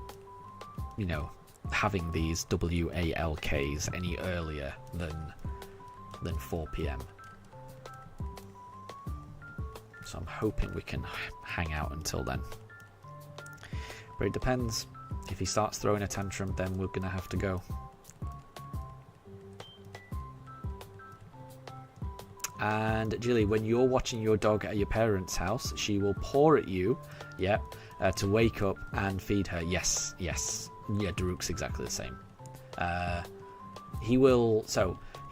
having these WALKs any earlier than 4 p.m. So I'm hoping we can hang out until then. But it depends. If he starts throwing a tantrum, then we're going to have to go. And Jilly, when you're watching your dog at your parents' house, she will paw at you, to wake up and feed her. Yes. Yeah, Daruk's exactly the same. He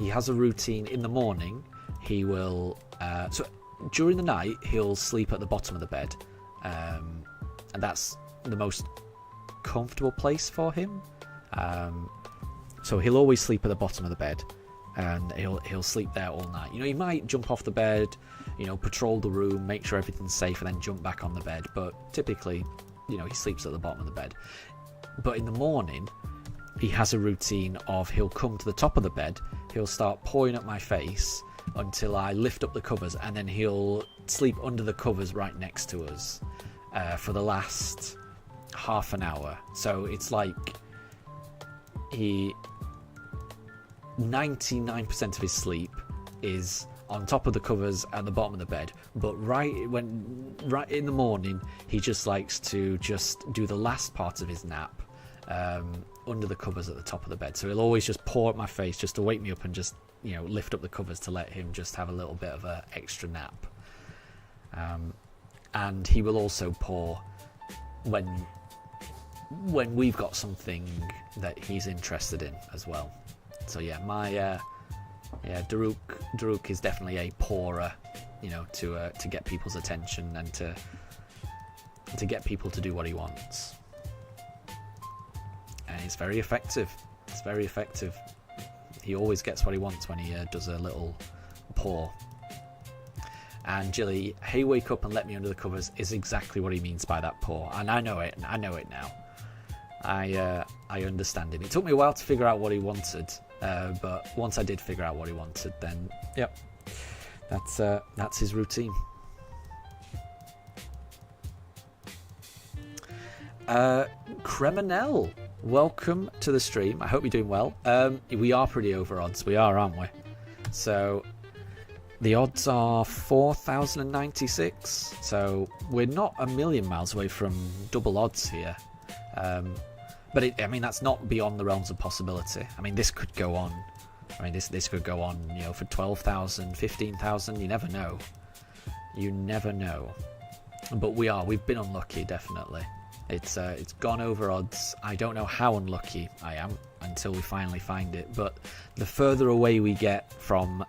has a routine in the morning. He will... during the night, he'll sleep at the bottom of the bed, and that's the most comfortable place for him. So he'll always sleep at the bottom of the bed, and he'll sleep there all night. He might jump off the bed, patrol the room, make sure everything's safe, and then jump back on the bed. But typically, he sleeps at the bottom of the bed. But in the morning, he has a routine of he'll come to the top of the bed, he'll start pawing at my face until I lift up the covers, and then he'll sleep under the covers right next to us for the last half an hour. So it's like 99% of his sleep is on top of the covers at the bottom of the bed, but right in the morning he just likes to just do the last part of his nap under the covers at the top of the bed. So he'll always just paw at my face just to wake me up and just lift up the covers to let him just have a little bit of a extra nap. And he will also paw when we've got something that he's interested in as well. So yeah, Daruk is definitely a pawrer, to get people's attention and to get people to do what he wants. And it's very effective. He always gets what he wants when he does a little paw. And Jilly, hey, wake up and let me under the covers is exactly what he means by that paw. And I know it. I know it now. I understand him. It took me a while to figure out what he wanted. But once I did figure out what he wanted, then, yep. That's his routine. Creminel, welcome to the stream. I hope you're doing well. We are pretty over odds. We are, aren't we? So the odds are 4,096. So we're not a million miles away from double odds here. But I mean, that's not beyond the realms of possibility. I mean, this could go on. I mean, this could go on, you know, for 12,000, 15,000. You never know. You never know. But we've been unlucky, definitely. It's gone over odds. I don't know how unlucky I am until we finally find it. But the further away we get from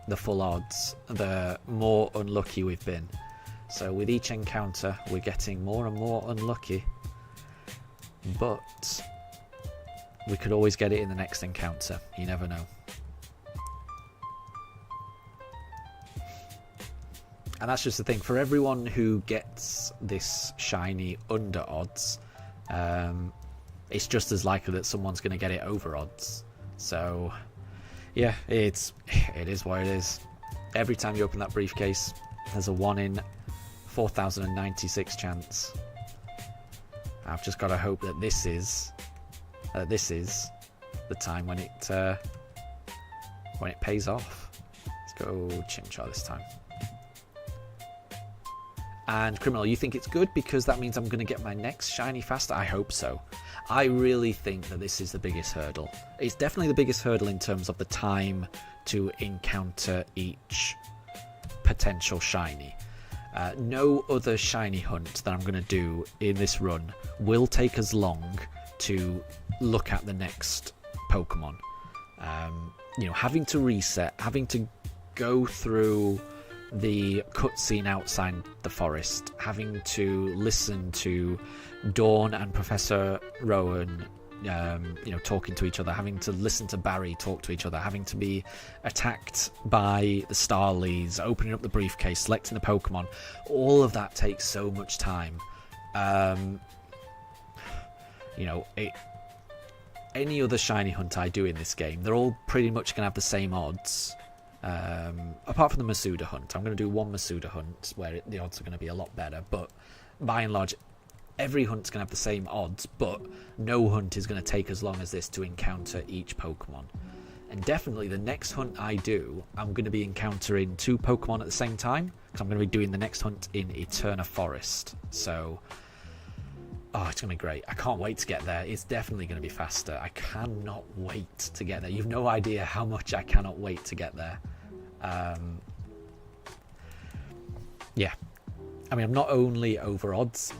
the full odds, the more unlucky we've been. So with each encounter, we're getting more and more unlucky. But we could always get it in the next encounter. You never know. And that's just the thing. For everyone who gets this shiny under odds, it's just as likely that someone's going to get it over odds. So, yeah, it is what it is. Every time you open that briefcase, there's a 1 in 4,096 chance. I've just got to hope that this is the time when it pays off. Let's go Chimchar this time. And Criminal, you think it's good because that means I'm going to get my next shiny faster? I hope so. I really think that this is the biggest hurdle. It's definitely the biggest hurdle in terms of the time to encounter each potential shiny. No other shiny hunt that I'm going to do in this run will take as long to look at the next Pokemon. You know, having to reset, having to go through the cutscene outside the forest, having to listen to Dawn and Professor Rowan, you know, talking to each other, having to listen to Barry talk to each other, having to be attacked by the Starlies, opening up the briefcase, selecting the Pokemon. All of that takes so much time. You know, any other shiny hunt I do in this game, they're all pretty much going to have the same odds. Apart from the Masuda hunt. I'm going to do one Masuda hunt where the odds are going to be a lot better, but by and large every hunt's going to have the same odds, but no hunt is going to take as long as this to encounter each Pokemon. And definitely the next hunt I do, I'm going to be encountering 2 Pokemon at the same time, because I'm going to be doing the next hunt in Eterna Forest. So it's going to be great. I can't wait to get there. It's definitely going to be faster. I cannot wait to get there. You've no idea how much I cannot wait to get there. Yeah. I mean, I'm not only over odds,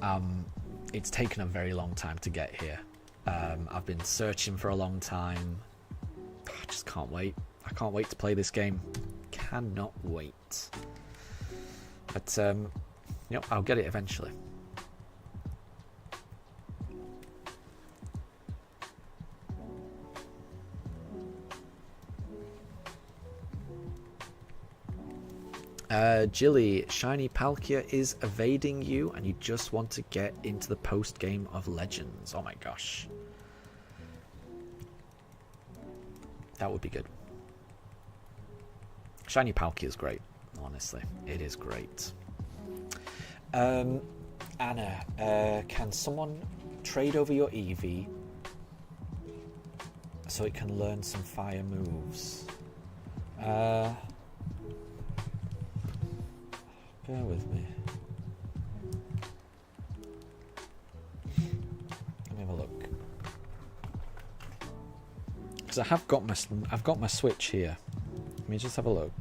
it's taken a very long time to get here. I've been searching for a long time. I just can't wait. I can't wait to play this game. Cannot wait. But, I'll get it eventually. Jilly, Shiny Palkia is evading you and you just want to get into the post-game of Legends. Oh my gosh. That would be good. Shiny Palkia is great, honestly. It is great. Anna, can someone trade over your Eevee so it can learn some fire moves? Bear with me. Let me have a look. Because I've got my Switch here. Let me just have a look.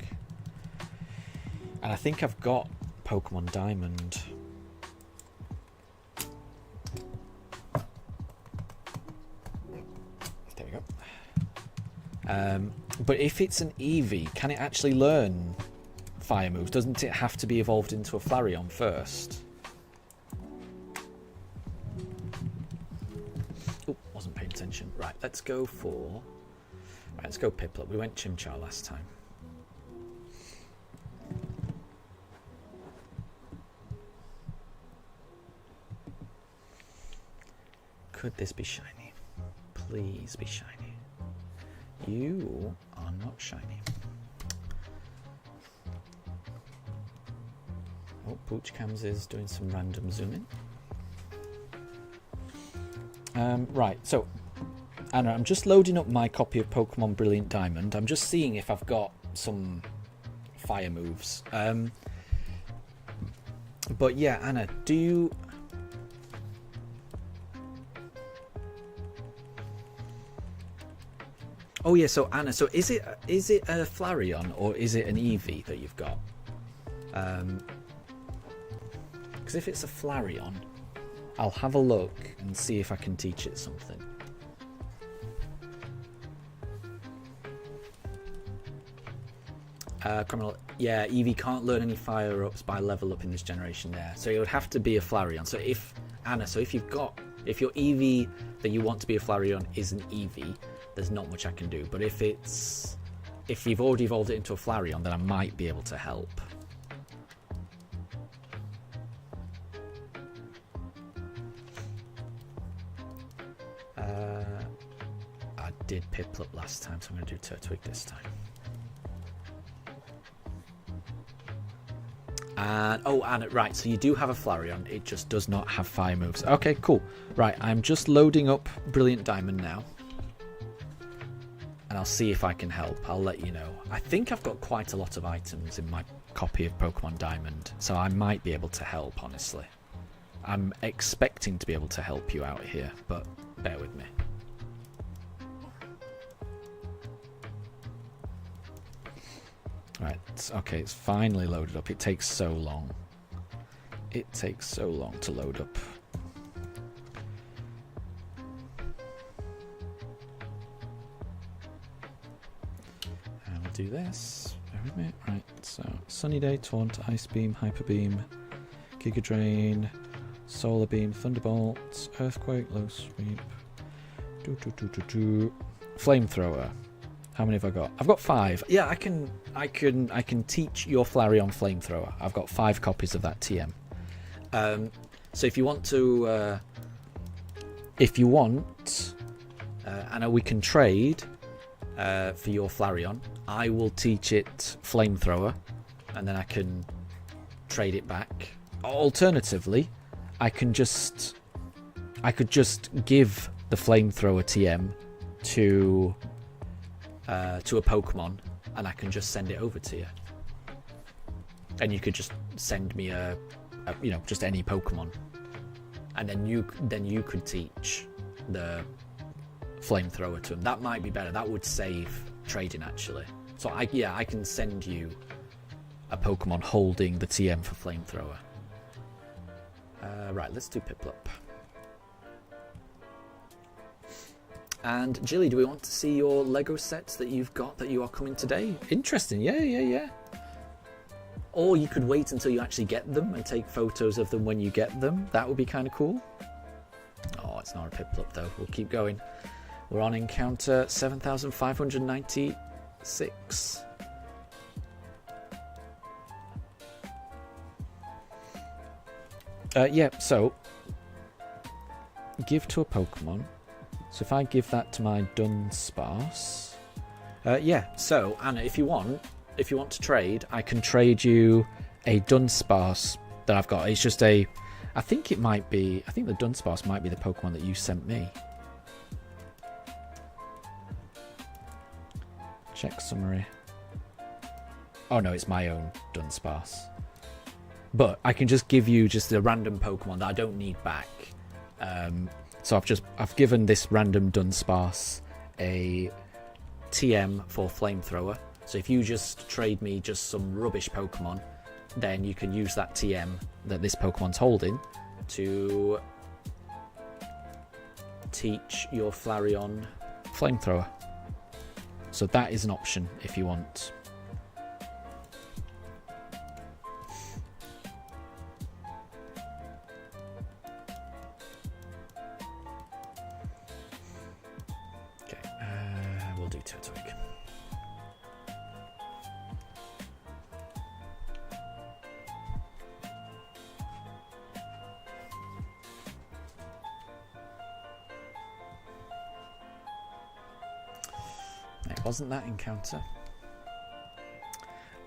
And I think I've got Pokemon Diamond. There we go. But if it's an Eevee, can it actually learn fire moves? Doesn't it have to be evolved into a Flareon first? Oh, wasn't paying attention. Right, let's go for Right, let's go Piplup. We went Chimchar last time. Could this be shiny? Please be shiny. You are not shiny. Oh, Poochcams is doing some random zooming. Right, so Anna, I'm just loading up my copy of Pokemon Brilliant Diamond. I'm just seeing if I've got some fire moves. But yeah, Anna, do you... Oh yeah, so Anna, so is it a Flareon or is it an Eevee that you've got? Because if it's a Flareon, I'll have a look and see if I can teach it something. Criminal, yeah, Eevee can't learn any fire ups by level up in this generation there, so it would have to be a Flareon. So if Anna, so if your Eevee that you want to be a Flareon is an Eevee, there's not much I can do. But if you've already evolved it into a Flareon, then I might be able to help. I did Piplup last time, so I'm going to do Turtwig this time. And oh, and right, so you do have a Flareon, it just does not have fire moves. Okay, cool. Right, I'm just loading up Brilliant Diamond now. And I'll see if I can help. I'll let you know. I think I've got quite a lot of items in my copy of Pokemon Diamond, so I might be able to help, honestly. I'm expecting to be able to help you out here, but bear with me. Right, okay, it's finally loaded up. It takes so long. It takes so long to load up. And we'll do this. Bear with me. Right, so Sunny Day, Taunt, Ice Beam, Hyper Beam, Giga Drain, Solar Beam, Thunderbolt, Earthquake, Low Sweep, Flamethrower. How many have I got? I've got 5. Yeah, I can teach your Flareon Flamethrower. I've got 5 copies of that TM. So if you want to, Anna, we can trade for your Flareon. I will teach it Flamethrower, and then I can trade it back. Alternatively, I could just give the Flamethrower TM to a Pokemon, and I can just send it over to you, and you could just send me a just any Pokemon, and then you could teach the Flamethrower to him. That might be better. That would save trading, actually. So I can send you a Pokemon holding the TM for Flamethrower. Right, let's do Piplup. And Jilly, do we want to see your Lego sets that you've got that you are coming today? Interesting, yeah. Or you could wait until you actually get them and take photos of them when you get them. That would be kind of cool. Oh, it's not a Piplup though. We'll keep going. We're on encounter 7,596. Yeah, so give to a Pokemon. So if I give that to my Dunsparce, yeah. So Anna, if you want to trade, I can trade you a Dunsparce that I've got. It's just I think the Dunsparce might be the Pokemon that you sent me. Check summary. Oh no, it's my own Dunsparce. But I can just give you just a random Pokemon that I don't need back. So I've given this random Dunsparce a TM for Flamethrower. So if you just trade me just some rubbish Pokemon, then you can use that TM that this Pokemon's holding to teach your Flareon Flamethrower. So that is an option if you want. do Turtwig. It wasn't that encounter.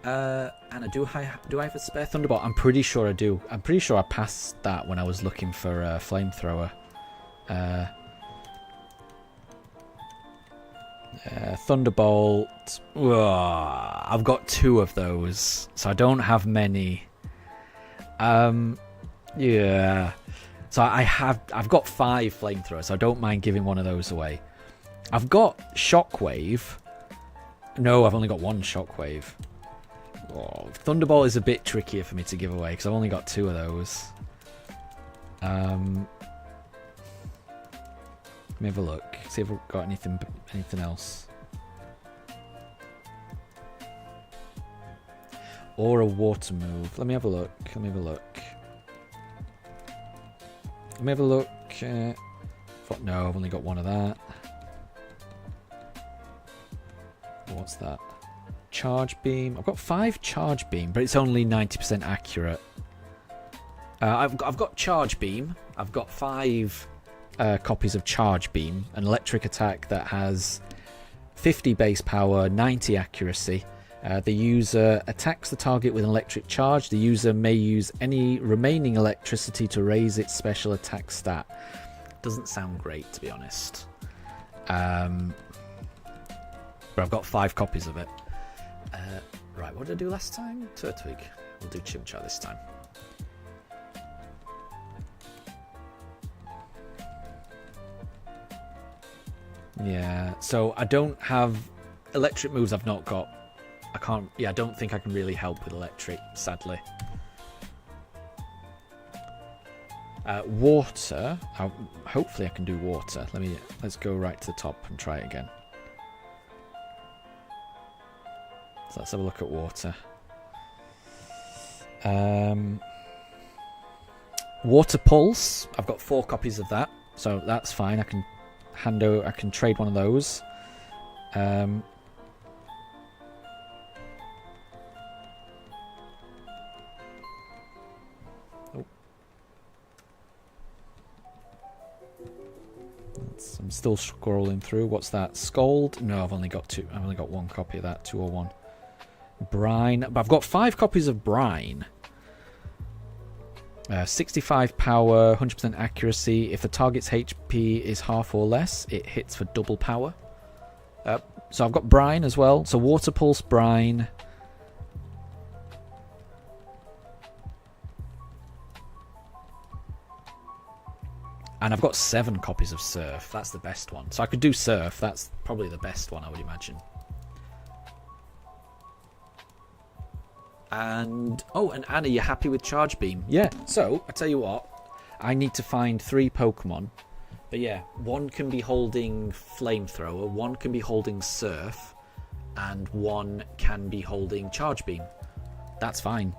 Anna, do I have a spare Thunderbolt? I'm pretty sure I do. I'm pretty sure I passed that when I was looking for a flamethrower. Thunderbolt. Ugh, I've got 2 of those, so I don't have many. Yeah. So I've got 5 flamethrowers, so I don't mind giving one of those away. I've got Shockwave. No, I've only got 1 Shockwave. Oh, Thunderbolt is a bit trickier for me to give away because I've only got 2 of those. Let me have a look. See if we've got anything else. Or a water move. Let me have a look. Let me have a look. No, I've only got 1 of that. What's that? Charge beam. I've got 5 charge beam, but it's only 90% accurate. I've got charge beam. I've got 5 copies of charge beam, an electric attack that has 50 base power, 90 accuracy. The user attacks the target with an electric charge. The user may use any remaining electricity to raise its special attack stat. Doesn't sound great, to be honest. But I've got 5 copies of it. Right, what did I do last time? Turtwig. We'll do Chimchar this time. Yeah, so I don't have electric moves. I've not got. I can't. Yeah, I don't think I can really help with electric, sadly. Water. Hopefully, I can do water. Let's go right to the top and try it again. So let's have a look at water. Water pulse. I've got 4 copies of that, so that's fine. I can I can trade one of those. Oh. I'm still scrolling through. What's that? Scold? No, I've only got 2. I've only got 1 copy of that. 201. Brine. But I've got 5 copies of Brine. 65 power, 100% accuracy. If the target's HP is half or less, it hits for double power. So I've got Brine as well. So Water Pulse, Brine. And I've got 7 copies of Surf. That's the best one. So I could do Surf. That's probably the best one, I would imagine. And Anna, you're happy with Charge Beam? Yeah. So I tell you what, I need to find 3 Pokemon. But yeah, 1 can be holding Flamethrower, 1 can be holding Surf, and 1 can be holding Charge Beam. That's fine.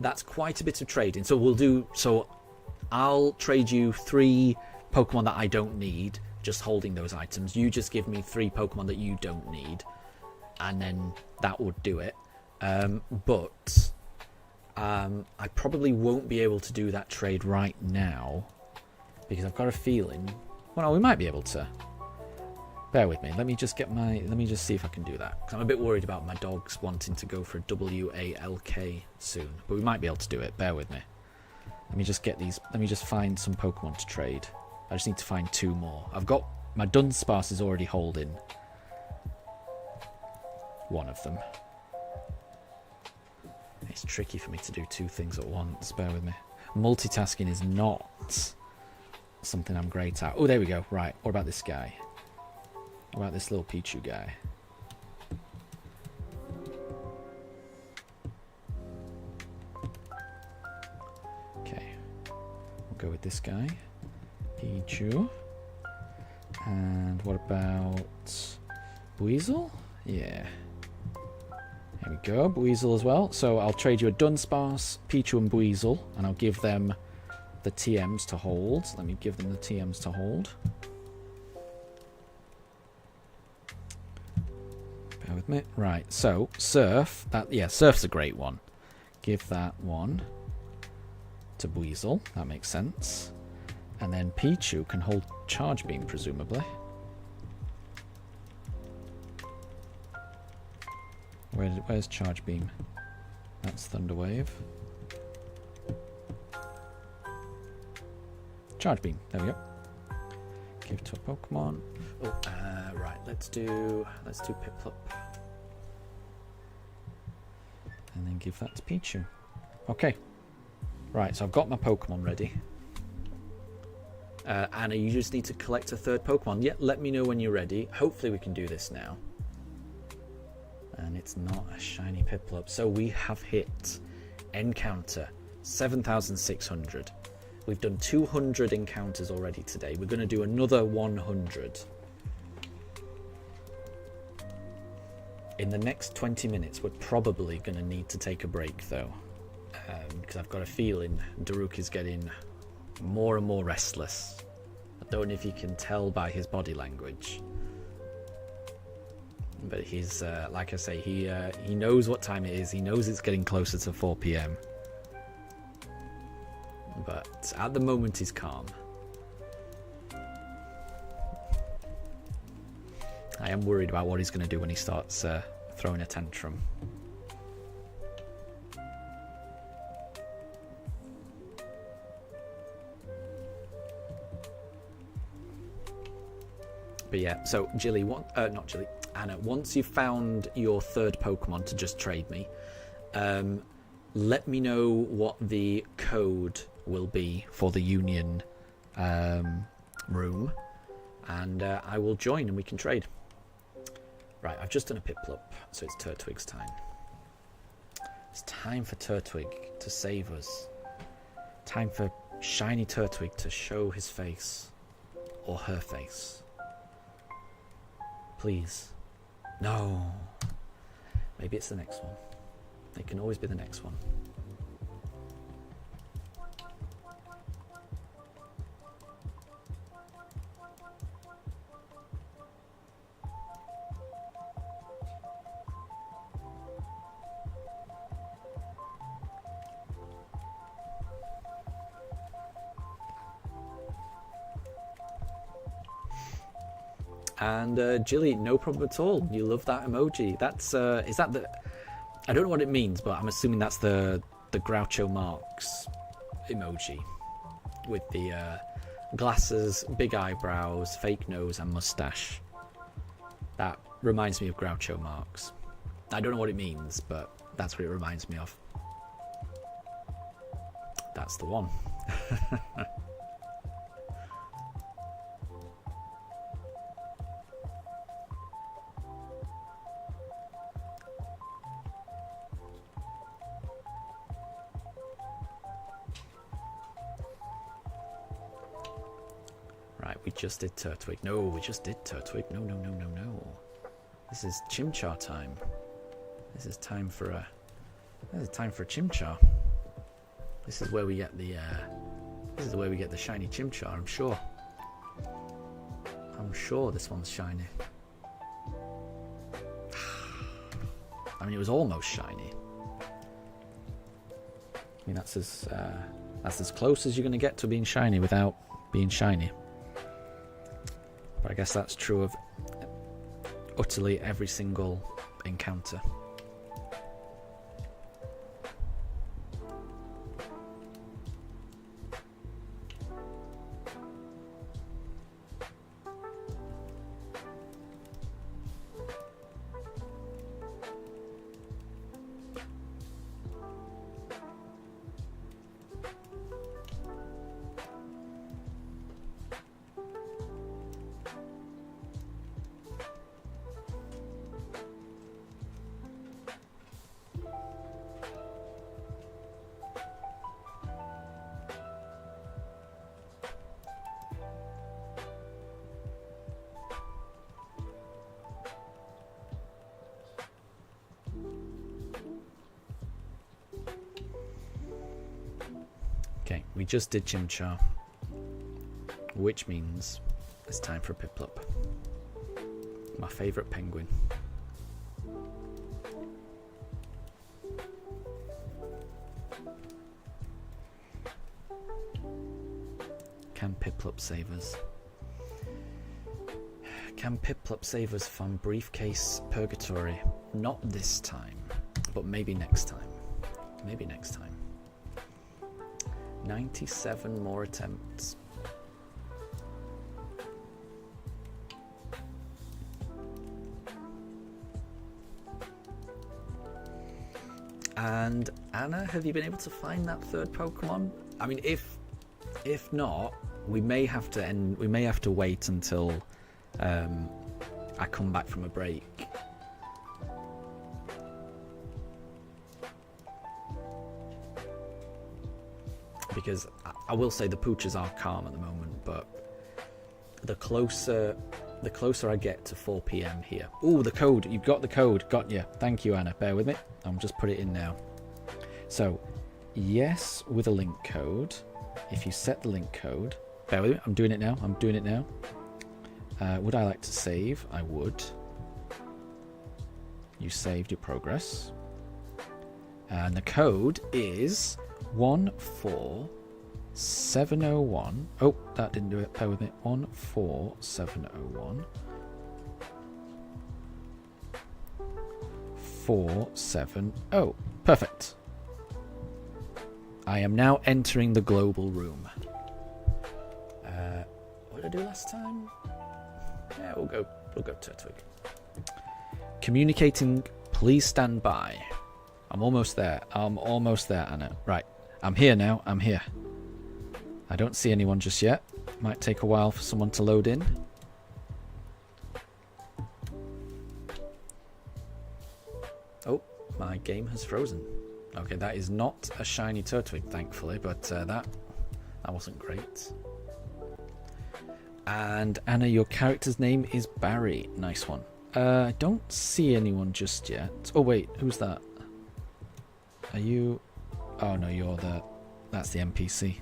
That's quite a bit of trading. So I'll trade you 3 Pokemon that I don't need, just holding those items. You just give me 3 Pokemon that you don't need. And then that would do it. But I probably won't be able to do that trade right now because I've got a feeling. Well, no, we might be able to. Bear with me. Let me just see if I can do that. Because I'm a bit worried about my dogs wanting to go for a WALK soon. But we might be able to do it. Bear with me. Let me just get these. Let me just find some Pokemon to trade. I just need to find 2 more. I've got my Dunsparce is already holding 1 of them. It's tricky for me to do 2 things at once. Bear with me. Multitasking is not something I'm great at. Oh, there we go. Right. What about this guy? What about this little Pichu guy? Okay. We'll go with this guy. Pichu. And what about Weasel? Yeah. There we go, Buizel as well. So I'll trade you a Dunsparce, Pichu and Buizel, and I'll give them the TMs to hold. Let me give them the TMs to hold. with me. Right, so Surf. Surf's a great one. Give that one to Weasel. That makes sense. And then Pichu can hold Charge Beam, presumably. Where's Charge Beam? That's Thunder Wave. Charge Beam. There we go. Give to a Pokemon. Oh, right. Let's do Piplup. And then give that to Pichu. Okay. Right. So I've got my Pokemon ready. Anna, you just need to collect a third Pokemon. Yeah. Let me know when you're ready. Hopefully we can do this now. And it's not a shiny Piplup. So we have hit encounter 7,600. We've done 200 encounters already today. We're going to do another 100. In the next 20 minutes, we're probably going to need to take a break, though. Because I've got a feeling Daruk is getting more and more restless. I don't know if you can tell by his body language. But he's, like I say, he knows what time it is. He knows it's getting closer to 4 p.m. But at the moment he's calm. I am worried about what he's going to do when he starts throwing a tantrum. But yeah, so Anna, once you've found your third Pokemon to just trade me, let me know what the code will be for the Union room, and I will join and we can trade. Right, I've just done a Piplup, so it's Turtwig's time. It's time for Turtwig to save us. Time for shiny Turtwig to show his face. Or her face. Please. No. Maybe it's the next one. It can always be the next one. And Jilly, no problem at all. You love that emoji. That's is that the? I don't know what it means, but I'm assuming that's the Groucho Marx emoji with the glasses, big eyebrows, fake nose, and mustache. That reminds me of Groucho Marx. I don't know what it means, but that's what it reminds me of. That's the one. We just did Turtwig. No, we just did Turtwig. No. This is Chimchar time. This is time for a Chimchar. This is where we get the shiny Chimchar, I'm sure. I'm sure this one's shiny. I mean, it was almost shiny. I mean, that's as close as you're going to get to being shiny without being shiny. But I guess that's true of utterly every single encounter. Okay, we just did Chimchar, which means it's time for Piplup, my favourite penguin. Can Piplup save us? Can Piplup save us from briefcase purgatory? Not this time, but maybe next time. Maybe next time. 97 more attempts. And Anna, have you been able to find that third Pokemon? I mean, if not, we may have to end. We may have to wait until I come back from a break. Because I will say the pooches are calm at the moment, but the closer I get to 4 PM here. Oh, the code. You've got the code. Got you. Thank you, Anna. Bear with me. I'll just put it in now. So, yes, with a link code. If you set the link code. Bear with me. I'm doing it now. I'm doing it now. Would I like to save? I would. You saved your progress. And the code is 14701. Oh, that didn't do it. Bear with me. 14701. 470. Perfect. I am now entering the global room. What did I do last time? Yeah, we'll go Turtwig. Communicating. Please stand by. I'm almost there. I'm almost there, Anna. Right. I'm here now. I'm here. I don't see anyone just yet. Might take a while for someone to load in. Oh, my game has frozen. Okay, that is not a shiny Turtwig, thankfully, but that wasn't great. And Anna, your character's name is Barry. Nice one. I don't see anyone just yet. Oh wait, who's that? Are you? Oh no, that's the NPC.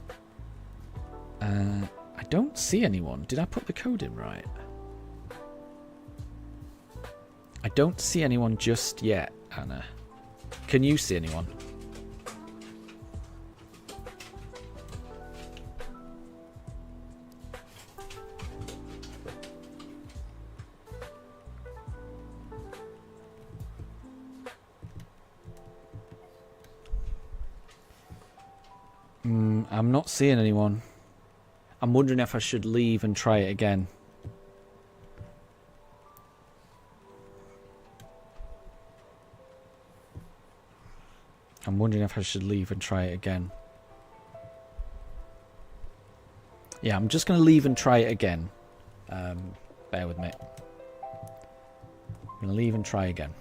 I don't see anyone. Did I put the code in right? I don't see anyone just yet, Anna. Can you see anyone? I'm not seeing anyone. I'm wondering if I should leave and try it again. I'm wondering if I should leave and try it again. Yeah, I'm just going to leave and try it again. Bear with me. I'm going to leave and try again.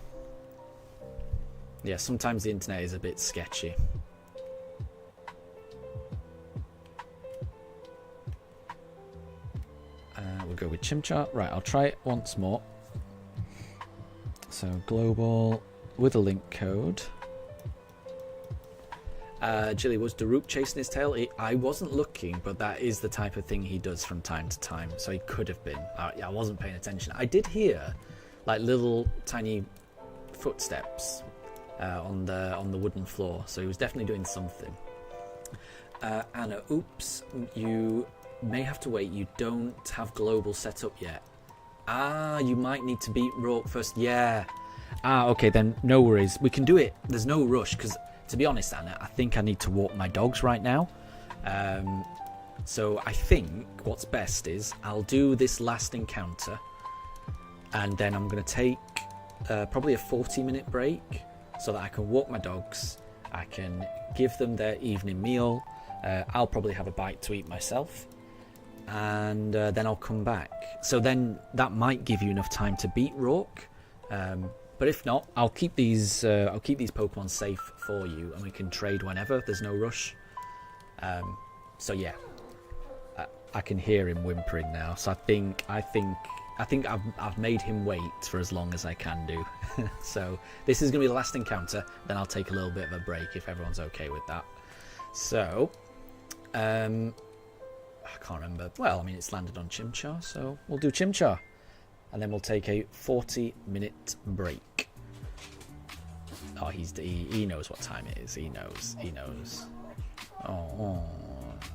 Yeah, sometimes the internet is a bit sketchy. We'll go with Chimchar. Right, I'll try it once more. So, global with a link code. Jilly, was Daruk chasing his tail? I wasn't looking, but that is the type of thing he does from time to time. So he could have been. Yeah, I wasn't paying attention. I did hear like little tiny footsteps on the wooden floor. So he was definitely doing something. Anna, oops, you may have to wait. You don't have global set up yet. You might need to beat Rourke first. Yeah. Okay, then no worries. We can do it. There's no rush because, to be honest, Anna, I think I need to walk my dogs right now. So I think what's best is I'll do this last encounter and then I'm going to take probably a 40-minute break so that I can walk my dogs. I can give them their evening meal. I'll probably have a bite to eat myself. And then I'll come back. So then that might give you enough time to beat Rourke. But if not, I'll keep these Pokemon safe for you, and we can trade whenever. There's no rush. So yeah, I can hear him whimpering now. So I think I've made him wait for as long as I can do. So this is gonna be the last encounter. Then I'll take a little bit of a break if everyone's okay with that. So, I can't remember. Well, I mean, it's landed on Chimchar, so we'll do Chimchar. And then we'll take a 40-minute break. Oh, he knows what time it is. He knows. Oh,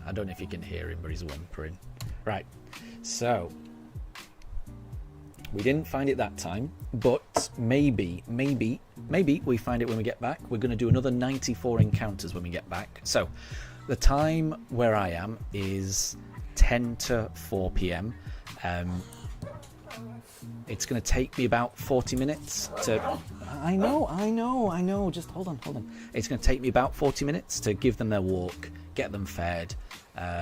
I don't know if you can hear him, but he's whimpering. Right, so we didn't find it that time, but maybe we find it when we get back. We're going to do another 94 encounters when we get back. So the time where I am is 10 to 4 p.m. It's going to take me about 40 minutes to... I know. Just hold on. It's going to take me about 40 minutes to give them their walk, get them fed,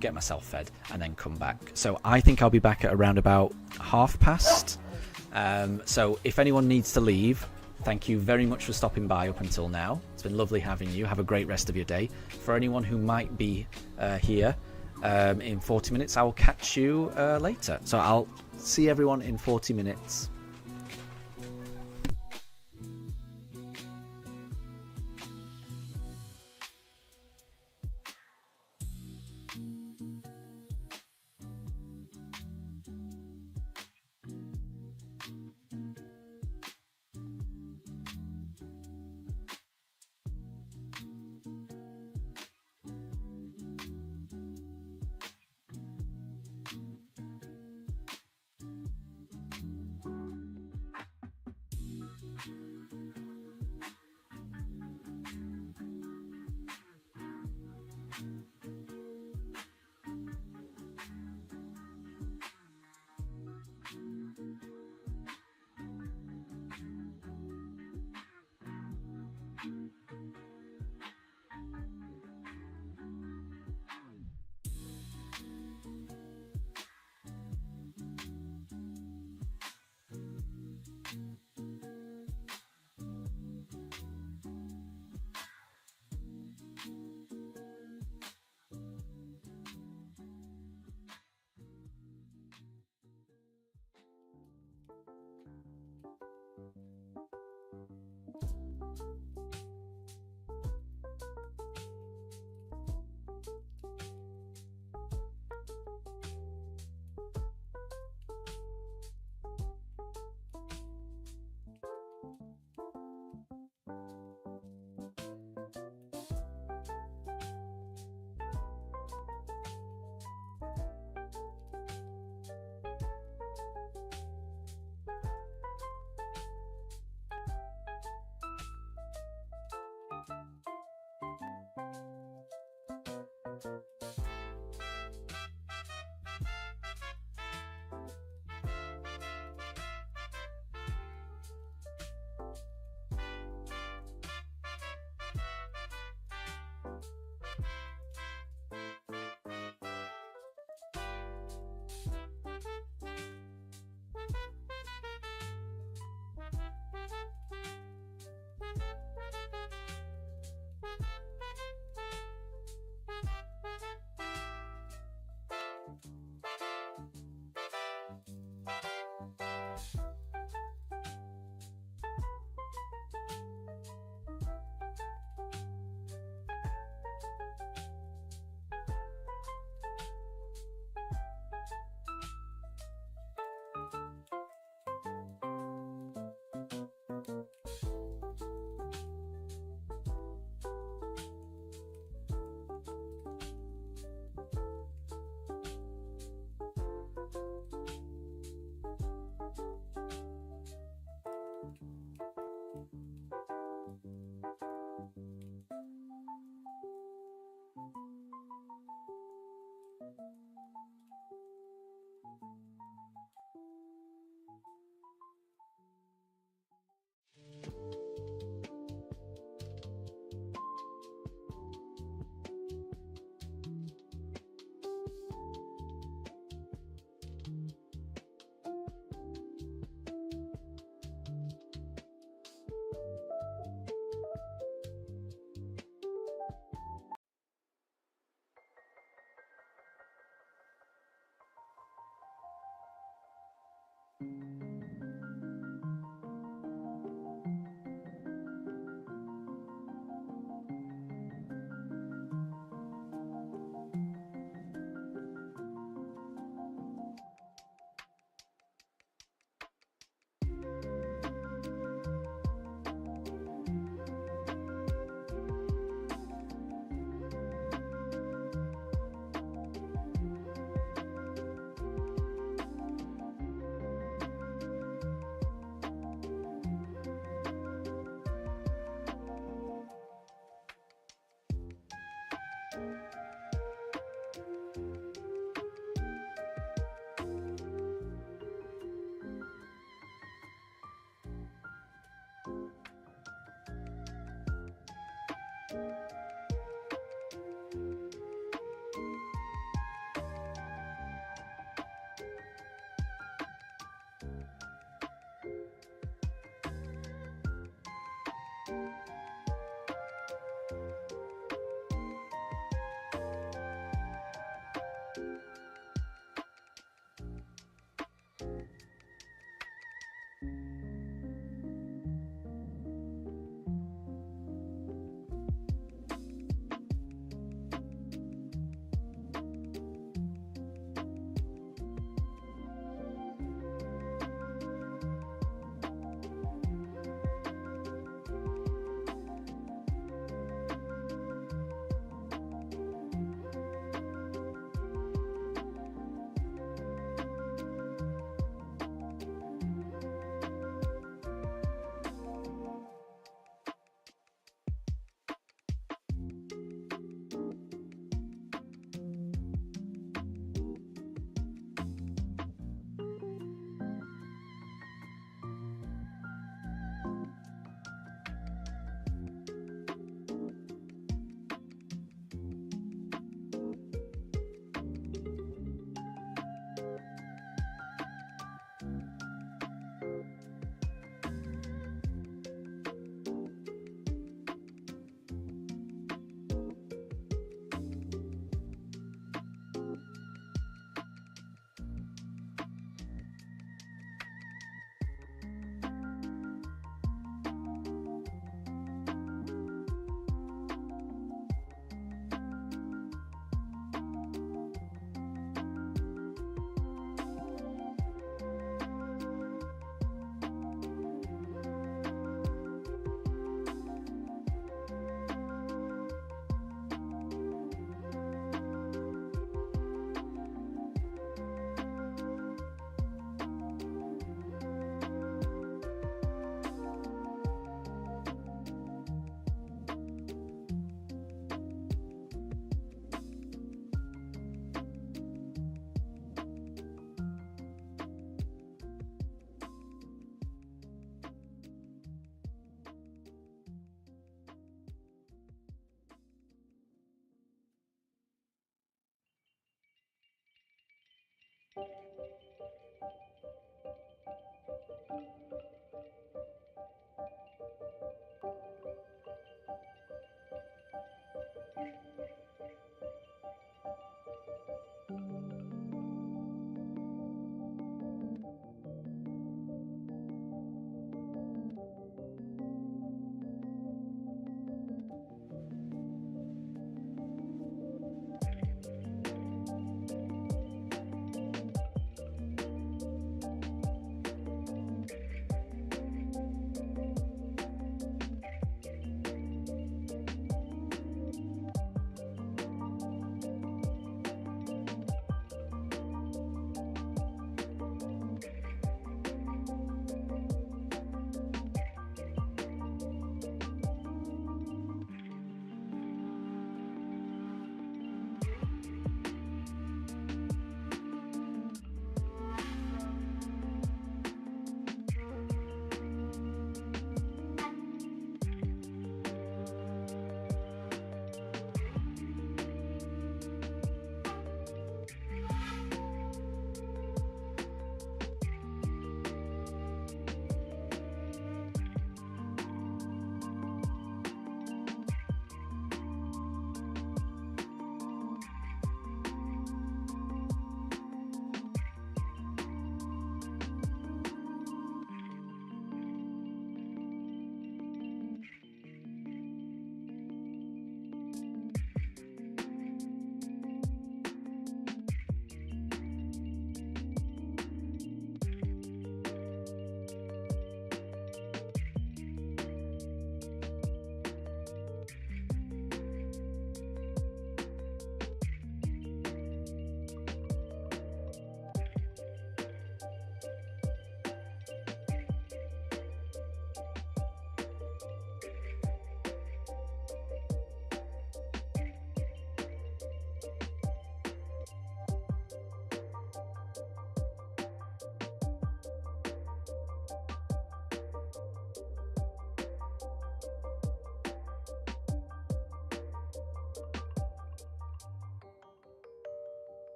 get myself fed, and then come back. So I think I'll be back at around about past. So if anyone needs to leave, thank you very much for stopping by up until now. It's been lovely having you. Have a great rest of your day. For anyone who might be here in 40 minutes, I will catch you later. So I'll see everyone in 40 minutes.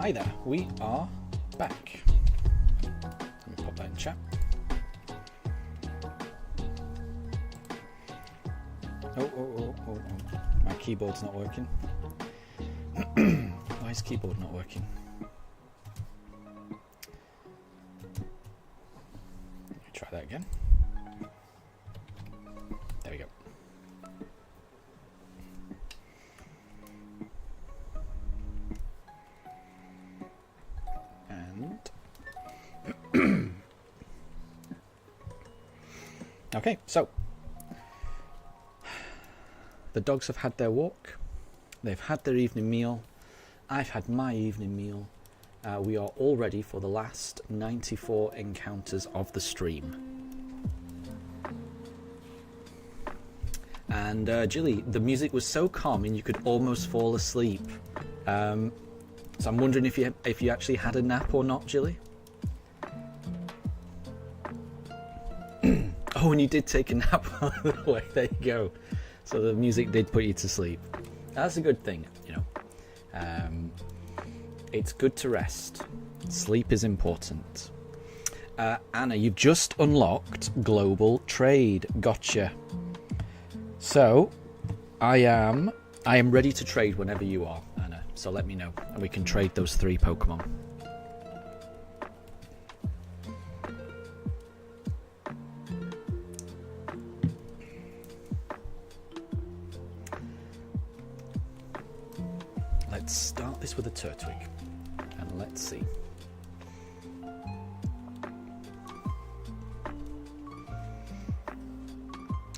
Hi there, we are back. Let me pop that in chat. Oh. My keyboard's not working. Why is keyboard not working? Let me try that again. There we go. And okay, so the dogs have had their walk, they've had their evening meal, I've had my evening meal. We are all ready for the last 94 encounters of the stream. And Jilly, the music was so calming you could almost fall asleep. So I'm wondering if you actually had a nap or not, Jilly. Oh, and you did take a nap on the way. There you go. So the music did put you to sleep. That's a good thing, you know. It's good to rest. Sleep is important. Anna, you've just unlocked global trade. Gotcha. So I am ready to trade whenever you are, Anna. So let me know, and we can trade those 3 Pokemon. Let's start this with a Turtwig, and let's see.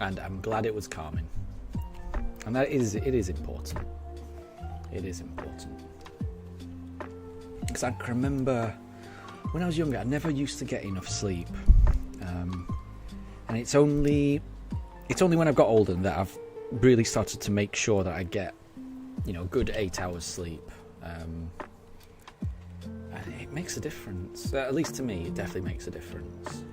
And I'm glad it was calming. And it is important. It is important. Because I can remember when I was younger, I never used to get enough sleep. And it's only when I've got older that I've really started to make sure that I get, you know, good 8 hours sleep. And it makes a difference. At least to me, it definitely makes a difference.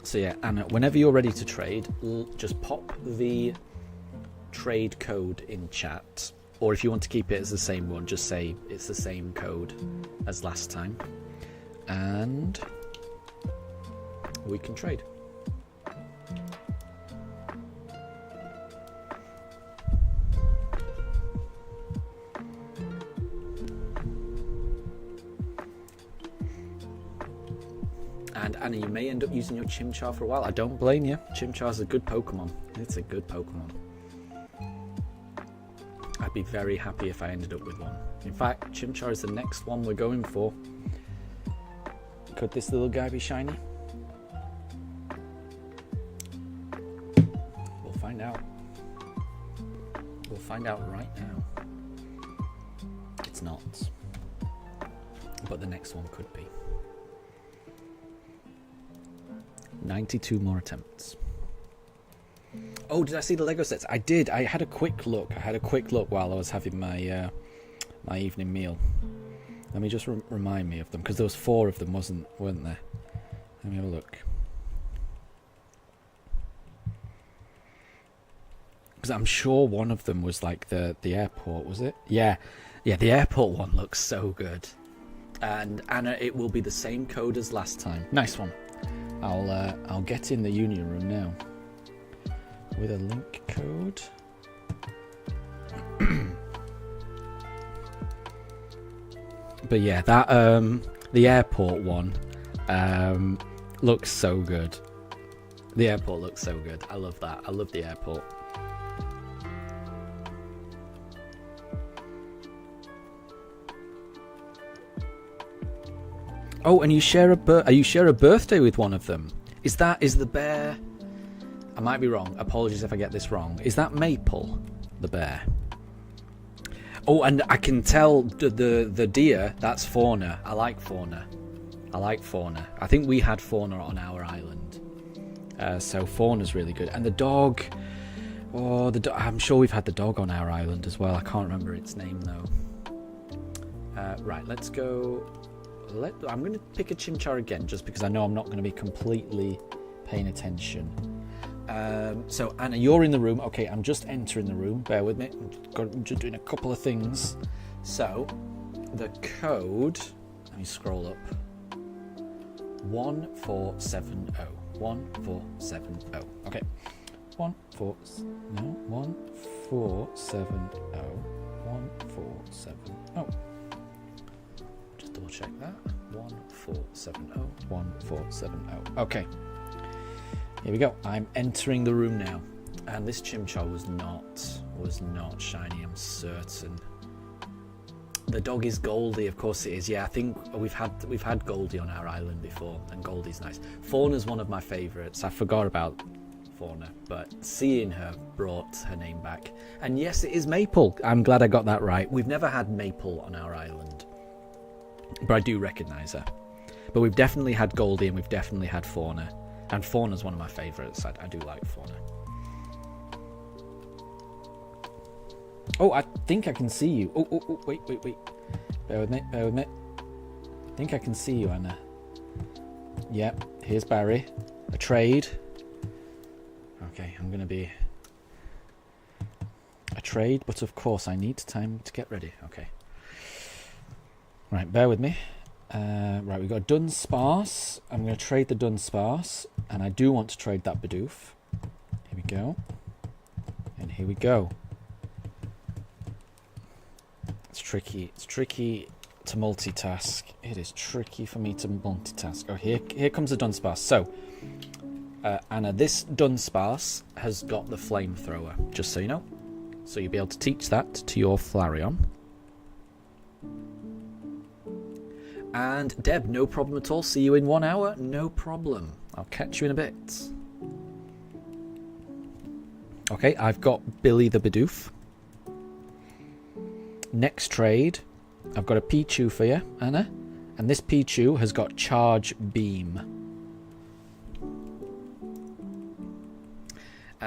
So yeah, Anna, whenever you're ready to trade, just pop the trade code in chat. Or if you want to keep it as the same one, just say it's the same code as last time. And we can trade. And Anna, you may end up using your Chimchar for a while. I don't blame you. Chimchar's a good Pokemon. It's a good Pokemon. I'd be very happy if I ended up with one. In fact, Chimchar is the next one we're going for. Could this little guy be shiny? We'll find out. We'll find out right now. It's not. But the next one could be. 92 more attempts. Oh, did I see the Lego sets? I did. I had a quick look. While I was having my my evening meal. Let me just remind me of them, because there was 4 of them, weren't there? Let me have a look. Because I'm sure one of them was like the airport, was it? Yeah, the airport one looks so good. And Anna, it will be the same code as last time. Nice one. I'll get in the union room now with a link code. But yeah, that the airport one looks so good. The airport looks so good. I love that. I love the airport. Oh, and you share a birthday with one of them. Is the bear? I might be wrong. Apologies if I get this wrong. Is that Maple, the bear? Oh, and I can tell the deer. That's Fauna. I like Fauna. I think we had Fauna on our island. So Fauna's really good. And the dog. Oh, I'm sure we've had the dog on our island as well. I can't remember its name though. Right, let's go I'm going to pick a Chimchar again, just because I know I'm not going to be completely paying attention. So Anna, you're in the room. Okay, I'm just entering the room. Bear with me. I'm just doing a couple of things. So the code. Let me scroll up. 1470. 1470. Okay. 1470. 1470. Just double check that. 1470. 1470. Okay. Here we go. I'm entering the room now, and this Chimchar was not shiny. I'm certain. The dog is Goldie, of course it is. Yeah, I think we've had Goldie on our island before, and Goldie's nice. Fauna's one of my favourites. I forgot about Fauna, but seeing her brought her name back. And yes, it is Maple. I'm glad I got that right. We've never had Maple on our island, but I do recognise her. But we've definitely had Goldie, and we've definitely had Fauna. And Fauna's one of my favourites. I do like Fauna. Oh, I think I can see you. Oh, wait. Bear with me. I think I can see you, Anna. Yep, here's Barry. A trade. Okay, I'm going to be... a trade, but of course I need time to get ready. Okay. Right, bear with me. Right, we've got Dunsparce. I'm going to trade the Dunsparce, and I do want to trade that Bidoof. Here we go. And here we go. It's tricky. It's tricky to multitask. It is tricky for me to multitask. Oh, here comes the Dunsparce. So, Anna, this Dunsparce has got the flamethrower, just so you know. So you'll be able to teach that to your Flareon. And Deb, no problem at all. See you in 1 hour. No problem. I'll catch you in a bit. Okay, I've got Billy the Bidoof. Next trade, I've got a Pichu for you, Anna. And this Pichu has got Charge Beam.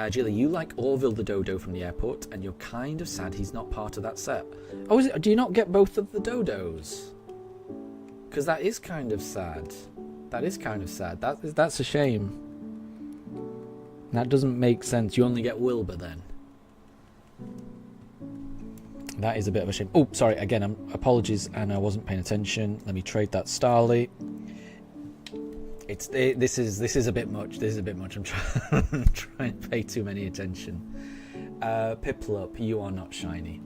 Jilly, you like Orville the Dodo from the airport, and you're kind of sad he's not part of that set. Oh, do you not get both of the Dodos? Because that is kind of sad. That's a shame. That doesn't make sense. You only get Wilbur then. That is a bit of a shame. Oh, sorry. Again, apologies, and I wasn't paying attention. Let me trade that Starly. This is a bit much. This is a bit much. I'm trying to pay too many attention. Piplup, you are not shiny.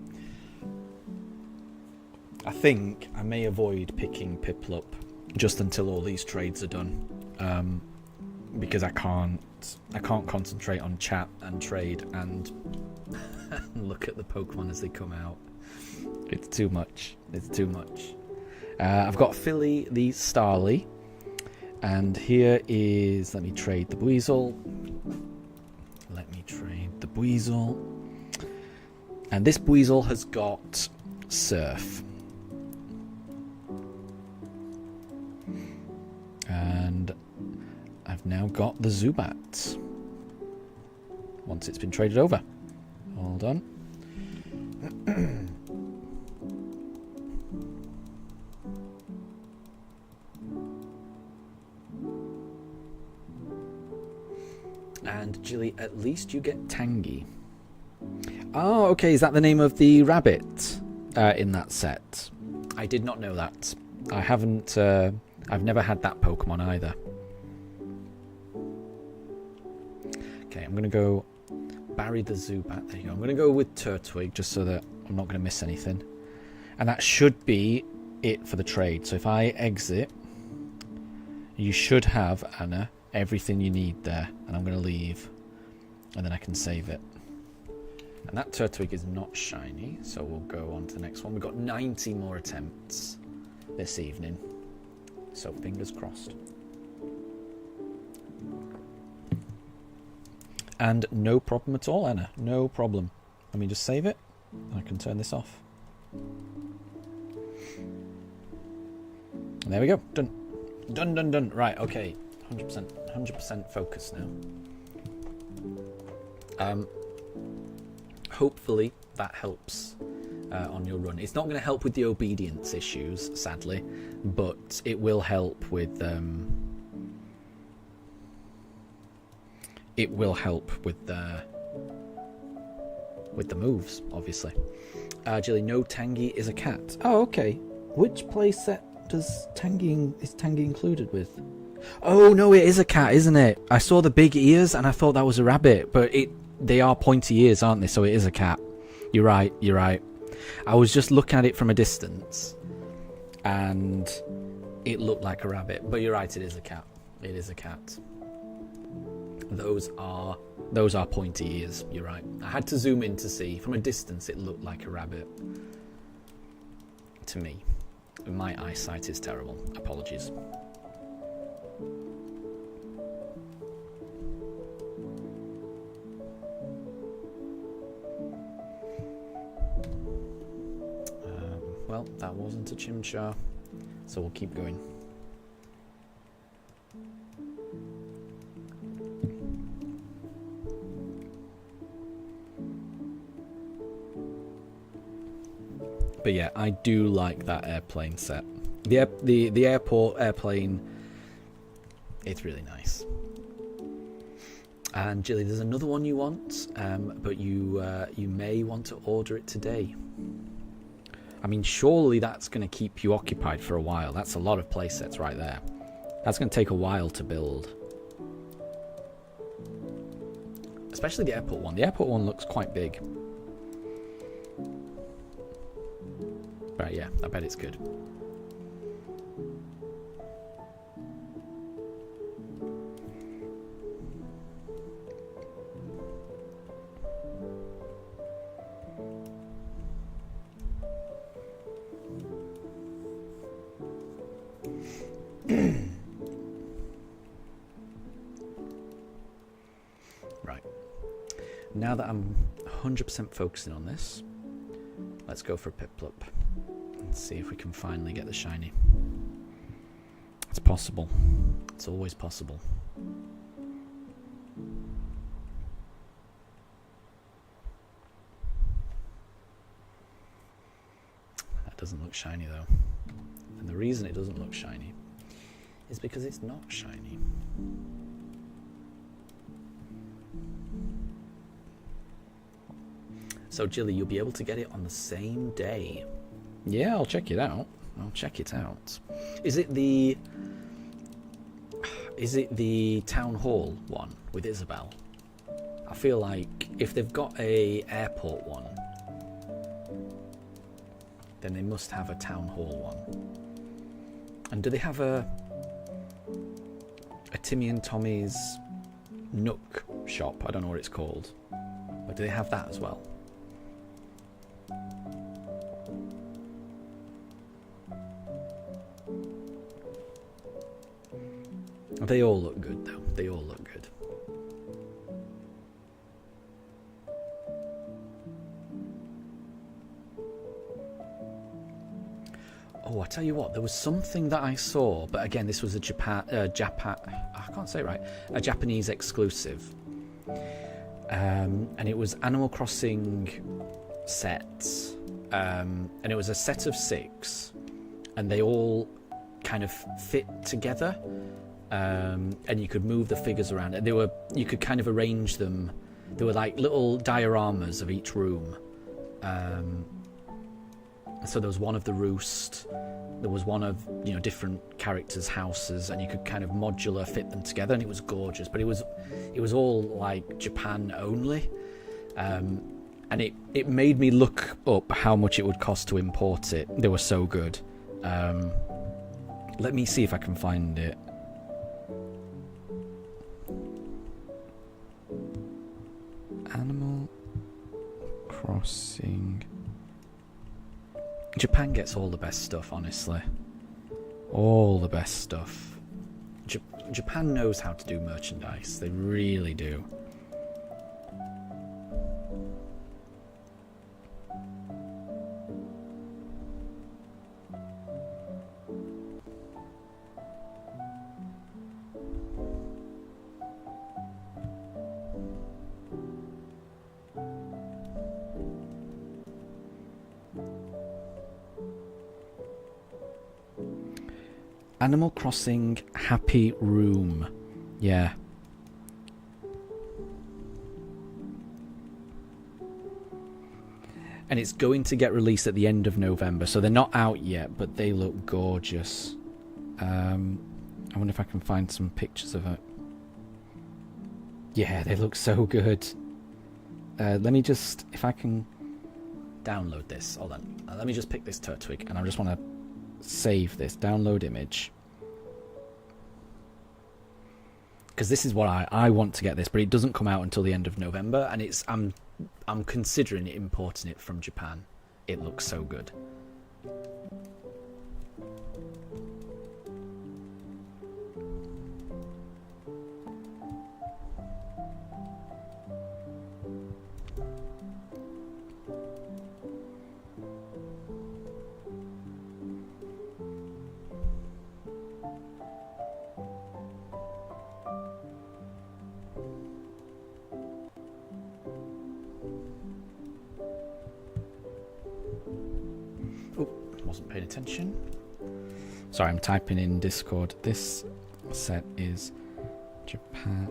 I think I may avoid picking Piplup just until all these trades are done, because I can't concentrate on chat and trade and look at the Pokemon as they come out. It's too much. I've got Philly the Starly, and here is, let me trade the Buizel. And this Buizel has got Surf. And I've now got the Zubat once it's been traded over. Hold on. And Jilly, at least you get Tangy. Oh, okay. Is that the name of the rabbit in that set? I did not know that. I haven't... I've never had that Pokemon either. Okay, I'm going to go Barry the Zubat. There you go. I'm going to go with Turtwig just so that I'm not going to miss anything. And that should be it for the trade. So if I exit, you should have, Anna, everything you need there. And I'm going to leave. And then I can save it. And that Turtwig is not shiny. So we'll go on to the next one. We've got 90 more attempts this evening. So fingers crossed. And no problem at all, Anna. No problem. Let me just save it. I can turn this off. And there we go. Done. Done. Right, okay. 100% focus now. Hopefully that helps on your run. It's not going to help with the obedience issues, sadly, but it will help with the moves, obviously. Jilly, no Tangy is a cat. Oh, okay. Which playset is Tangy included with? Oh no, it is a cat, isn't it? I saw the big ears and I thought that was a rabbit, but they are pointy ears, aren't they? So it is a cat. You're right. I was just looking at it from a distance and it looked like a rabbit, but you're right, it is a cat. It is a cat. Those are pointy ears, you're right. I had to zoom in to see. From a distance it looked like a rabbit to me. My eyesight is terrible. Apologies. Well, that wasn't a Chimchar, so we'll keep going. But yeah, I do like that airplane set. The airport airplane, it's really nice. And Jilly, there's another one you want, but you may want to order it today. I mean, surely that's going to keep you occupied for a while. That's a lot of playsets right there. That's going to take a while to build. Especially the airport one. The airport one looks quite big. Right, yeah, I bet it's good. Right. Now that I'm 100% focusing on this, let's go for a Piplup and see if we can finally get the shiny. It's possible. It's always possible. That doesn't look shiny though. And the reason it doesn't look shiny is because it's not shiny. So Jilly, you'll be able to get it on the same day. Yeah, I'll check it out. Is it the town hall one with Isabel? I feel like if they've got a airport one, then they must have a town hall one. And do they have a Timmy and Tommy's Nook shop? I don't know what it's called. But do they have that as well? They all look good though. They all look good. Oh, I tell you what, there was something that I saw, but again, this was a I can't say it right, a Japanese exclusive. And it was Animal Crossing sets. And it was a set of 6, and they all kind of fit together. And you could move the figures around, and you could kind of arrange them. There were like little dioramas of each room. So there was one of the roost, there was one of different characters' houses, and you could kind of modular fit them together, and it was gorgeous. But it was all like Japan only, and it made me look up how much it would cost to import it. They were so good. Let me see if I can find it. Animal Crossing. Japan gets all the best stuff, honestly. All the best stuff. Japan knows how to do merchandise. They really do. Animal Crossing Happy Room. Yeah. And it's going to get released at the end of November, so they're not out yet, but they look gorgeous. I wonder if I can find some pictures of it. Yeah, they look so good. Let me just, if I can download this. Hold on. Let me just pick this Turtwig, and I just want to save this. Download image. Because this is what I want to get this, but it doesn't come out until the end of November, and it's I'm considering importing it from Japan. It looks so good. Wasn't paying attention. Sorry, I'm typing in Discord. This set is Japan.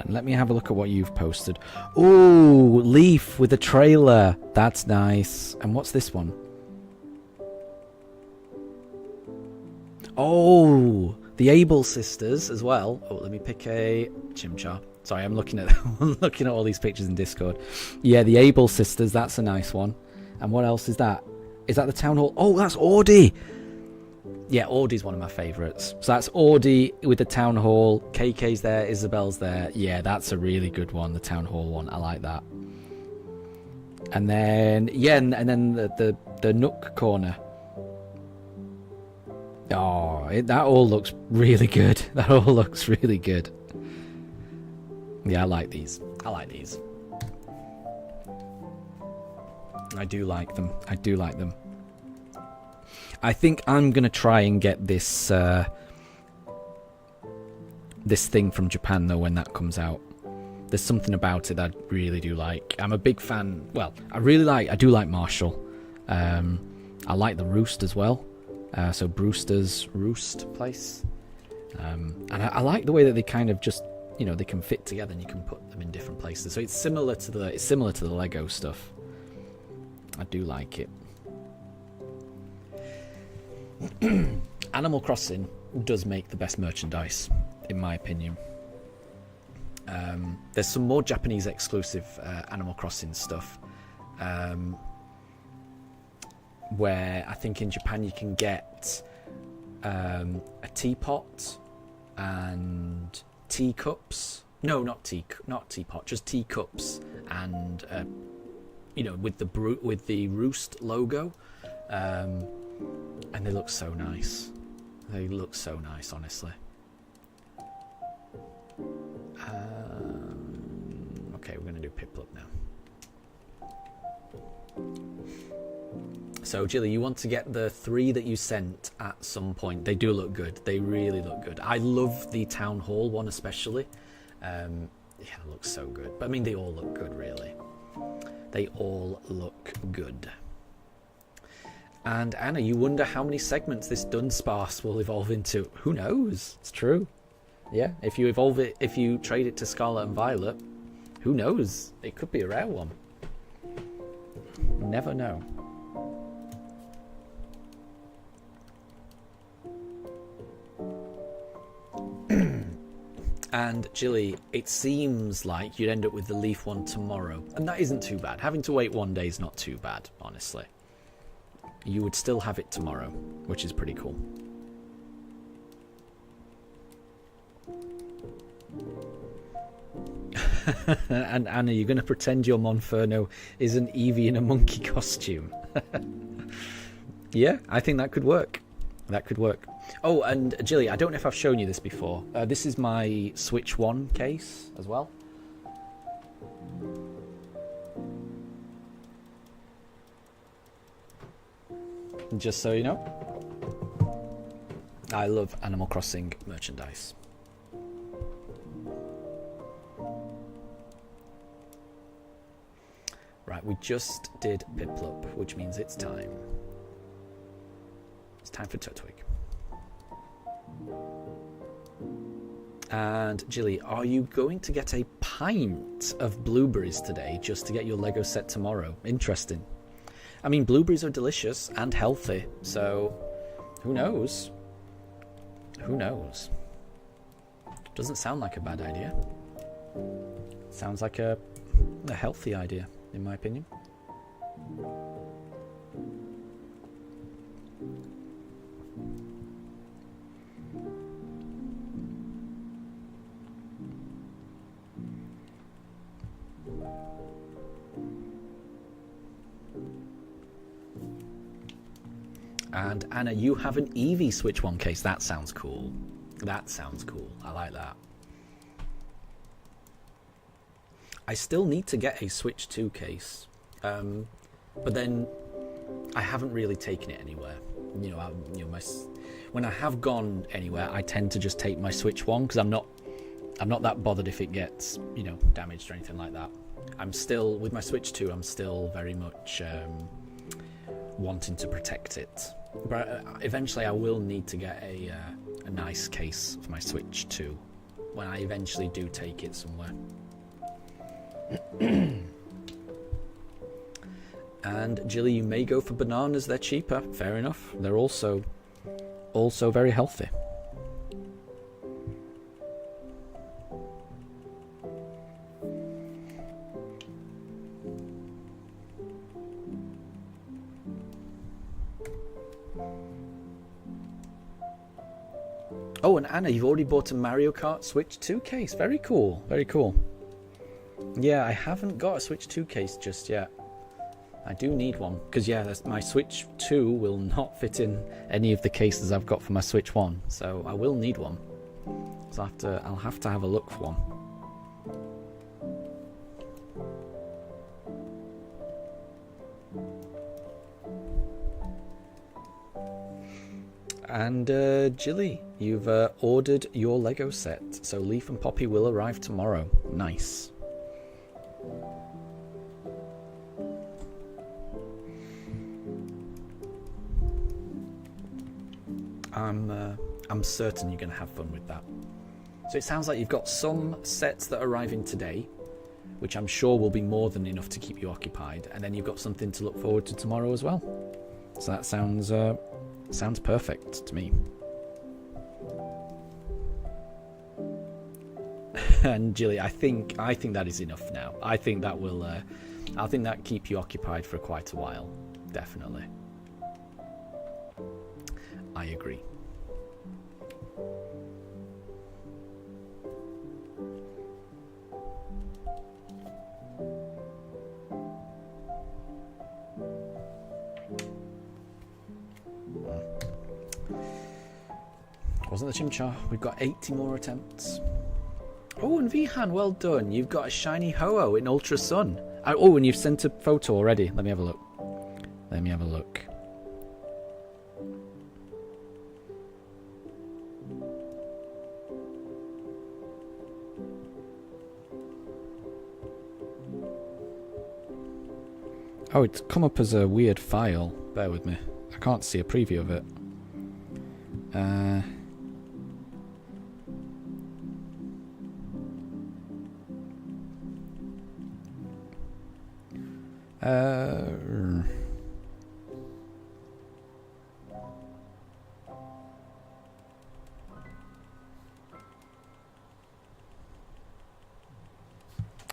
Let me have a look at what you've posted. Ooh, Leaf with a trailer. That's nice. And what's this one? Oh, the Able sisters as well. Oh, let me pick a Chimchar. Sorry, I'm looking at looking at all these pictures in Discord. Yeah, the Able sisters. That's a nice one. And what else is that? Is that the Town Hall? Oh, that's Audi. Yeah, Audie's one of my favourites. So that's Audie with the Town Hall. KK's there, Isabel's there. Yeah, that's a really good one, the Town Hall one. I like that. And then, yeah, and then the Nook Corner. Oh, that all looks really good. That all looks really good. Yeah, I like these. I like these. I do like them. I do like them. I think I'm going to try and get this this thing from Japan, though, when that comes out. There's something about it that I really do like. I'm a big fan. Well, I do like Marshall. I like the Roost as well. So Brewster's Roost place. And I like the way that they kind of just, you know, they can fit together and you can put them in different places. So it's similar to the Lego stuff. I do like it. Animal Crossing does make the best merchandise, in my opinion. There's some more Japanese exclusive Animal Crossing stuff, where I think in Japan you can get a teapot and teacups. No, not teapot, just teacups, and you know, with the Roost logo. And they look so nice. They look so nice, honestly. Okay, we're going to do Piplup now. So, Jilly, you want to get the 3 that you sent at some point. They do look good. They really look good. I love the Town Hall one especially. Yeah, it looks so good. But I mean, they all look good, really. They all look good. And Anna, you wonder how many segments this Dunsparce will evolve into. Who knows? It's true. Yeah, if you evolve it, if you trade it to Scarlet and Violet, who knows? It could be a rare one. Never know. And Jilly, it seems like you'd end up with the Leaf one tomorrow. And that isn't too bad. Having to wait one day is not too bad, honestly. You would still have it tomorrow, which is pretty cool. And Anna, you're going to pretend your Monferno is an Eevee in a monkey costume. Yeah, I think that could work. That could work. Oh, and Jilly, I don't know if I've shown you this before. This is my Switch 1 case as well. Just so you know, I love Animal Crossing merchandise. Right, we just did Piplup, which means it's time. It's time for Turtwig. And Jilly, are you going to get a pint of blueberries today just to get your Lego set tomorrow? Interesting. I mean, blueberries are delicious and healthy, so who knows? Who knows? Doesn't sound like a bad idea. Sounds like a healthy idea, in my opinion. And Anna, you have an Eevee Switch 1 case. That sounds cool. That sounds cool. I like that. I still need to get a Switch 2 case. But then I haven't really taken it anywhere. When I have gone anywhere, I tend to just take my Switch 1 because I'm not that bothered if it gets, damaged or anything like that. I'm still, with my Switch 2, I'm still very much wanting to protect it. But eventually I will need to get a nice case for my Switch 2 when I eventually do take it somewhere. And Jilly, you may go for bananas, they're cheaper. Fair enough. They're also very healthy. Oh, and Anna, you've already bought a Mario Kart Switch 2 case. Very cool. Very cool. Yeah, I haven't got a Switch 2 case just yet. I do need one. Because, yeah, my Switch 2 will not fit in any of the cases I've got for my Switch 1. So I will need one. So I'll have to have a look for one. And Jilly, you've ordered your Lego set, so Leaf and Poppy will arrive tomorrow. Nice. I'm certain you're going to have fun with that. So it sounds like you've got some sets that are arriving today, which I'm sure will be more than enough to keep you occupied, and then you've got something to look forward to tomorrow as well. So that sounds perfect to me. And Jilly, I think that is enough now. I think that will keep you occupied for quite a while. Definitely. I agree. Wasn't the Chimchar? We've got 80 more attempts. Oh, and Vihan, well done. You've got a shiny Ho-Oh in Ultra Sun. Oh, and you've sent a photo already. Let me have a look. Let me have a look. Oh, it's come up as a weird file. Bear with me. I can't see a preview of it.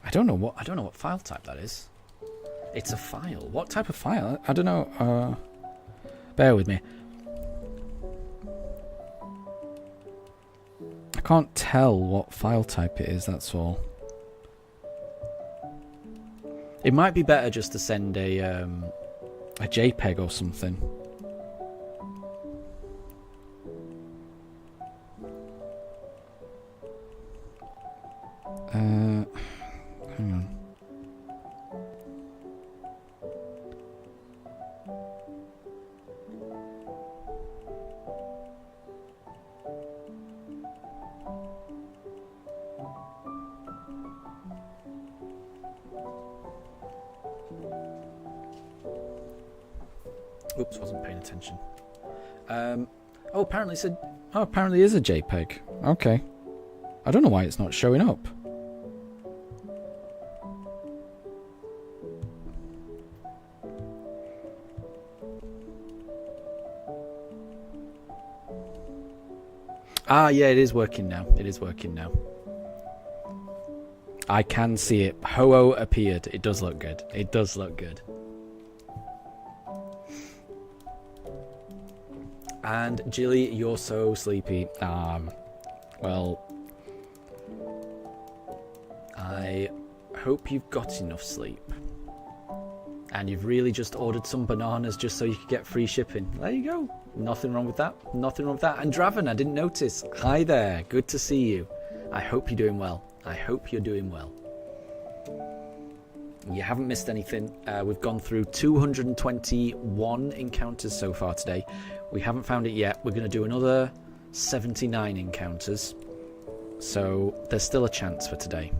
I don't know what file type that is. It's a file. What type of file? I don't know. Bear with me. I can't tell what file type it is, that's all. It might be better just to send a JPEG or something. Hang on. Oops, wasn't paying attention. Apparently it's apparently it is a JPEG. Okay. I don't know why it's not showing up. Ah, yeah, it is working now. It is working now. I can see it. Ho-Oh appeared. It does look good. It does look good. And Jilly, you're so sleepy. Well, I hope you've got enough sleep. And you've really just ordered some bananas just so you could get free shipping. There you go. Nothing wrong with that. Nothing wrong with that. And Draven, I didn't notice. Hi there. Good to see you. I hope you're doing well. I hope you're doing well. You haven't missed anything. We've gone through 221 encounters so far today. We haven't found it yet. We're going to do another 79 encounters. So there's still a chance for today.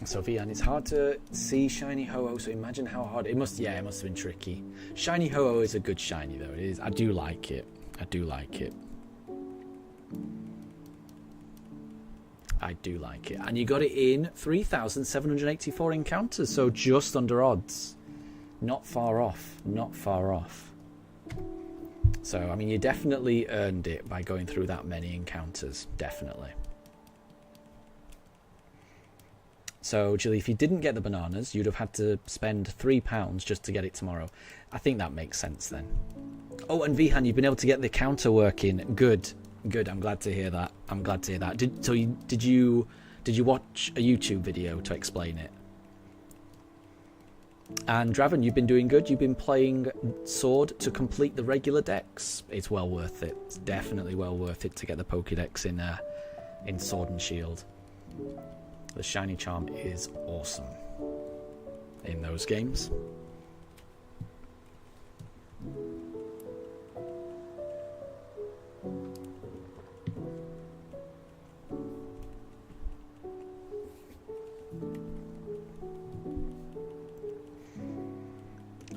So Vian, it's hard to see shiny Ho-Oh, so imagine how hard it must have been tricky. Shiny Ho-Oh is a good shiny though. It is. I do like it. I do like it. I do like it. And you got it in 3,784 encounters, so just under odds. Not far off. Not far off. So, I mean, you definitely earned it by going through that many encounters. Definitely. So, Jilly, if you didn't get the bananas, you'd have had to spend £3 just to get it tomorrow. I think that makes sense then. Oh, and Vihan, you've been able to get the counter working. Good. Good. I'm glad to hear that. I'm glad to hear that. Did you watch a YouTube video to explain it? And Draven, you've been doing good. You've been playing Sword to complete the regular decks. It's well worth it. It's definitely well worth it to get the Pokedex in Sword and Shield. The shiny charm is awesome in those games.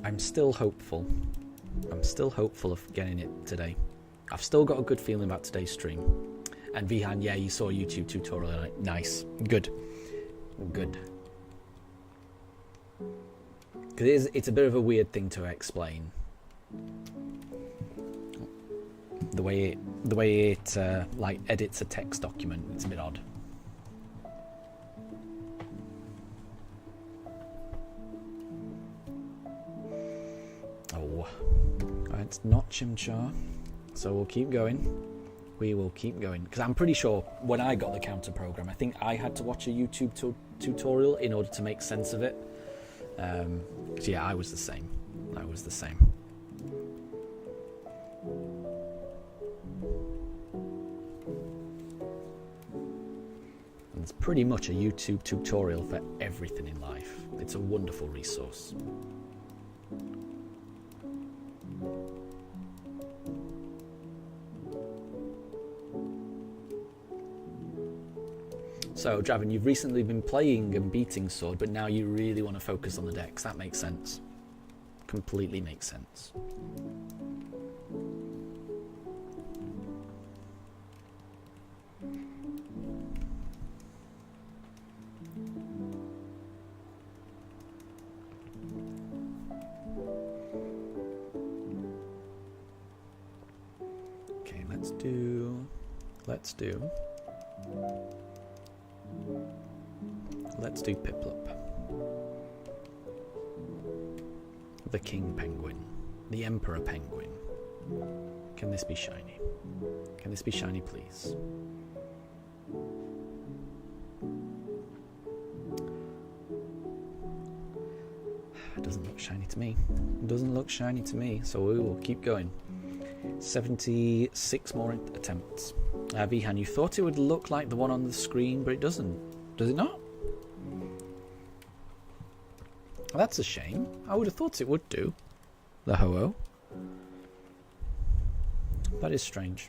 I'm still hopeful. I'm still hopeful of getting it today. I've still got a good feeling about today's stream. And Vihan, yeah, you saw a YouTube tutorial. Nice. Good. Good. Because it's a bit of a weird thing to explain. The way it like edits a text document, it's a bit odd. Oh, it's not Chimchar, so we'll keep going. We will keep going, because I'm pretty sure when I got the counter program, I think I had to watch a YouTube tutorial in order to make sense of it. So yeah, I was the same. I was the same. And it's pretty much a YouTube tutorial for everything in life. It's a wonderful resource. So, Draven, you've recently been playing and beating Sword, but now you really want to focus on the decks. That makes sense. Completely makes sense. Okay, let's do Piplup. The king penguin. The emperor penguin. Can this be shiny? Can this be shiny, please? It doesn't look shiny to me. It doesn't look shiny to me, so we will keep going. 76 more attempts. Vihan, you thought it would look like the one on the screen, but it doesn't. Does it not? Well, that's a shame. I would have thought it would do. The Ho-Oh. That is strange.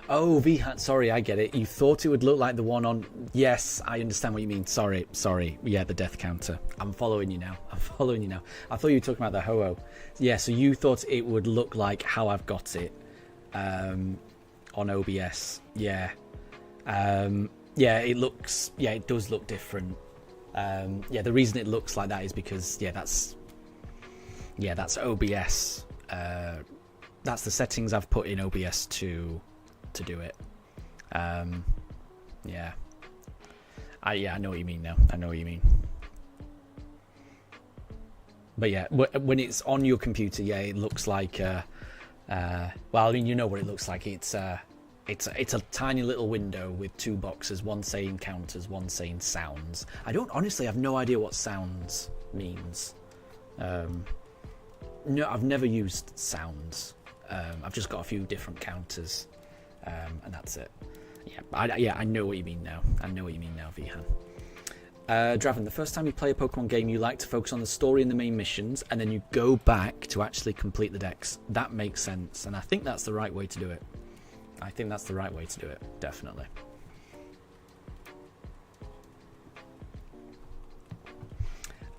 Oh, V-Hat, sorry, I get it. You thought it would look like the one on... Yes, I understand what you mean. Sorry. Yeah, the death counter. I'm following you now. I thought you were talking about the Ho-Oh. Yeah, so you thought it would look like how I've got it on OBS. Yeah. Yeah, it looks... Yeah, it does look different. Yeah, the reason it looks like that is because, yeah, that's OBS. That's the settings I've put in OBS to do it. Yeah. I know what you mean now. I know what you mean. But yeah, when it's on your computer, yeah, it looks like well, I mean, you know what it looks like. It's a tiny little window with two boxes, one saying counters, one saying sounds. I have no idea what sounds means. No, I've never used sounds. I've just got a few different counters. And that's it. Yeah, I know what you mean now. Vihan. Draven, the first time you play a Pokemon game, you like to focus on the story and the main missions, and then you go back to actually complete the decks. That makes sense, and I think that's the right way to do it. Definitely.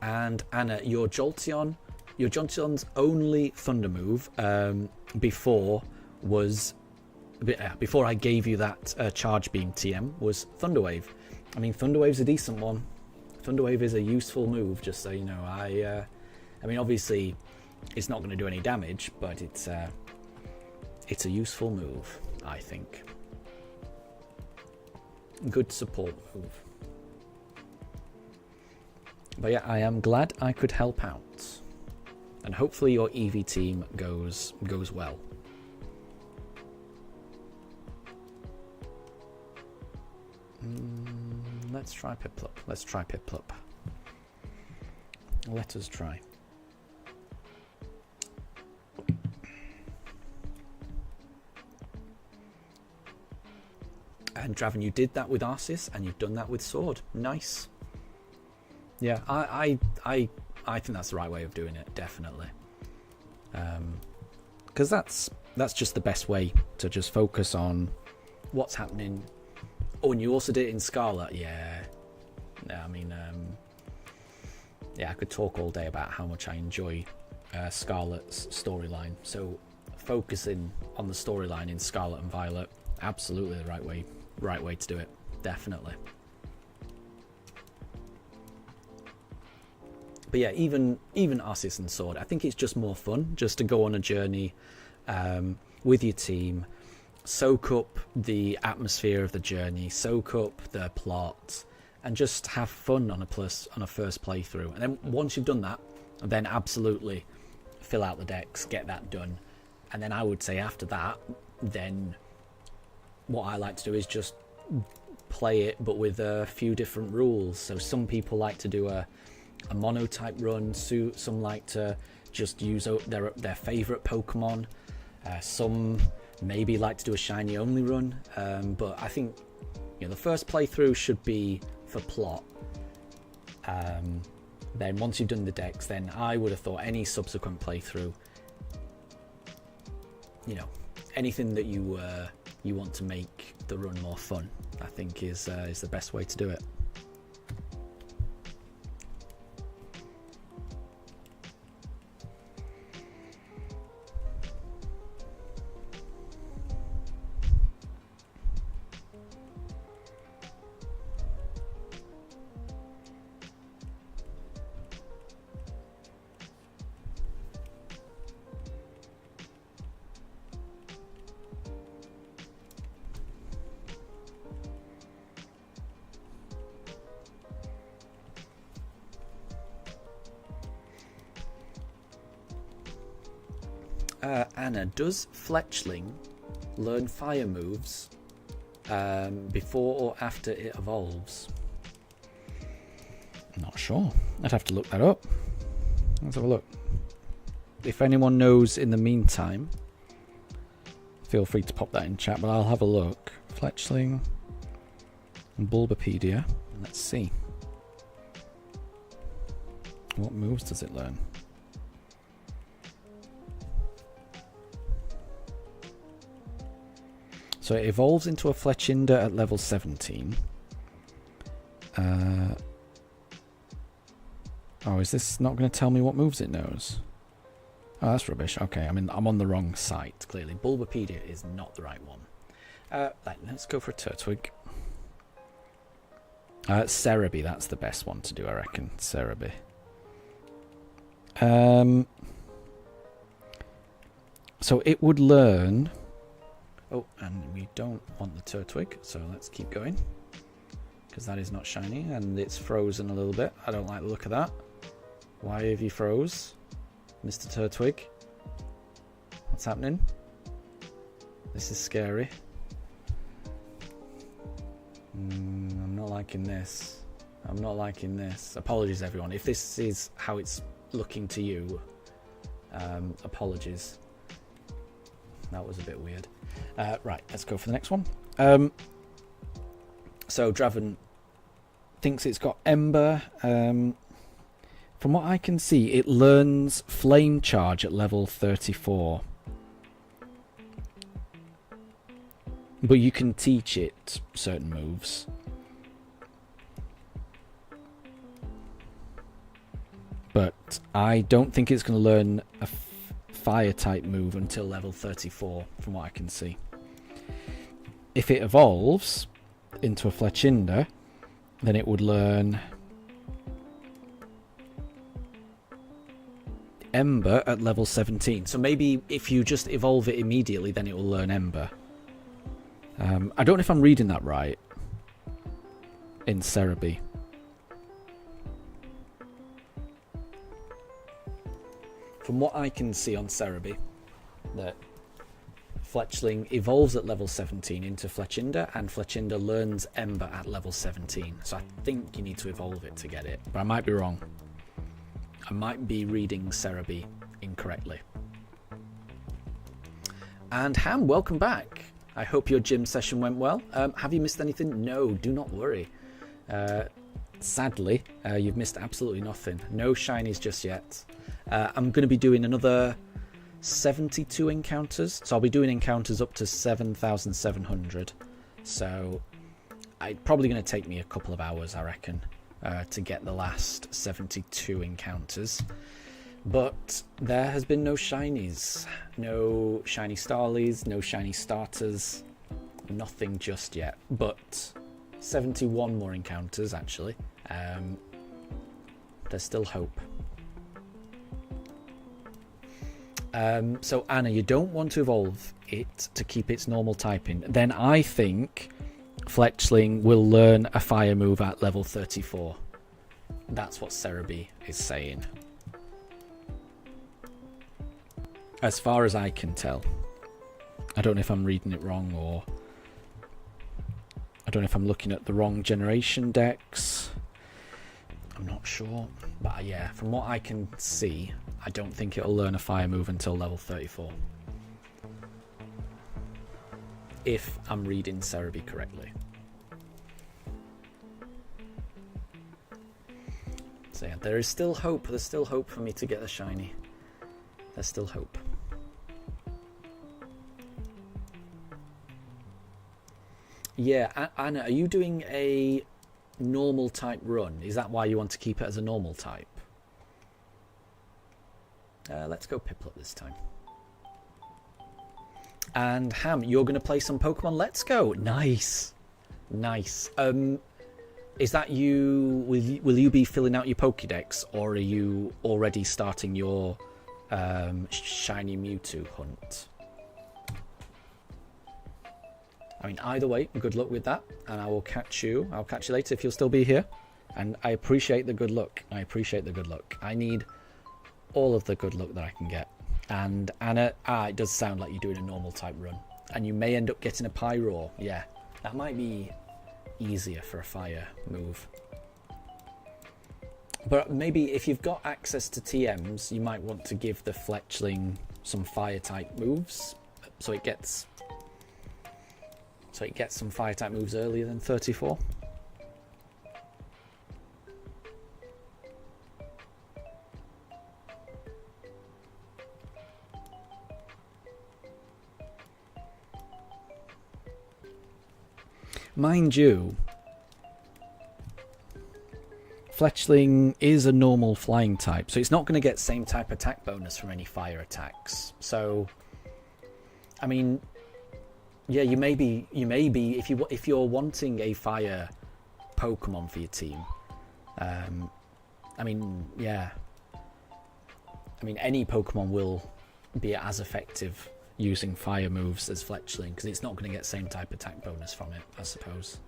And Anna, your Jolteon's only Thunder move before I gave you that Charge Beam TM was Thunder Wave. I mean, Thunder Wave's a decent one. Thunder Wave is a useful move, just so you know. I mean, obviously, it's not going to do any damage, but it's a useful move, I think. Good support move. But yeah, I am glad I could help out, and hopefully your EV team goes well. Let's try Piplup. Let us try. And Draven, you did that with Arceus, and you've done that with Sword. Nice. Yeah, I think that's the right way of doing it, definitely. Because that's just the best way to just focus on what's happening. Oh, and you also did it in Scarlet. Yeah, I mean, yeah, I could talk all day about how much I enjoy Scarlet's storyline. So focusing on the storyline in Scarlet and Violet, absolutely the right way to do it. Definitely. But yeah, even Arceus and Sword, I think it's just more fun just to go on a journey with your team. Soak up the atmosphere of the journey, soak up the plot, and just have fun on a first playthrough. And then once you've done that, then absolutely fill out the decks, get that done. And then I would say after that, then what I like to do is just play it, but with a few different rules. So some people like to do a mono type run, some like to just use their favourite Pokemon. Some maybe like to do a shiny only run, but I think the first playthrough should be for plot. Then once you've done the decks, then I would have thought any subsequent playthrough, anything that you want to make the run more fun, I think is the best way to do it. Anna, does Fletchling learn fire moves before or after it evolves? Not sure. I'd have to look that up. Let's have a look. If anyone knows in the meantime, feel free to pop that in chat, but I'll have a look. Fletchling and Bulbapedia. Let's see. What moves does it learn? So it evolves into a Fletchinder at level 17. Oh, is this not going to tell me what moves it knows? Oh, that's rubbish. Okay, I'm on the wrong site, clearly. Bulbapedia is not the right one. Let's go for a Turtwig. Cerebi, that's the best one to do, I reckon. Cerebi. So it would learn... Oh, and we don't want the Turtwig, so let's keep going. Because that is not shiny, and it's frozen a little bit. I don't like the look of that. Why have you froze, Mr. Turtwig? What's happening? This is scary. I'm not liking this. I'm not liking this. Apologies, everyone. If this is how it's looking to you, apologies. That was a bit weird. Right, let's go for the next one. So Draven thinks it's got Ember. From what I can see, it learns Flame Charge at level 34. But you can teach it certain moves. But I don't think it's going to learn a fire type move until level 34, from what I can see. If it evolves into a Fletchinder, then it would learn Ember at level 17. So maybe if you just evolve it immediately, then it will learn Ember. I don't know if I'm reading that right in Cerebi. From what I can see on Cerebi, that Fletchling evolves at level 17 into Fletchinder, and Fletchinder learns Ember at level 17. So I think you need to evolve it to get it, but I might be wrong. I might be reading Cerebi incorrectly. And Ham, welcome back. I hope your gym session went well. Have you missed anything? No, do not worry. Sadly, you've missed absolutely nothing. No shinies just yet. I'm going to be doing another 72 encounters. So I'll be doing encounters up to 7,700. So it's probably going to take me a couple of hours, I reckon, to get the last 72 encounters. But there has been no shinies. No shiny starlies, no shiny starters. Nothing just yet. But 71 more encounters, actually. There's still hope. So Anna, you don't want to evolve it to keep its normal typing. Then I think Fletchling will learn a fire move at level 34. That's what Cerebi is saying. As far as I can tell. I don't know if I'm reading it wrong, or I don't know if I'm looking at the wrong generation decks. I'm not sure. But yeah, from what I can see, I don't think it'll learn a fire move until level 34. if I'm reading Cerebi correctly. So yeah, there is still hope. There's still hope for me to get a shiny. There's still hope. Yeah, Anna, are you doing a normal type run? Is that why you want to keep it as a normal type? Let's go Piplup this time. And Ham, you're going to play some Pokemon Let's Go. Nice. Nice. Is that you... Will you be filling out your Pokedex, or are you already starting your shiny Mewtwo hunt? I mean, either way, good luck with that, and I will catch you. I'll catch you later if you'll still be here. And I appreciate the good luck. I appreciate the good luck. I need all of the good luck that I can get. And Anna, it does sound like you're doing a normal type run, and you may end up getting a Pyroar. Yeah, that might be easier for a fire move. But maybe if you've got access to TMs, you might want to give the Fletchling some fire type moves, so it gets some fire type moves earlier than 34. Mind you, Fletchling is a normal flying type, so it's not going to get same type attack bonus from any fire attacks. So, I mean, yeah, you may be if you're wanting a fire Pokemon for your team. I mean, yeah. I mean, any Pokemon will be as effective using fire moves as Fletchling, because it's not going to get same type attack bonus from it, I suppose.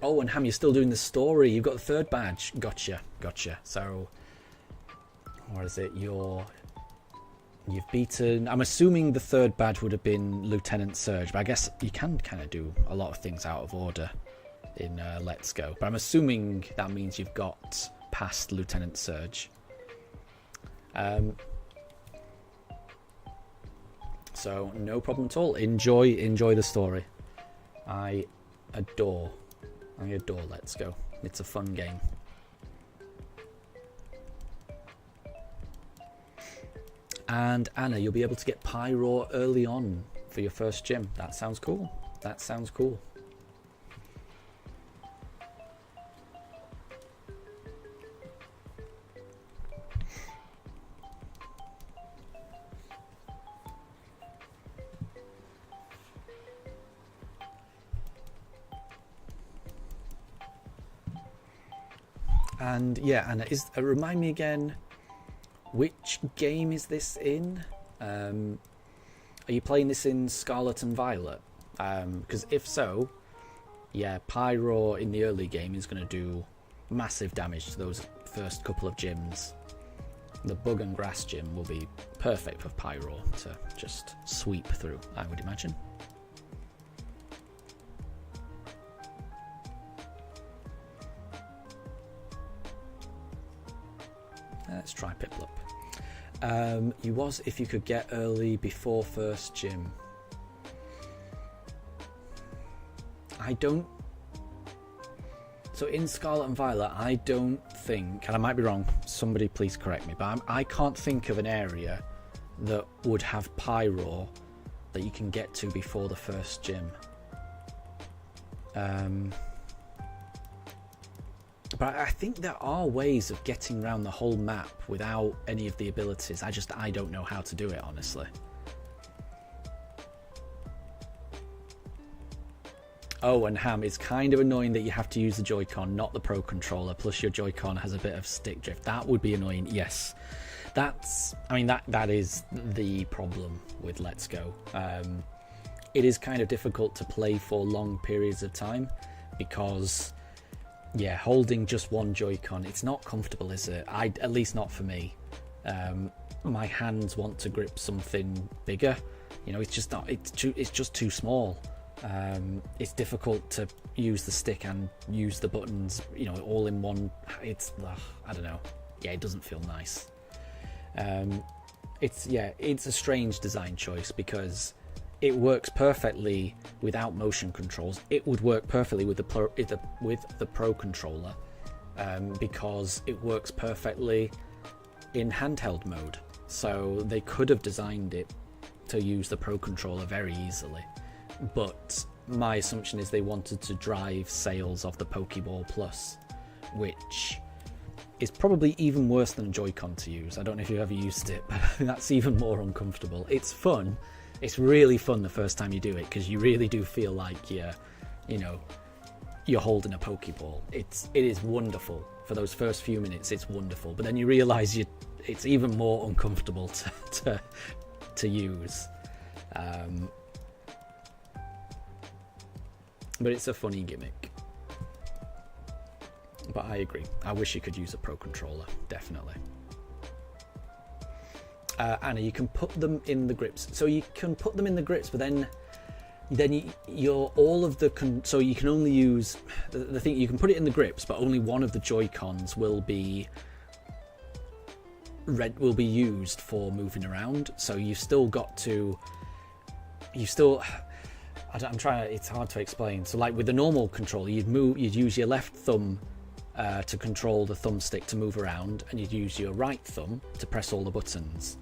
Oh, and Ham, you're still doing the story. You've got the third badge. Gotcha. So, what is it? You've beaten... I'm assuming the third badge would have been Lieutenant Surge, but I guess you can kind of do a lot of things out of order in Let's Go. But I'm assuming that means you've got past Lieutenant Surge. So, no problem at all. Enjoy the story. I adore Let's Go. It's a fun game. And Anna, you'll be able to get Pyroar early on for your first gym. That sounds cool. And yeah, Anna, remind me again, which game is this in? Are you playing this in Scarlet and Violet? Because if so, yeah, Pyroar in the early game is going to do massive damage to those first couple of gyms. The Bug and Grass gym will be perfect for Pyroar to just sweep through, I would imagine. Let's try Piplup. If you could get early before first gym. So in Scarlet and Violet, I don't think, and I might be wrong, somebody please correct me, but I can't think of an area that would have Pyroar that you can get to before the first gym. But I think there are ways of getting around the whole map without any of the abilities. I don't know how to do it, honestly. Oh, and Ham, it's kind of annoying that you have to use the Joy-Con, not the Pro Controller, plus your Joy-Con has a bit of stick drift. That would be annoying, yes. That is the problem with Let's Go. It is kind of difficult to play for long periods of time because... yeah, holding just one Joy-Con, it's not comfortable, is it? At least not for me. My hands want to grip something bigger. You know, it's just not. It's just too small. It's difficult to use the stick and use the buttons, you know, all in one. It's, I don't know. Yeah, it doesn't feel nice. It's a strange design choice because it works perfectly without motion controls. It would work perfectly with the Pro controller, because it works perfectly in handheld mode. So they could have designed it to use the Pro controller very easily. But my assumption is they wanted to drive sales of the Pokeball Plus, which is probably even worse than Joy-Con to use. I don't know if you've ever used it, but that's even more uncomfortable. It's fun. It's really fun the first time you do it because you really do feel like you're holding a Pokeball. It is wonderful. For those first few minutes, it's wonderful. But then you realise it's even more uncomfortable to use. But it's a funny gimmick. But I agree. I wish you could use a Pro controller, definitely. Anna, you can put them in the grips. So you can put them in the grips, but then you're all of the so you can only use the thing. You can put it in the grips, but only one of the Joy-Cons will be used for moving around. So you've still got to. I'm trying. It's hard to explain. So, like with the normal controller, you'd use your left thumb to control the thumbstick to move around, and you'd use your right thumb to press all the buttons.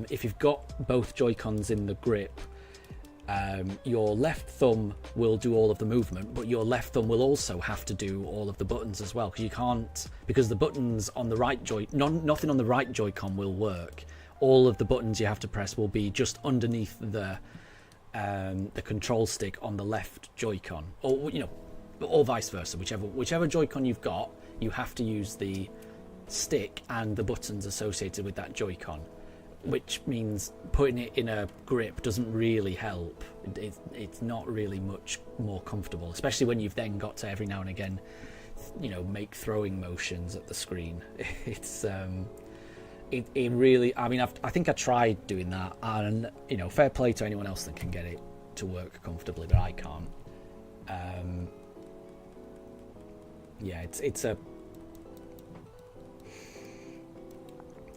If you've got both Joy-Cons in the grip, your left thumb will do all of the movement, but your left thumb will also have to do all of the buttons as well, because you can't, because the buttons on the right nothing on the right Joy-Con will work. All of the buttons you have to press will be just underneath the control stick on the left Joy-Con, or vice versa. Whichever Joy-Con you've got, you have to use the stick and the buttons associated with that Joy-Con, which means putting it in a grip doesn't really help. It's not really much more comfortable, especially when you've then got to every now and again, make throwing motions at the screen. It's it really, I mean, I think I tried doing that, and fair play to anyone else that can get it to work comfortably, but I can't.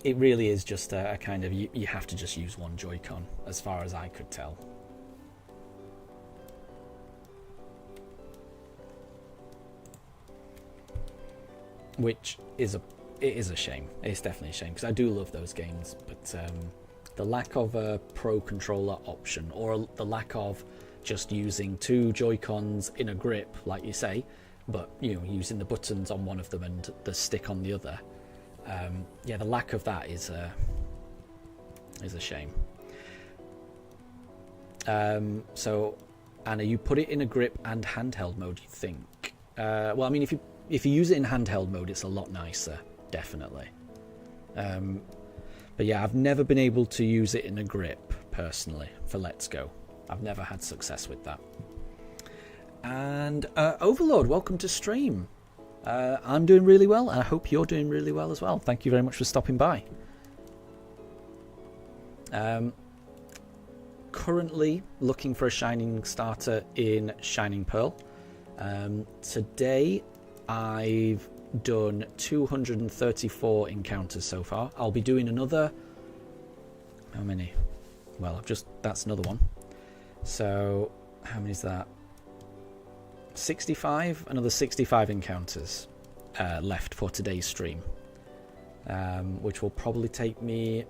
It really is just a kind of, you have to just use one Joy-Con, as far as I could tell. Which is a shame. It's definitely a shame, because I do love those games, but the lack of a Pro controller option, or the lack of just using two Joy-Cons in a grip, like you say, but using the buttons on one of them and the stick on the other. The lack of that is a shame. So, Anna, you put it in a grip and handheld mode, you think? Well, I mean, if you use it in handheld mode, it's a lot nicer, definitely. But yeah, I've never been able to use it in a grip, personally, for Let's Go. I've never had success with that. And Overlord, welcome to stream. I'm doing really well, and I hope you're doing really well as well. Thank you very much for stopping by. Currently looking for a Shining starter in Shining Pearl. Today I've done 234 encounters so far. I'll be doing another... How many? Well, that's another one. So, how many is that? 65, another 65 encounters left for today's stream, which will probably take me a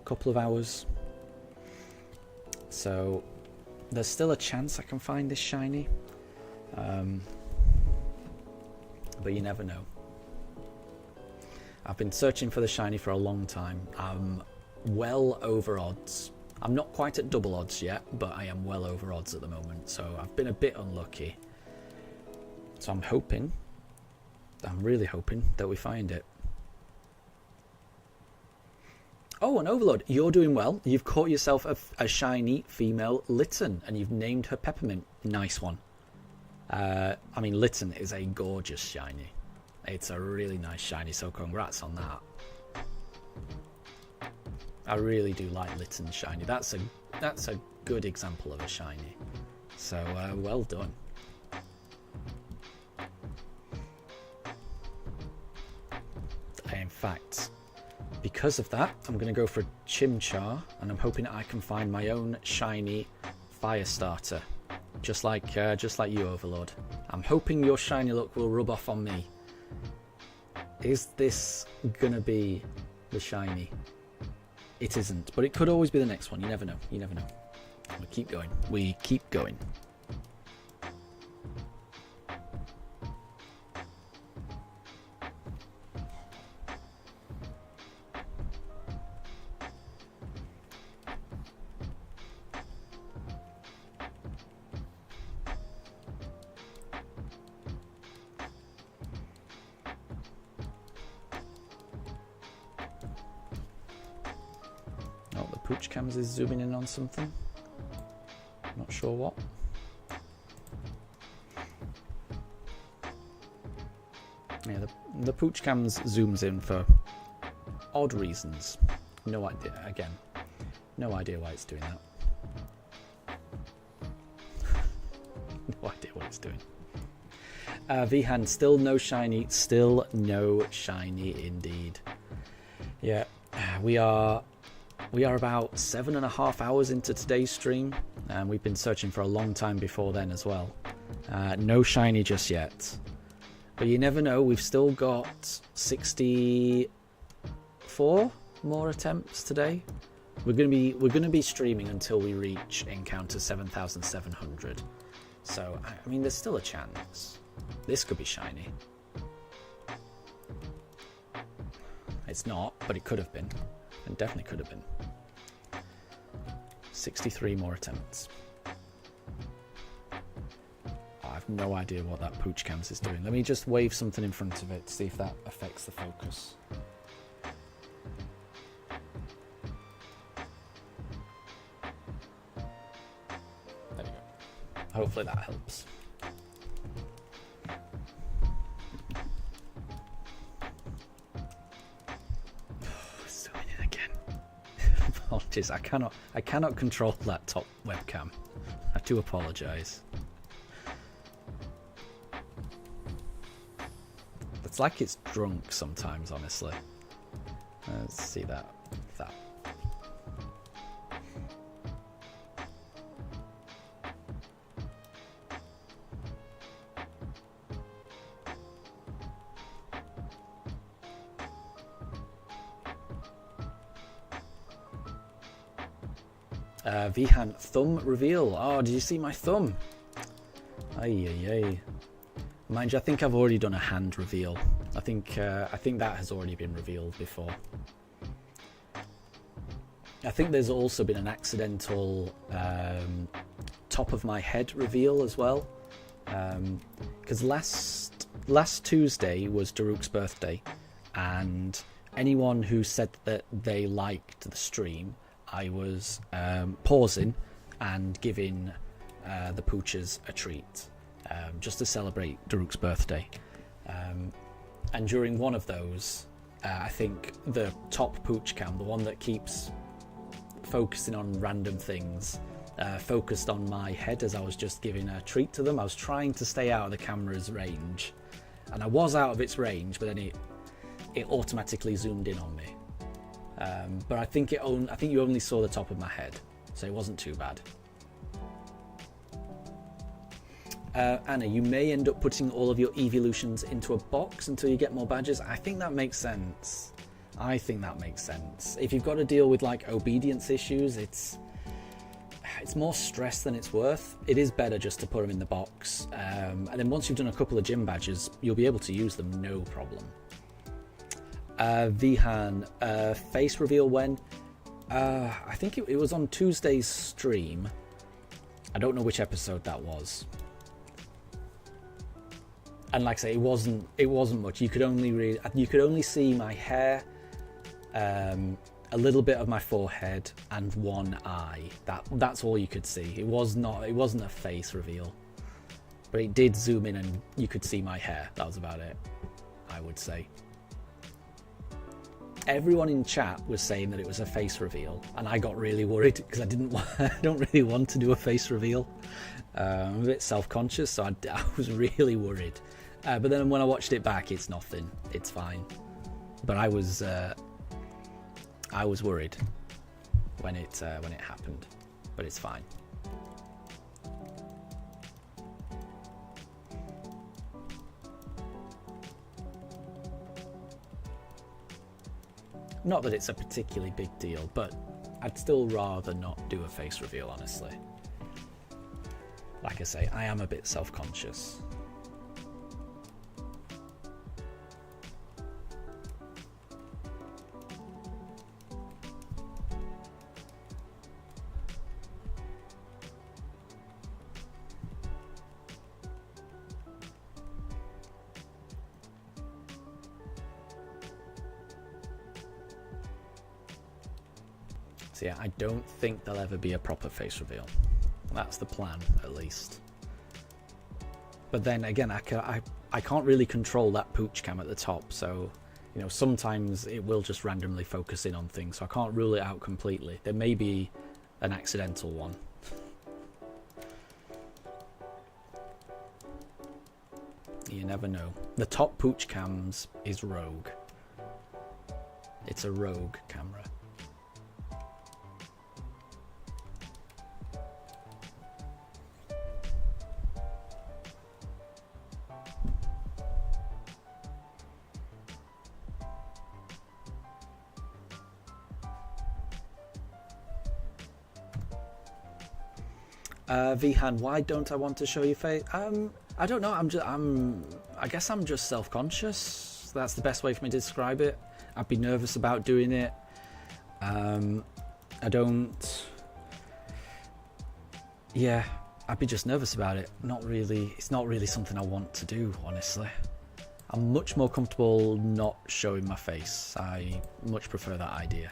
couple of hours. So there's still a chance I can find this shiny, but you never know. I've been searching for the shiny for a long time. I'm well over odds. I'm not quite at double odds yet, but I am well over odds at the moment, so I've been a bit unlucky. So I'm really hoping that we find it. Oh, and Overlord, you're doing well. You've caught yourself a shiny female Litten, and you've named her Peppermint. Nice one. I mean, Litten is a gorgeous shiny. It's a really nice shiny, so congrats on that. I really do like Litten's shiny. That's a good example of a shiny. So, well done. In fact, because of that, I'm going to go for a Chimchar, and I'm hoping I can find my own shiny fire starter, just like you, Overlord. I'm hoping your shiny luck will rub off on me. Is this gonna be the shiny? It isn't, but it could always be the next one. You never know. You never know. We keep going. We keep going. Pooch Cams is zooming in on something. Not sure what. Yeah, the Pooch Cams zooms in for odd reasons. No idea. Again, no idea why it's doing that. No idea what it's doing. Vihan, still no shiny. Still no shiny indeed. Yeah, we are about 7.5 hours into today's stream, and we've been searching for a long time before then as well. No shiny just yet, but you never know. We've still got 64 more attempts today. We're gonna be streaming until we reach encounter 7,700. So I mean, there's still a chance. This could be shiny. It's not, but it could have been. It definitely could have been. 63 more attempts. I have no idea what that Pooch Cams is doing. Let me just wave something in front of it to see if that affects the focus. There we go. Hopefully that helps. Apologies, I cannot control that top webcam. I do apologise. It's like it's drunk sometimes, honestly. Let's see that. Vihan, thumb reveal. Oh, did you see my thumb? Ay. Mind you, I think I've already done a hand reveal. I think that has already been revealed before. I think there's also been an accidental top of my head reveal as well. Because last Tuesday was Daruk's birthday, and anyone who said that they liked the stream, I was pausing and giving the pooches a treat just to celebrate Daruk's birthday. And during one of those, I think the top pooch cam, the one that keeps focusing on random things, focused on my head as I was just giving a treat to them. I was trying to stay out of the camera's range, and I was out of its range, but then it automatically zoomed in on me. But I think you only saw the top of my head, so it wasn't too bad. Anna, you may end up putting all of your evolutions into a box until you get more badges. I think that makes sense. If you've got to deal with like obedience issues, it's more stress than it's worth. It is better just to put them in the box, and then once you've done a couple of gym badges, you'll be able to use them no problem. Vihan, face reveal when? I think it was on Tuesday's stream. I don't know which episode that was. And like I say, it wasn't much. You could only see my hair, a little bit of my forehead, and one eye. That's all you could see. It wasn't a face reveal, but it did zoom in and you could see my hair. That was about it, I would say. Everyone in chat was saying that it was a face reveal, and I got really worried because I don't really want to do a face reveal. I'm a bit self-conscious, so I was really worried. But then when I watched it back, it's nothing. It's fine. But I was worried when it happened, but it's fine. Not that it's a particularly big deal, but I'd still rather not do a face reveal, honestly. Like I say, I am a bit self-conscious. So yeah, I don't think there'll ever be a proper face reveal. That's the plan, at least. But then again, I can't really control that pooch cam at the top, so you know, sometimes it will just randomly focus in on things, so I can't rule it out completely. There may be an accidental one. You never know. The top pooch cams is rogue. It's a rogue camera. Vihan, why don't I want to show your face? I don't know. I guess I'm just self-conscious. That's the best way for me to describe it. I'd be nervous about doing it. Yeah, I'd be just nervous about it. It's not really something I want to do, honestly. I'm much more comfortable not showing my face. I much prefer that idea.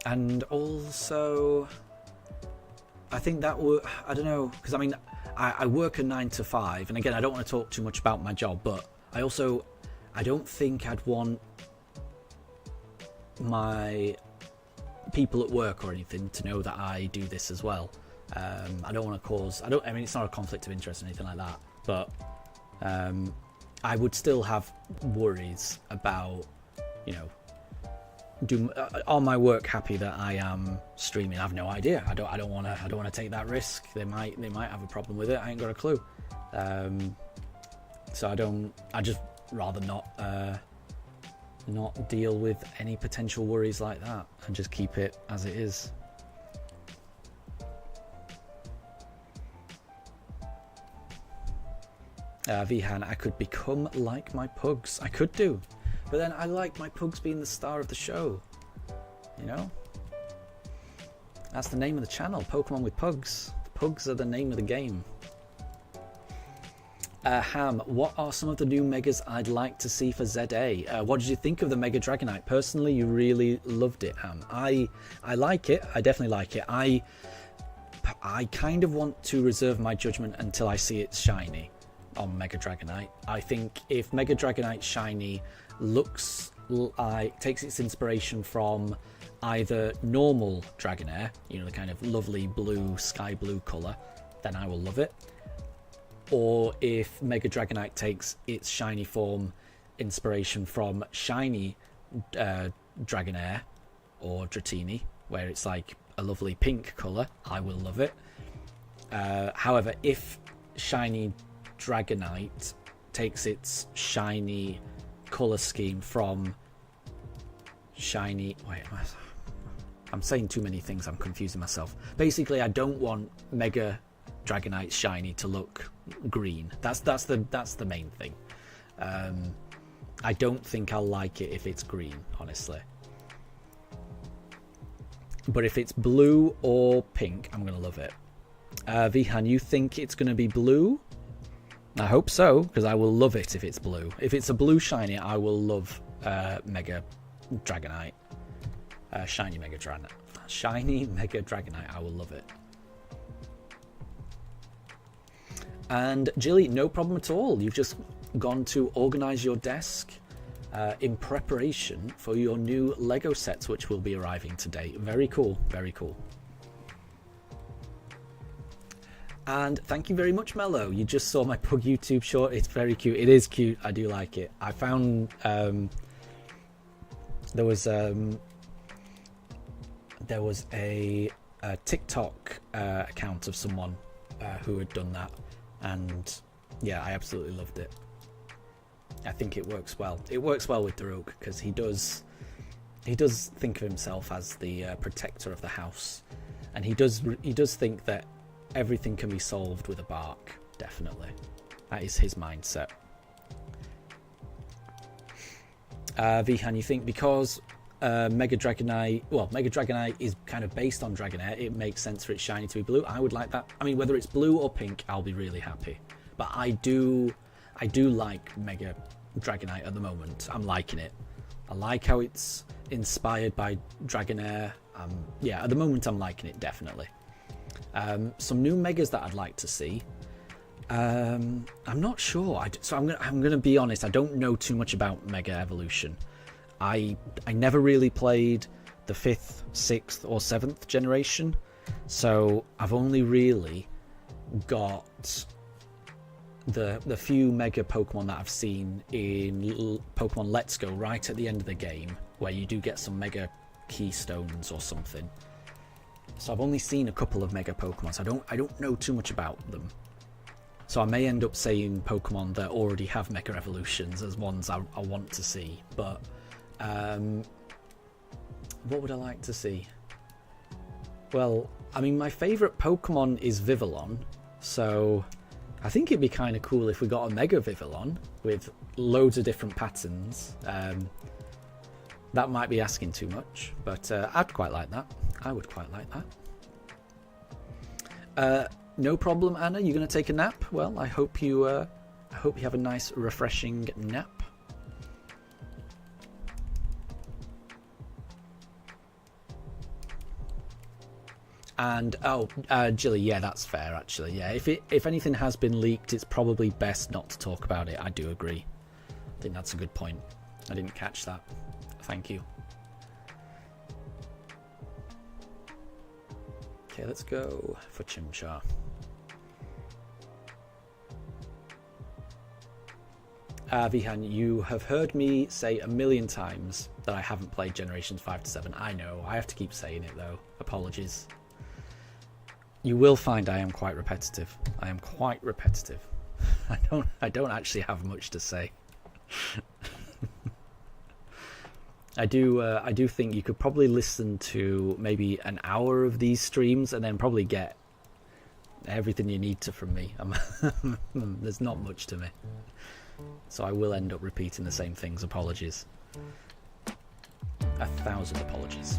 And also, I think that I don't know, because I mean, I work a 9 to 5, and again, I don't want to talk too much about my job, but I don't think I'd want my people at work or anything to know that I do this as well. I don't want to cause, I mean, it's not a conflict of interest or anything like that, but I would still have worries about, you know, are my work happy that I am streaming? I have no idea. I don't want to take that risk. They might have a problem with it. I ain't got a clue. So I just rather not deal with any potential worries like that and just keep it as it is. Vihan, I could become like my pugs. I could do. But then I like my pugs being the star of the show. You know? That's the name of the channel, Pokemon with Pugs. Pugs are the name of the game. Ham, what are some of the new Megas I'd like to see for ZA? What did you think of the Mega Dragonite? Personally, you really loved it, Ham. I like it. I definitely like it. I kind of want to reserve my judgment until I see it shiny on Mega Dragonite. I think if Mega Dragonite shiny looks like, takes its inspiration from either normal Dragonair, you know, the kind of lovely blue, sky blue colour, then I will love it. Or if Mega Dragonite takes its shiny form inspiration from shiny Dragonair or Dratini, where it's like a lovely pink colour, I will love it. However, if shiny Dragonite takes its shiny colour scheme from shiny... Wait, I'm saying too many things, I'm confusing myself. Basically, I don't want Mega Dragonite shiny to look green. That's the main thing. I don't think I'll like it if it's green, honestly. But if it's blue or pink, I'm going to love it. Vihan, you think it's going to be blue? I hope so, because I will love it if it's blue. If it's a blue shiny, I will love Mega Dragonite. Shiny Mega Dragonite. Shiny Mega Dragonite, I will love it. And Jilly, no problem at all. You've just gone to organise your desk in preparation for your new Lego sets, which will be arriving today. Very cool, very cool. And thank you very much, Mello. You just saw my Pug YouTube short. It's very cute. It is cute. I do like it. I found there was a TikTok account of someone who had done that, and yeah, I absolutely loved it. I think it works well. It works well with Daruk because he does think of himself as the protector of the house, and he does think that everything can be solved with a bark. Definitely, that is his mindset. Vihan, you think because Mega Dragonite is kind of based on Dragonair, it makes sense for its shiny to be blue? I would like that. I mean, whether it's blue or pink, I'll be really happy. But I do like Mega Dragonite at the moment. I'm liking it. I like how it's inspired by Dragonair. Yeah, at the moment I'm liking it, definitely. Some new Megas that I'd like to see. I'm not sure. I'm gonna be honest. I don't know too much about Mega Evolution. I never really played the 5th, 6th, or 7th generation, so I've only really got the few Mega Pokemon that I've seen in Pokemon Let's Go right at the end of the game, where you do get some Mega Keystones or something. So I've only seen a couple of Mega Pokemon, so I don't know too much about them. So I may end up saying Pokemon that already have Mega Evolutions as ones I want to see, but what would I like to see? Well, I mean, my favourite Pokemon is Vivillon, so I think it'd be kind of cool if we got a Mega Vivillon with loads of different patterns. That might be asking too much, but I'd quite like that. I would quite like that. No problem, Anna. You're going to take a nap? Well, I hope you have a nice, refreshing nap. And Jilly, yeah, that's fair actually. Yeah, if anything has been leaked, it's probably best not to talk about it. I do agree. I think that's a good point. I didn't catch that. Thank you. Okay, let's go for Chimchar. Vihan, you have heard me say a million times that I haven't played Generations 5 to 7. I know, I have to keep saying it though. Apologies. You will find I am quite repetitive. I am quite repetitive. I don't actually have much to say. I do think you could probably listen to maybe an hour of these streams and then probably get everything you need to from me. There's not much to me. So I will end up repeating the same things. Apologies. 1,000 apologies.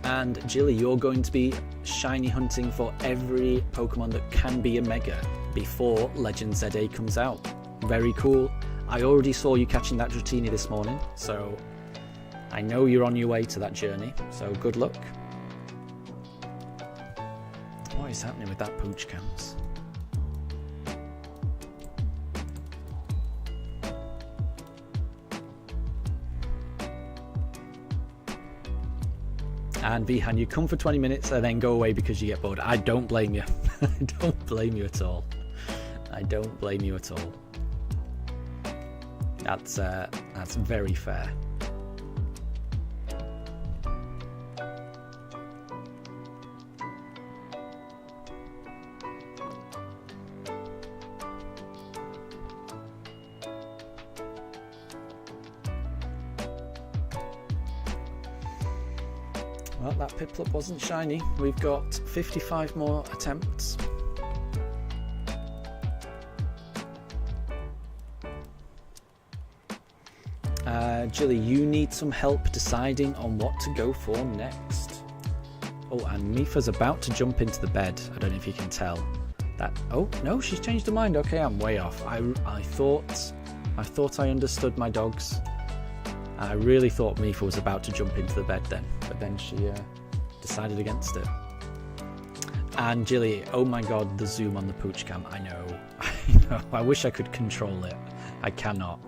And Jilly, you're going to be shiny hunting for every Pokemon that can be a Mega before Legend ZA comes out. Very cool. I already saw you catching that Dratini this morning, so I know you're on your way to that journey, so good luck. What is happening with that Pooch Cams? And Vihan, you come for 20 minutes and then go away because you get bored. I don't blame you. I don't blame you at all. I don't blame you at all. That's very fair. Well, that Piplup wasn't shiny. We've got 55 more attempts. Jilly, you need some help deciding on what to go for next. Oh, and Mifa's about to jump into the bed. I don't know if you can tell. That. Oh, no, she's changed her mind. Okay, I'm way off. I thought I understood my dogs. I really thought Mifa was about to jump into the bed then, but then she decided against it. And Jilly, oh my god, the zoom on the pooch cam. I know. I wish I could control it. I cannot.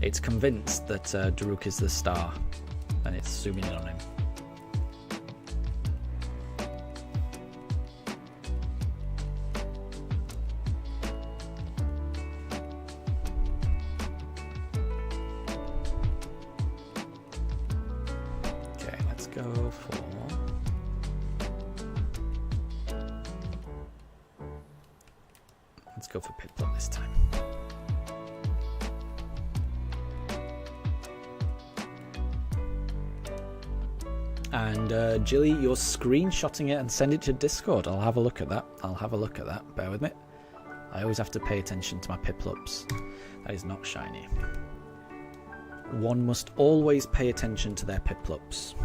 It's convinced that Daruk is the star, and it's zooming in on him. Okay, let's go for... Let's go for Piplup this time. And Jilly, you're screenshotting it and send it to Discord. I'll have a look at that. Bear with me. I always have to pay attention to my Piplups. That is not shiny. One must always pay attention to their Piplups.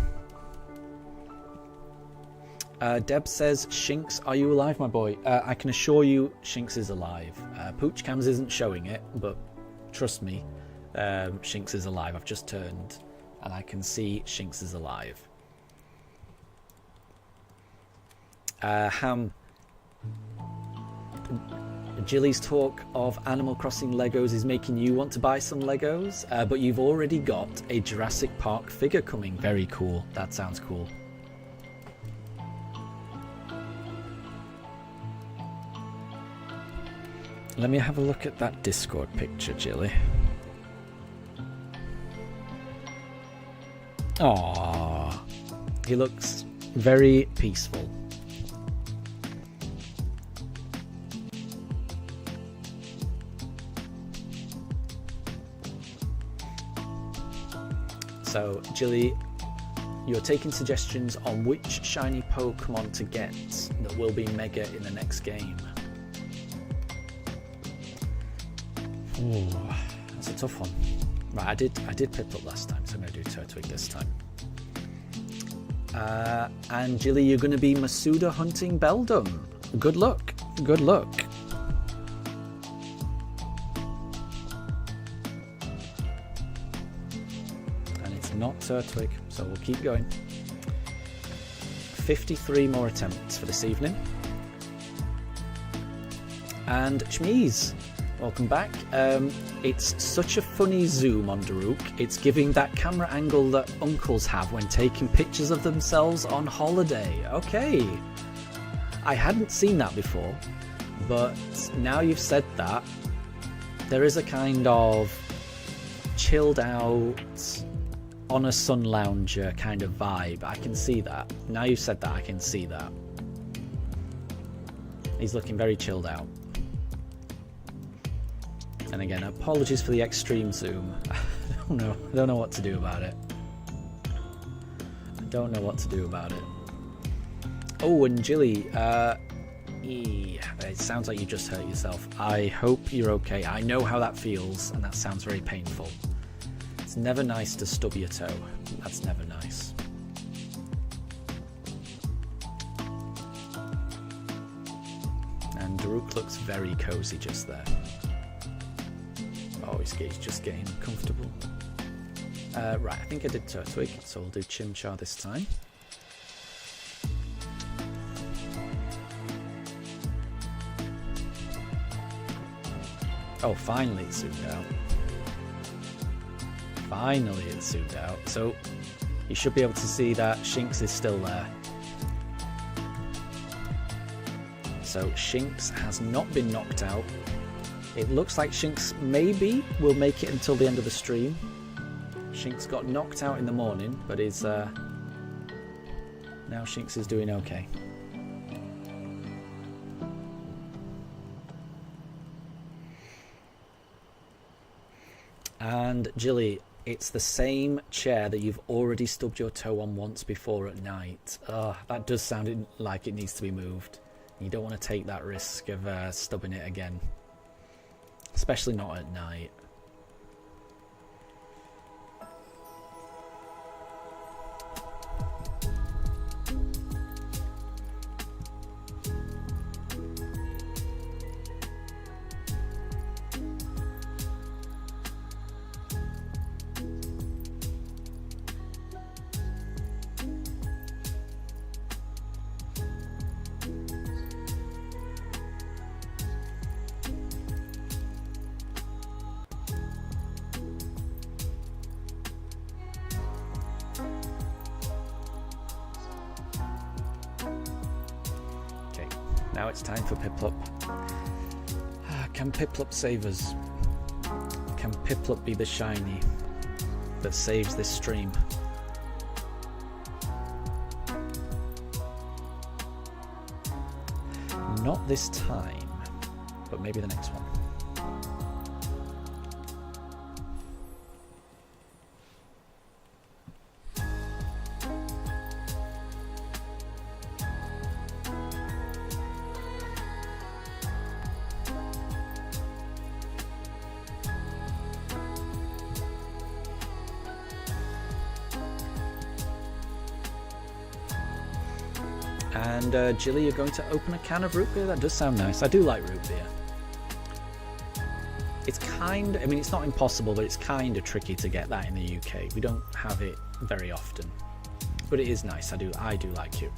Deb says, Shinx, are you alive, my boy? I can assure you Shinx is alive. Poochcams isn't showing it, but trust me, Shinx is alive. I've just turned and I can see Shinx is alive. Jilly's talk of Animal Crossing Legos is making you want to buy some Legos, but you've already got a Jurassic Park figure coming. Very cool. That sounds cool. Let me have a look at that Discord picture, Jilly. Aww. He looks very peaceful. So, Jilly, you're taking suggestions on which shiny Pokemon to get that will be Mega in the next game. Ooh, that's a tough one. Right, I did Piplup last time, so I'm going to do Turtwig this time. And Jilly, you're going to be Masuda hunting Beldum. Good luck. Good luck. And it's not Turtwig, so we'll keep going. 53 more attempts for this evening. And Shmeez, welcome back. It's such a funny zoom on Daruk. It's giving that camera angle that uncles have when taking pictures of themselves on holiday. Okay. I hadn't seen that before, but now you've said that, there is a kind of chilled out, on a sun lounger kind of vibe. I can see that. Now you've said that, I can see that. He's looking very chilled out. And again, apologies for the extreme zoom. I don't know what to do about it. Oh, and Jilly, it sounds like you just hurt yourself. I hope you're okay. I know how that feels, and that sounds very painful. It's never nice to stub your toe. That's never nice. And Daruk looks very cozy just there. Oh, he's just getting comfortable. Right, I think I did Turtwig, so we'll do Chimchar this time. Oh, finally it zoomed out. So, you should be able to see that Shinx is still there. So, Shinx has not been knocked out. It looks like Shinx maybe will make it until the end of the stream. Shinx got knocked out in the morning, but is now Shinx is doing okay. And Jilly, it's the same chair that you've already stubbed your toe on once before at night. That does sound like it needs to be moved. You don't want to take that risk of stubbing it again. Especially not at night. it's time for Piplup. Can Piplup save us? Can Piplup be the shiny that saves this stream? Not this time, but maybe the next one. And Jilly, you're going to open a can of root beer? That does sound nice. I do like root beer. It's I mean, it's not impossible, but it's kind of tricky to get that in the UK. We don't have it very often. But it is nice. I do like it.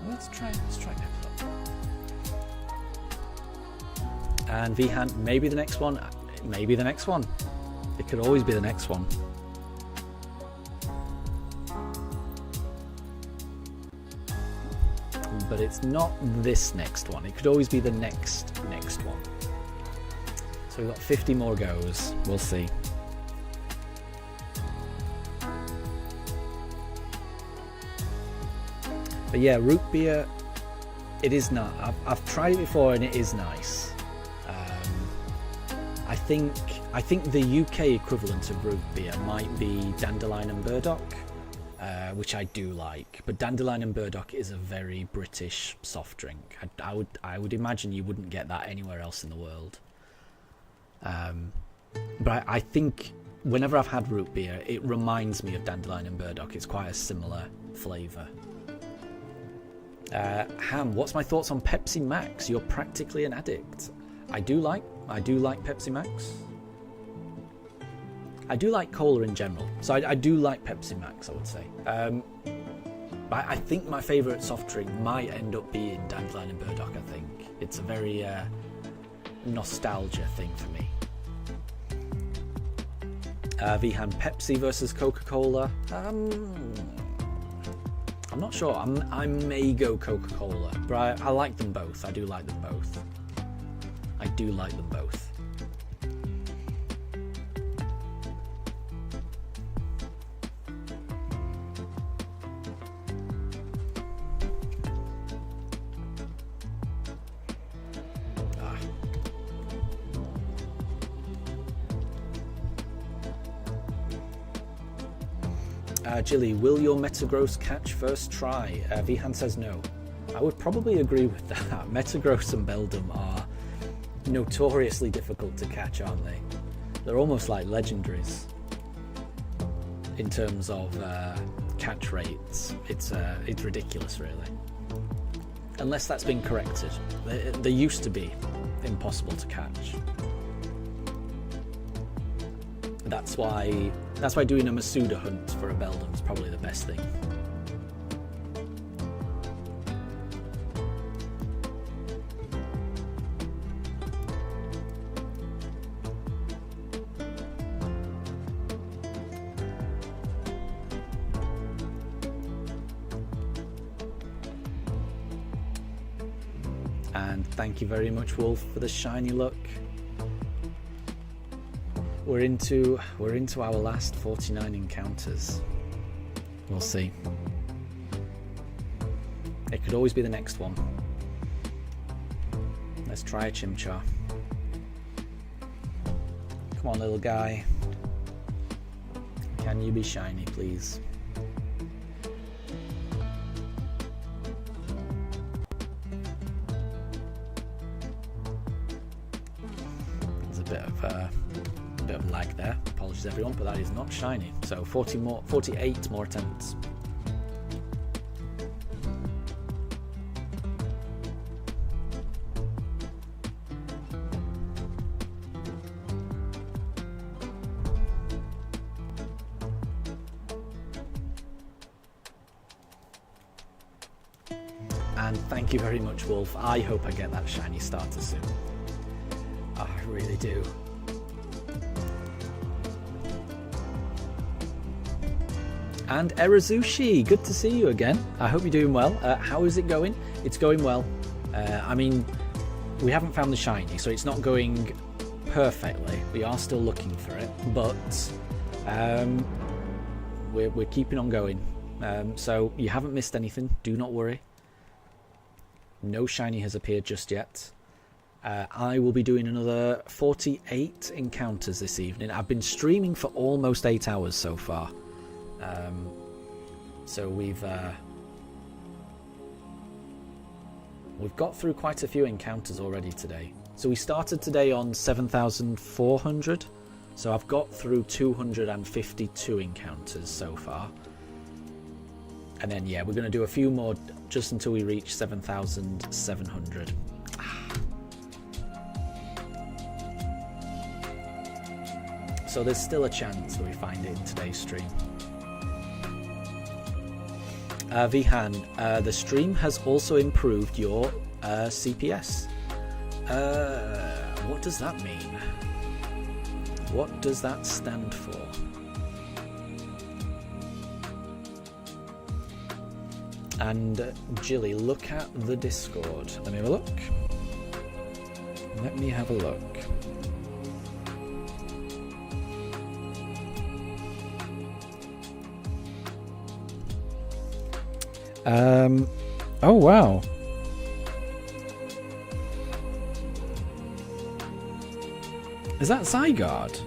Let's try Piplup. And Vihan, maybe the next one. Maybe the next one. It could always be the next one. But it's not this next one. It could always be the next one. So we've got 50 more goes. We'll see. But yeah, root beer, it is not. I've tried it before and it is nice. I think the UK equivalent of root beer might be Dandelion and Burdock, which I do like. But Dandelion and Burdock is a very British soft drink. I would imagine you wouldn't get that anywhere else in the world. But I think whenever I've had root beer, it reminds me of Dandelion and Burdock. It's quite a similar flavour. Ham, what's my thoughts on Pepsi Max? You're practically an addict. I do like Pepsi Max. I do like cola in general, so I do like Pepsi Max, I would say. But I think my favourite soft drink might end up being Dandelion and Burdock. I think it's a very nostalgia thing for me. Vihan, Pepsi versus Coca-Cola. I'm not sure. I may go Coca-Cola, but I like them both. I do like them both. I do like them both. Jilly, will your Metagross catch first try? Vihan says no. I would probably agree with that. Metagross and Beldum are notoriously difficult to catch, aren't they? They're almost like legendaries in terms of catch rates. It's ridiculous, really. Unless that's been corrected. They used to be impossible to catch. That's why doing a Masuda hunt for a Beldum is probably the best thing. And thank you very much, Wolf, for the shiny look. We're into our last 49 encounters. We'll see. It could always be the next one. Let's try a Chimchar. Come on, little guy. Can you be shiny, please? There's a bit of lag there. Apologies everyone, but that is not shiny. So 48 more attempts. And thank you very much, Wolf. I hope I get that shiny starter soon. Oh, I really do. And Erazushi, good to see you again. I hope you're doing well. How is it going? It's going well. I mean, we haven't found the shiny, so it's not going perfectly. We are still looking for it, but we're keeping on going. So you haven't missed anything. Do not worry. No shiny has appeared just yet. I will be doing another 48 encounters this evening. I've been streaming for almost 8 hours so far. So we've got through quite a few encounters already today. So we started today on 7,400. So I've got through 252 encounters so far. And then, yeah, we're going to do a few more just until we reach 7,700. So there's still a chance that we find it in today's stream. Vihan, the stream has also improved your CPS. What does that mean? What does that stand for? And Jilly, look at the Discord. Let me have a look. Let me have a look. Oh wow. Is that Zygarde?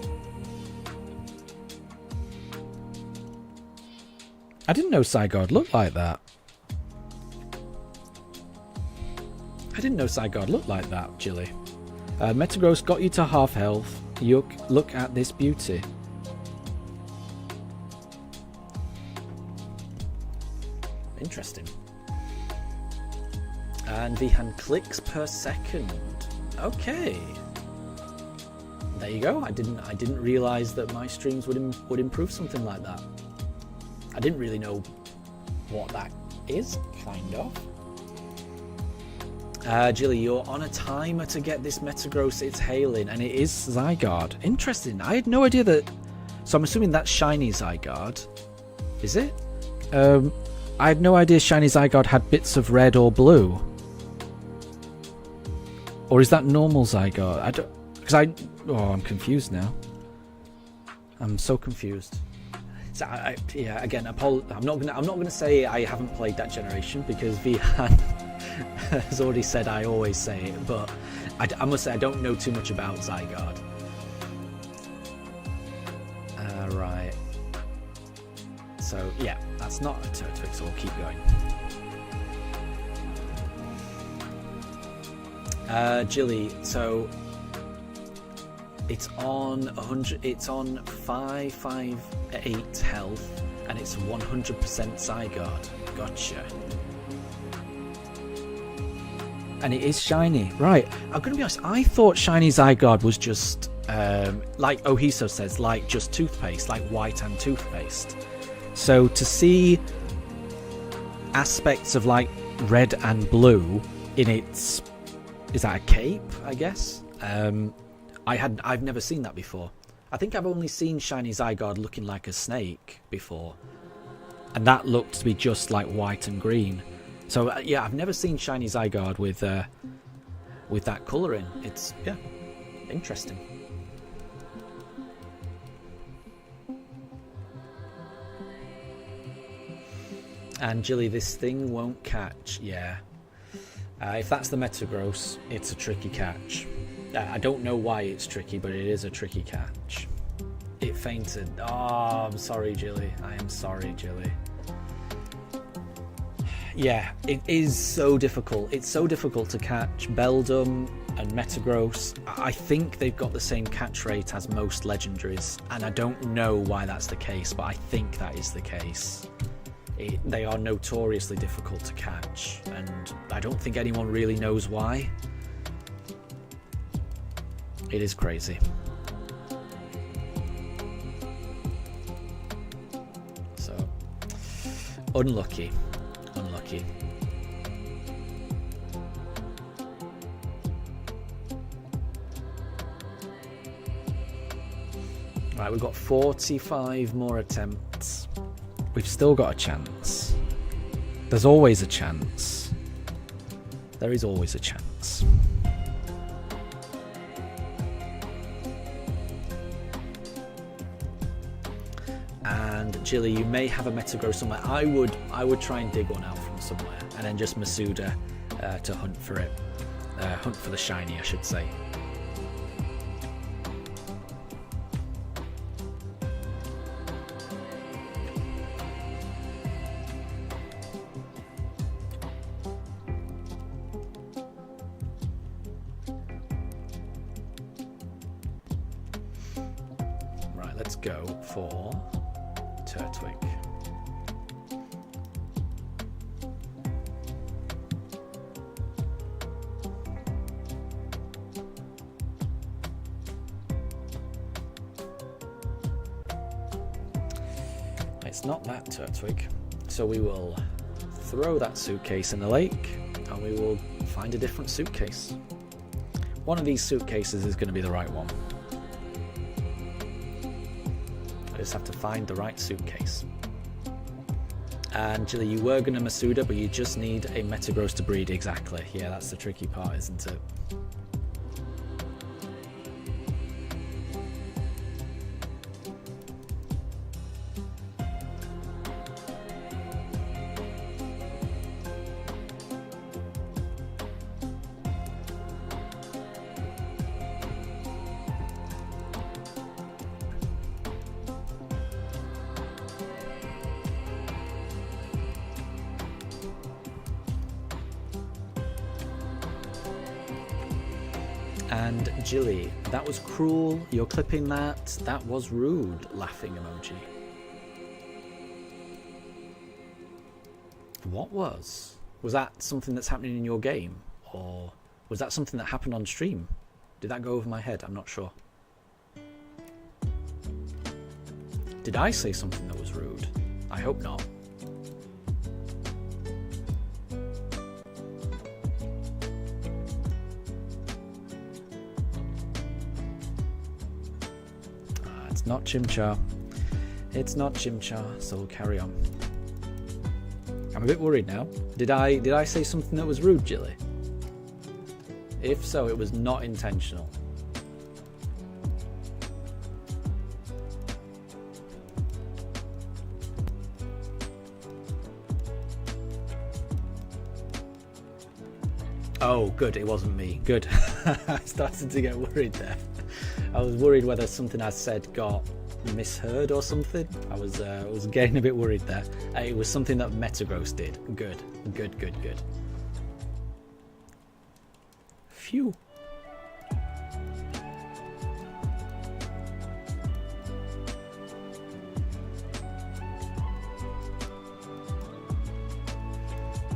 I didn't know Zygarde looked like that. I didn't know Zygarde looked like that, Jilly. Metagross got you to half health. Look at this beauty. Interesting. And Vihan clicks per second. Okay. There you go. I didn't realize that my streams would improve something like that. I didn't really know what that is, kind of. Jilly, you're on a timer to get this Metagross. It's hailing, and it is Zygarde. Interesting. I had no idea that. So I'm assuming that's shiny Zygarde. Is it? I had no idea shiny Zygarde had bits of red or blue. Or is that normal Zygarde? I don't. Oh, I'm confused now. I'm so confused. So yeah, again, I'm not gonna say I haven't played that generation because Vihan has already said I always say it, but I must say I don't know too much about Zygarde. Right. So yeah, that's not a Turtwig, so we'll keep going. Jilly, so it's on 100. It's on 558 health, and it's 100% Zygarde. Gotcha. And it is shiny, right? I'm gonna be honest. I thought shiny Zygarde was just like Ohiso says, like just toothpaste, like white and toothpaste. So to see aspects of like red and blue in its, is that a cape? I guess. I've never seen that before. I think I've only seen shiny Zygarde looking like a snake before, and that looked to be just like white and green. So yeah, I've never seen shiny Zygarde with that colouring. It's interesting. And Jilly, this thing won't catch. Yeah. If that's the Metagross, it's a tricky catch. I don't know why it's tricky, but it is a tricky catch. It fainted. Oh, I'm sorry, Jilly. I am sorry, Jilly. Yeah, it is so difficult. It's so difficult to catch Beldum and Metagross. I think they've got the same catch rate as most legendaries, and I don't know why that's the case, but I think that is the case. They are notoriously difficult to catch, and I don't think anyone really knows why. It is crazy. So, unlucky. Right, we've got 45 more attempts. We've still got a chance. There's always a chance. There is always a chance. And Jilly, you may have a Metagrow somewhere. I would try and dig one out from somewhere, and then just Masuda to hunt for it. Hunt for the shiny, I should say. Right, let's go for Turtwig. It's not that Turtwig, so we will throw that suitcase in the lake and we will find a different suitcase. One of these suitcases is going to be the right one. I just have to find the right suitcase. And Jilly, you were going to Masuda, but you just need a Metagross to breed. Exactly. Yeah, that's the tricky part, isn't it? And Jilly, that was cruel. You're clipping that. That was rude. Laughing emoji. What was? Was that something that's happening in your game? Or was that something that happened on stream? Did that go over my head? I'm not sure. Did I say something that was rude? I hope not. It's not Chimchar. It's not Chimchar, so we'll carry on. I'm a bit worried now. Did I say something that was rude, Jilly? If so, it was not intentional. Oh, good, it wasn't me. Good. I started to get worried there. I was worried whether something I said got misheard or something. I was getting a bit worried there. It was something that Metagross did. Good, good, good, good. Phew.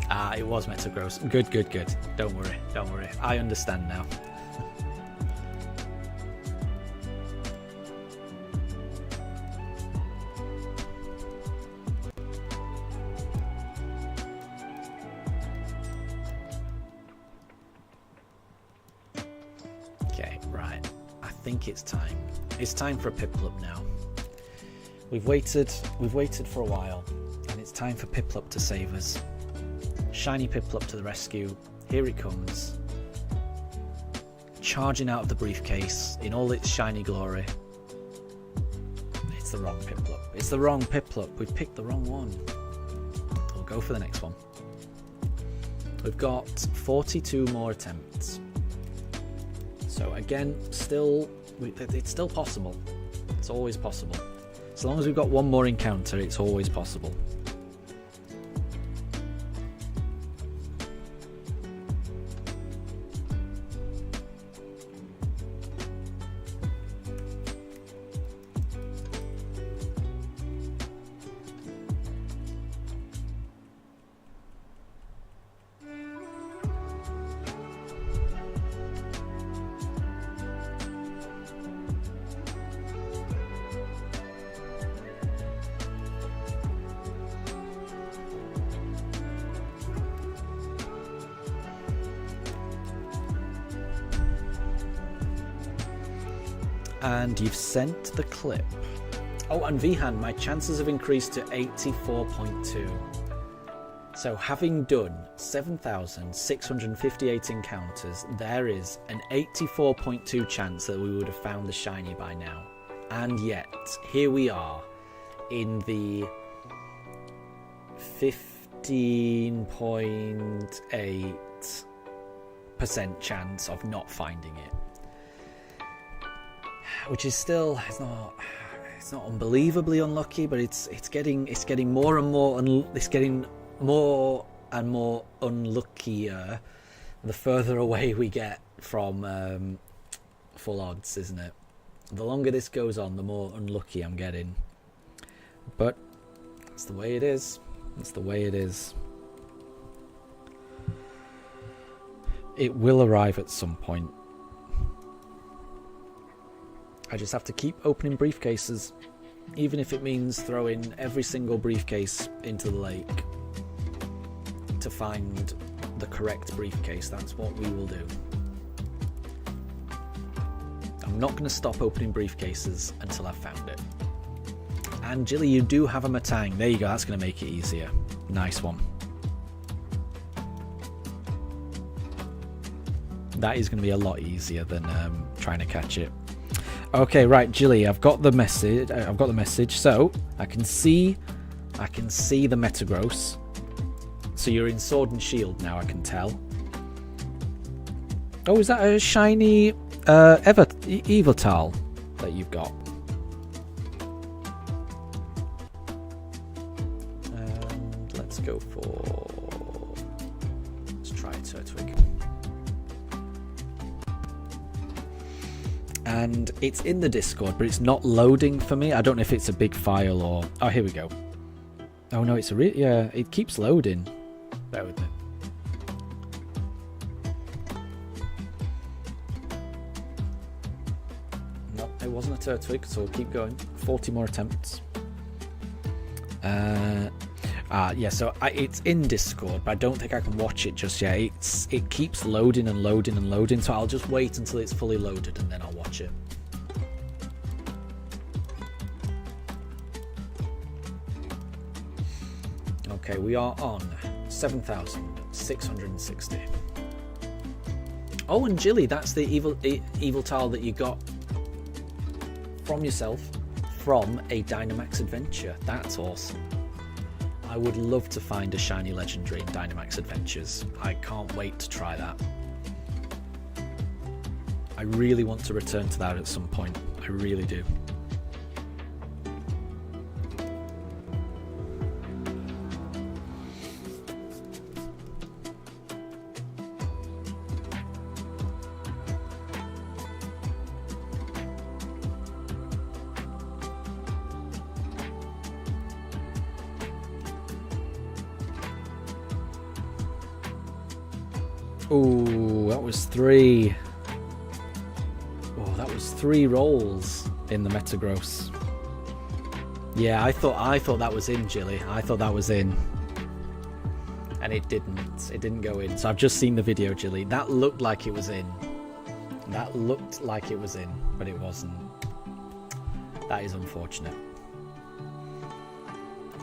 Ah, it was Metagross. Good, good, good. Don't worry, don't worry. I understand now. It's time. It's time for a Piplup now. We've waited for a while, and it's time for Piplup to save us. Shiny Piplup to the rescue. Here it comes. Charging out of the briefcase in all its shiny glory. It's the wrong Piplup. It's the wrong Piplup. We've picked the wrong one. We'll go for the next one. We've got 42 more attempts. So again, it's still possible. It's always possible. As long as we've got one more encounter, it's always possible. And you've sent the clip. Oh, and Vihan, my chances have increased to 84.2. So having done 7,658 encounters, there is an 84.2 chance that we would have found the shiny by now. And yet, here we are in the 15.8% chance of not finding it. Which is still, it's not unbelievably unlucky, but it's getting more and more more and more unluckier the further away we get from full odds, isn't it? The longer this goes on, the more unlucky I'm getting. But that's the way it is. That's the way it is. It will arrive at some point. I just have to keep opening briefcases, even if it means throwing every single briefcase into the lake to find the correct briefcase. That's what we will do. I'm not going to stop opening briefcases until I've found it. And Jilly, you do have a Matang. There you go, that's going to make it easier. Nice one. That is going to be a lot easier than trying to catch it. Okay, right, Jilly, I've got the message. So I can see the Metagross. So you're in Sword and Shield now, I can tell. Oh, is that a shiny Evital that you've got? And let's go for... Let's try Turtwig. And it's in the Discord, but it's not loading for me. I don't know if it's a big file or... Oh, here we go. Oh, no, it's a yeah, it keeps loading. Bear with me. No, it wasn't a Turtwig, so we'll keep going. 40 more attempts. Yeah, so it's in Discord, but I don't think I can watch it just yet. It keeps loading and loading and loading, so I'll just wait until it's fully loaded and then I'll watch it. Okay, we are on 7,660. Oh, and Jilly, that's the evil tile that you got from yourself from a Dynamax adventure. That's awesome. I would love to find a shiny legendary in Dynamax Adventures. I can't wait to try that. I really want to return to that at some point. I really do. Oh, that was three. Oh, that was 3 rolls in the Metagross. Yeah, I thought that was in, Jilly. I thought that was in. And it didn't. It didn't go in. So I've just seen the video, Jilly. That looked like it was in. That looked like it was in, but it wasn't. That is unfortunate.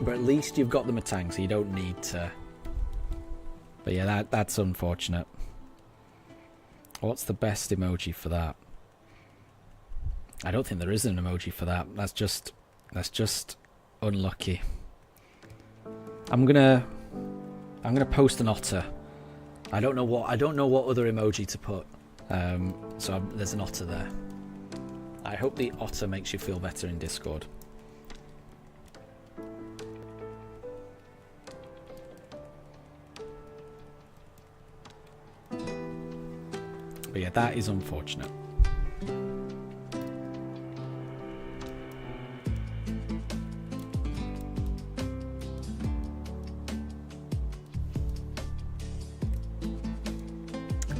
But at least you've got the Matang, so you don't need to. But yeah, that's unfortunate. What's the best emoji for that? I don't think there is an emoji for that. That's just unlucky. I'm gonna post an otter. I don't know what other emoji to put. So there's an otter there. I hope the otter makes you feel better in Discord. But yeah, that is unfortunate.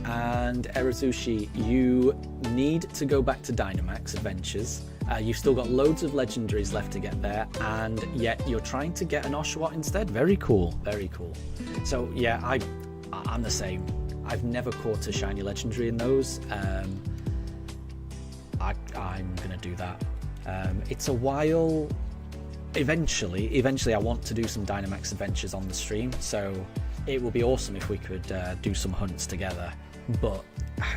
And Erazushi, you need to go back to Dynamax Adventures. You've still got loads of legendaries left to get there, and yet you're trying to get an Oshawott instead. Very cool, very cool. So yeah, I'm the same. I've never caught a shiny legendary in those. I'm gonna do that. It's a while. Eventually, I want to do some Dynamax adventures on the stream, so it would be awesome if we could do some hunts together. But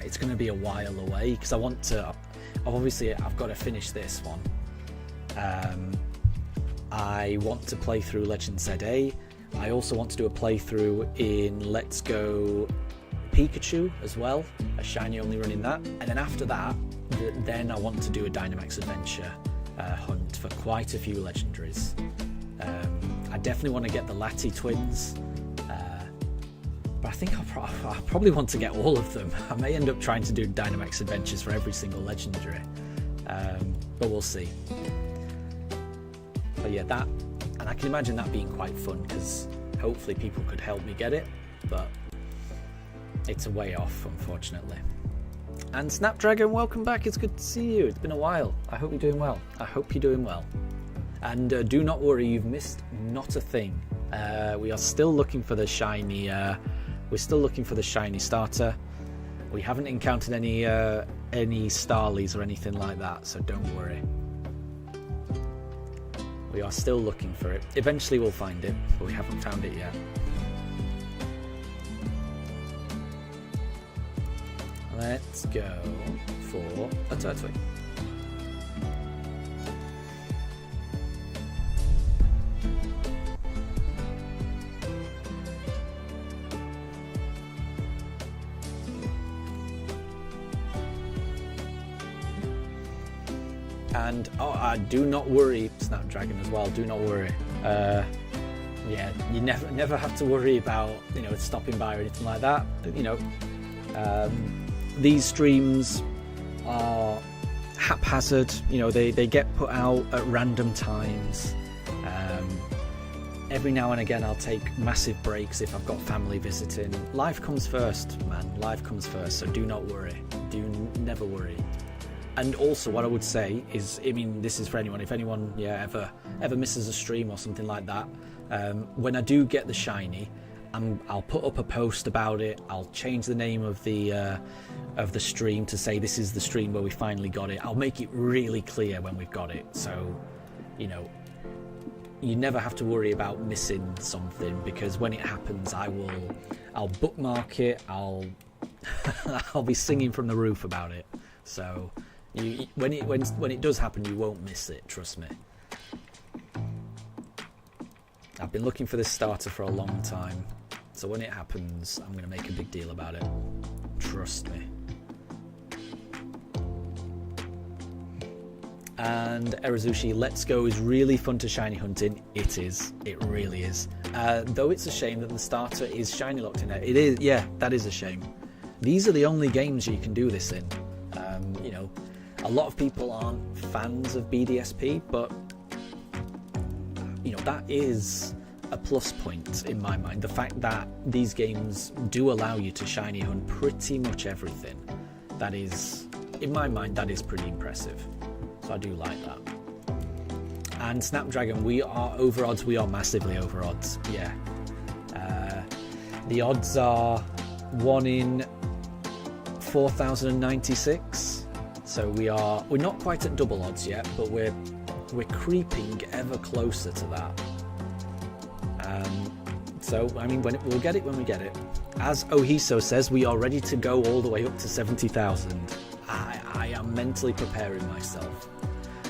it's going to be a while away because I want to. Obviously, I've got to finish this one. I want to play through Legend ZA. I also want to do a playthrough in Let's Go Pikachu as well, a shiny only running that. And then after that, then I want to do a Dynamax adventure hunt for quite a few legendaries. I definitely want to get the Lati twins, but I think I'll probably want to get all of them. I may end up trying to do Dynamax adventures for every single legendary, but we'll see. But yeah, that, and I can imagine that being quite fun because hopefully people could help me get it, but it's a way off, unfortunately. And Snapdragon, welcome back. It's good to see you. It's been a while. I hope you're doing well. And do not worry, you've missed not a thing. We are still looking for the shiny. We're still looking for the shiny starter. We haven't encountered any starlies or anything like that, so don't worry. We are still looking for it. Eventually we'll find it, but we haven't found it yet. Let's go for a Turtwig. And do not worry, Snapdragon as well. Do not worry. Yeah, you never have to worry about stopping by or anything like that. These streams are haphazard. They get put out at random times. Every now and again, I'll take massive breaks if I've got family visiting. Life comes first, man. Life comes first. So do not worry. Never worry. And also, what I would say is, this is for anyone. If anyone, ever misses a stream or something like that, when I do get the shiny, I'll put up a post about it. I'll change the name of the stream to say this is the stream where we finally got it. I'll make it really clear when we've got it, so you never have to worry about missing something, because when it happens, I'll bookmark it. I'll be singing from the roof about it. So when it does happen, you won't miss it. Trust me. I've been looking for this starter for a long time, so when it happens, I'm going to make a big deal about it. Trust me. And Erazushi, Let's Go is really fun to shiny hunting. It is. It really is. Though it's a shame that the starter is shiny locked in it. It is. Yeah, that is a shame. These are the only games you can do this in. A lot of people aren't fans of BDSP, but that is a plus point in my mind. The fact that these games do allow you to shiny hunt pretty much everything. That is, in my mind, that is pretty impressive. So I do like that. And Snapdragon, we are over odds. We are massively over odds. Yeah. The odds are 1 in 4,096. So we're not quite at double odds yet, but we're creeping ever closer to that. So we'll get it when we get it. As Ohiso says, we are ready to go all the way up to 70,000. I am mentally preparing myself.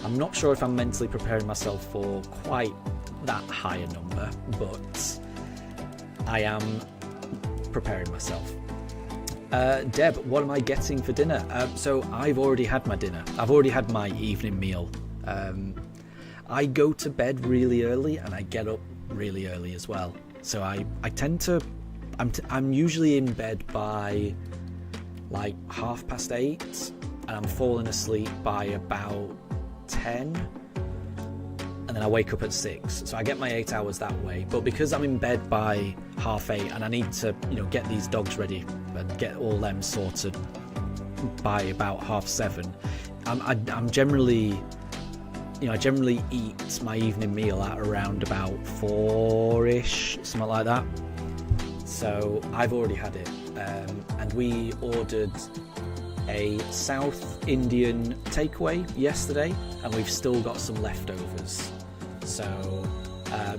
I'm not sure if I'm mentally preparing myself for quite that high a number, but I am preparing myself. Deb, what am I getting for dinner? So I've already had my dinner. I've already had my evening meal. I go to bed really early and I get up really early as well. So I tend to, I'm usually in bed by like 8:30, and I'm falling asleep by about 10, and then I wake up at 6. So I get my 8 hours that way. But because I'm in bed by 8:30 and I need to, get these dogs ready and get all them sorted by about 7:30, I'm generally, I generally eat my evening meal at around about 4-ish, something like that. So I've already had it, and we ordered a South Indian takeaway yesterday, and we've still got some leftovers. So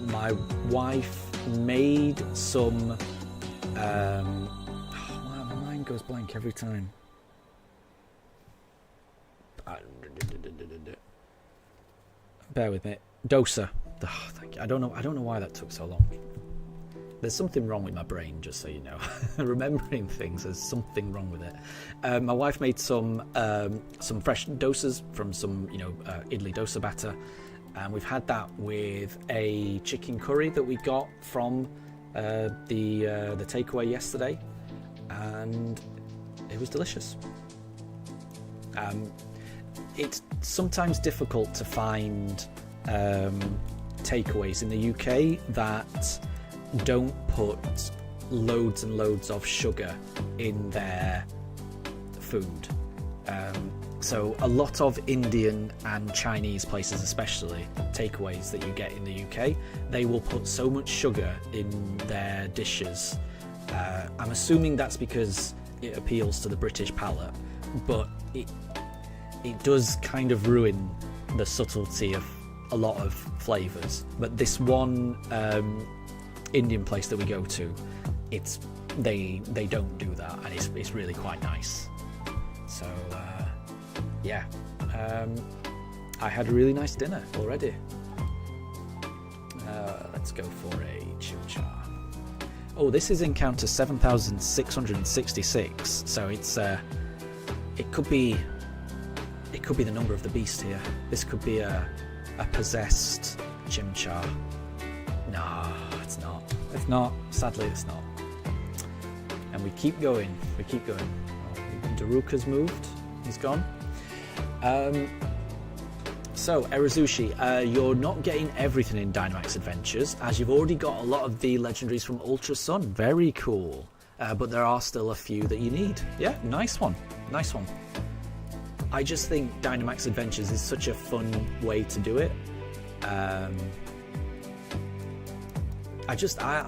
my wife made some my mind goes blank every time. Bear with me. Dosa. Oh, thank you. I don't know why that took so long. There's something wrong with my brain, just so you know. Remembering things, there's something wrong with it. My wife made some fresh dosas from some, idli dosa batter, and we've had that with a chicken curry that we got from the takeaway yesterday, and it was delicious. It's sometimes difficult to find takeaways in the UK that don't put loads and loads of sugar in their food. So a lot of Indian and Chinese places, especially takeaways that you get in the UK, they will put so much sugar in their dishes. I'm assuming that's because it appeals to the British palate, but it does kind of ruin the subtlety of a lot of flavours. But this one Indian place that we go to, they don't do that, and it's really quite nice. So yeah, I had a really nice dinner already. Let's go for a chimchar. Oh, this is encounter 7666, so it's it could be the number of the beast here. This could be a possessed chimchar. No, it's not. It's not. Sadly, it's not. And we keep going. We keep going. Daruka's moved. He's gone. So, Erazushi, you're not getting everything in Dynamax Adventures, as you've already got a lot of the legendaries from Ultra Sun. Very cool. But there are still a few that you need. Yeah, nice one. Nice one. I just think Dynamax Adventures is such a fun way to do it. I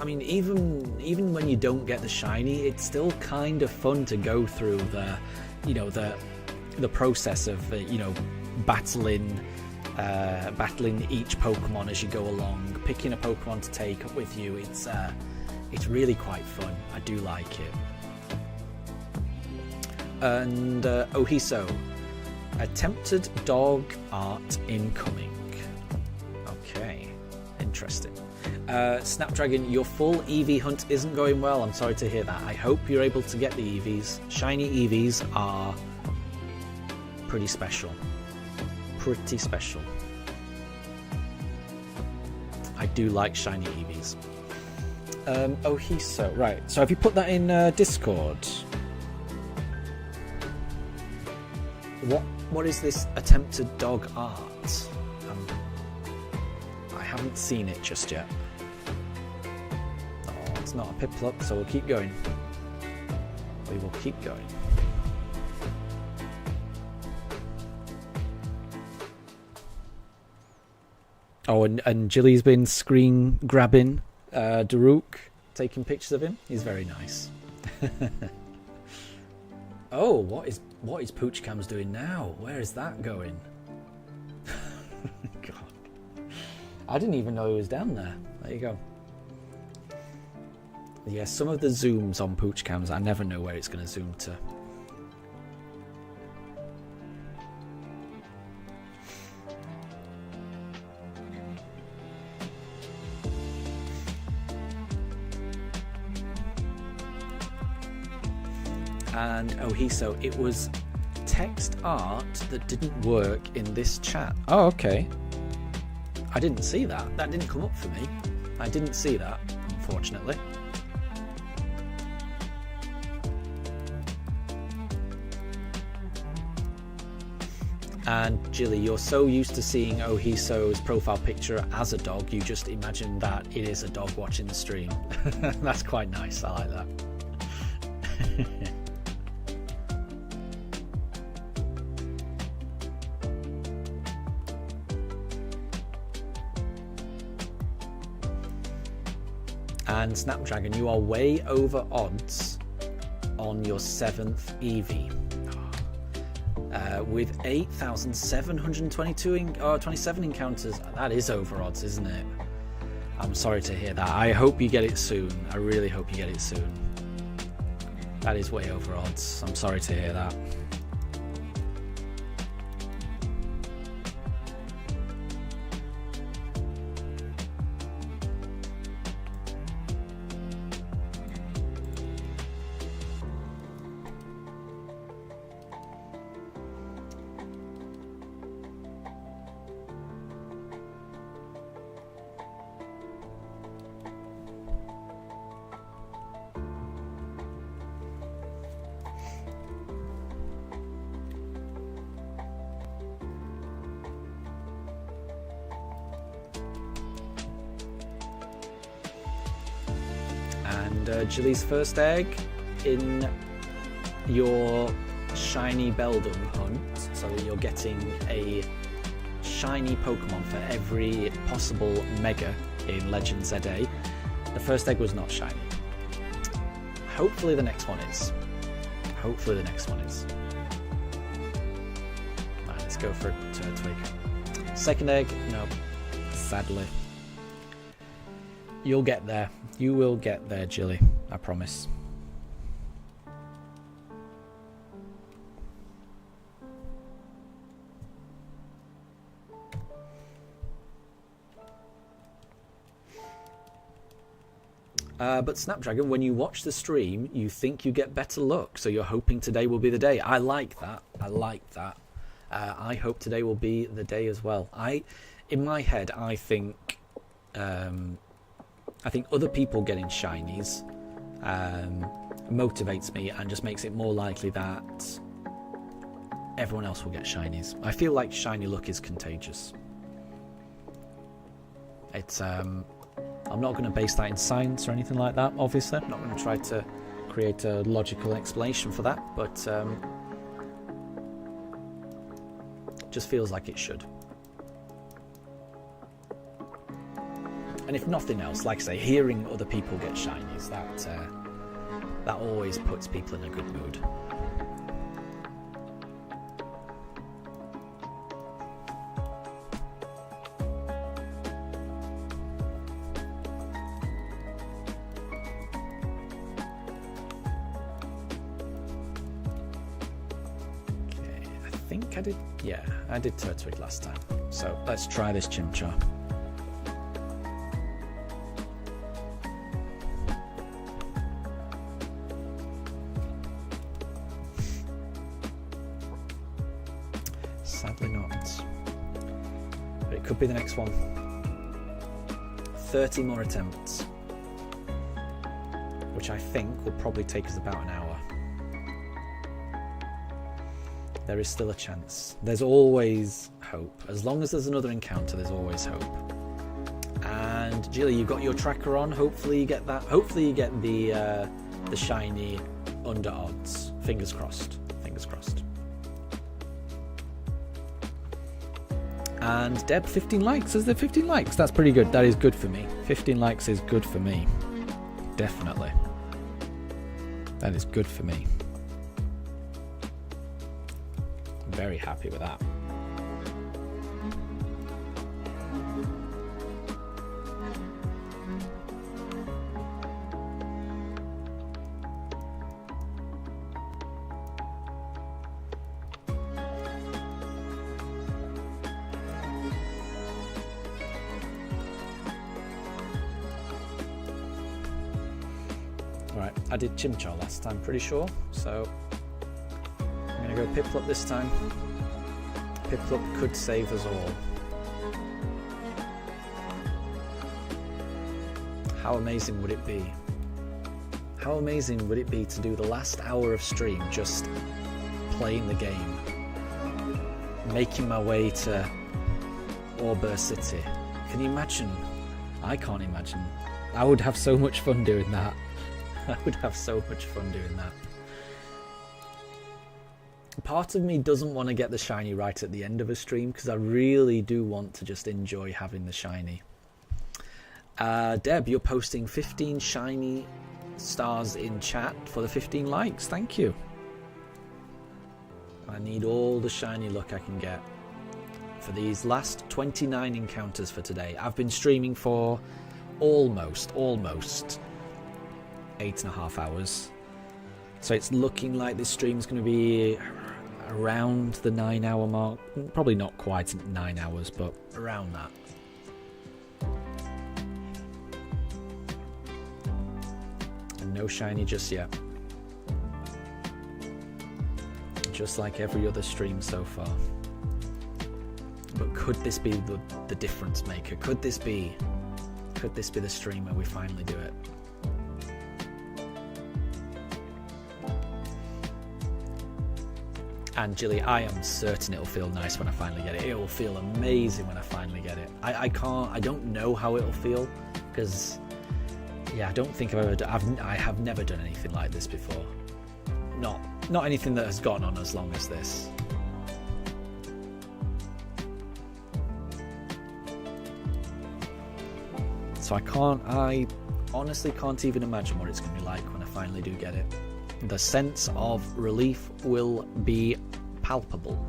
mean, even when you don't get the shiny, it's still kind of fun to go through the process of battling each Pokemon as you go along, picking a Pokemon to take up with you. It's really quite fun. I do like it. And Ohiso, attempted dog art incoming. Okay, interesting. Snapdragon, your full EV hunt isn't going well. I'm sorry to hear that. I hope you're able to get the EVs. Shiny EVs are pretty special. Pretty special. I do like shiny EVs. Ohiso, right. So have you put that in Discord? What is this attempted dog art? I haven't seen it just yet. Oh, it's not a Piplup, so we'll keep going. We will keep going. Oh, and Jilly's been screen grabbing Daruk, taking pictures of him. He's very nice. Oh, what is Poochcam's doing now? Where is that going? God, I didn't even know he was down there. There you go. Yeah, some of the zooms on Poochcams, I never know where it's going to zoom to. And Ohiso, it was text art that didn't work in this chat. Oh, okay. I didn't see that. That didn't come up for me. I didn't see that, unfortunately. And Jilly, you're so used to seeing Ohiso's profile picture as a dog, you just imagine that it is a dog watching the stream. That's quite nice. I like that. And Snapdragon, you are way over odds on your 7th Eevee. Oh, with 8,727 encounters. That is over odds, isn't it? I'm sorry to hear that. I hope you get it soon. I really hope you get it soon. That is way over odds. I'm sorry to hear that. Jilly's first egg in your shiny Beldum hunt, so that you're getting a shiny Pokemon for every possible Mega in Legend ZA. The first egg was not shiny. Hopefully the next one is. Hopefully the next one is. Right, let's go for Turtwig. Second egg, no, sadly. You'll get there. You will get there, Jilly. I promise. But Snapdragon, when you watch the stream, you think you get better luck. So you're hoping today will be the day. I like that. I like that. I hope today will be the day as well. In my head, I think other people getting shinies motivates me and just makes it more likely that everyone else will get shinies. I feel like shiny luck is contagious. It's I'm not going to base that in science or anything like that, obviously. I'm not going to try to create a logical explanation for that, but it just feels like it should. And if nothing else, like I say, hearing other people get shinies, that always puts people in a good mood. Okay, I think I did. Yeah, I did Turtwig last time. So let's try this Chimchar. Sadly not. But it could be the next one. 30 more attempts. Which I think will probably take us about an hour. There is still a chance. There's always hope. As long as there's another encounter, there's always hope. And Jilly, you've got your tracker on. Hopefully you get that. Hopefully you get the shiny under odds. Fingers crossed. Fingers crossed. And Deb, 15 likes. Is there 15 likes? That's pretty good. That is good for me. 15 likes is good for me. Definitely. That is good for me. I'm very happy with that. I did Chimchar last time, pretty sure, so I'm going to go Piplup this time. Piplup could save us all. How amazing would it be? How amazing would it be to do the last hour of stream just playing the game? Making my way to Abra City. Can you imagine? I can't imagine. I would have so much fun doing that. I would have so much fun doing that. Part of me doesn't want to get the shiny right at the end of a stream because I really do want to just enjoy having the shiny. Deb, you're posting 15 shiny stars in chat for the 15 likes. Thank you. I need all the shiny luck I can get for these last 29 encounters for today. I've been streaming for almost 8.5 hours. So it's looking like this stream's going to be around the 9-hour mark. Probably not quite 9 hours, but around that. And no shiny just yet. Just like every other stream so far. But could this be the difference maker? Could this be the stream where we finally do it? And Jilly, I am certain it'll feel nice when I finally get it. It will feel amazing when I finally get it. I don't know how it'll feel, because yeah, I don't think I have never done anything like this before. Not anything that has gone on as long as this. So I honestly can't even imagine what it's going to be like when I finally do get it. The sense of relief will be palpable.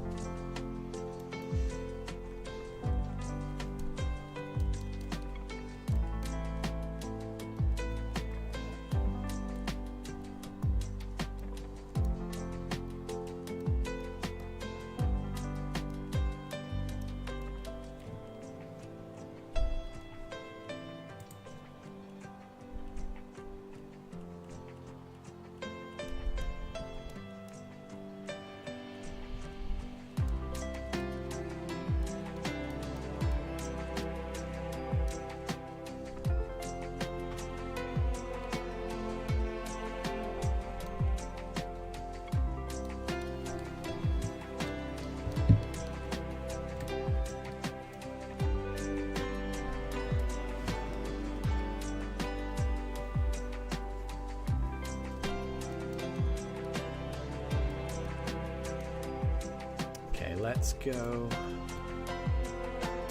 Let's go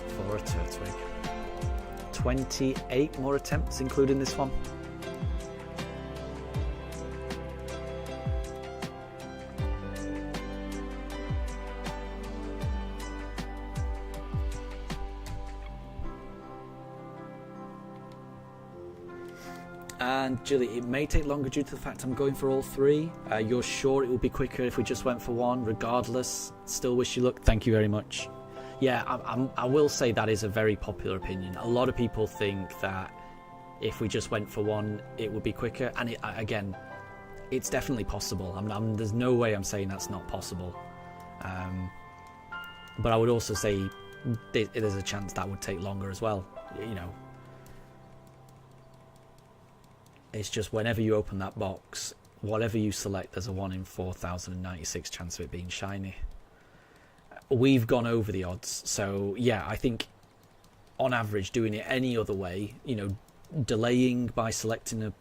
for a Turtwig. 28 more attempts, including this one. And Jilly, it may take longer due to the fact I'm going for all three. You're sure it will be quicker if we just went for one? Regardless, still wish you luck. Thank you very much. Yeah, I will say that is a very popular opinion. A lot of people think that if we just went for one, it would be quicker. And again, it's definitely possible. There's no way I'm saying that's not possible. But I would also say there's a chance that would take longer as well. You know. It's just whenever you open that box, whatever you select, there's a 1 in 4,096 chance of it being shiny. We've gone over the odds, so yeah, I think on average doing it any other way, you know, delaying by selecting the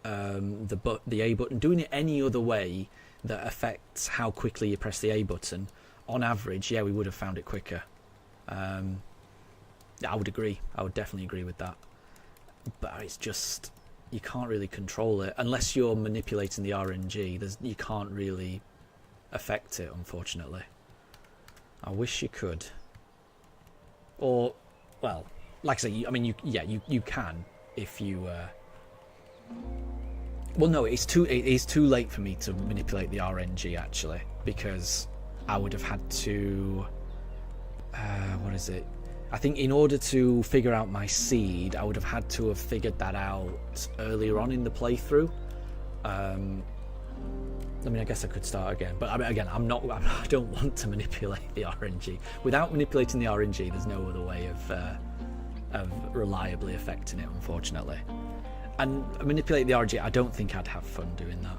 A button, doing it any other way that affects how quickly you press the A button, on average, yeah, we would have found it quicker. I would agree. I would definitely agree with that. But it's just, you can't really control it unless you're manipulating the RNG. You can't really affect it, unfortunately. I wish you could. Or, well, like I say, I mean, you can if you. Well, no, it is too late for me to manipulate the RNG actually, because I would have had to. What is it? I think in order to figure out my seed, I would have had to have figured that out earlier on in the playthrough. I mean, I guess I could start again, but again, I don't want to manipulate the RNG. Without manipulating the RNG, there's no other way of reliably affecting it, unfortunately. And manipulate the RNG, I don't think I'd have fun doing that.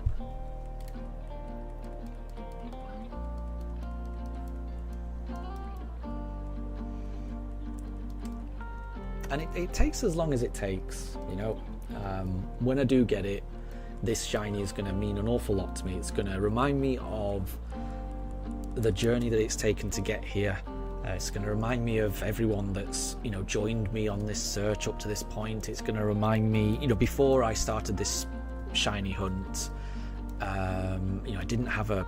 And it takes as long as it takes, you know. When I do get it, this shiny is going to mean an awful lot to me. It's going to remind me of the journey that it's taken to get here. It's going to remind me of everyone that's, you know, joined me on this search up to this point. It's going to remind me, you know, before I started this shiny hunt, You know, I didn't have a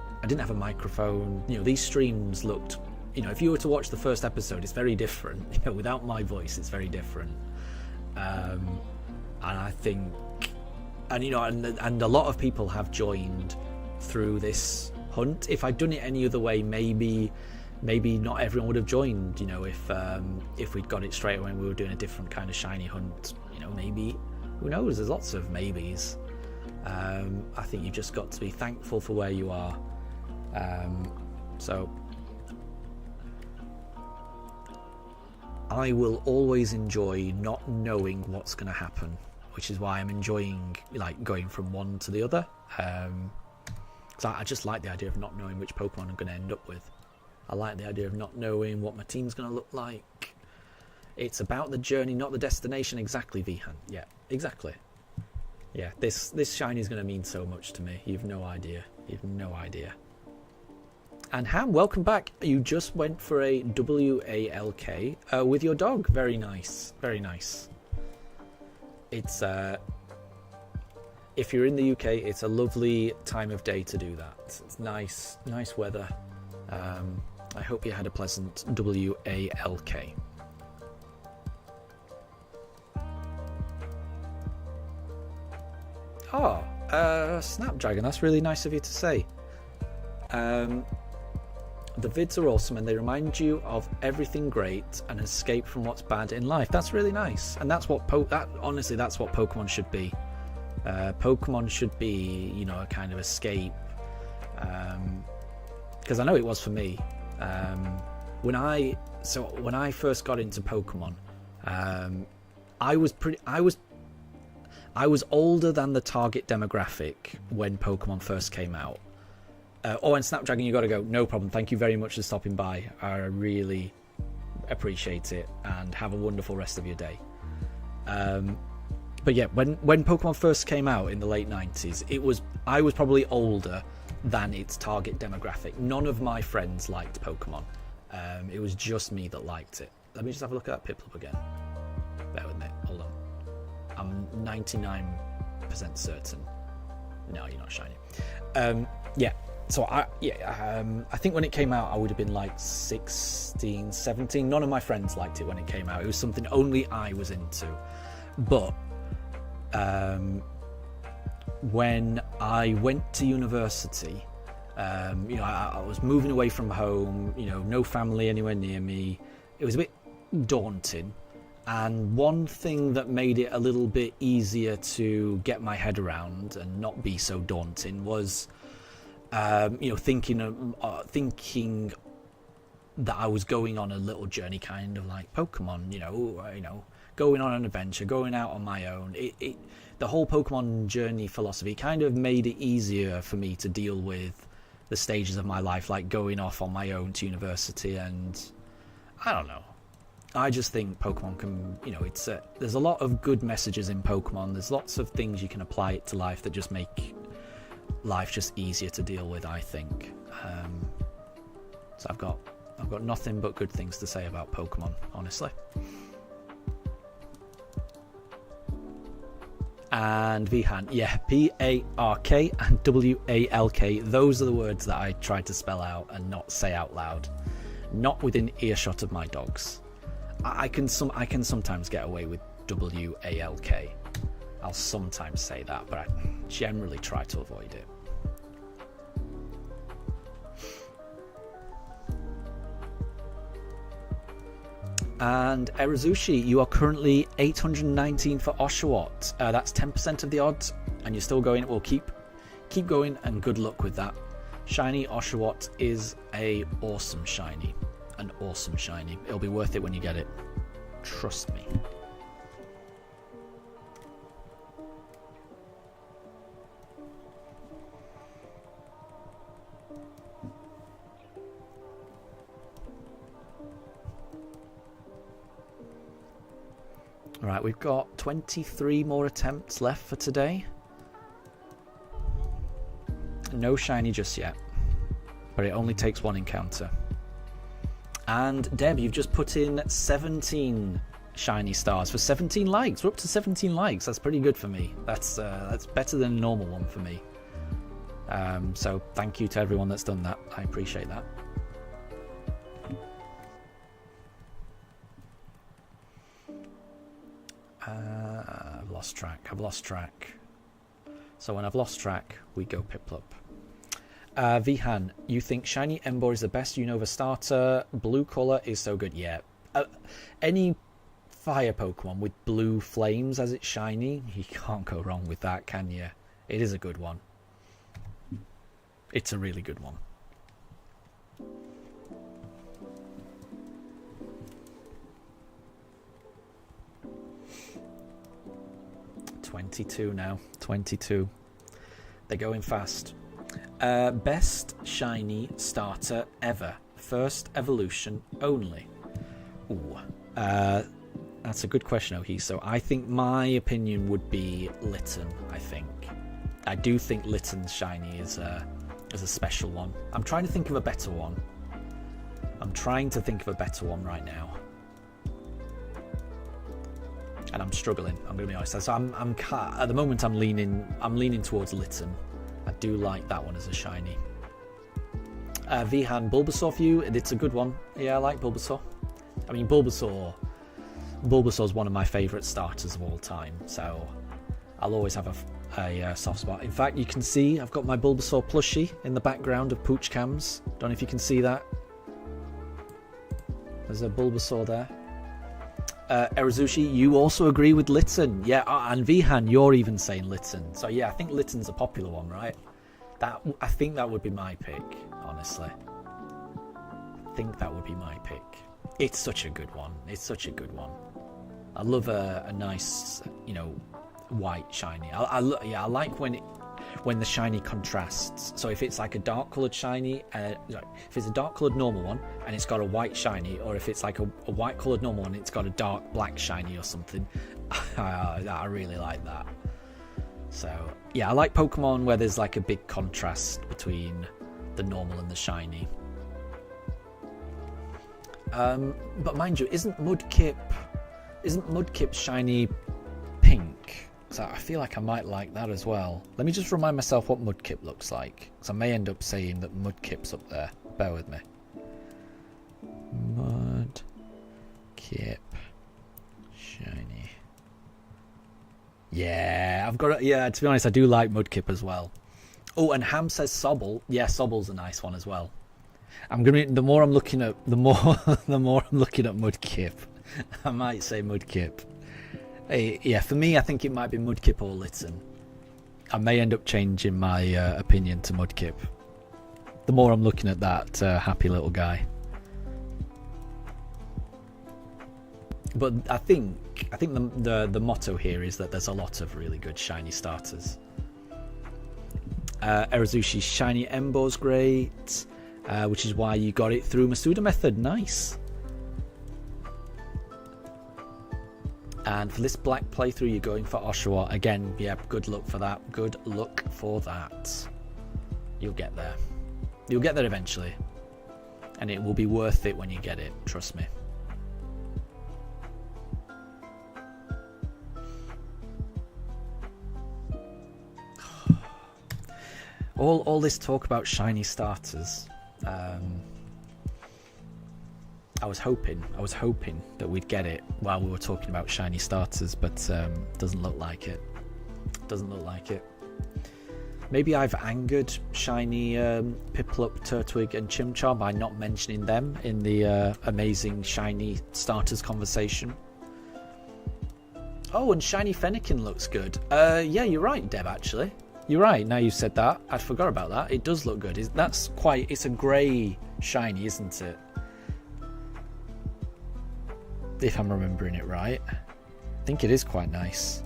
microphone. You know, these streams looked, you know, if you were to watch the first episode, it's very different. You know, without my voice, it's very different. And I think, and you know, and a lot of people have joined through this hunt. If I'd done it any other way, maybe not everyone would have joined. You know, if we'd got it straight away and we were doing a different kind of shiny hunt, you know, maybe, who knows, there's lots of maybes. I think you've just got to be thankful for where you are. So I will always enjoy not knowing what's going to happen, which is why I'm enjoying like going from one to the other. So I just like the idea of not knowing which Pokemon I'm going to end up with. I like the idea of not knowing what my team's going to look like. It's about the journey, not the destination. Exactly, Vihan. Yeah, exactly. Yeah, this shiny is going to mean so much to me. You've no idea. You've no idea. And Ham, welcome back. You just went for a WALK with your dog. Very nice. Very nice. It's if you're in the UK, it's a lovely time of day to do that. It's nice weather. I hope you had a pleasant WALK. Oh, Snapdragon, that's really nice of you to say. The vids are awesome and they remind you of everything great and escape from what's bad in life. That's really nice, and that's what honestly, that's what Pokemon should be. Pokemon should be, you know, a kind of escape. Because I know it was for me. When I first got into Pokemon, I was older than the target demographic when Pokemon first came out. And Snapdragon, you got to go. No problem. Thank you very much for stopping by. I really appreciate it, and have a wonderful rest of your day. But yeah, when Pokemon first came out in the late 90s, I was probably older than its target demographic. None of my friends liked Pokemon. It was just me that liked it. Let me just have a look at that Piplup again. Bear with me. Hold on. I'm 99% certain. No, you're not shiny. Yeah. So I think when it came out, I would have been like 16, 17. None of my friends liked it when it came out. It was something only I was into. But when I went to university, you know, I was moving away from home, you know, no family anywhere near me. It was a bit daunting. And one thing that made it a little bit easier to get my head around and not be so daunting was, you know, thinking that I was going on a little journey, kind of like Pokemon, you know, going on an adventure, going out on my own. The whole Pokemon journey philosophy kind of made it easier for me to deal with the stages of my life, like going off on my own to university. And I don't know. I just think Pokemon can, you know, there's a lot of good messages in Pokemon. There's lots of things you can apply it to life that just make life just easier to deal with, I think. So I've got nothing but good things to say about Pokemon, honestly. And Vihan, yeah, P-A-R-K and W-A-L-K. Those are the words that I tried to spell out and not say out loud. Not within earshot of my dogs. I can sometimes get away with W-A-L-K. I'll sometimes say that, but I generally try to avoid it. And Erazushi, you are currently 819 for Oshawott. That's 10% of the odds, and you're still going. Well, keep going, and good luck with that. Shiny Oshawott is an awesome shiny. It'll be worth it when you get it. Trust me. Alright, we've got 23 more attempts left for today. No shiny just yet, but it only takes one encounter. And Deb, you've just put in 17 shiny stars for 17 likes. We're up to 17 likes. That's pretty good for me. That's better than a normal one for me. So thank you to everyone that's done that. I appreciate that. I've lost track. So when I've lost track, we go Piplup. Vihan, you think Shiny Ember is the best Unova starter? Blue colour is so good. Yeah. Any fire Pokemon with blue flames as its shiny, you can't go wrong with that, can you? It is a good one. It's a really good one. $22 now. 22. They're going fast. Best shiny starter ever. First evolution only. Ooh. That's a good question, Ohi. So I think my opinion would be Litten, I think. I do think Litten's shiny is a special one. I'm trying to think of a better one. Right now. And I'm struggling, I'm going to be honest. So at the moment I'm leaning towards Litten. I do like that one as a shiny. Vihan, Bulbasaur for you, it's a good one. Yeah, I like Bulbasaur. I mean, Bulbasaur is one of my favourite starters of all time, so I'll always have a soft spot. In fact, you can see I've got my Bulbasaur plushie in the background of Pooch Cams. Don't know if you can see that. There's a Bulbasaur there. Erazushi, you also agree with Litten. Yeah, and Vihan, you're even saying Litten. So yeah, I think Litten's a popular one, right? I think that would be my pick, honestly. I think that would be my pick. It's such a good one. I love a nice, white shiny. I like when the shiny contrasts. So if it's like a dark coloured shiny, if it's a dark coloured normal one and it's got a white shiny, or if it's like a white coloured normal one and it's got a dark black shiny or something, I really like that. So yeah, I like Pokemon where there's like a big contrast between the normal and the shiny. But mind you, isn't Mudkip's shiny pink? So I feel like I might like that as well. Let me just remind myself what Mudkip looks like, because I may end up saying that Mudkip's up there. Bear with me. Mudkip shiny. Yeah, I've got it. Yeah, to be honest, I do like Mudkip as well. Oh, and Ham says Sobble. Yeah, Sobble's a nice one as well. The more I'm looking at Mudkip, I might say Mudkip. Yeah, for me, I think it might be Mudkip or Litten. I may end up changing my opinion to Mudkip. The more I'm looking at that happy little guy. But I think the motto here is that there's a lot of really good shiny starters. Erazushi's shiny Embo's great, which is why you got it through Masuda method. Nice. And for this black playthrough, you're going for Oshawott. Again, yeah, good luck for that. Good luck for that. You'll get there. You'll get there eventually. And it will be worth it when you get it. Trust me. All this talk about shiny starters. I was hoping that we'd get it while we were talking about shiny starters, but doesn't look like it. Maybe I've angered shiny Piplup, Turtwig and Chimchar by not mentioning them in the amazing shiny starters conversation. Oh, and shiny Fennekin looks good. Yeah, you're right, Deb, actually. You're right, now you've said that. I forgot about that. It does look good. It's a grey shiny, isn't it? If I'm remembering it right. I think it is quite nice.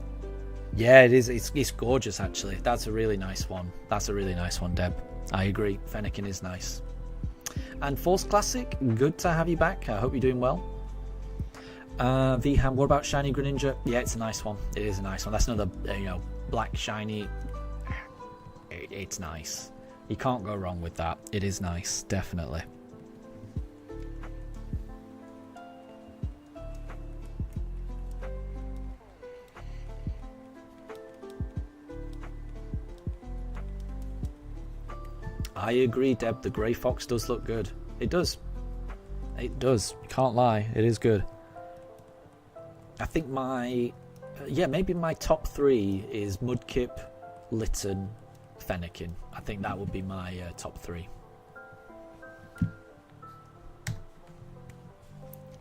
Yeah, it is. It's gorgeous, actually. That's a really nice one. Deb. I agree. Fennekin is nice. And Force Classic, good to have you back. I hope you're doing well. Vham, what about shiny Greninja? Yeah, it's a nice one. It is a nice one. That's another, black shiny. It's nice. You can't go wrong with that. It is nice, definitely. I agree, Deb. The Grey Fox does look good. It does. It does. Can't lie. It is good. I think maybe my top 3 is Mudkip, Litten, Fennekin. I think that would be my top 3.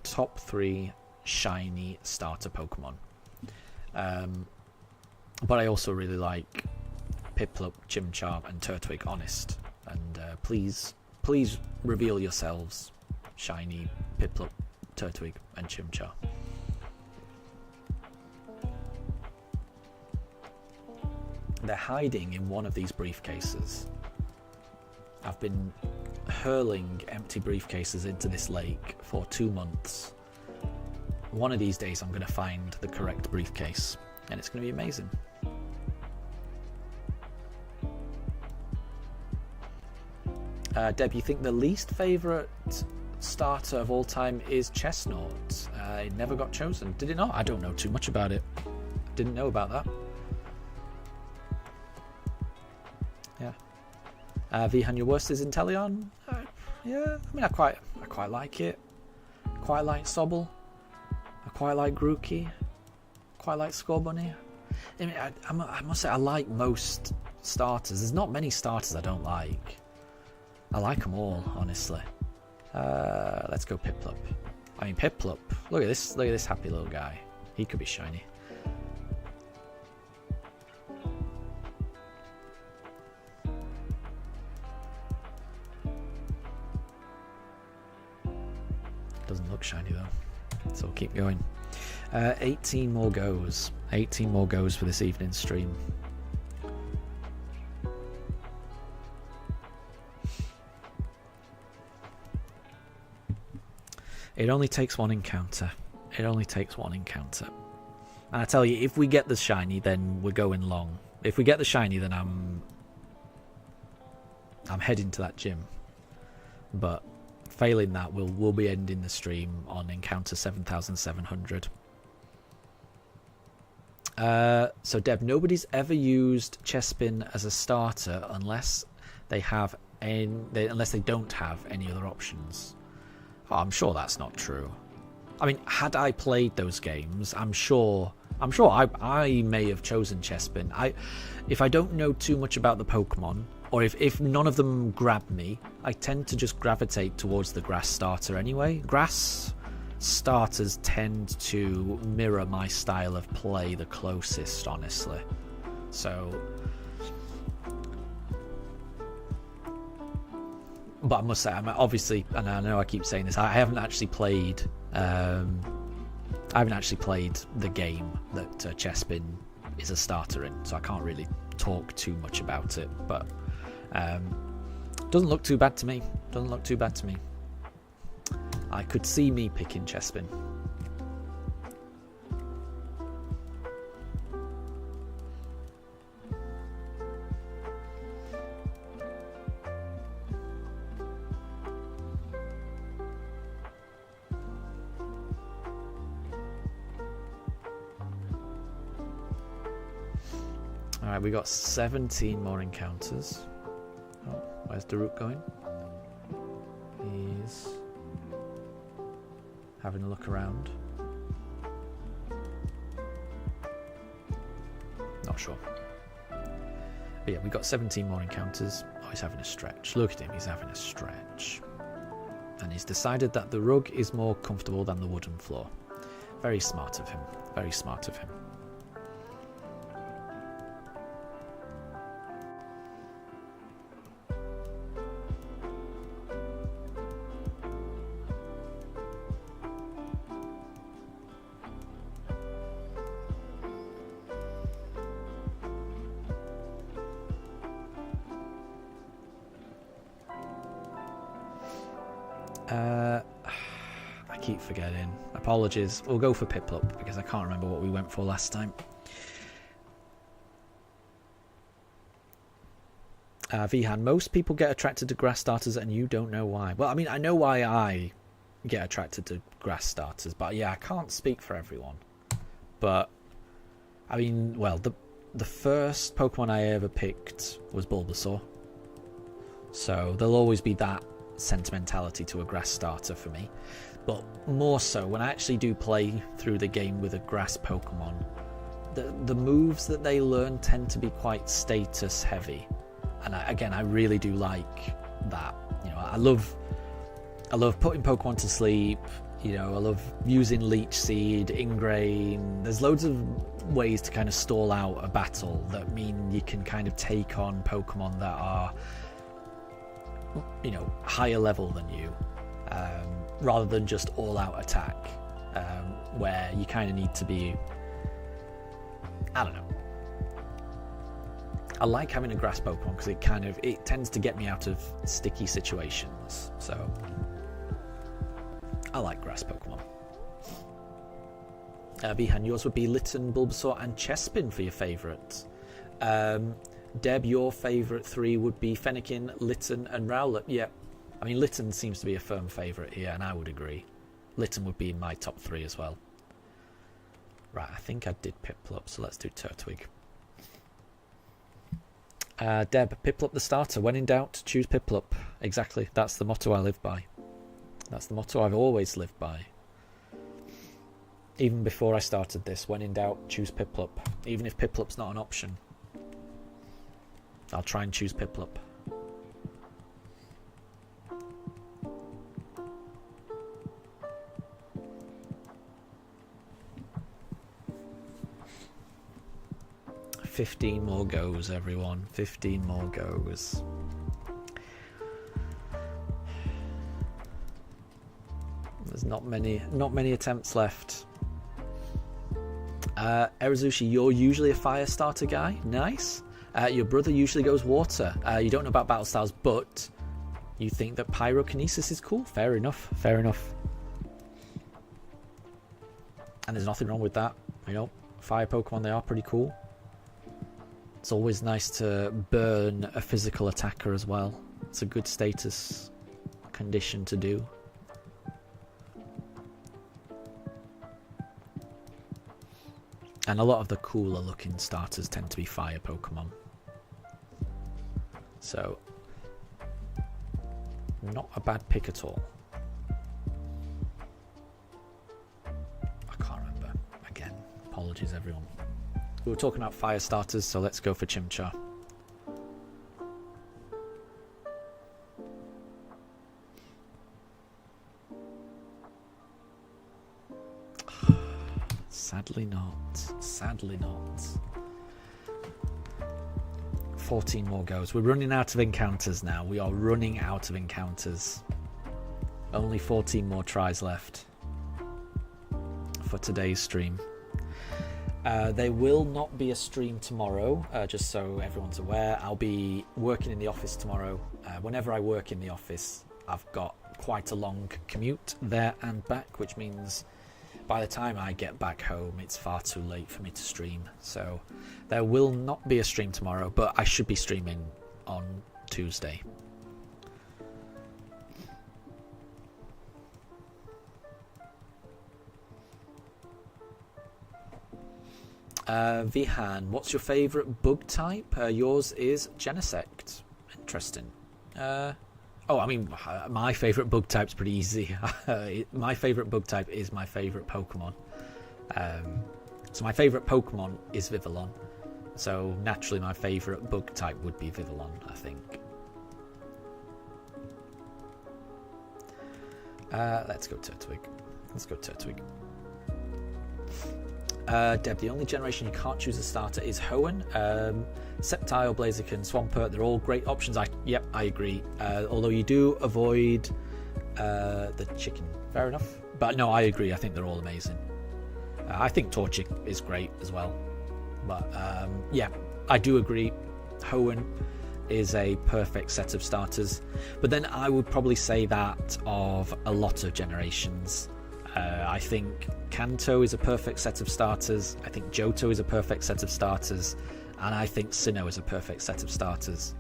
Top 3 shiny starter Pokemon. But I also really like Piplup, Chimchar, and Turtwig, honest. And please reveal yourselves, shiny Piplup, Turtwig, and Chimchar. They're hiding in one of these briefcases. I've been hurling empty briefcases into this lake for 2 months. One of these days I'm going to find the correct briefcase, and it's going to be amazing. Deb, you think the least favourite starter of all time is Chestnut? It never got chosen. Did it not? I don't know too much about it. Didn't know about that. Yeah. Vihan, your worst is Inteleon? Yeah, I mean, I quite like it. Quite like Sobble. I quite like Grookey. Quite like Scorbunny. I mean, I must say I like most starters. There's not many starters I don't like. I like them all, honestly. Let's go Piplup. I mean, Piplup. Look at this happy little guy. He could be shiny. Doesn't look shiny though. So we'll keep going. 18 more goes. 18 more goes for this evening's stream. It only takes one encounter. It only takes one encounter. And I tell you, if we get the shiny, then we're going long. If we get the shiny, then I'm heading to that gym. But failing that, we'll be ending the stream on encounter 7,700. So Deb, nobody's ever used Chespin as a starter unless they don't have any other options. Oh, I'm sure that's not true. I mean, had I played those games, I'm sure I may have chosen Chespin. If I don't know too much about the Pokemon, or if none of them grab me, I tend to just gravitate towards the grass starter anyway. Grass starters tend to mirror my style of play the closest, honestly. So, but I must say, I'm obviously, and I know I keep saying this, I haven't actually played the game that Chespin is a starter in, so I can't really talk too much about it. But doesn't look too bad to me. Doesn't look too bad to me. I could see me picking Chespin. Alright, we got 17 more encounters. Oh, where's Daruk going? He's having a look around. Not sure. But yeah, we got 17 more encounters. Oh, he's having a stretch. Look at him, he's having a stretch. And he's decided that the rug is more comfortable than the wooden floor. Very smart of him. Very smart of him. I keep forgetting. Apologies. We'll go for Piplup because I can't remember what we went for last time. Vihan, most people get attracted to grass starters and you don't know why. Well, I mean, I know why I get attracted to grass starters, but yeah, I can't speak for everyone. But, I mean, well, the first Pokemon I ever picked was Bulbasaur. So there'll always be that sentimentality to a grass starter for me. But more so, when I actually do play through the game with a grass Pokemon, the moves that they learn tend to be quite status heavy. And I really do like that. You know, I love putting Pokemon to sleep. You know, I love using Leech Seed, Ingrain. There's loads of ways to kind of stall out a battle that mean you can kind of take on Pokemon that are, you know, higher level than you, rather than just all-out attack, where you kind of need to be, I don't know. I like having a grass Pokemon because it tends to get me out of sticky situations. So I like grass Pokemon. Bihan, yours would be Litten, Bulbasaur, and Chespin for your favourites. Deb, your favourite 3 would be Fennekin, Litten, and Rowlet. Yeah, I mean, Litten seems to be a firm favourite here, and I would agree. Litten would be in my top 3 as well. Right, I think I did Piplup, so let's do Turtwig. Deb, Piplup the starter. When in doubt, choose Piplup. Exactly, that's the motto I live by. That's the motto I've always lived by. Even before I started this, when in doubt, choose Piplup. Even if Piplup's not an option, I'll try and choose Piplup. $15 more goes, everyone. 15 more goes. There's not many attempts left. Erazushi, you're usually a fire starter guy. Nice. Your brother usually goes water. You don't know about battle styles, but you think that pyrokinesis is cool. Fair enough. Fair enough. And there's nothing wrong with that. You know, fire Pokemon, they are pretty cool. It's always nice to burn a physical attacker as well. It's a good status condition to do. And a lot of the cooler looking starters tend to be fire Pokemon. So, not a bad pick at all. I can't remember. Again, apologies everyone. We were talking about fire starters, so let's go for Chimchar. Sadly not. Sadly not. 14 more goes. We're running out of encounters now. We are running out of encounters. Only 14 more tries left for today's stream. There will not be a stream tomorrow, just so everyone's aware. I'll be working in the office tomorrow. Whenever I work in the office, I've got quite a long commute there and back, which means by the time I get back home, it's far too late for me to stream. So there will not be a stream tomorrow, but I should be streaming on Tuesday. Vihan, what's your favourite bug type? Yours is Genesect. Interesting. Oh, I mean, my favourite bug type's pretty easy. My favourite bug type is my favourite Pokemon. So my favourite Pokemon is Vivillon. So naturally my favourite bug type would be Vivillon, I think. Let's go Turtwig. Let's go Turtwig. Deb, the only generation you can't choose a starter is Hoenn. Sceptile, Blaziken, Swampert, they're all great options. Yep, I agree. Although you do avoid the chicken. Fair enough. But no, I agree. I think they're all amazing. I think Torchic is great as well. But yeah, I do agree. Hoenn is a perfect set of starters. But then I would probably say that of a lot of generations. I think Kanto is a perfect set of starters. I think Johto is a perfect set of starters. And I think Sinnoh is a perfect set of starters.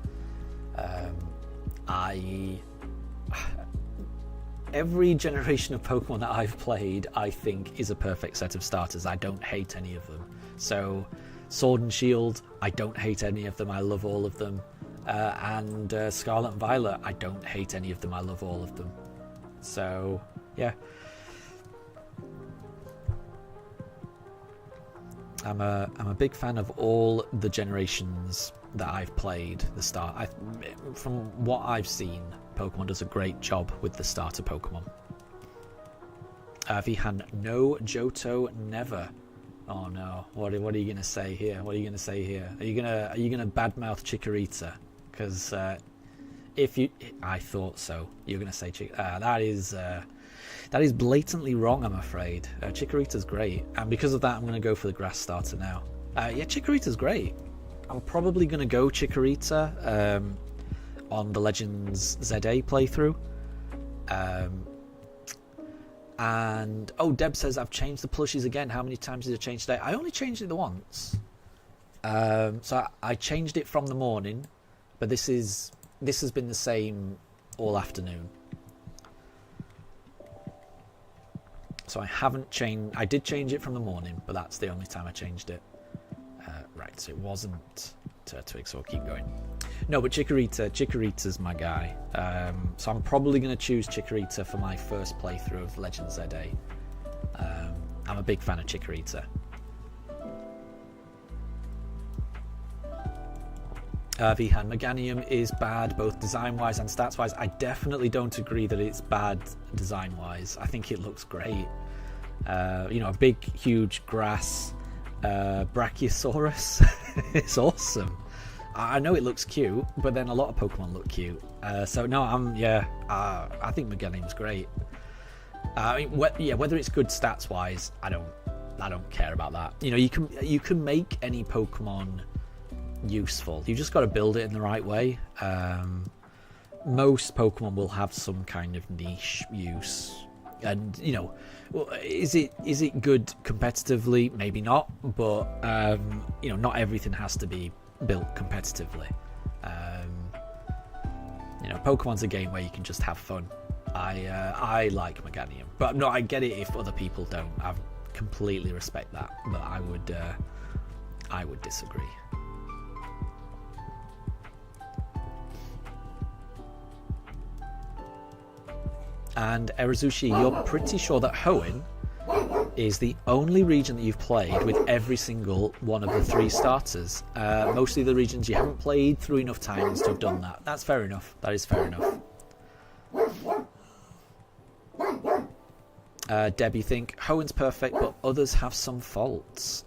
Every generation of Pokemon that I've played, I think, is a perfect set of starters. I don't hate any of them. So, Sword and Shield, I don't hate any of them. I love all of them. and Scarlet and Violet. I don't hate any of them. I love all of them. So yeah, I'm a big fan of all the generations that I've played. From what I've seen, Pokemon does a great job with the starter Pokemon. Vihan, no Johto, never. Oh no! What are you gonna say here? What are you gonna say here? Are you gonna badmouth Chikorita? Because I thought so. You're gonna say that is blatantly wrong. I'm afraid. Chikorita's great, and because of that, I'm gonna go for the grass starter now. Yeah, Chikorita's great. I'm probably gonna go Chikorita on the Legends ZA playthrough. And Deb says I've changed the plushies again. How many times did I change today? I only changed it the once. So I changed it from the morning, but this has been the same all afternoon. So I haven't changed. I did change it from the morning, but that's the only time I changed it. Right, so it wasn't Turtwig, so I'll keep going. No, but Chikorita's my guy. So I'm probably going to choose Chikorita for my first playthrough of Legends ZA. I'm a big fan of Chikorita. Vihan, Meganium is bad both design-wise and stats-wise. I definitely don't agree that it's bad design-wise. I think it looks great. A big, huge grass Brachiosaurus. It's awesome. I know it looks cute, but then a lot of Pokemon look cute. So no, I think Meganium's great. Whether it's good stats-wise, I don't care about that. You can make any Pokemon useful. You just got to build it in the right way. Most Pokemon will have some kind of niche use, and is it good competitively? Maybe not, but not everything has to be built competitively. Pokemon's a game where you can just have fun. I like Meganium, but no, I get it if other people don't. I completely respect that, but I would disagree. And Erazushi, you're pretty sure that Hoenn is the only region that you've played with every single one of the 3 starters. Mostly the regions you haven't played through enough times to have done that. That's fair enough. That is fair enough. Debbie, think Hoenn's perfect, but others have some faults.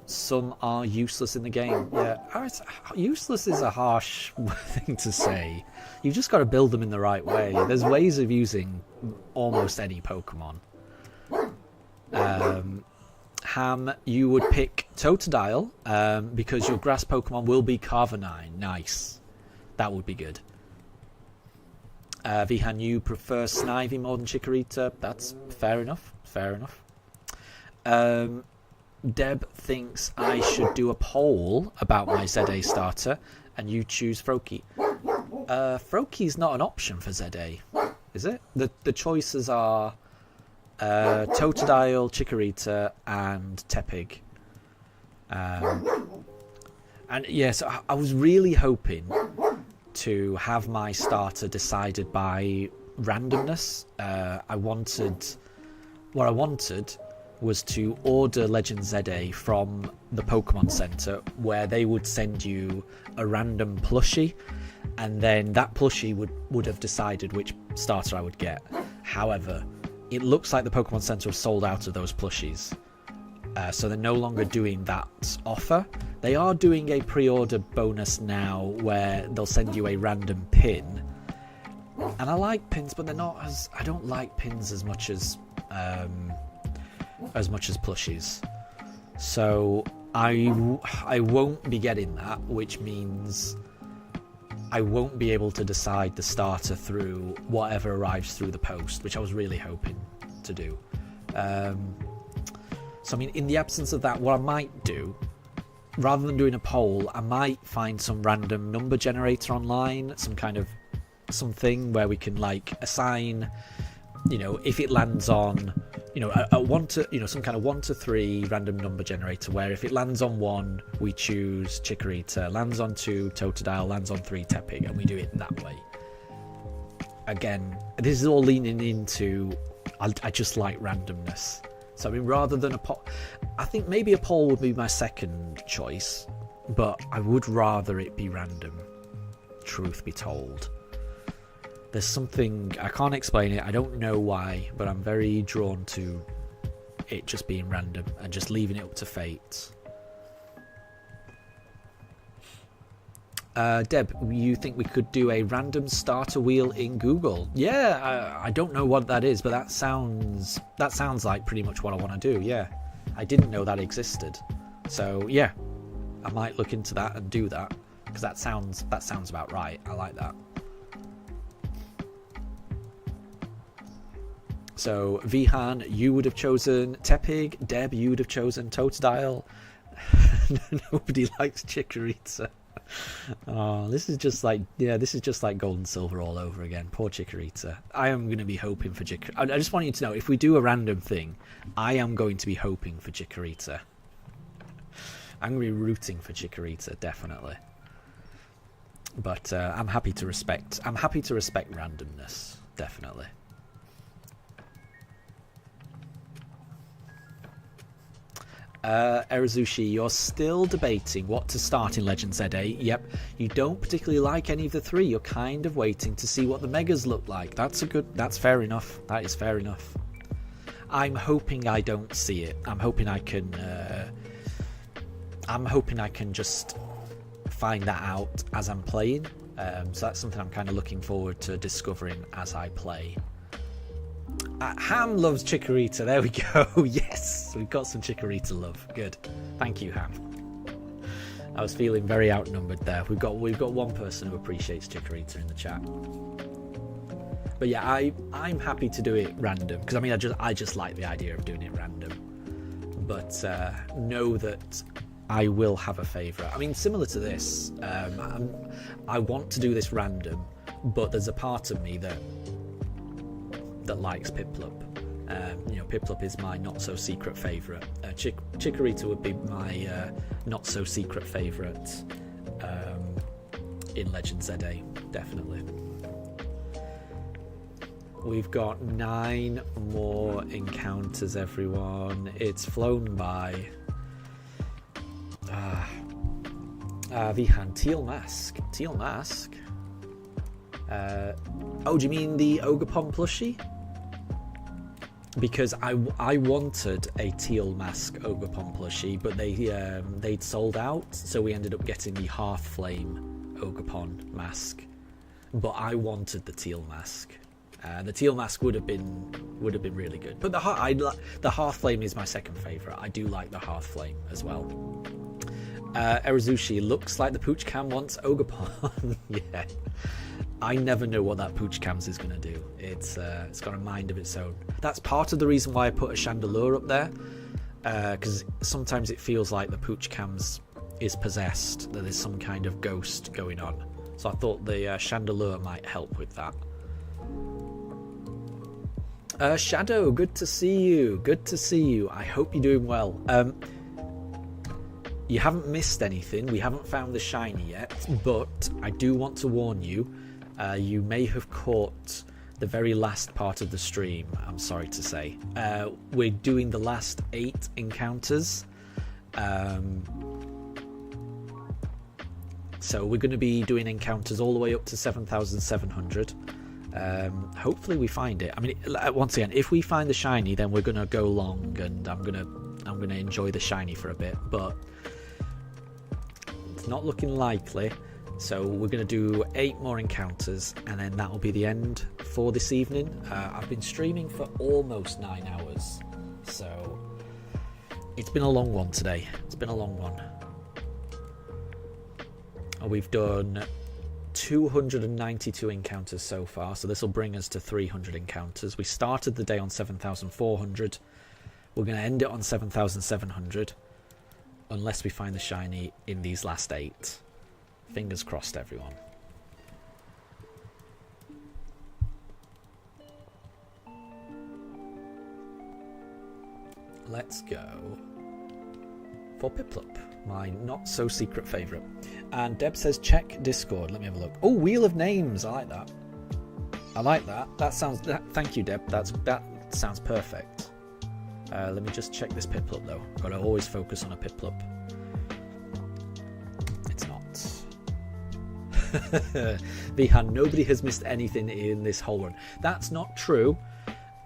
Some are useless in the game. Yeah, useless is a harsh thing to say. You've just got to build them in the right way. There's ways of using almost any Pokemon. Ham, you would pick Totodile because your grass Pokemon will be Carvanine. Nice. That would be good. Vihan, you prefer Snivy more than Chikorita. That's fair enough. Fair enough. Deb thinks I should do a poll about my ZA starter, and you choose Froakie. Froakie's not an option for ZA, is it? The choices are Totodile, Chikorita, and Tepig. And yes, I was really hoping to have my starter decided by randomness. What I wanted was to order Legend ZA from the Pokemon Center, where they would send you a random plushie, and then that plushie would have decided which starter I would get. However, it looks like the Pokemon Center have sold out of those plushies, so they're no longer doing that offer. They are doing a pre-order bonus now where they'll send you a random pin, and I like pins, but I don't like pins as much as plushies. So I won't be getting that, which means I won't be able to decide the starter through whatever arrives through the post, which I was really hoping to do. So I mean, in the absence of that, what I might do, rather than doing a poll, I might find some random number generator online, some kind of something where we can like assign, if it lands on you know, a 1 to, you know, some kind of 1 to 3 random number generator where if it lands on 1, we choose Chikorita, lands on 2, Totodile, lands on 3, Tepig, and we do it that way. Again, this is all leaning into, I just like randomness. So, I mean, rather than a poll, I think maybe a poll would be my second choice, but I would rather it be random, truth be told. There's something, I can't explain it, I don't know why, but I'm very drawn to it just being random and just leaving it up to fate. Deb, you think we could do a random starter wheel in Google? Yeah, I don't know what that is, but that sounds like pretty much what I want to do. Yeah, I didn't know that existed, so yeah, I might look into that and do that because that sounds about right. I like that. So Vihan, you would have chosen Tepig. Deb, you would have chosen Totodile. Nobody likes Chikorita. Oh, this is just like Gold and Silver all over again. Poor Chikorita. I am going to be hoping for Chikorita. I just want you to know, if we do a random thing, I am going to be hoping for Chikorita. I'm going to be rooting for Chikorita, definitely. But I'm happy to respect randomness, definitely. Erazushi, you're still debating what to start in Legend ZA. Yep, you don't particularly like any of the 3. You're kind of waiting to see what the megas look like. That's fair enough. That is fair enough. I'm hoping I don't see it. I'm hoping I can just find that out as I'm playing. So that's something I'm kind of looking forward to discovering as I play. Ham loves Chikorita. There we go. Yes, we've got some Chikorita love. Good. Thank you, Ham. I was feeling very outnumbered there. We've got one person who appreciates Chikorita in the chat. But yeah, I'm happy to do it random because I mean I just like the idea of doing it random. But know that I will have a favourite. I mean, similar to this, I want to do this random, but there's a part of me that likes Piplup. You know, Piplup is my not-so-secret favourite. Chikorita would be my not-so-secret favourite in Legend ZA, definitely. We've got 9 more encounters, everyone. It's flown by. Vihan, Teal Mask. Teal Mask? Oh, do you mean the Ogerpon plushie? Because I wanted a Teal Mask Ogerpon plushie, but they'd sold out, so we ended up getting the Half Flame Ogerpon mask. But I wanted the Teal Mask. The Teal Mask would have been really good. But the Half Flame is my second favourite. I do like the Half Flame as well. Erazushi, looks like the Pooch Cam wants Ogerpon. Yeah. I never know what that Pooch Cams is going to do. It's got a mind of its own. That's part of the reason why I put a Chandelure up there, because sometimes it feels like the Pooch Cams is possessed, that there's some kind of ghost going on. So I thought the Chandelure might help with that. Shadow, good to see you. Good to see you. I hope you're doing well. You haven't missed anything. We haven't found the shiny yet, but I do want to warn you. You may have caught the very last part of the stream, I'm sorry to say. We're doing the last 8 encounters. So we're going to be doing encounters all the way up to 7,700. Hopefully we find it. I mean, once again, if we find the shiny, then we're going to go long, and I'm going to enjoy the shiny for a bit, but it's not looking likely. So we're going to do 8 more encounters, and then that will be the end for this evening. I've been streaming for almost 9 hours, so it's been a long one today. It's been a long one. We've done 292 encounters so far, so this will bring us to 300 encounters. We started the day on 7,400. We're going to end it on 7,700, unless we find the shiny in these last 8. Fingers crossed, everyone. let's go for Piplup, my not-so-secret favourite. And Deb says, check Discord. Let me have a look. Oh, Wheel of Names. I like that. I like that. Thank you, Deb. That sounds perfect. Let me just check this Piplup, though. Got to always focus on a Piplup. It's not. Vihan, nobody has missed anything in this whole run. That's not true.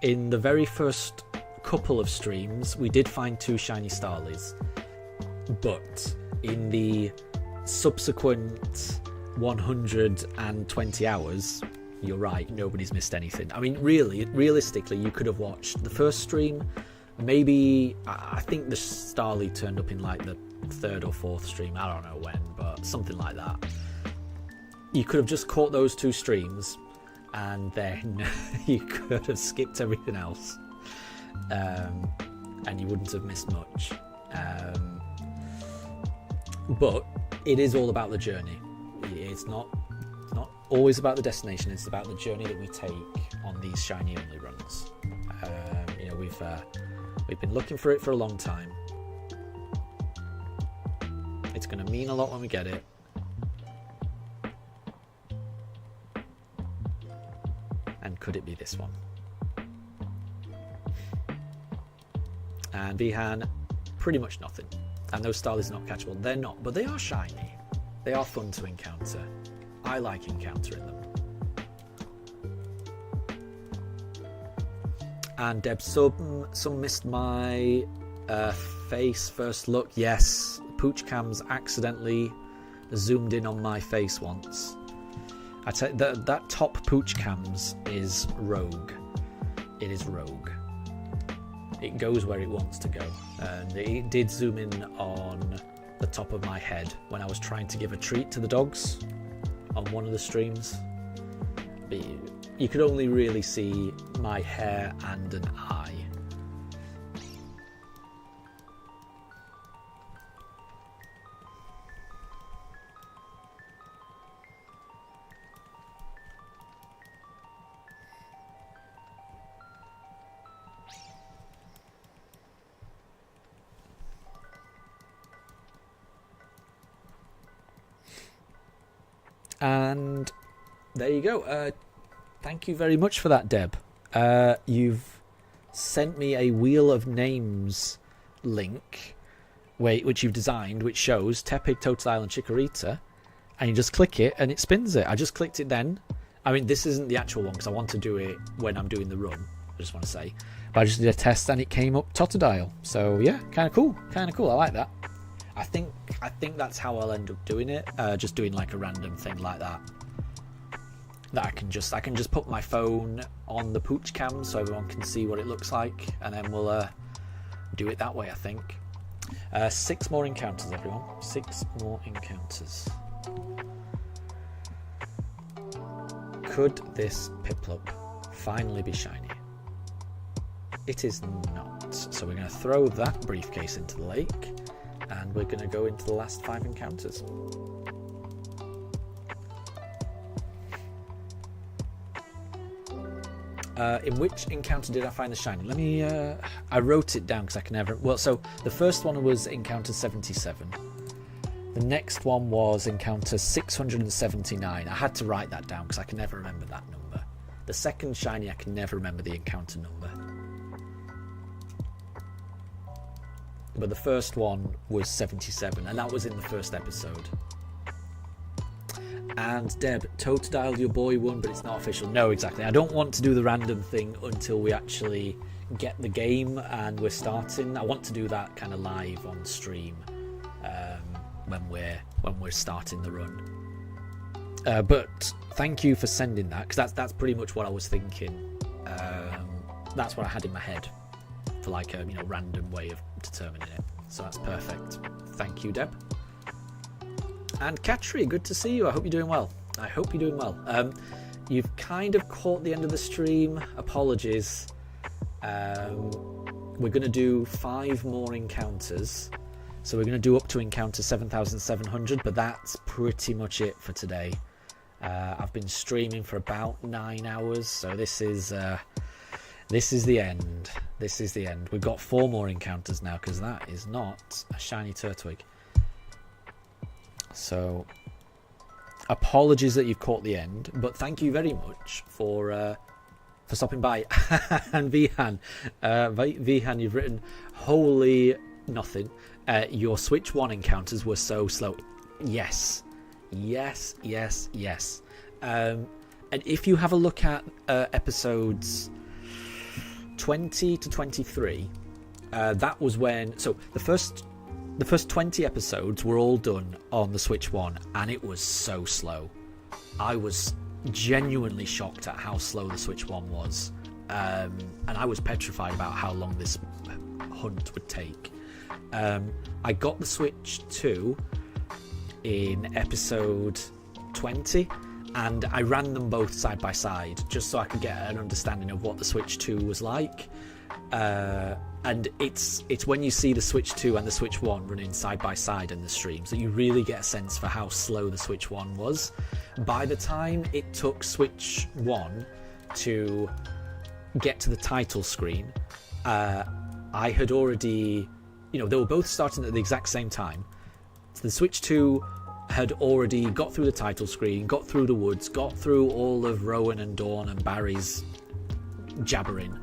In the very first couple of streams, we did find 2 shiny starlies. But in the subsequent 120 hours, you're right, nobody's missed anything. I mean, realistically, you could have watched the first stream. Maybe, I think the Starly turned up in like the 3rd or 4th stream. I don't know when, but something like that. You could have just caught those 2 streams, and then you could have skipped everything else. And you wouldn't have missed much. But it is all about the journey. It's not always about the destination. It's about the journey that we take on these shiny only runs. You know, we've been looking for it for a long time. It's going to mean a lot when we get it. And could it be this one? And Vihan, pretty much nothing. And those Starlies are not catchable. They're not, but they are shiny. They are fun to encounter. I like encountering them. And Deb, some missed my face first look. Yes, Pooch Cams accidentally zoomed in on my face once. I tell you, that top Pooch Cams is rogue. It is rogue. It goes where it wants to go. And it did zoom in on the top of my head when I was trying to give a treat to the dogs on one of the streams. But you could only really see my hair and an eye. And there you go. Thank you very much for that, Deb. You've sent me a Wheel of Names link, which you've designed, which shows Tepig, Totodile and Chikorita, and you just click it and it spins it. I just clicked it then. I mean, this isn't the actual one because I want to do it when I'm doing the run, I just want to say. But I just did a test and it came up Totodile. So yeah, kind of cool. I like that. I think that's how I'll end up doing it. Just doing like a random thing like that. That I can just put my phone on the Pooch Cam so everyone can see what it looks like, and then we'll do it that way. I think 6 more encounters, everyone. 6 more encounters. Could this Piplup finally be shiny? It is not. So we're going to throw that briefcase into the lake. And we're going to go into the last 5 encounters. In which encounter did I find the shiny? Let me... I wrote it down because I can never... Well, so the first one was encounter 77. The next one was encounter 679. I had to write that down because I can never remember that number. The second shiny, I can never remember the encounter number. But the first one was 77, and that was in the first episode. And Deb, Totodile, your boy won, but it's not official. No, exactly. I don't want to do the random thing until we actually get the game and we're starting. I want to do that kind of live on stream when we're starting the run. But thank you for sending that, because that's pretty much what I was thinking. That's what I had in my head for like a random way of determining it. So that's perfect. Thank you, Deb. And Katri, good to see you. I hope you're doing well. You've kind of caught the end of the stream. Apologies. We're going to do 5 more encounters. So we're going to do up to encounter 7,700, but that's pretty much it for today. I've been streaming for about 9 hours, so this is the end. This is the end. We've got 4 more encounters now, because that is not a shiny Turtwig. So, apologies that you've caught the end, but thank you very much for stopping by. And Vihan, Vihan, you've written, holy nothing. Your Switch 1 encounters were so slow. Yes. Yes, yes, yes. And if you have a look at episodes 20 to 23, that was when... So, the first 20 episodes were all done on the Switch 1, and it was so slow. I was genuinely shocked at how slow the Switch 1 was. And I was petrified about how long this hunt would take. I got the Switch 2 in episode 20, and I ran them both side by side just so I could get an understanding of what the Switch 2 was like. And it's when you see the Switch 2 and the Switch 1 running side by side in the streams that you really get a sense for how slow the Switch 1 was. By the time it took Switch 1 to get to the title screen, I had already... You know, they were both starting at the exact same time. So the Switch 2 had already got through the title screen, got through the woods, got through all of Rowan and Dawn and Barry's jabbering.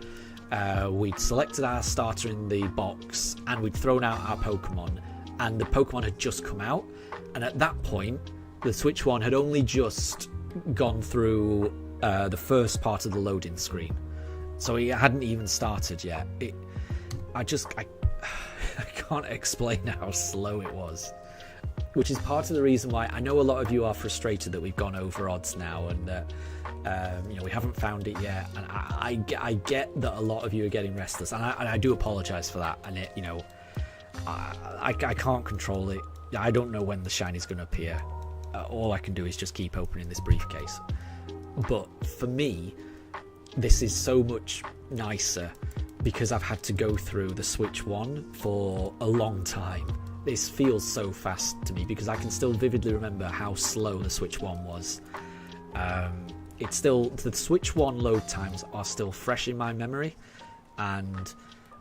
We'd selected our starter in the box, and we'd thrown out our Pokemon, and the Pokemon had just come out. And at that point, the Switch 1 had only just gone through the first part of the loading screen. So it hadn't even started yet. I can't explain how slow it was. Which is part of the reason why I know a lot of you are frustrated that we've gone over odds now, and that we haven't found it yet. And I get that a lot of you are getting restless, and I do apologise for that. And I can't control it. I don't know when the shiny's going to appear. All I can do is just keep opening this briefcase. But for me, this is so much nicer because I've had to go through the Switch 1 for a long time. This feels so fast to me because I can still vividly remember how slow the Switch 1 was. It's still... The Switch 1 load times are still fresh in my memory, and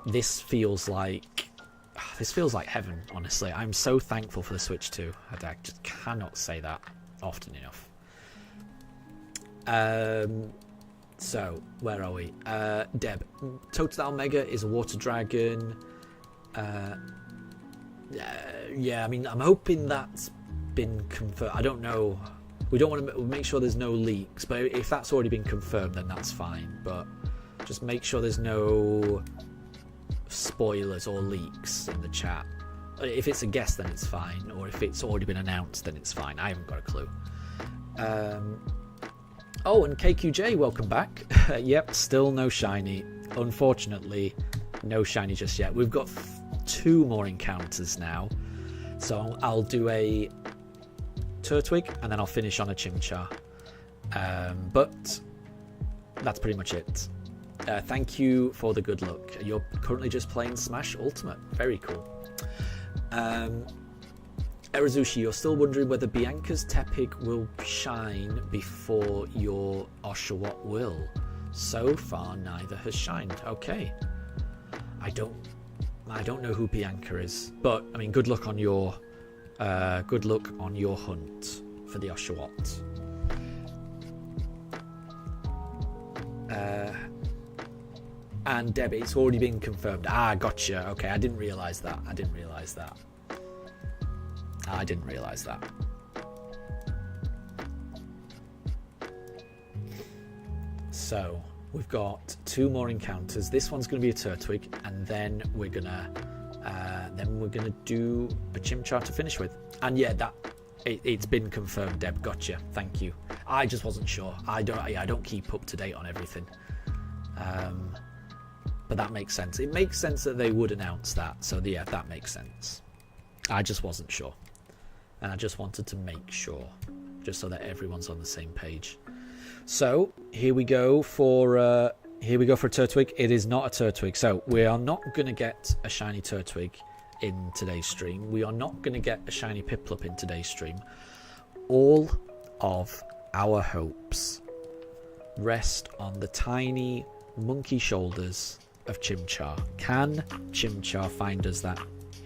this feels like heaven, honestly. I'm so thankful for the Switch 2. I just cannot say that often enough. So, where are we? Deb. Totodile Mega is a water dragon. Yeah, I mean, I'm hoping that's been confirmed. I don't know. We don't want to make sure there's no leaks, but if that's already been confirmed, then that's fine. But just make sure there's no spoilers or leaks in the chat. If it's a guess, then it's fine. Or if it's already been announced, then it's fine. I haven't got a clue. Oh, and KQJ, welcome back. Yep, still no shiny. Unfortunately, no shiny just yet. We've got 2 more encounters now. So I'll do a Turtwig, and then I'll finish on a Chimchar. But that's pretty much it. Thank you for the good luck. You're currently just playing Smash Ultimate. Very cool. Erazushi, you're still wondering whether Bianca's Tepig will shine before your Oshawott will. So far, neither has shined. Okay. I don't know who Bianca is, but I mean, good luck on your hunt for the Oshawott. And Debbie, it's already been confirmed. Ah, gotcha. Okay, I didn't realise that. So we've got 2 more encounters. This one's going to be a Turtwig, and then we're gonna do a Chimchar to finish with. And yeah, it's been confirmed. Deb, gotcha. Thank you. I just wasn't sure. I don't keep up to date on everything. But that makes sense. It makes sense that they would announce that. So yeah, that makes sense. I just wasn't sure. And I just wanted to make sure, just so that everyone's on the same page. So here we go for Turtwig. It is not a Turtwig, so we are not going to get a shiny Turtwig in today's stream. We are not going to get a shiny Piplup in today's stream. All of our hopes rest on the tiny monkey shoulders of Chimchar. Can Chimchar find us that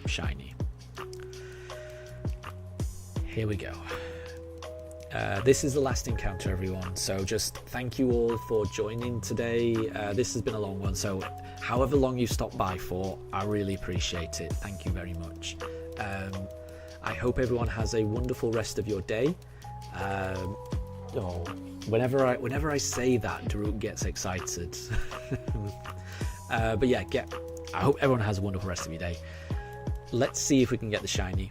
shiny? Here we go. This is the last encounter, everyone, so just thank you all for joining today. This has been a long one, so however long you stopped by for, I really appreciate it. Thank you very much. I hope everyone has a wonderful rest of your day. Whenever I say that, Daruk gets excited. But yeah, I hope everyone has a wonderful rest of your day. Let's see if we can get the shiny.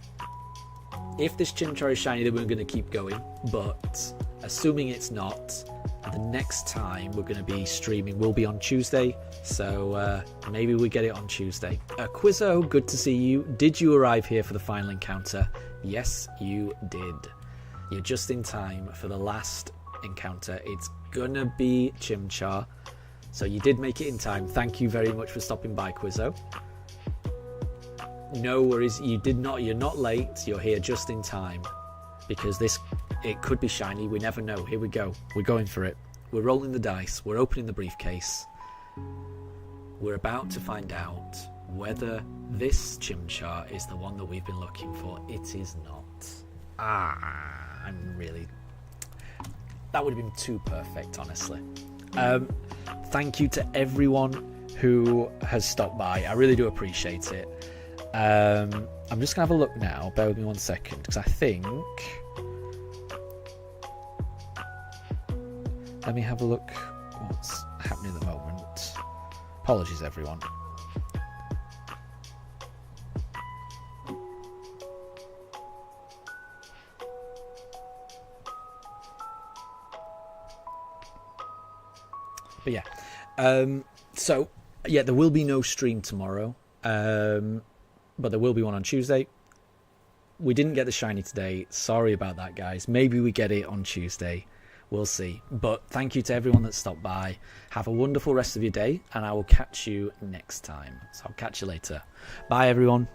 If this Chimchar is shiny, then we're going to keep going. But assuming it's not, the next time we're going to be streaming will be on Tuesday. So maybe we get it on Tuesday. Quizzo, good to see you. Did you arrive here for the final encounter? Yes, you did. You're just in time for the last encounter. It's going to be Chimchar. So you did make it in time. Thank you very much for stopping by, Quizzo. No worries, you're not late, you're here just in time, because it could be shiny, we never know. Here we go, we're going for it, we're rolling the dice, we're opening the briefcase, we're about to find out whether this Chimchar is the one that we've been looking for. It is not. That would have been too perfect, honestly. Thank you to everyone who has stopped by, I really do appreciate it. I'm just going to have a look now. Bear with me 1 second, because I think... Let me have a look what's happening at the moment. Apologies, everyone. But yeah. So, yeah, there will be no stream tomorrow. But there will be one on Tuesday. We didn't get the shiny today. Sorry about that, guys. Maybe we get it on Tuesday. We'll see. But thank you to everyone that stopped by. Have a wonderful rest of your day, and I will catch you next time. So I'll catch you later. Bye, everyone.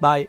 Bye.